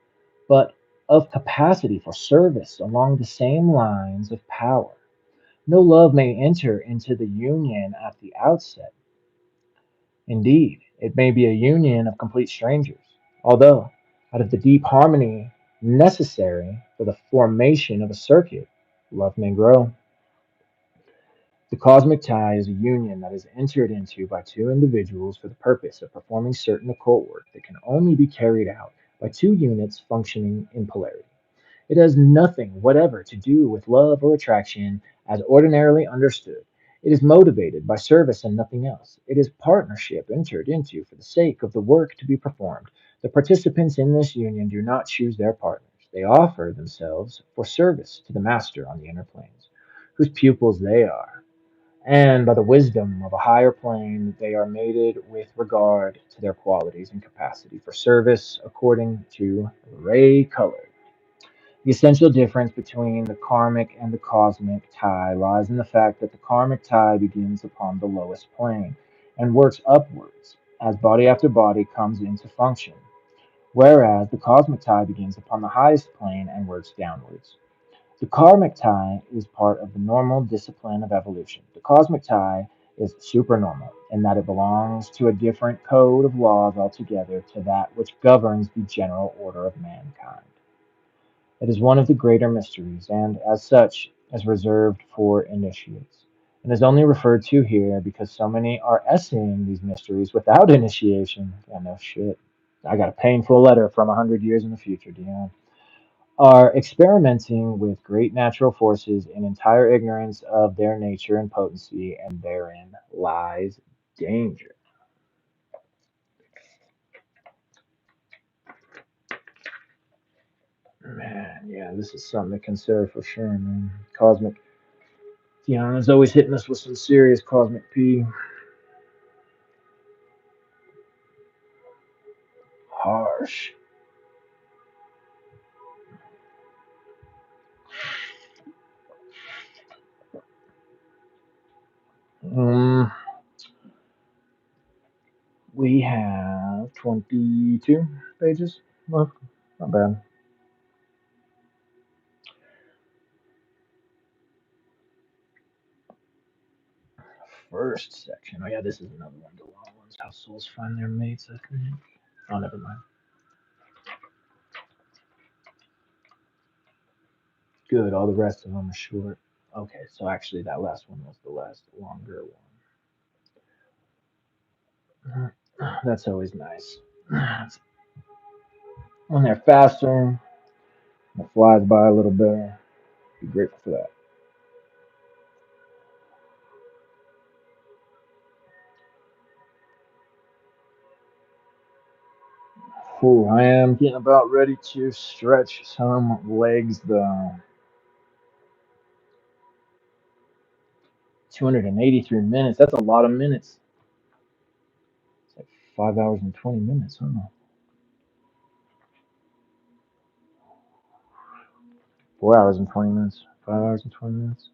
but of capacity for service along the same lines of power. No love may enter into the union at the outset. Indeed, it may be a union of complete strangers, although, out of the deep harmony necessary for the formation of a circuit, love may grow. The cosmic tie is a union that is entered into by two individuals for the purpose of performing certain occult work that can only be carried out by two units functioning in polarity. It has nothing whatever to do with love or attraction as ordinarily understood. It is motivated by service and nothing else. It is partnership entered into for the sake of the work to be performed. The participants in this union do not choose their partners. They offer themselves for service to the master on the inner planes, whose pupils they are, and by the wisdom of a higher plane, they are mated with regard to their qualities and capacity for service according to ray color. The essential difference between the karmic and the cosmic tie lies in the fact that the karmic tie begins upon the lowest plane and works upwards as body after body comes into function, whereas the cosmic tie begins upon the highest plane and works downwards. The karmic tie is part of the normal discipline of evolution. The cosmic tie is supernormal in that it belongs to a different code of laws altogether to that which governs the general order of mankind. It is one of the greater mysteries, and as such is reserved for initiates, and is only referred to here because so many are essaying these mysteries without initiation. Yeah, no shit. I got a painful letter from 100 years in the future, Dion. Are experimenting with great natural forces in entire ignorance of their nature and potency, and therein lies danger. Man, yeah, this is something to consider for sure, man. Cosmic Tiana's always hitting us with some serious cosmic P. Harsh. Um, we have 22 pages left. Not bad. First section. Oh, yeah, this is another one of the long ones. How souls find their mates, I think. Oh, never mind. Good. All the rest of them are short. Okay, so actually, that last one was the last longer one. That's always nice. When they're faster, it flies by a little better. Be grateful for that. Ooh, I am getting about ready to stretch some legs though. 283 minutes. That's a lot of minutes. It's like 5 hours and 20 minutes. Huh? 4 hours and 20 minutes. 5 hours and 20 minutes.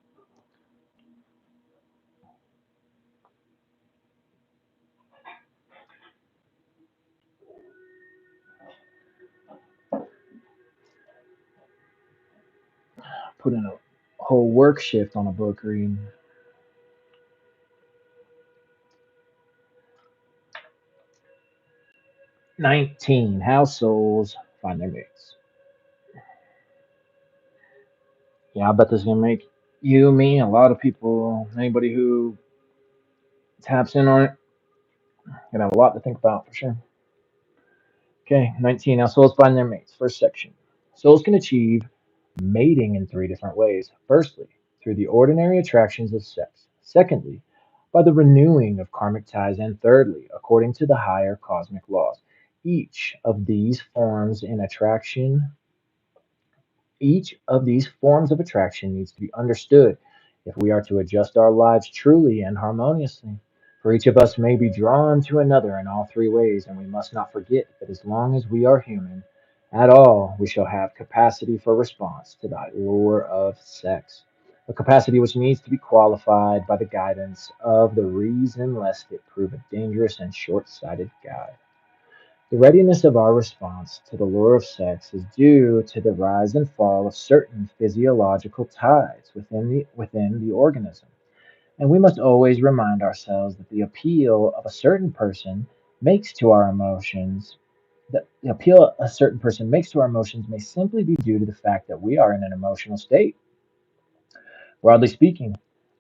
Put in a whole work shift on a book reading. 19. How souls find their mates. Yeah, I bet this is gonna make you, me, a lot of people, anybody who taps in on it, gonna have a lot to think about for sure. Okay, 19. How souls find their mates. First section. Souls can achieve mating in three different ways. Firstly, through the ordinary attractions of sex. Secondly, by the renewing of karmic ties. And thirdly, according to the higher cosmic laws. Each of these forms in attraction Each of these forms of attraction needs to be understood if we are to adjust our lives truly and harmoniously. For each of us may be drawn to another in all three ways, and we must not forget that as long as we are human at all, we shall have capacity for response to the lure of sex. A capacity which needs to be qualified by the guidance of the reason, lest it prove a dangerous and short sighted guide. The readiness of our response to the lure of sex is due to the rise and fall of certain physiological tides within the organism. And we must always remind ourselves that the appeal of a certain person makes to our emotions that the appeal a certain person makes to our emotions may simply be due to the fact that we are in an emotional state. Broadly speaking,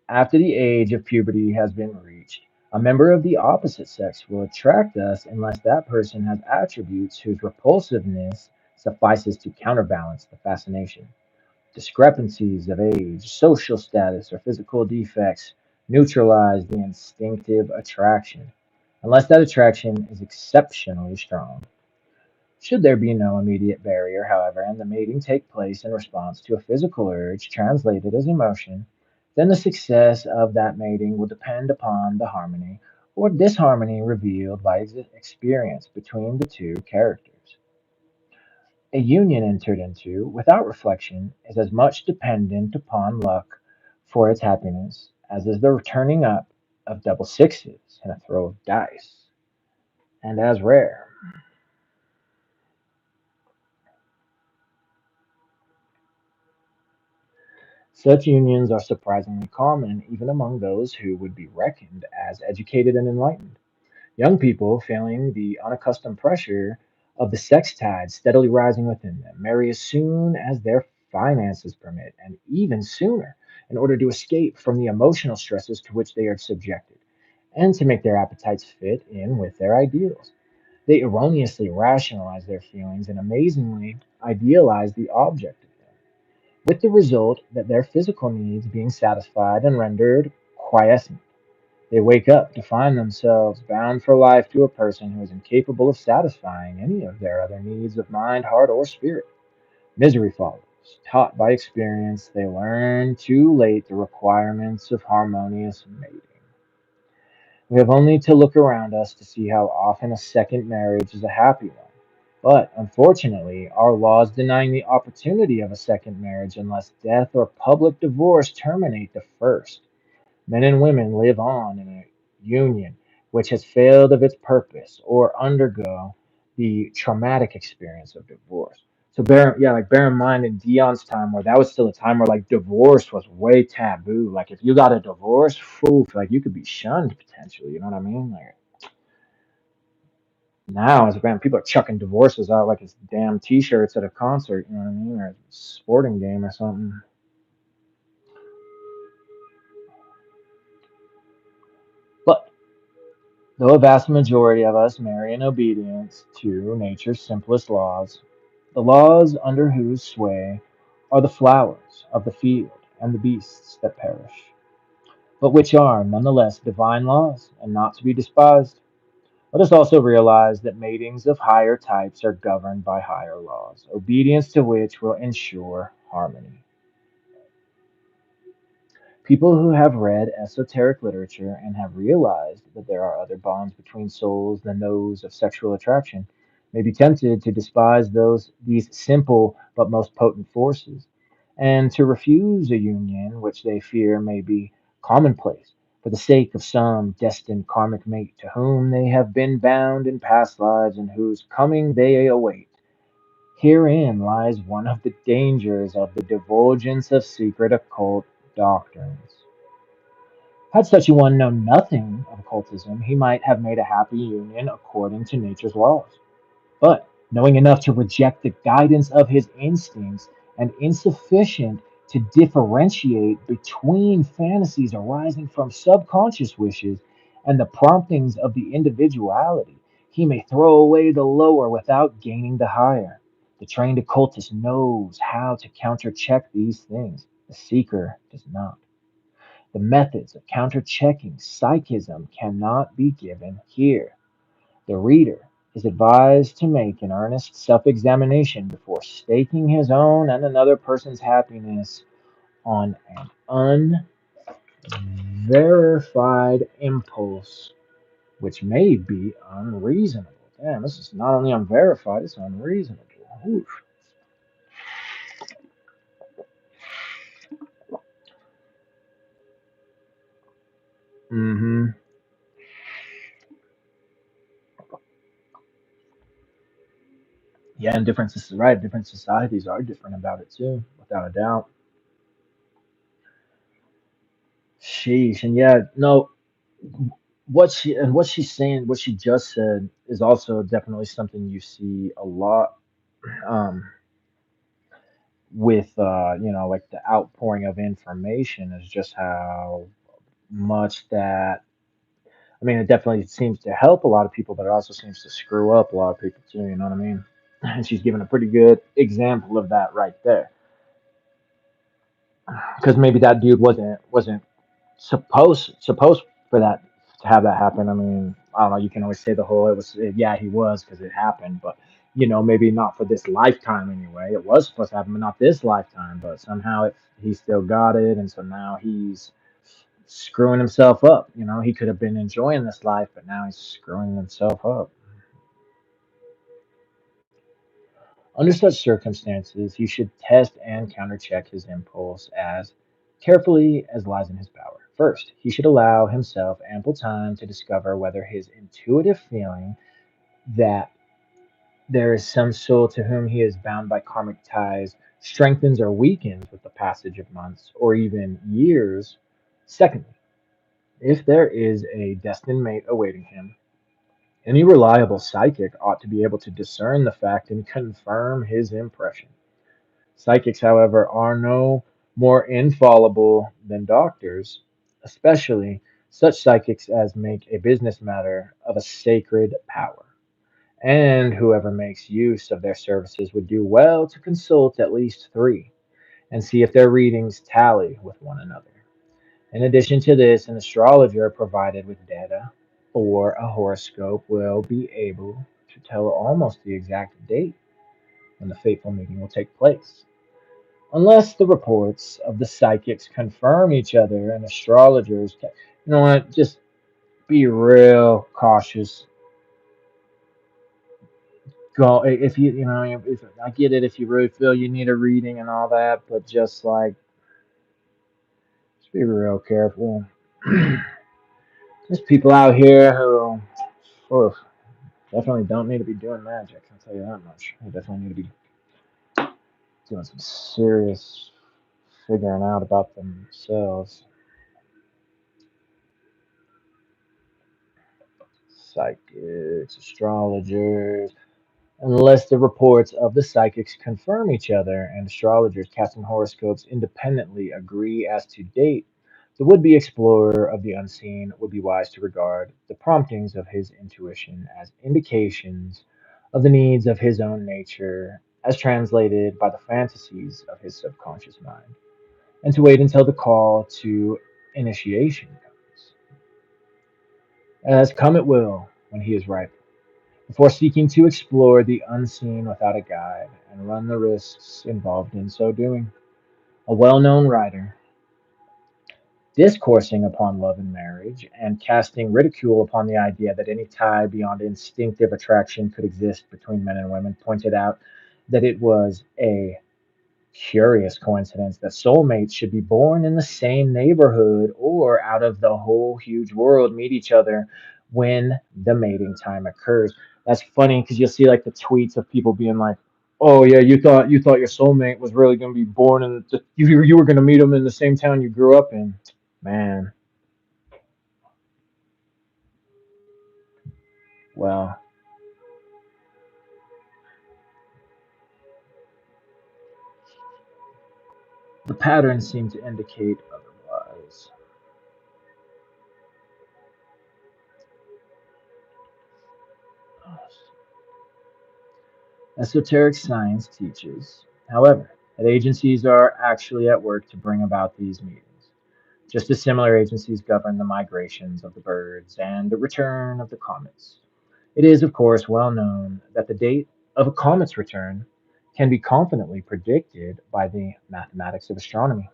after the age of puberty has been reached, a member of the opposite sex will attract us unless that person has attributes whose repulsiveness suffices to counterbalance the fascination. Discrepancies of age, social status, or physical defects neutralize the instinctive attraction, unless that attraction is exceptionally strong. Should there be no immediate barrier, however, and the mating take place in response to a physical urge translated as emotion, then the success of that mating will depend upon the harmony or disharmony revealed by experience between the two characters. A union entered into without reflection is as much dependent upon luck for its happiness as is the turning up of double sixes in a throw of dice, and as rare. Such unions are surprisingly common even among those who would be reckoned as educated and enlightened. Young people, feeling the unaccustomed pressure of the sex tide steadily rising within them, marry as soon as their finances permit, and even sooner, in order to escape from the emotional stresses to which they are subjected, and to make their appetites fit in with their ideals. They erroneously rationalize their feelings and amazingly idealize the object of them, with the result that their physical needs being satisfied and rendered quiescent, they wake up to find themselves bound for life to a person who is incapable of satisfying any of their other needs of mind, heart, or spirit. Misery follows. Taught by experience, they learn too late the requirements of harmonious mating. We have only to look around us to see how often a second marriage is a happy one. But unfortunately, our laws denying the opportunity of a second marriage unless death or public divorce terminate the first. Men and women live on in a union which has failed of its purpose or undergo the traumatic experience of divorce. So bear in mind in Dion's time where that was still a time where like divorce was way taboo. Like if you got a divorce, poof, like you could be shunned potentially. You know what I mean? Like now, as a band, people are chucking divorces out like it's damn t-shirts at a concert. You know what I mean? Or a sporting game or something. But though a vast majority of us marry in obedience to nature's simplest laws, the laws under whose sway are the flowers of the field and the beasts that perish, but which are nonetheless divine laws and not to be despised. Let us also realize that matings of higher types are governed by higher laws, obedience to which will ensure harmony. People who have read esoteric literature and have realized that there are other bonds between souls than those of sexual attraction may be tempted to despise these simple but most potent forces, and to refuse a union which they fear may be commonplace for the sake of some destined karmic mate to whom they have been bound in past lives and whose coming they await. Herein lies one of the dangers of the divulgence of secret occult doctrines. Had such a one known nothing of occultism, he might have made a happy union according to nature's laws. But knowing enough to reject the guidance of his instincts and insufficient to differentiate between fantasies arising from subconscious wishes and the promptings of the individuality, he may throw away the lower without gaining the higher. The trained occultist knows how to countercheck these things. The seeker does not. The methods of counterchecking psychism cannot be given here. The reader is advised to make an earnest self examination before staking his own and another person's happiness on an unverified impulse, which may be unreasonable. Damn, this is not only unverified, it's unreasonable. Oof. Hmm. Yeah, and right. Different societies are different about it too, without a doubt. Sheesh, and yeah, no, what she's saying, what she just said, is also definitely something you see a lot um, with like the outpouring of information is just how much that. I mean, it definitely seems to help a lot of people, but it also seems to screw up a lot of people too. You know what I mean? And she's given a pretty good example of that right there, because maybe that dude wasn't supposed for that to have that happen. I mean, I don't know. You can always say the whole it was yeah he was because it happened, but maybe not for this lifetime anyway. It was supposed to happen, but not this lifetime. But somehow he still got it, and so now he's screwing himself up. He could have been enjoying this life, but now he's screwing himself up. Under such circumstances, he should test and countercheck his impulse as carefully as lies in his power. First, he should allow himself ample time to discover whether his intuitive feeling that there is some soul to whom he is bound by karmic ties strengthens or weakens with the passage of months or even years. Secondly, if there is a destined mate awaiting him, any reliable psychic ought to be able to discern the fact and confirm his impression. Psychics, however, are no more infallible than doctors, especially such psychics as make a business matter of a sacred power. And whoever makes use of their services would do well to consult at least three and see if their readings tally with one another. In addition to this, an astrologer provided with data or a horoscope will be able to tell almost the exact date when the fateful meeting will take place. Unless the reports of the psychics confirm each other and astrologers, you know what, just be real cautious. Go if if I get it, if you really feel you need a reading and all that, but just be real careful. There's people out here who, oh, definitely don't need to be doing magic. I'll tell you that much. They definitely need to be doing some serious figuring out about themselves. Psychics, astrologers, unless the reports of the psychics confirm each other and astrologers casting horoscopes independently agree as to date, the would be explorer of the unseen would be wise to regard the promptings of his intuition as indications of the needs of his own nature, as translated by the fantasies of his subconscious mind, and to wait until the call to initiation comes, as come it will when he is ripe, before seeking to explore the unseen without a guide and run the risks involved in so doing. A well known writer, discoursing upon love and marriage, and casting ridicule upon the idea that any tie beyond instinctive attraction could exist between men and women, pointed out that it was a curious coincidence that soulmates should be born in the same neighborhood or out of the whole huge world meet each other when the mating time occurs. That's funny because you'll see like the tweets of people being like, "Oh yeah, you thought your soulmate was really going to be born in you were going to meet him in the same town you grew up in." Man, well, the patterns seem to indicate otherwise. Esoteric science teaches, however, that agencies are actually at work to bring about these meetings. Just as similar agencies govern the migrations of the birds and the return of the comets. It is, of course, well known that the date of a comet's return can be confidently predicted by the mathematics of astronomy.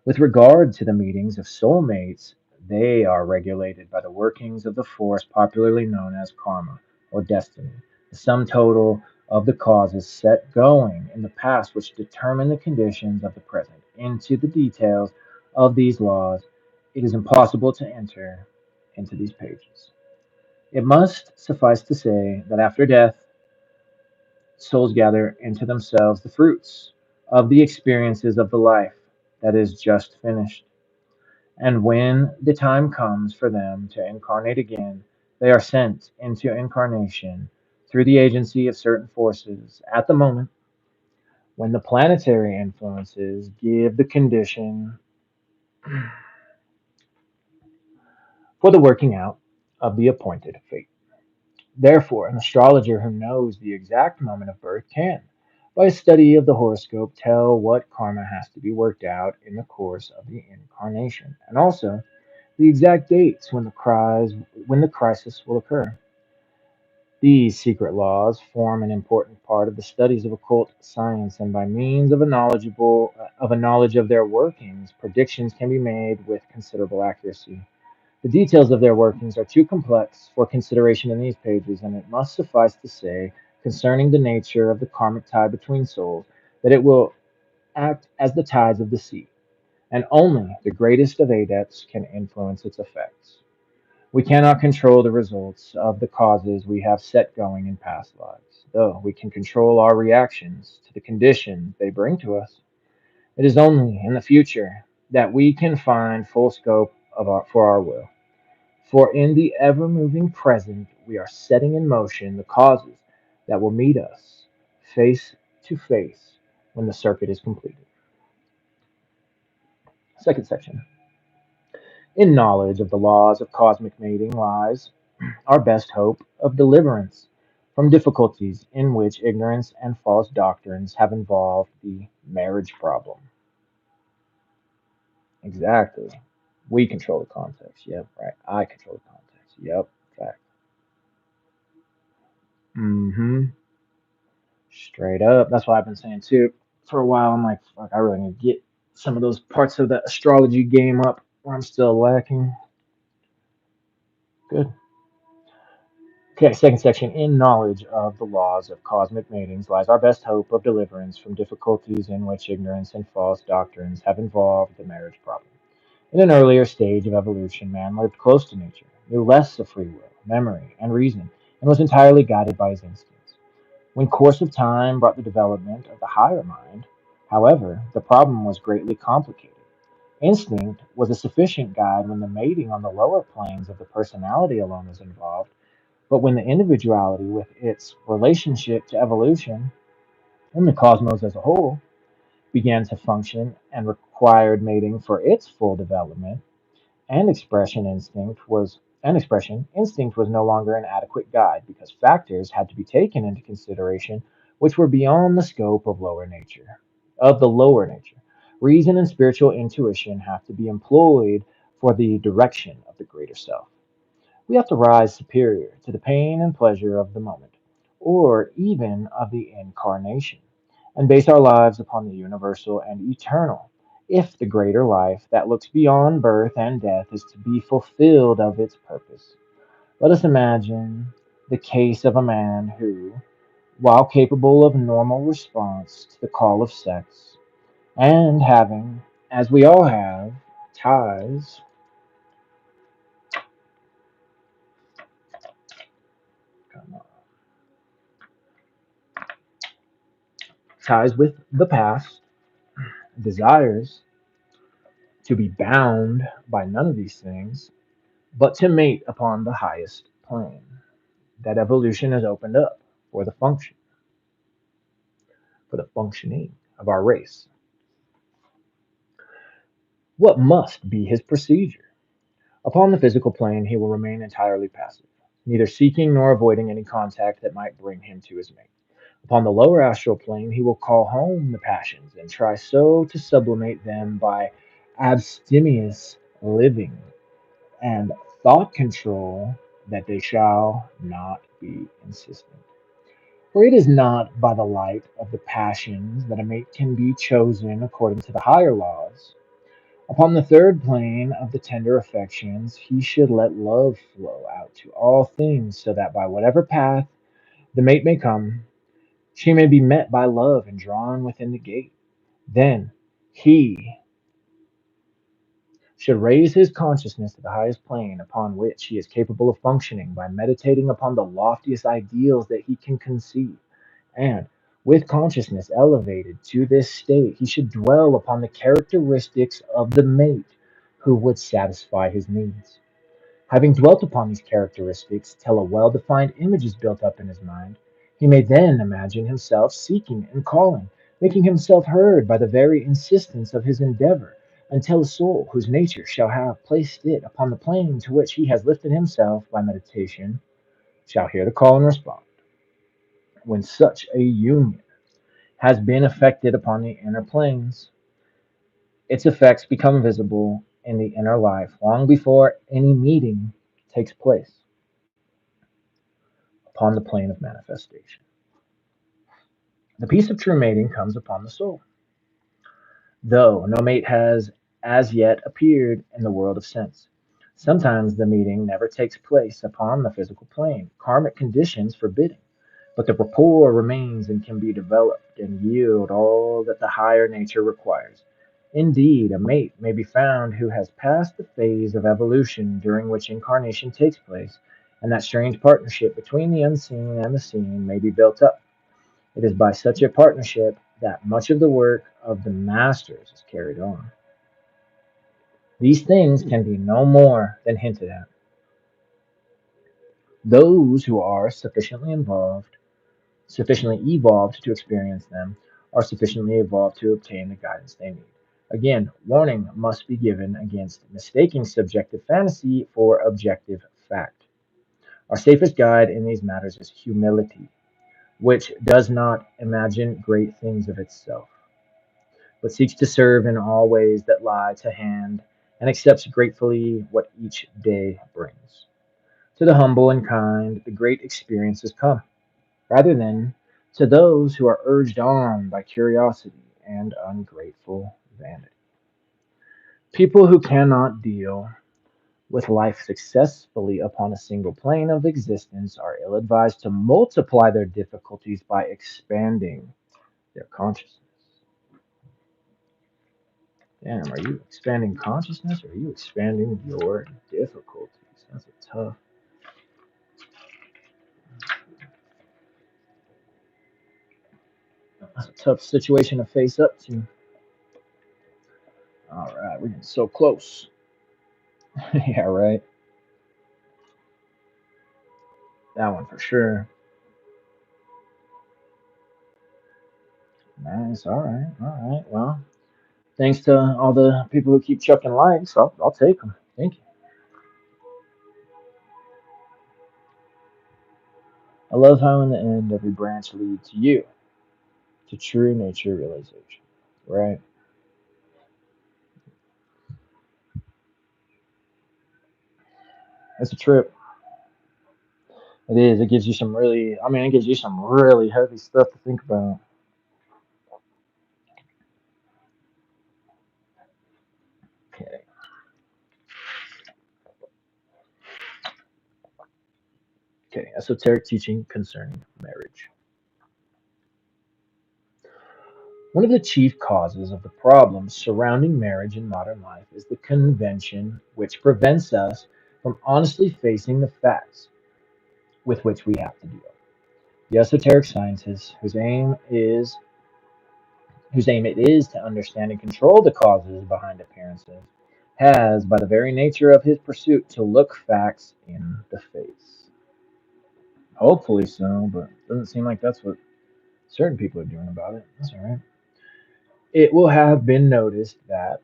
With regard to the meetings of soulmates, they are regulated by the workings of the force popularly known as karma or destiny, the sum total of the causes set going in the past which determine the conditions of the present. Into the details of these laws, it is impossible to enter into these pages. It must suffice to say that after death, souls gather into themselves the fruits of the experiences of the life that is just finished. And when the time comes for them to incarnate again, they are sent into incarnation through the agency of certain forces at the moment when the planetary influences give the condition for the working out of the appointed fate. Therefore, an astrologer who knows the exact moment of birth can, by a study of the horoscope, tell what karma has to be worked out in the course of the incarnation, and also the exact dates when the crisis will occur. These secret laws form an important part of the studies of occult science, and by means of a knowledge of their workings, predictions can be made with considerable accuracy. The details of their workings are too complex for consideration in these pages, and it must suffice to say, concerning the nature of the karmic tie between souls, that it will act as the tides of the sea, and only the greatest of adepts can influence its effects. We cannot control the results of the causes we have set going in past lives, though we can control our reactions to the conditions they bring to us. It is only in the future that we can find full scope for our will. For in the ever moving present, we are setting in motion the causes that will meet us face to face when the circuit is completed. Second section. In knowledge of the laws of cosmic mating lies our best hope of deliverance from difficulties in which ignorance and false doctrines have involved the marriage problem. Exactly. We control the context. Yep, right. I control the context. Yep, fact. Mm-hmm. Straight up. That's what I've been saying too. For a while, I'm like, fuck, I really need to get some of those parts of the astrology game up where I'm still lacking. Good. Okay, second section. In knowledge of the laws of cosmic matings lies our best hope of deliverance from difficulties in which ignorance and false doctrines have involved the marriage problem. In an earlier stage of evolution, man lived close to nature, knew less of free will, memory, and reason, and was entirely guided by his instincts. When course of time brought the development of the higher mind, however, the problem was greatly complicated. Instinct was a sufficient guide when the mating on the lower planes of the personality alone was involved, but when the individuality, with its relationship to evolution and the cosmos as a whole, began to function and required mating for its full development and expression, instinct was no longer an adequate guide because factors had to be taken into consideration which were beyond the scope of the lower nature. Reason and spiritual intuition have to be employed for the direction of the greater self. We have to rise superior to the pain and pleasure of the moment, or even of the incarnation, and base our lives upon the universal and eternal, if the greater life that looks beyond birth and death is to be fulfilled of its purpose. Let us imagine the case of a man who, while capable of normal response to the call of sex, and having, as we all have, ties, ties with the past, desires to be bound by none of these things, but to mate upon the highest plane that evolution has opened up for the function, for the functioning of our race. What must be his procedure? Upon the physical plane, he will remain entirely passive, neither seeking nor avoiding any contact that might bring him to his mate. Upon the lower astral plane, he will call home the passions and try so to sublimate them by abstemious living and thought control that they shall not be insistent. For it is not by the light of the passions that a mate can be chosen according to the higher laws. Upon the third plane of the tender affections, he should let love flow out to all things, so that by whatever path the mate may come, she may be met by love and drawn within the gate. Then he should raise his consciousness to the highest plane upon which he is capable of functioning by meditating upon the loftiest ideals that he can conceive. And with consciousness elevated to this state, he should dwell upon the characteristics of the mate who would satisfy his needs. Having dwelt upon these characteristics till a well defined image is built up in his mind, he may then imagine himself seeking and calling, making himself heard by the very insistence of his endeavor, until a soul whose nature shall have placed it upon the plane to which he has lifted himself by meditation shall hear the call and respond. When such a union has been effected upon the inner planes, its effects become visible in the inner life long before any meeting takes place. upon the plane of manifestation. The peace of true mating comes upon the soul, though no mate has as yet appeared in the world of sense. Sometimes the meeting never takes place upon the physical plane, karmic conditions forbidding, but the rapport remains and can be developed and yield all that the higher nature requires. Indeed, a mate may be found who has passed the phase of evolution during which incarnation takes place, and that strange partnership between the unseen and the seen may be built up. It is by such a partnership that much of the work of the masters is carried on. These things can be no more than hinted at. Those who are sufficiently evolved to experience them, are sufficiently evolved to obtain the guidance they need. Again, warning must be given against mistaking subjective fantasy for objective fact. Our safest guide in these matters is humility, which does not imagine great things of itself, but seeks to serve in all ways that lie to hand and accepts gratefully what each day brings. To the humble and kind, the great experiences come, rather than to those who are urged on by curiosity and ungrateful vanity. People who cannot deal with life successfully upon a single plane of existence are ill advised to multiply their difficulties by expanding their consciousness. Damn, are you expanding consciousness or are you expanding your difficulties? That's a tough situation to face up to. All right, we're getting so close. Yeah, right. That one for sure. Nice. All right. All right. Well, thanks to all the people who keep chucking likes. I'll take them. Thank you. I love how in the end every branch leads to you, to true nature realization. Right? It's a trip. It is. It gives you some really, I mean, it gives you some really heavy stuff to think about. Okay. Okay. Esoteric teaching concerning marriage. One of the chief causes of the problems surrounding marriage in modern life is the convention which prevents us from honestly facing the facts with which we have to deal. The esoteric scientist, whose aim it is to understand and control the causes behind appearances, has, by the very nature of his pursuit, to look facts in the face. Hopefully so, but it doesn't seem like that's what certain people are doing about it. That's all right. It will have been noticed that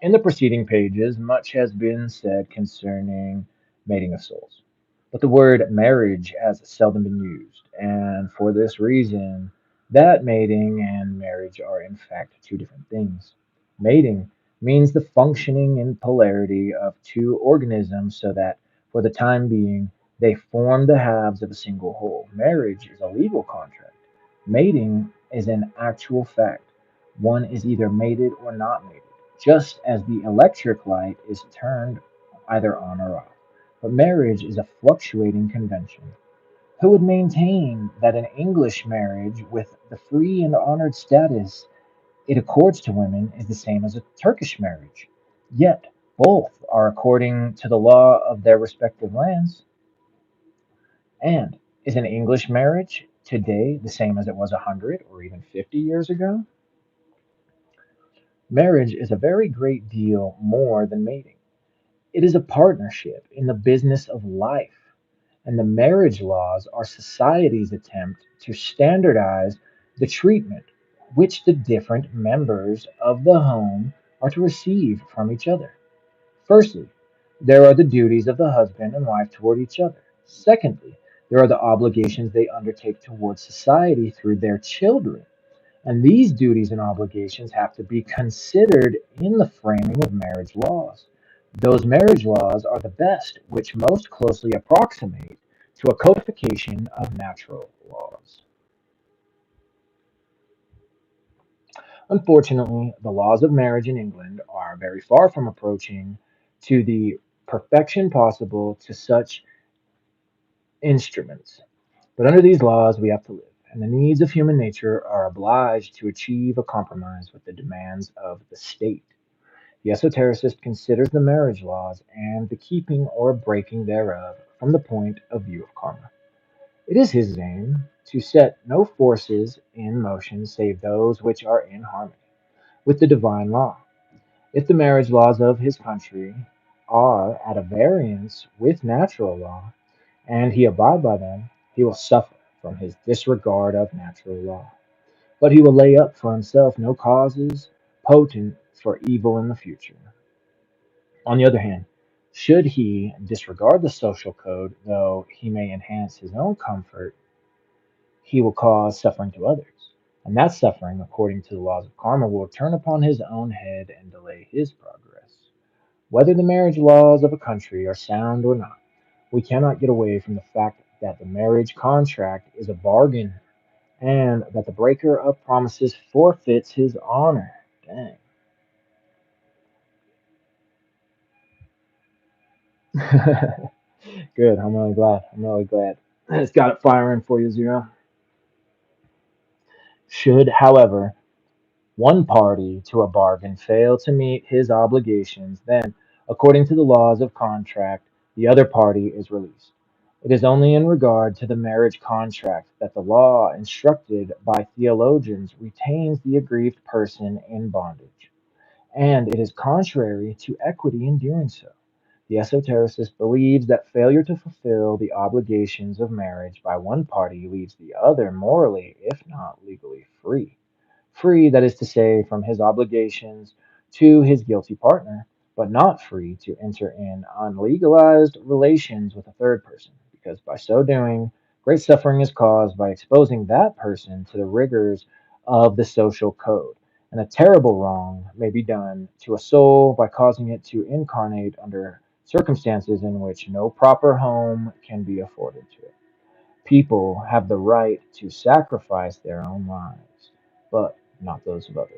in the preceding pages, much has been said concerning mating of souls. But the word marriage has seldom been used, and for this reason, that mating and marriage are in fact two different things. Mating means the functioning in polarity of two organisms so that, for the time being, they form the halves of a single whole. Marriage is a legal contract. Mating is an actual fact. One is either mated or not mated, just as the electric light is turned either on or off. But marriage is a fluctuating convention. Who would maintain that an English marriage with the free and honored status it accords to women is the same as a Turkish marriage? Yet both are according to the law of their respective lands. And is an English marriage today the same as it was 100 or even 50 years ago? Marriage is a very great deal more than mating. It is a partnership in the business of life, and the marriage laws are society's attempt to standardize the treatment which the different members of the home are to receive from each other. Firstly, there are the duties of the husband and wife toward each other. Secondly, there are the obligations they undertake towards society through their children. And these duties and obligations have to be considered in the framing of marriage laws. Those marriage laws are the best which most closely approximate to a codification of natural laws. Unfortunately, the laws of marriage in England are very far from approaching to the perfection possible to such instruments. But under these laws, we have to live, and the needs of human nature are obliged to achieve a compromise with the demands of the state. The esotericist considers the marriage laws and the keeping or breaking thereof from the point of view of karma. It is his aim to set no forces in motion save those which are in harmony with the divine law. If the marriage laws of his country are at a variance with natural law, and he abide by them, he will suffer from his disregard of natural law. But he will lay up for himself no causes potent for evil in the future. On the other hand, should he disregard the social code, though he may enhance his own comfort, he will cause suffering to others. And that suffering, according to the laws of karma, will turn upon his own head and delay his progress. Whether the marriage laws of a country are sound or not, we cannot get away from the fact that the marriage contract is a bargain and that the breaker of promises forfeits his honor. Dang. Good. I'm really glad. I'm really glad. It's got it firing for you, Zero. Should, however, one party to a bargain fail to meet his obligations, then, according to the laws of contract, the other party is released. It is only in regard to the marriage contract that the law, instructed by theologians, retains the aggrieved person in bondage, and it is contrary to equity in doing so. The esotericist believes that failure to fulfill the obligations of marriage by one party leaves the other morally, if not legally, free. Free, that is to say, from his obligations to his guilty partner, but not free to enter in unlegalized relations with a third person, because by so doing, great suffering is caused by exposing that person to the rigors of the social code. And a terrible wrong may be done to a soul by causing it to incarnate under circumstances in which no proper home can be afforded to it. People have the right to sacrifice their own lives, but not those of others.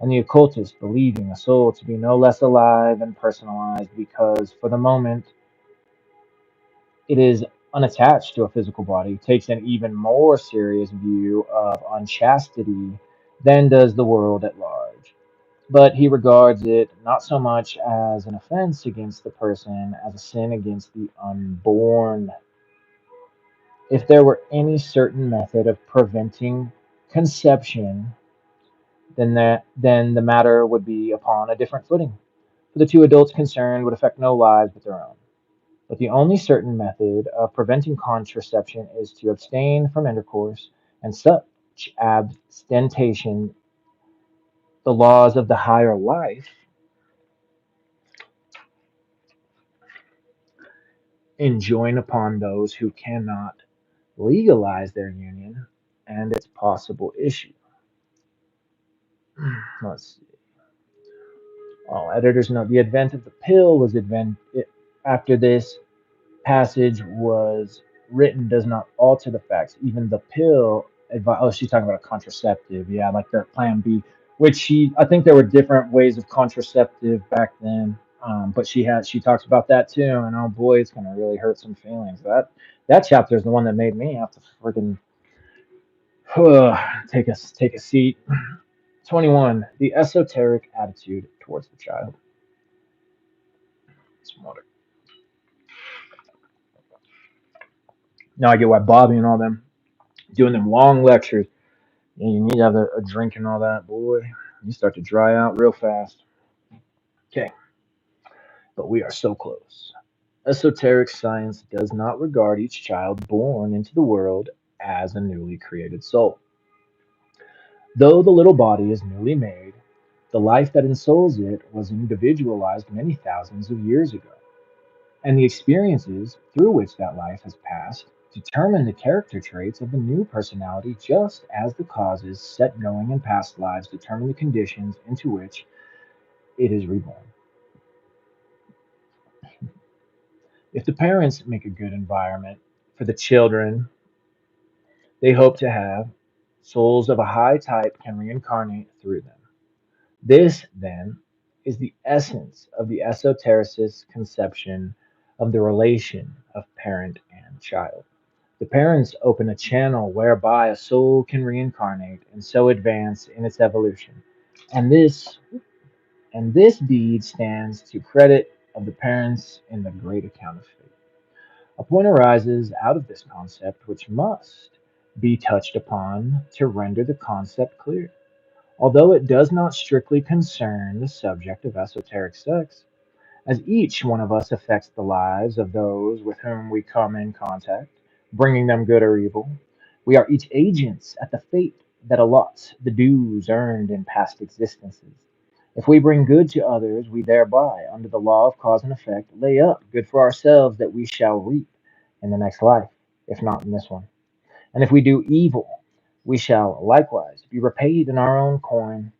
And the occultist, believing a soul to be no less alive and personalized because, for the moment, it is unattached to a physical body, takes an even more serious view of unchastity than does the world at large. But he regards it not so much as an offense against the person as a sin against the unborn. If there were any certain method of preventing conception, then the matter would be upon a different footing, for the two adults concerned would affect no lives but their own. But the only certain method of preventing contraception is to abstain from intercourse, and such abstention the laws of the higher life enjoin upon those who cannot legalize their union and its possible issue. Let's see. All editors note the advent of the pill was after this passage was written does not alter the facts. Even the pill, oh, she's talking about a contraceptive, yeah, like their Plan B, which I think there were different ways of contraceptive back then. But she talks about that too, and oh boy, it's gonna really hurt some feelings. That chapter is the one that made me have to freaking take a seat. 21. The esoteric attitude towards the child. Some water. Now I get why Bobby and all them doing them long lectures. Yeah, you need to have a drink and all that, boy. You start to dry out real fast. Okay, but we are so close. Esoteric science does not regard each child born into the world as a newly created soul. Though the little body is newly made, the life that ensouls it was individualized many thousands of years ago, and the experiences through which that life has passed determine the character traits of the new personality just as the causes set going in past lives determine the conditions into which it is reborn. If the parents make a good environment For the children they hope to have, souls of a high type can reincarnate through them. This, then, is the essence of the esotericist's conception of the relation of parent and child. The parents open a channel whereby a soul can reincarnate and so advance in its evolution. And this deed stands to credit of the parents in the great account of fate. A point arises out of this concept which must be touched upon to render the concept clear. Although it does not strictly concern the subject of esoteric sex, as each one of us affects the lives of those with whom we come in contact, bringing them good or evil, we are each agents at the fate that allots the dues earned in past existences. If we bring good to others, we thereby, under the law of cause and effect, lay up good for ourselves that we shall reap in the next life, if not in this one. And if we do evil, we shall likewise be repaid in our own coin.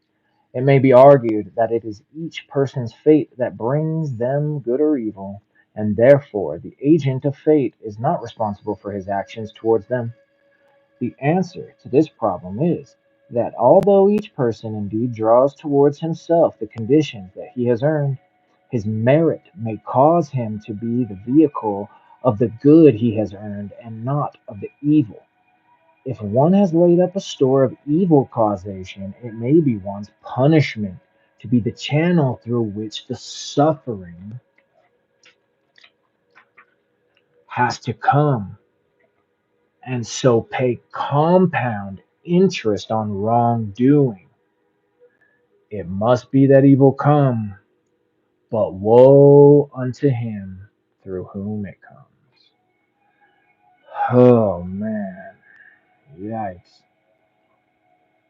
It may be argued that it is each person's fate that brings them good or evil, and therefore the agent of fate is not responsible for his actions towards them. The answer to this problem is that although each person indeed draws towards himself the conditions that he has earned, his merit may cause him to be the vehicle of the good he has earned and not of the evil. If one has laid up a store of evil causation, it may be one's punishment to be the channel through which the suffering has to come, and so pay compound interest on wrongdoing. It must be that evil come, but woe unto him through whom it comes. Oh man, yikes.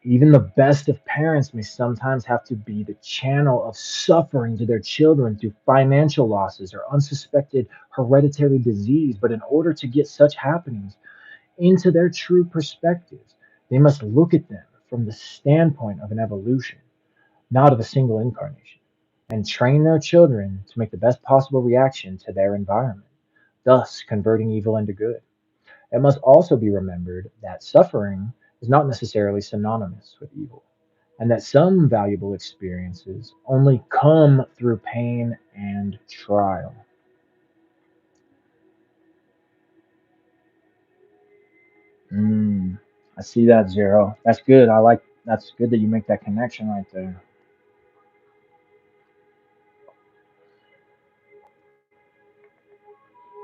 Even the best of parents may sometimes have to be the channel of suffering to their children through financial losses or unsuspected hereditary disease. But in order to get such happenings into their true perspectives, they must look at them from the standpoint of an evolution, not of a single incarnation, and train their children to make the best possible reaction to their environment, thus converting evil into good. It must also be remembered that suffering is not necessarily synonymous with evil, and that some valuable experiences only come through pain and trial. Mm, I see that, Zero. That's good. That's good that you make that connection right there.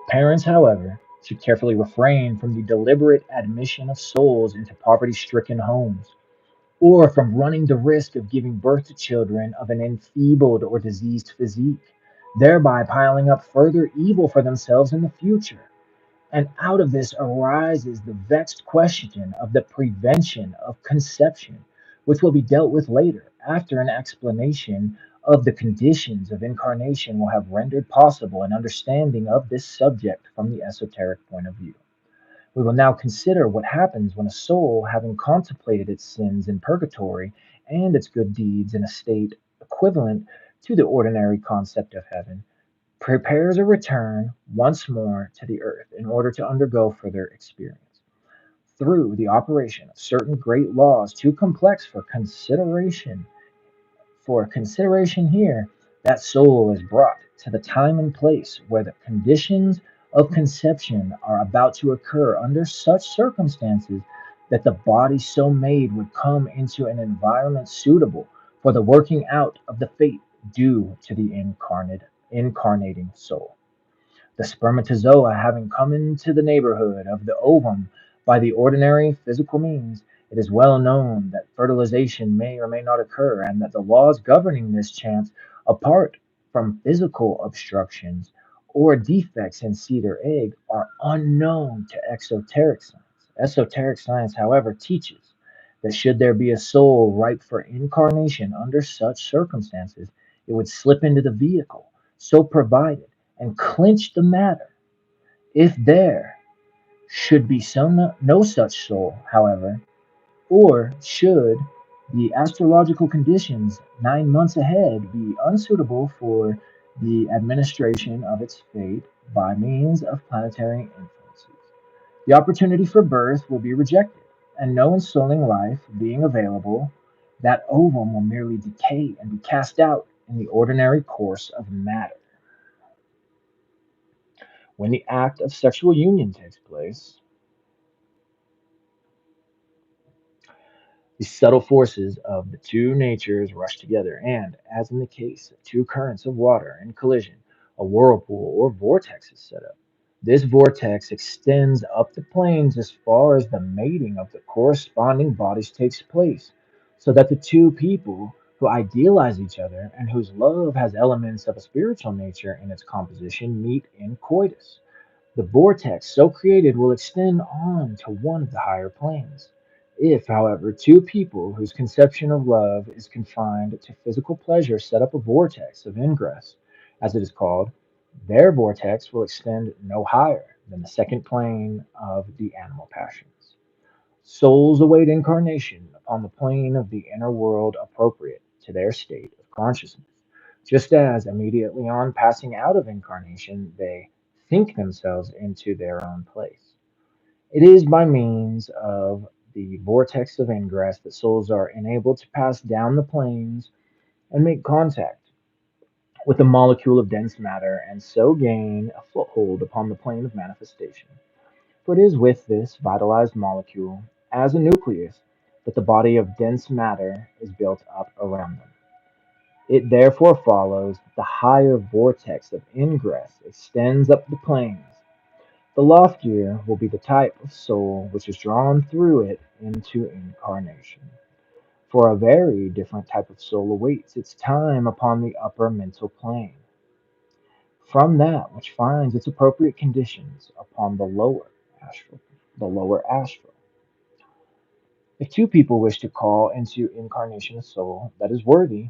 Parents, however, should carefully refrain from the deliberate admission of souls into poverty stricken homes, or from running the risk of giving birth to children of an enfeebled or diseased physique, thereby piling up further evil for themselves in the future. And out of this arises the vexed question of the prevention of conception, which will be dealt with later, after an explanation of the conditions of incarnation will have rendered possible an understanding of this subject from the esoteric point of view. We will now consider what happens when a soul, having contemplated its sins in purgatory and its good deeds in a state equivalent to the ordinary concept of heaven, prepares a return once more to the earth in order to undergo further experience. Through the operation of certain great laws too complex for consideration here, that soul is brought to the time and place where the conditions of conception are about to occur under such circumstances that the body so made would come into an environment suitable for the working out of the fate due to the incarnating soul. The spermatozoa having come into the neighborhood of the ovum by the ordinary physical means, it is well known that fertilization may or may not occur, and that the laws governing this chance, apart from physical obstructions or defects in seed or egg, are unknown to exoteric science. Esoteric science, however, teaches that should there be a soul ripe for incarnation under such circumstances, it would slip into the vehicle so provided and clinch the matter. If there should be no such soul, however, or should the astrological conditions 9 months ahead be unsuitable for the administration of its fate by means of planetary influences, The opportunity for birth will be rejected, and no ensuing life being available, that ovum will merely decay and be cast out in the ordinary course of matter. When the act of sexual union takes place, the subtle forces of the two natures rush together, and, as in the case of two currents of water in collision, a whirlpool or vortex is set up. This vortex extends up the planes as far as the mating of the corresponding bodies takes place, so that the two people who idealize each other and whose love has elements of a spiritual nature in its composition meet in coitus. The vortex so created will extend on to one of the higher planes. If, however, two people whose conception of love is confined to physical pleasure set up a vortex of ingress, as it is called, their vortex will extend no higher than the second plane of the animal passions. Souls await incarnation upon the plane of the inner world appropriate to their state of consciousness, just as immediately on passing out of incarnation they think themselves into their own place. It is by means of the vortex of ingress that souls are enabled to pass down the planes and make contact with a molecule of dense matter and so gain a foothold upon the plane of manifestation. For it is with this vitalized molecule, as a nucleus, that the body of dense matter is built up around them. It therefore follows that the higher vortex of ingress extends up the planes. The loftier will be the type of soul which is drawn through it into incarnation. For a very different type of soul awaits its time upon the upper mental plane from that which finds its appropriate conditions upon astral, the lower astral. If two people wish to call into incarnation a soul that is worthy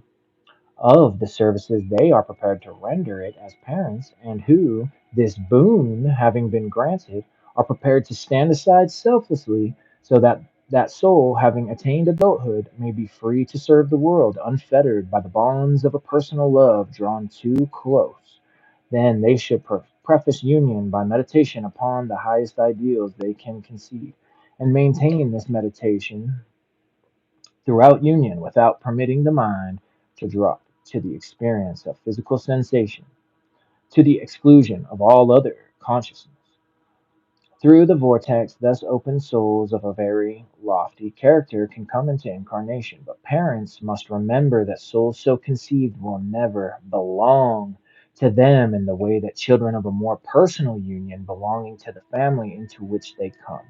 of the services they are prepared to render it as parents, and who, this boon having been granted, are prepared to stand aside selflessly so that that soul, having attained adulthood, may be free to serve the world unfettered by the bonds of a personal love drawn too close, then they should preface union by meditation upon the highest ideals they can conceive, and maintain this meditation throughout union without permitting the mind to drop to the experience of physical sensation to the exclusion of all other consciousness. Through the vortex thus open souls of a very lofty character can come into incarnation, but parents must remember that souls so conceived will never belong to them in the way that children of a more personal union belonging to the family into which they come.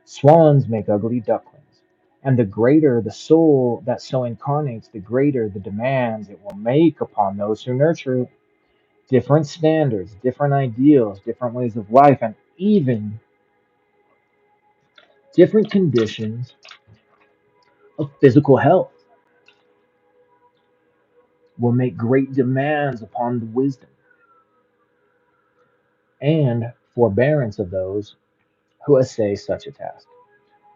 Swans make ugly ducklings, and the greater the soul that so incarnates, the greater the demands it will make upon those who nurture it. Different standards, different ideals, different ways of life, and even different conditions of physical health will make great demands upon the wisdom and forbearance of those who essay such a task.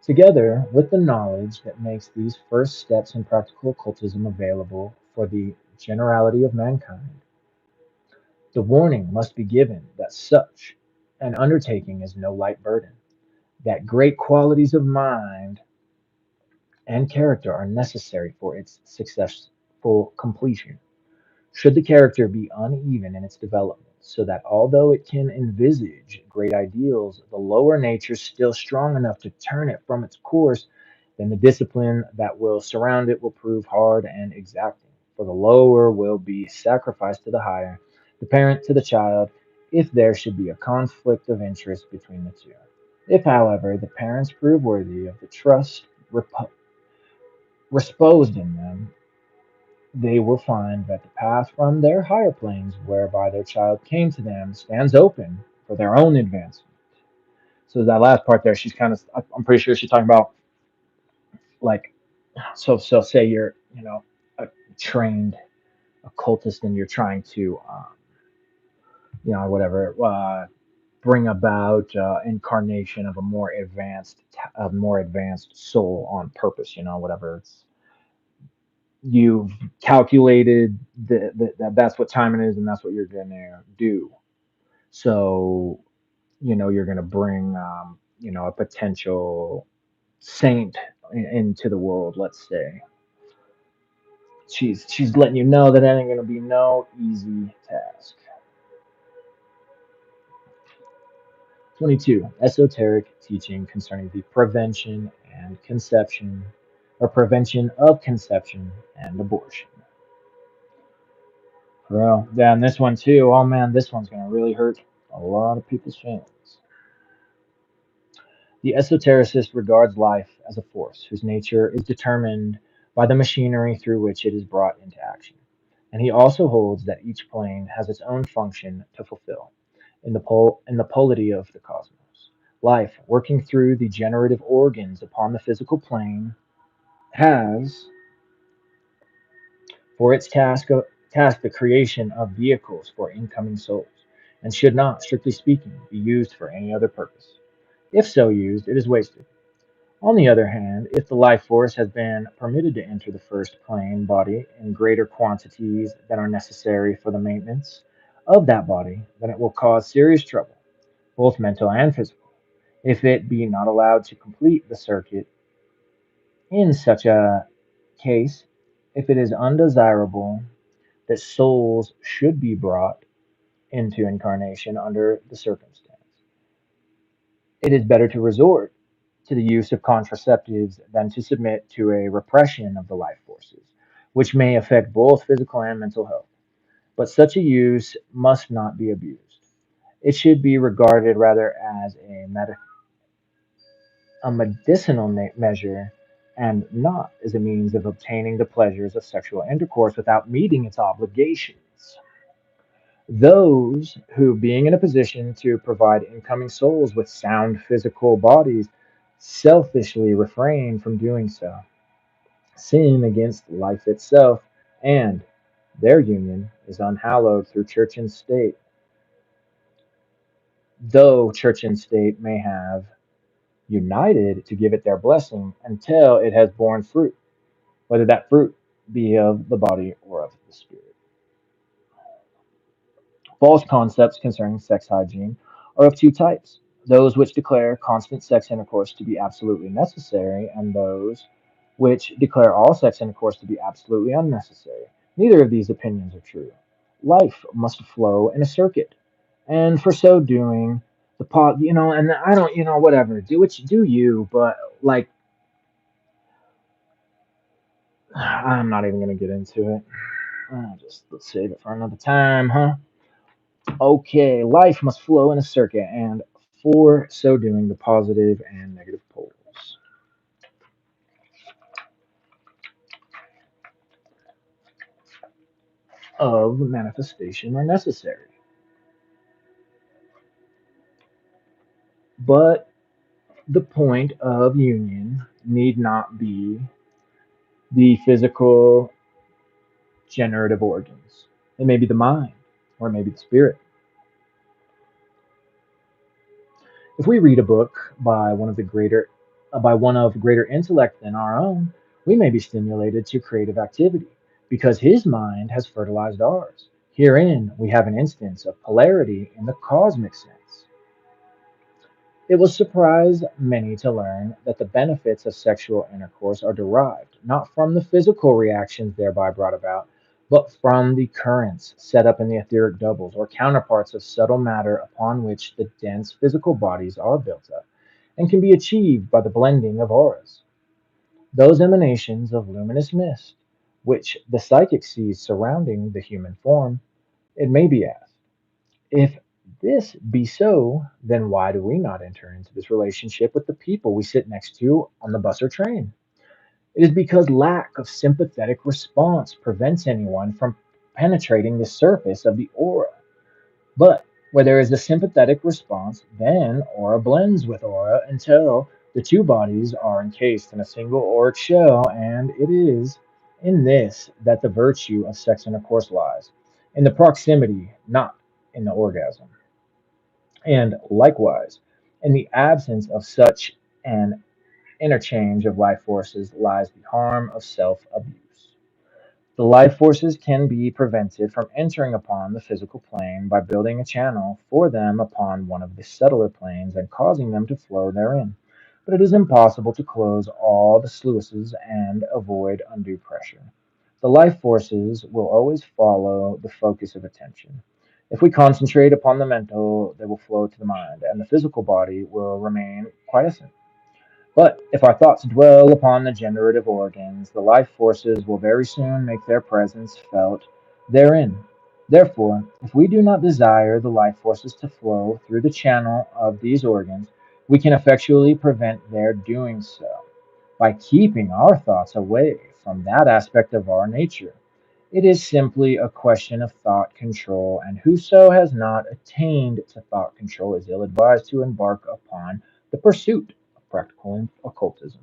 Together with the knowledge that makes these first steps in practical occultism available for the generality of mankind, the warning must be given that such an undertaking is no light burden, that great qualities of mind and character are necessary for its successful completion. Should the character be uneven in its development, so that although it can envisage great ideals, the lower nature is still strong enough to turn it from its course, then the discipline that will surround it will prove hard and exacting. For the lower will be sacrificed to the higher, the parent to the child, if there should be a conflict of interest between the two. If, however, the parents prove worthy of the trust reposed in them, they will find that the path from their higher planes, whereby their child came to them, stands open for their own advancement. So that last part there, she's kind of, I'm pretty sure she's talking about like, so say you're, a trained occultist and you're trying to, whatever, bring about incarnation of a more advanced soul on purpose, whatever it's you've calculated that's what time it is and that's what you're gonna do. So you're gonna bring. a potential saint into the world, let's say. She's letting you know that it ain't gonna be no easy task. 22. Esoteric teaching concerning the prevention and conception, or prevention of conception and abortion. Bro, yeah, and this one too. Oh man, this one's gonna really hurt a lot of people's feelings. The esotericist regards life as a force whose nature is determined by the machinery through which it is brought into action. And he also holds that each plane has its own function to fulfill in the polity of the cosmos. Life, working through the generative organs upon the physical plane, has for its task the creation of vehicles for incoming souls, and should not, strictly speaking, be used for any other purpose. If so used, it is wasted. On the other hand, if the life force has been permitted to enter the first plane body in greater quantities than are necessary for the maintenance of that body, then it will cause serious trouble, both mental and physical, if it be not allowed to complete the circuit. In such a case, if it is undesirable that souls should be brought into incarnation under the circumstance, it is better to resort to the use of contraceptives than to submit to a repression of the life forces, which may affect both physical and mental health. But such a use must not be abused. It should be regarded rather as a medicinal measure and not as a means of obtaining the pleasures of sexual intercourse without meeting its obligations. Those who, being in a position to provide incoming souls with sound physical bodies, selfishly refrain from doing so, sin against life itself, and their union is unhallowed through church and state, though church and state may have united to give it their blessing until it has borne fruit, whether that fruit be of the body or of the spirit. False concepts concerning sex hygiene are of two types: those which declare constant sex intercourse to be absolutely necessary, and those which declare all sex intercourse to be absolutely unnecessary. Neither of these opinions are true. Life must flow in a circuit, and for so doing, the pot, and I don't, whatever, do what you do, but like, I'm not even gonna get into it. Let's save it for another time, huh? Okay, life must flow in a circuit, and for so doing, the positive and negative poles of manifestation are necessary. But the point of union need not be the physical generative organs. It may be the mind, or it may be the spirit. If we read a book by one of greater intellect than our own, we may be stimulated to creative activity because his mind has fertilized ours. Herein we have an instance of polarity in the cosmic sense. It will surprise many to learn that the benefits of sexual intercourse are derived not from the physical reactions thereby brought about, but from the currents set up in the etheric doubles or counterparts of subtle matter upon which the dense physical bodies are built up, and can be achieved by the blending of auras, those emanations of luminous mist which the psychic sees surrounding the human form. It may be asked, if this be so, then why do we not enter into this relationship with the people we sit next to on the bus or train? It is because lack of sympathetic response prevents anyone from penetrating the surface of the aura. But where there is a sympathetic response, then aura blends with aura until the two bodies are encased in a single auric shell, and it is in this that the virtue of sex intercourse lies, in the proximity, not in the orgasm. And likewise, in the absence of such an interchange of life forces lies the harm of self abuse. The life forces can be prevented from entering upon the physical plane by building a channel for them upon one of the subtler planes and causing them to flow therein. But it is impossible to close all the sluices and avoid undue pressure. The life forces will always follow the focus of attention. If we concentrate upon the mental, they will flow to the mind, and the physical body will remain quiescent. But if our thoughts dwell upon the generative organs, the life forces will very soon make their presence felt therein. Therefore, if we do not desire the life forces to flow through the channel of these organs, we can effectually prevent their doing so by keeping our thoughts away from that aspect of our nature. It is simply a question of thought control, and whoso has not attained to thought control is ill advised to embark upon the pursuit of practical occultism.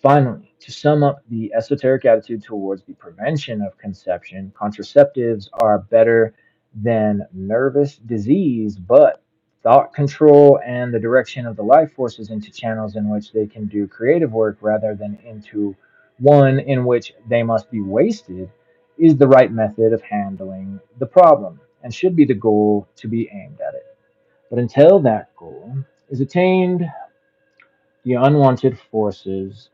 Finally, to sum up the esoteric attitude towards the prevention of conception, contraceptives are better than nervous disease, but thought control and the direction of the life forces into channels in which they can do creative work rather than into one in which they must be wasted is the right method of handling the problem and should be the goal to be aimed at it. But until that goal is attained, the unwanted forces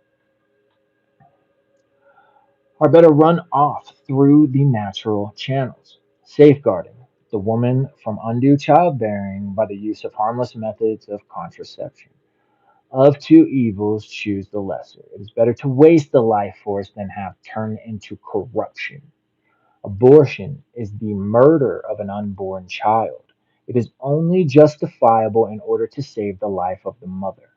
are better run off through the natural channels, safeguarding the woman from undue childbearing by the use of harmless methods of contraception. Of two evils, choose the lesser. It is better to waste the life force than have turned into corruption. Abortion is the murder of an unborn child. It is only justifiable in order to save the life of the mother.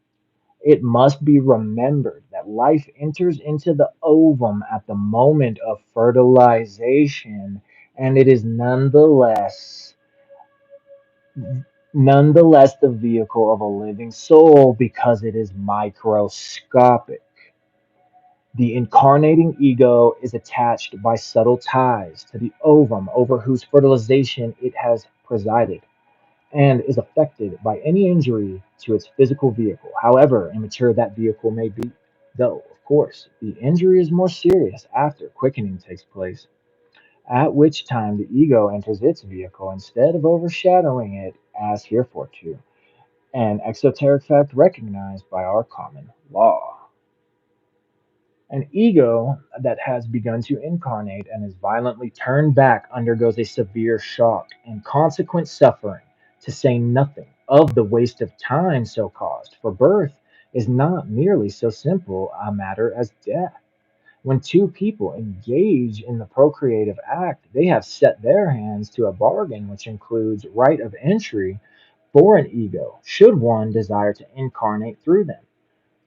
It must be remembered that life enters into the ovum at the moment of fertilization, and it is nonetheless the vehicle of a living soul because it is microscopic. The incarnating ego is attached by subtle ties to the ovum over whose fertilization it has presided and is affected by any injury to its physical vehicle, however immature that vehicle may be. Though, of course, the injury is more serious after quickening takes place, at which time the ego enters its vehicle instead of overshadowing it as heretofore, an exoteric fact recognized by our common law. An ego that has begun to incarnate and is violently turned back undergoes a severe shock and consequent suffering, to say nothing of the waste of time so caused, for birth is not nearly so simple a matter as death. When two people engage in the procreative act, they have set their hands to a bargain which includes right of entry for an ego, should one desire to incarnate through them.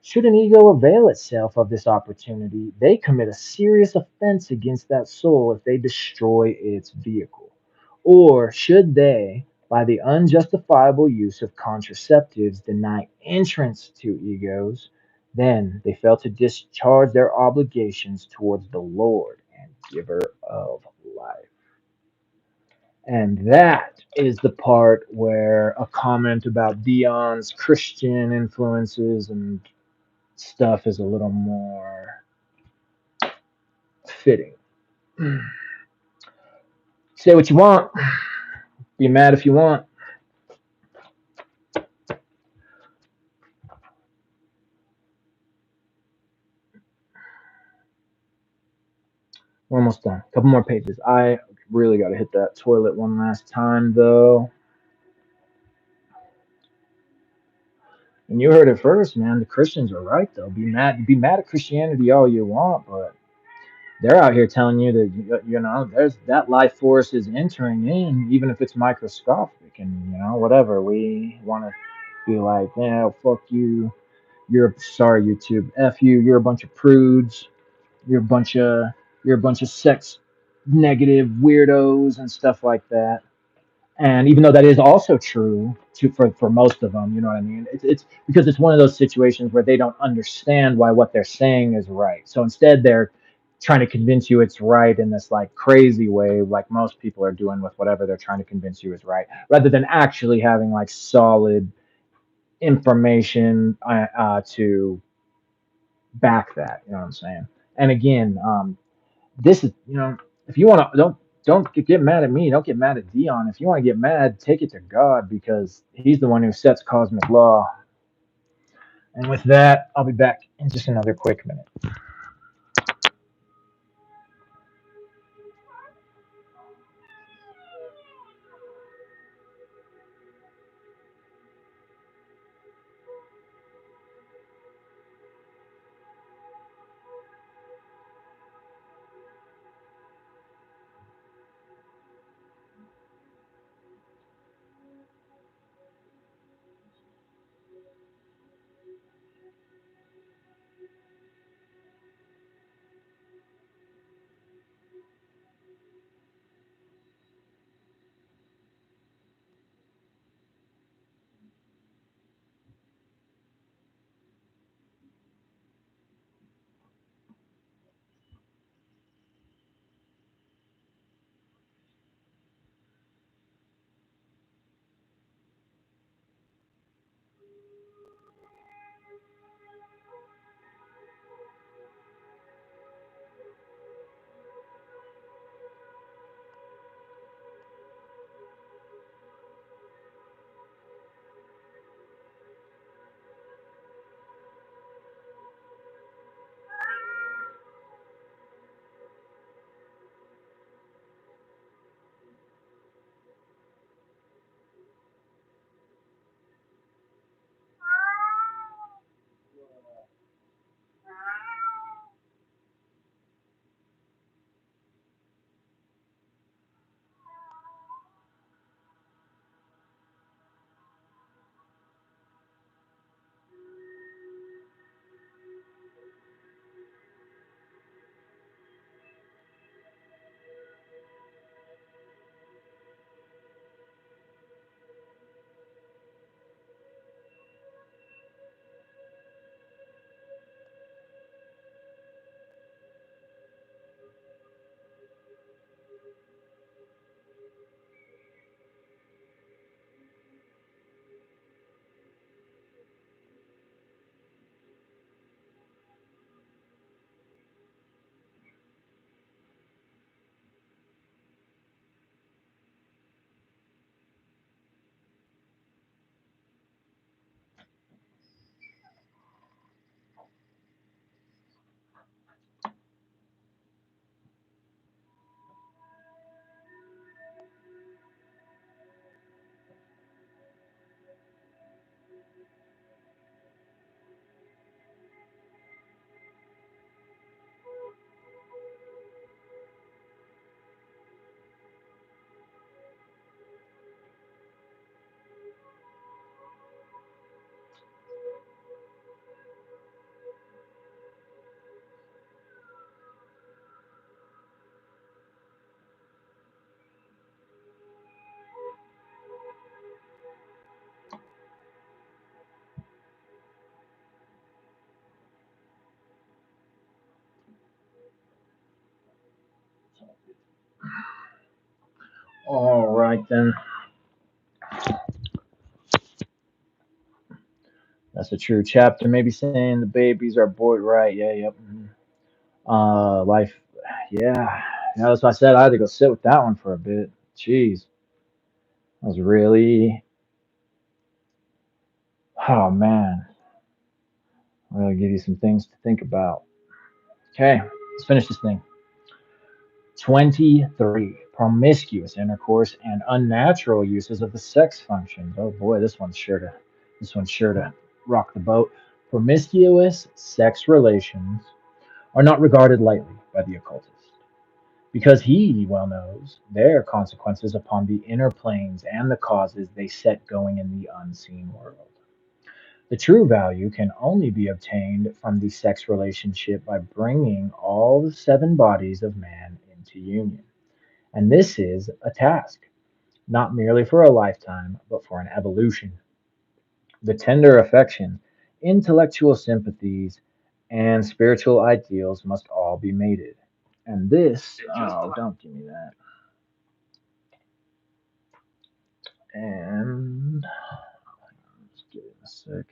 Should an ego avail itself of this opportunity, they commit a serious offense against that soul if they destroy its vehicle. Or should they, by the unjustifiable use of contraceptives, deny entrance to egos, then they fail to discharge their obligations towards the Lord and giver of life. And that is the part where a comment about Dion's Christian influences and stuff is a little more fitting. Say what you want, be mad if you want. We're almost done. A couple more pages. I really got to hit that toilet one last time, though. And you heard it first, man. The Christians are right, though. Be mad at Christianity all you want, but they're out here telling you that there's that life force is entering in, even if it's microscopic, and whatever. We want to be like, yeah, fuck you. You're sorry, YouTube. F you. You're a bunch of prudes. You're a bunch of you're a bunch of sex negative weirdos and stuff like that. And even though that is also true for most of them, you know what I mean? It's because it's one of those situations where they don't understand why what they're saying is right. So instead, they're trying to convince you it's right in this like crazy way, like most people are doing with whatever they're trying to convince you is right, rather than actually having like solid information to back that. You know what I'm saying? And again, this is, if you want to, don't get mad at me. Don't get mad at Dion. If you want to get mad, take it to God because He's the one who sets cosmic law. And with that, I'll be back in just another quick minute. All right then, that's a true chapter. Maybe saying the babies are boy, right? Yeah, yep. Life, yeah. Yeah, that's why I said I had to go sit with that one for a bit. Jeez, that was really, oh man, really give you some things to think about. Okay, let's finish this thing. 23. Promiscuous intercourse and unnatural uses of the sex functions. Oh boy, this one's sure to rock the boat. Promiscuous sex relations are not regarded lightly by the occultist, because he well knows their consequences upon the inner planes and the causes they set going in the unseen world. The true value can only be obtained from the sex relationship by bringing all the seven bodies of man into union. And this is a task, not merely for a lifetime, but for an evolution. The tender affection, intellectual sympathies, and spiritual ideals must all be mated. And this, oh, don't give me that. And let's get it in a sec.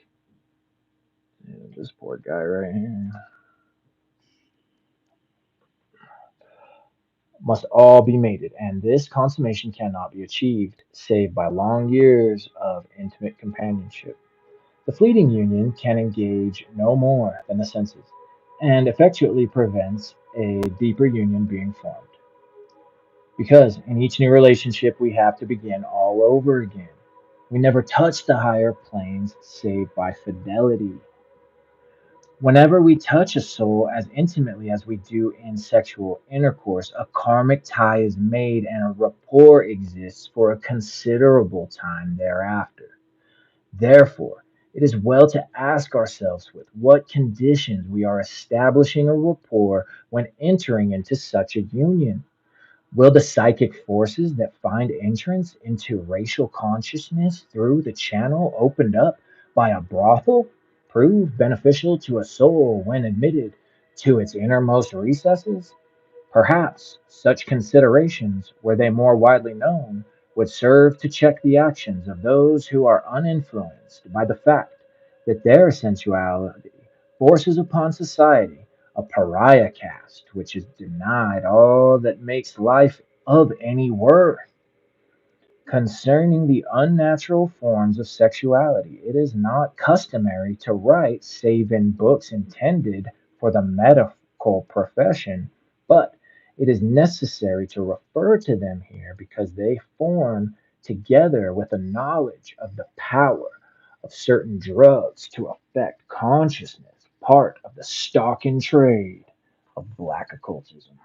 Yeah, this poor guy right here. must all be mated, and this consummation cannot be achieved save by long years of intimate companionship. The fleeting union can engage no more than the senses, and effectually prevents a deeper union being formed. Because in each new relationship, we have to begin all over again. We never touch the higher planes save by fidelity. Whenever we touch a soul as intimately as we do in sexual intercourse, a karmic tie is made and a rapport exists for a considerable time thereafter. Therefore, it is well to ask ourselves with what conditions we are establishing a rapport when entering into such a union. Will the psychic forces that find entrance into racial consciousness through the channel opened up by a brothel prove beneficial to a soul when admitted to its innermost recesses? Perhaps such considerations, were they more widely known, would serve to check the actions of those who are uninfluenced by the fact that their sensuality forces upon society a pariah caste which is denied all that makes life of any worth. Concerning the unnatural forms of sexuality, it is not customary to write save in books intended for the medical profession, but it is necessary to refer to them here because they form, together with a knowledge of the power of certain drugs to affect consciousness, part of the stock in trade of black occultism.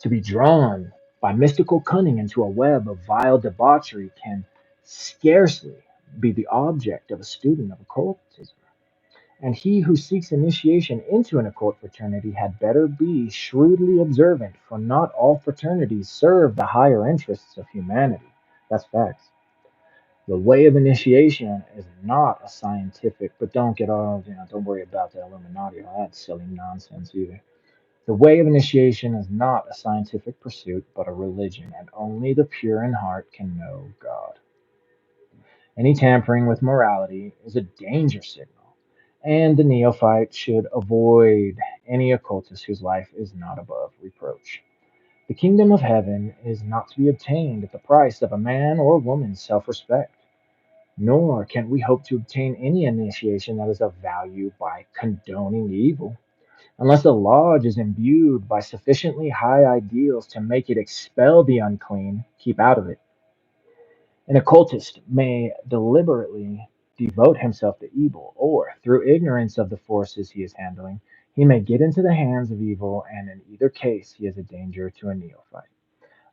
To be drawn by mystical cunning into a web of vile debauchery can scarcely be the object of a student of occultism. And he who seeks initiation into an occult fraternity had better be shrewdly observant, for not all fraternities serve the higher interests of humanity. That's facts. The way of initiation is not a scientific, but don't get all, don't worry about the Illuminati, all that silly nonsense either. The way of initiation is not a scientific pursuit, but a religion, and only the pure in heart can know God. Any tampering with morality is a danger signal, and the neophyte should avoid any occultist whose life is not above reproach. The kingdom of heaven is not to be obtained at the price of a man or woman's self respect, nor can we hope to obtain any initiation that is of value by condoning evil. Unless a lodge is imbued by sufficiently high ideals to make it expel the unclean, keep out of it. An occultist may deliberately devote himself to evil, or through ignorance of the forces he is handling, he may get into the hands of evil, and in either case, he is a danger to a neophyte.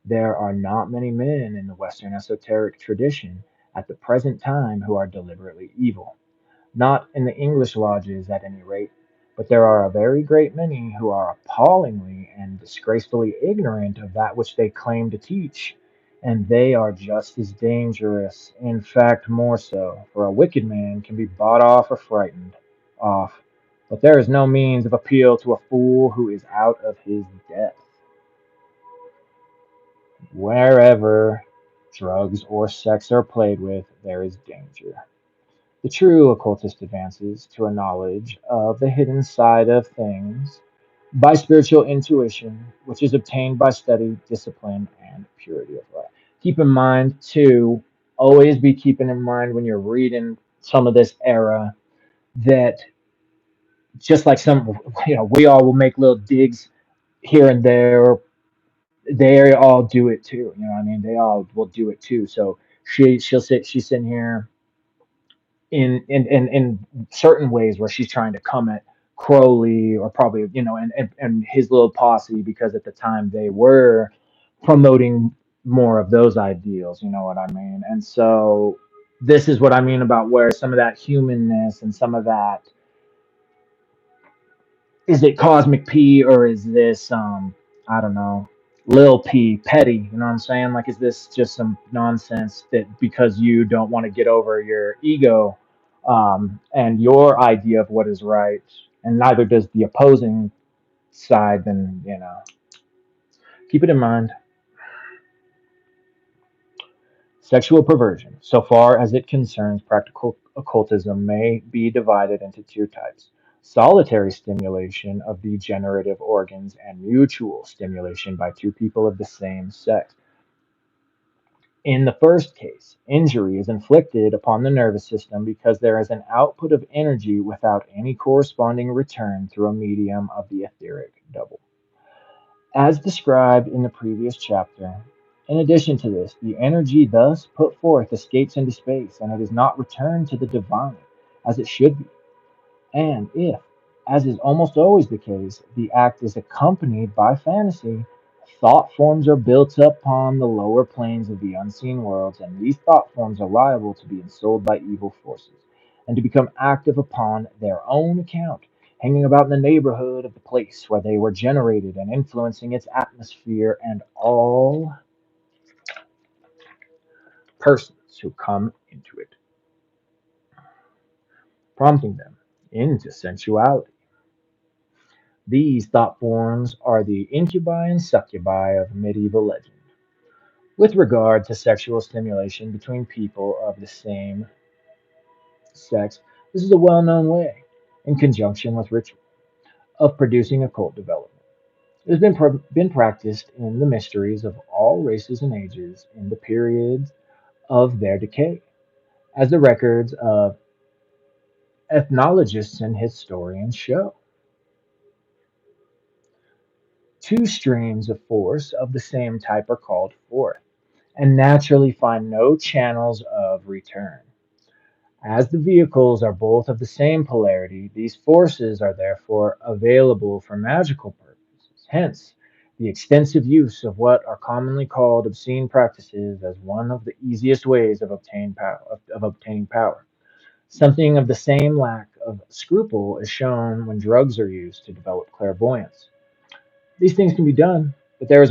There are not many men in the Western esoteric tradition at the present time who are deliberately evil. Not in the English lodges, at any rate, but there are a very great many who are appallingly and disgracefully ignorant of that which they claim to teach, and they are just as dangerous, in fact, more so, for a wicked man can be bought off or frightened off, but there is no means of appeal to a fool who is out of his depth. Wherever drugs or sex are played with, there is danger. The true occultist advances to a knowledge of the hidden side of things by spiritual intuition, which is obtained by study, discipline, and purity of life. Keep in mind, too, always be keeping in mind when you're reading some of this era that just like we all will make little digs here and there. They all do it too. You know what I mean? They all will do it too. So she's sitting here in certain ways where she's trying to come at Crowley or probably and his little posse because at the time they were promoting more of those ideals, you know what I mean? And so this is what I mean about where some of that humanness and some of that, is it cosmic P or is this I don't know, Lil P, petty, you know what I'm saying? Like, is this just some nonsense that because you don't want to get over your ego and your idea of what is right, and neither does the opposing side, then keep it in mind. Sexual perversion, so far as it concerns practical occultism, may be divided into two types. solitary stimulation of the generative organs, and mutual stimulation by two people of the same sex. In the first case, injury is inflicted upon the nervous system because there is an output of energy without any corresponding return through a medium of the etheric double. As described in the previous chapter, in addition to this, the energy thus put forth escapes into space and it is not returned to the divine as it should be. And if, as is almost always the case, the act is accompanied by fantasy, thought forms are built up upon the lower planes of the unseen worlds, and these thought forms are liable to be ensouled by evil forces, and to become active upon their own account, hanging about in the neighborhood of the place where they were generated and influencing its atmosphere and all persons who come into it, prompting them into sensuality. These thought forms are the incubi and succubi of medieval legend. With regard to sexual stimulation between people of the same sex, this is a well known way, in conjunction with ritual, of producing occult development. It has been practiced in the mysteries of all races and ages in the periods of their decay, as the records of ethnologists and historians show. Two streams of force of the same type are called forth and naturally find no channels of return. As the vehicles are both of the same polarity, these forces are therefore available for magical purposes. Hence, the extensive use of what are commonly called obscene practices as one of the easiest ways of obtaining power. Something of the same lack of scruple is shown when drugs are used to develop clairvoyance. These things can be done, but there is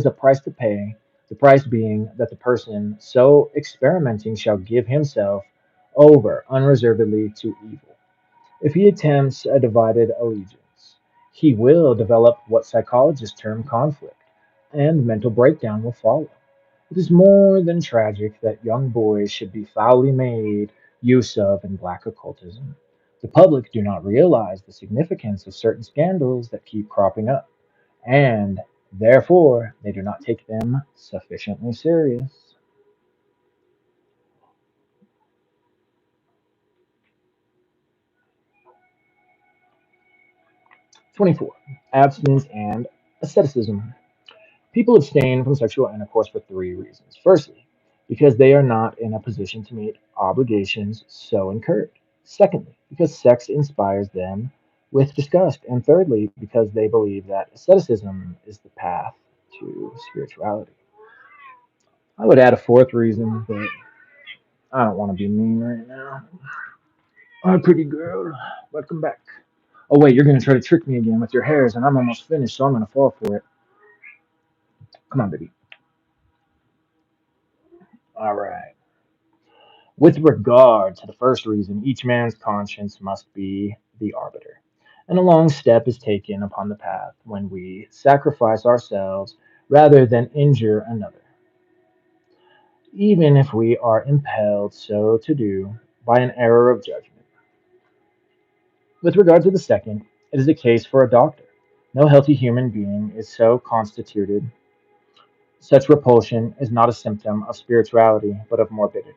a price to pay, the price being that the person so experimenting shall give himself over unreservedly to evil. If he attempts a divided allegiance, he will develop what psychologists term conflict, and mental breakdown will follow. It is more than tragic that young boys should be foully made use of in black occultism. The public do not realize the significance of certain scandals that keep cropping up and therefore they do not take them sufficiently serious. 24. Abstinence and asceticism. People abstain from sexual intercourse for three reasons. Firstly, because they are not in a position to meet obligations so incurred. Secondly, because sex inspires them with disgust. And thirdly, because they believe that asceticism is the path to spirituality. I would add a fourth reason, but I don't want to be mean right now. Hi, pretty girl. Welcome back. Oh, wait, you're going to try to trick me again with your hairs, and I'm almost finished, so I'm going to fall for it. Come on, baby. All right. With regard to the first reason, each man's conscience must be the arbiter. And a long step is taken upon the path when we sacrifice ourselves rather than injure another, even if we are impelled so to do by an error of judgment. With regard to the second, it is a case for a doctor. No healthy human being is so constituted. Such repulsion is not a symptom of spirituality, but of morbidity.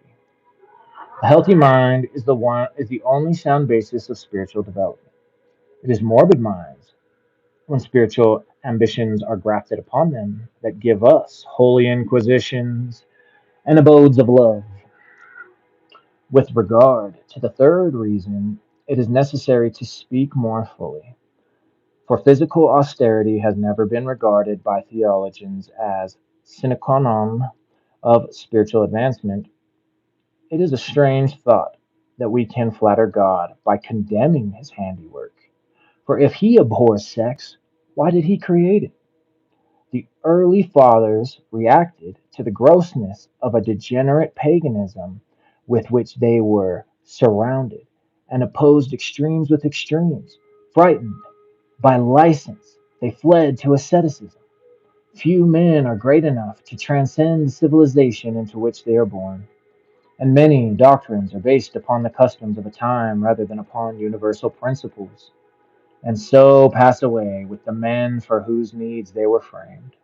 A healthy mind is the only sound basis of spiritual development. It is morbid minds, when spiritual ambitions are grafted upon them, that give us holy inquisitions and abodes of love. With regard to the third reason, it is necessary to speak more fully. For physical austerity has never been regarded by theologians as sine qua non of spiritual advancement. It is a strange thought that we can flatter God by condemning his handiwork. For if he abhors sex, why did he create it? The early fathers reacted to the grossness of a degenerate paganism with which they were surrounded and opposed extremes with extremes. Frightened by license, they fled to asceticism. Few men are great enough to transcend the civilization into which they are born, and many doctrines are based upon the customs of a time rather than upon universal principles, and so pass away with the men for whose needs they were framed.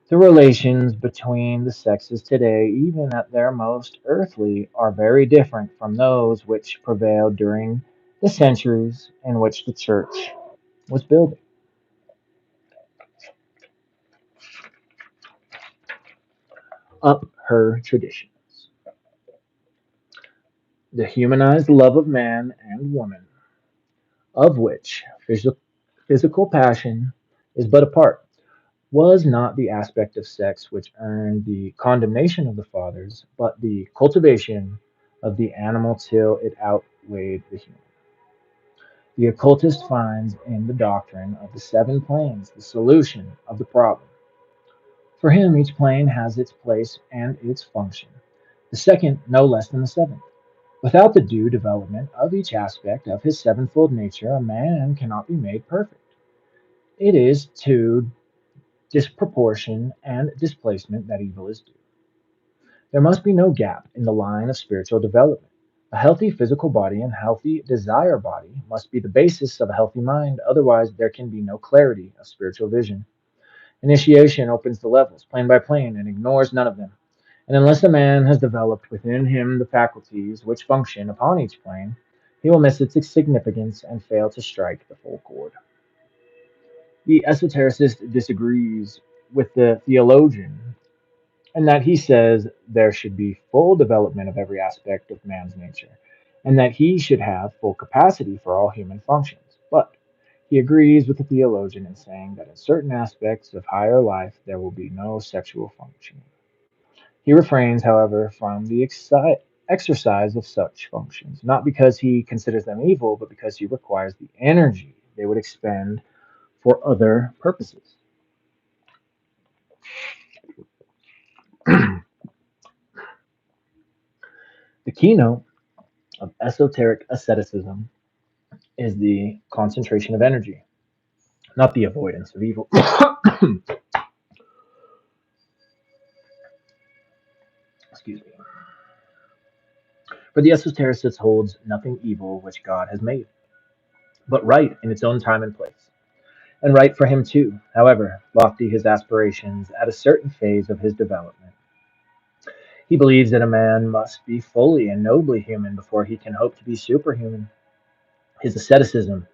The relations between the sexes today, even at their most earthly, are very different from those which prevailed during the centuries in which the church was building up her traditions. The humanized love of man and woman, of which physical passion is but a part, was not the aspect of sex which earned the condemnation of the fathers, but the cultivation of the animal till it outweighed the human. The occultist finds in the doctrine of the seven planes the solution of the problem. For him, each plane has its place and its function, the second no less than the seventh. Without the due development of each aspect of his sevenfold nature, a man cannot be made perfect. It is to disproportion and displacement that evil is due. There must be no gap in the line of spiritual development. A healthy physical body and healthy desire body must be the basis of a healthy mind, otherwise, there can be no clarity of spiritual vision. Initiation opens the levels, plane by plane, and ignores none of them. And unless a man has developed within him the faculties which function upon each plane, he will miss its significance and fail to strike the full chord. The esotericist disagrees with the theologian in that he says there should be full development of every aspect of man's nature, and that he should have full capacity for all human functions. But he agrees with the theologian in saying that in certain aspects of higher life there will be no sexual functioning. He refrains, however, from the exercise of such functions, not because he considers them evil, but because he requires the energy they would expend for other purposes. The keynote of esoteric asceticism is the concentration of energy, not the avoidance of evil. Excuse me. For the esotericist holds nothing evil which God has made, but right in its own time and place. And right for him too, however lofty his aspirations at a certain phase of his development. He believes that a man must be fully and nobly human before he can hope to be superhuman. His asceticism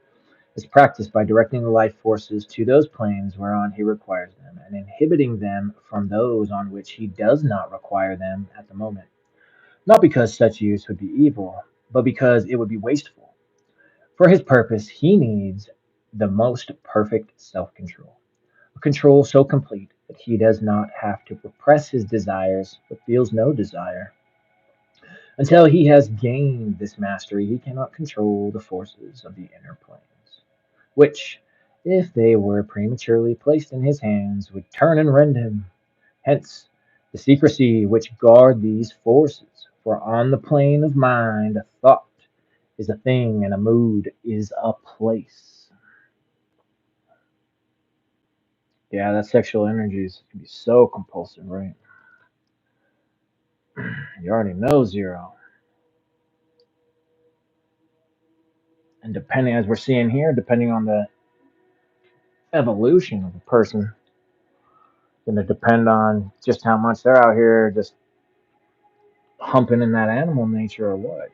is practiced by directing the life forces to those planes whereon he requires them, and inhibiting them from those on which he does not require them at the moment. Not because such use would be evil, but because it would be wasteful. For his purpose, he needs the most perfect self control. A control so complete that he does not have to repress his desires, but feels no desire. Until he has gained this mastery, he cannot control the forces of the inner planes, which, if they were prematurely placed in his hands, would turn and rend him. Hence, the secrecy which guard these forces. For on the plane of mind, a thought is a thing, and a mood is a place. Yeah, that sexual energy can be so compulsive, right? You already know zero. And depending, as we're seeing here, depending on the evolution of a person, going to depend on just how much they're out here just humping in that animal nature or what,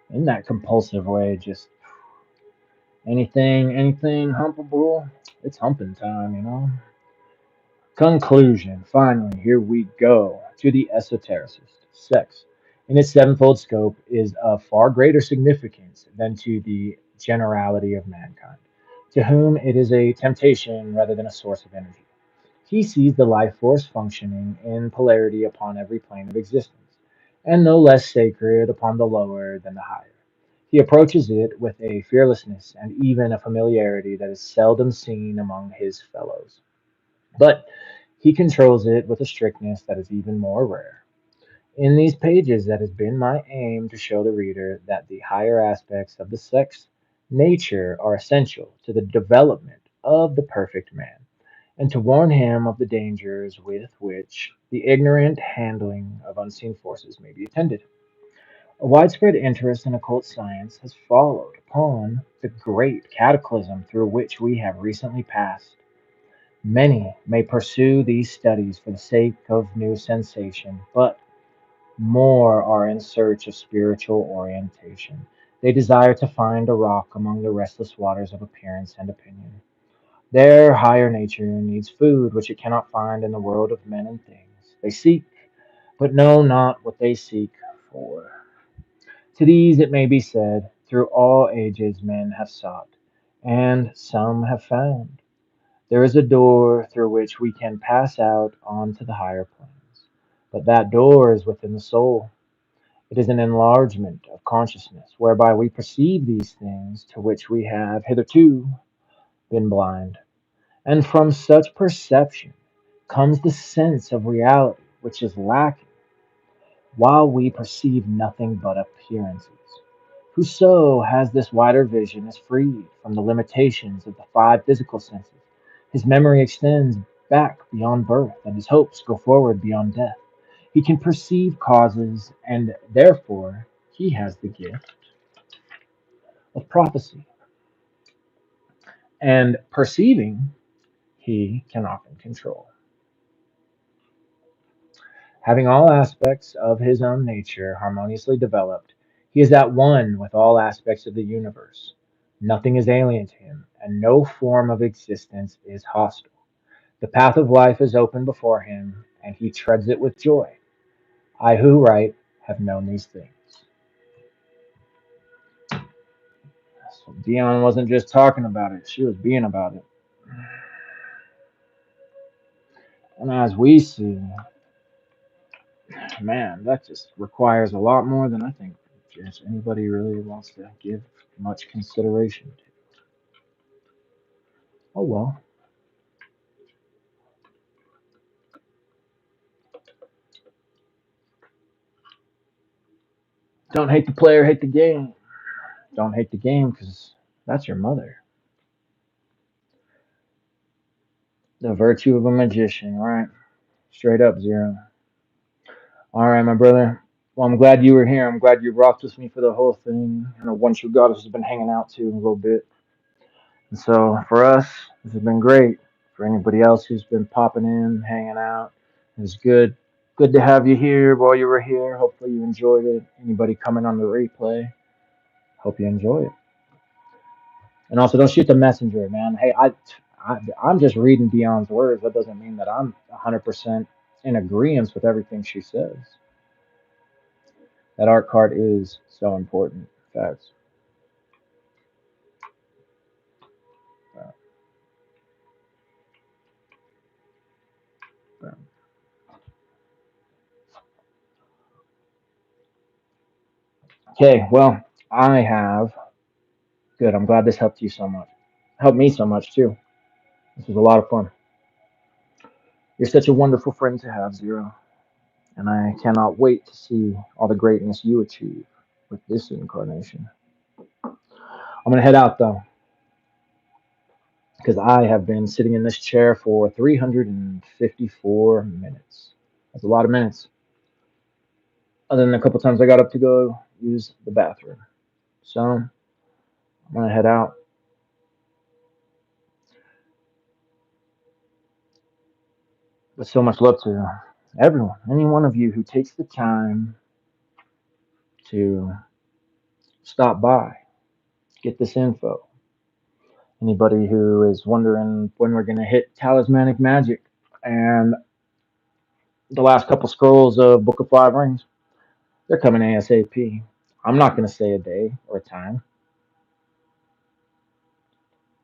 in that compulsive way, just anything humpable, it's humping time. Conclusion. Finally, here we go to the esotericist. Sex, in its sevenfold scope, is of far greater significance than to the generality of mankind, to whom it is a temptation rather than a source of energy. He sees the life force functioning in polarity upon every plane of existence, and no less sacred upon the lower than the higher. He approaches it with a fearlessness and even a familiarity that is seldom seen among his fellows. But he controls it with a strictness that is even more rare. In these pages, that has been my aim to show the reader that the higher aspects of the sex nature are essential to the development of the perfect man. and to warn him of the dangers with which the ignorant handling of unseen forces may be attended. A widespread interest in occult science has followed upon the great cataclysm through which we have recently passed. Many may pursue these studies for the sake of new sensation, but more are in search of spiritual orientation. They desire to find a rock among the restless waters of appearance and opinion. Their higher nature needs food which it cannot find in the world of men and things. They seek, but know not what they seek for. To these it may be said, through all ages men have sought, and some have found. There is a door through which we can pass out on to the higher planes, but that door is within the soul. It is an enlargement of consciousness, whereby we perceive these things to which we have hitherto been blind. And from such perception comes the sense of reality, which is lacking, while we perceive nothing but appearances. Whoso has this wider vision is freed from the limitations of the five physical senses. His memory extends back beyond birth, and his hopes go forward beyond death. He can perceive causes, and therefore he has the gift of prophecy. And perceiving, he can often control. Having all aspects of his own nature harmoniously developed, he is at one with all aspects of the universe. Nothing is alien to him, and no form of existence is hostile. The path of life is open before him, and he treads it with joy. I who write have known these things. So Dion wasn't just talking about it, she was being about it. And as we see, man, that just requires a lot more than I think just anybody really wants to give much consideration to. Oh well. Don't hate the player, hate the game. Don't hate the game because that's your mother. The virtue of a magician, right? Straight up, Zero. All right, my brother. Well, I'm glad you were here. I'm glad you rocked with me for the whole thing. I know One True Goddess has been hanging out too a little bit. And so for us, this has been great. For anybody else who's been popping in, hanging out, it's good. Good to have you here while you were here. Hopefully you enjoyed it. Anybody coming on the replay, hope you enjoy it. And also, don't shoot the messenger, man. Hey, I'm just reading Dion's words. That doesn't mean that I'm 100% in agreement with everything she says. That art card is so important. Facts. Okay, well, I have. Good. I'm glad this helped you so much. Helped me so much, too. This was a lot of fun. You're such a wonderful friend to have, Zero. And I cannot wait to see all the greatness you achieve with this incarnation. I'm going to head out, though, because I have been sitting in this chair for 354 minutes. That's a lot of minutes. Other than a couple times I got up to go use the bathroom. So I'm going to head out. But so much love to everyone, any one of you who takes the time to stop by, get this info. Anybody who is wondering when we're going to hit Talismanic Magic and the last couple scrolls of Book of Five Rings, they're coming ASAP. I'm not going to say a day or a time,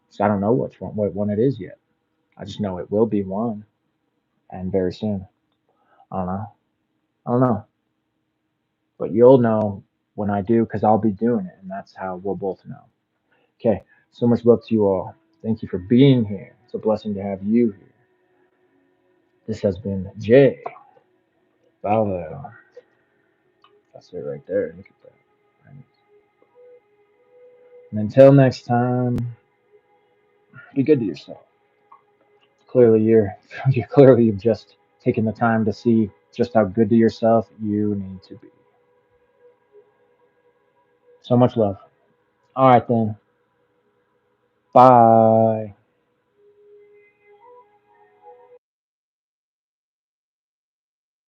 because I don't know what one it is yet. I just know it will be one, and very soon. I don't know. I don't know. But you'll know when I do, because I'll be doing it, and that's how we'll both know. Okay, so much love to you all. Thank you for being here. It's a blessing to have you here. This has been Jay Baldo. That's it right there. Look at that. Right. And until next time, be good to yourself. Clearly, you're clearly you've just taken the time to see just how good to yourself you need to be. So much love. All right then. Bye.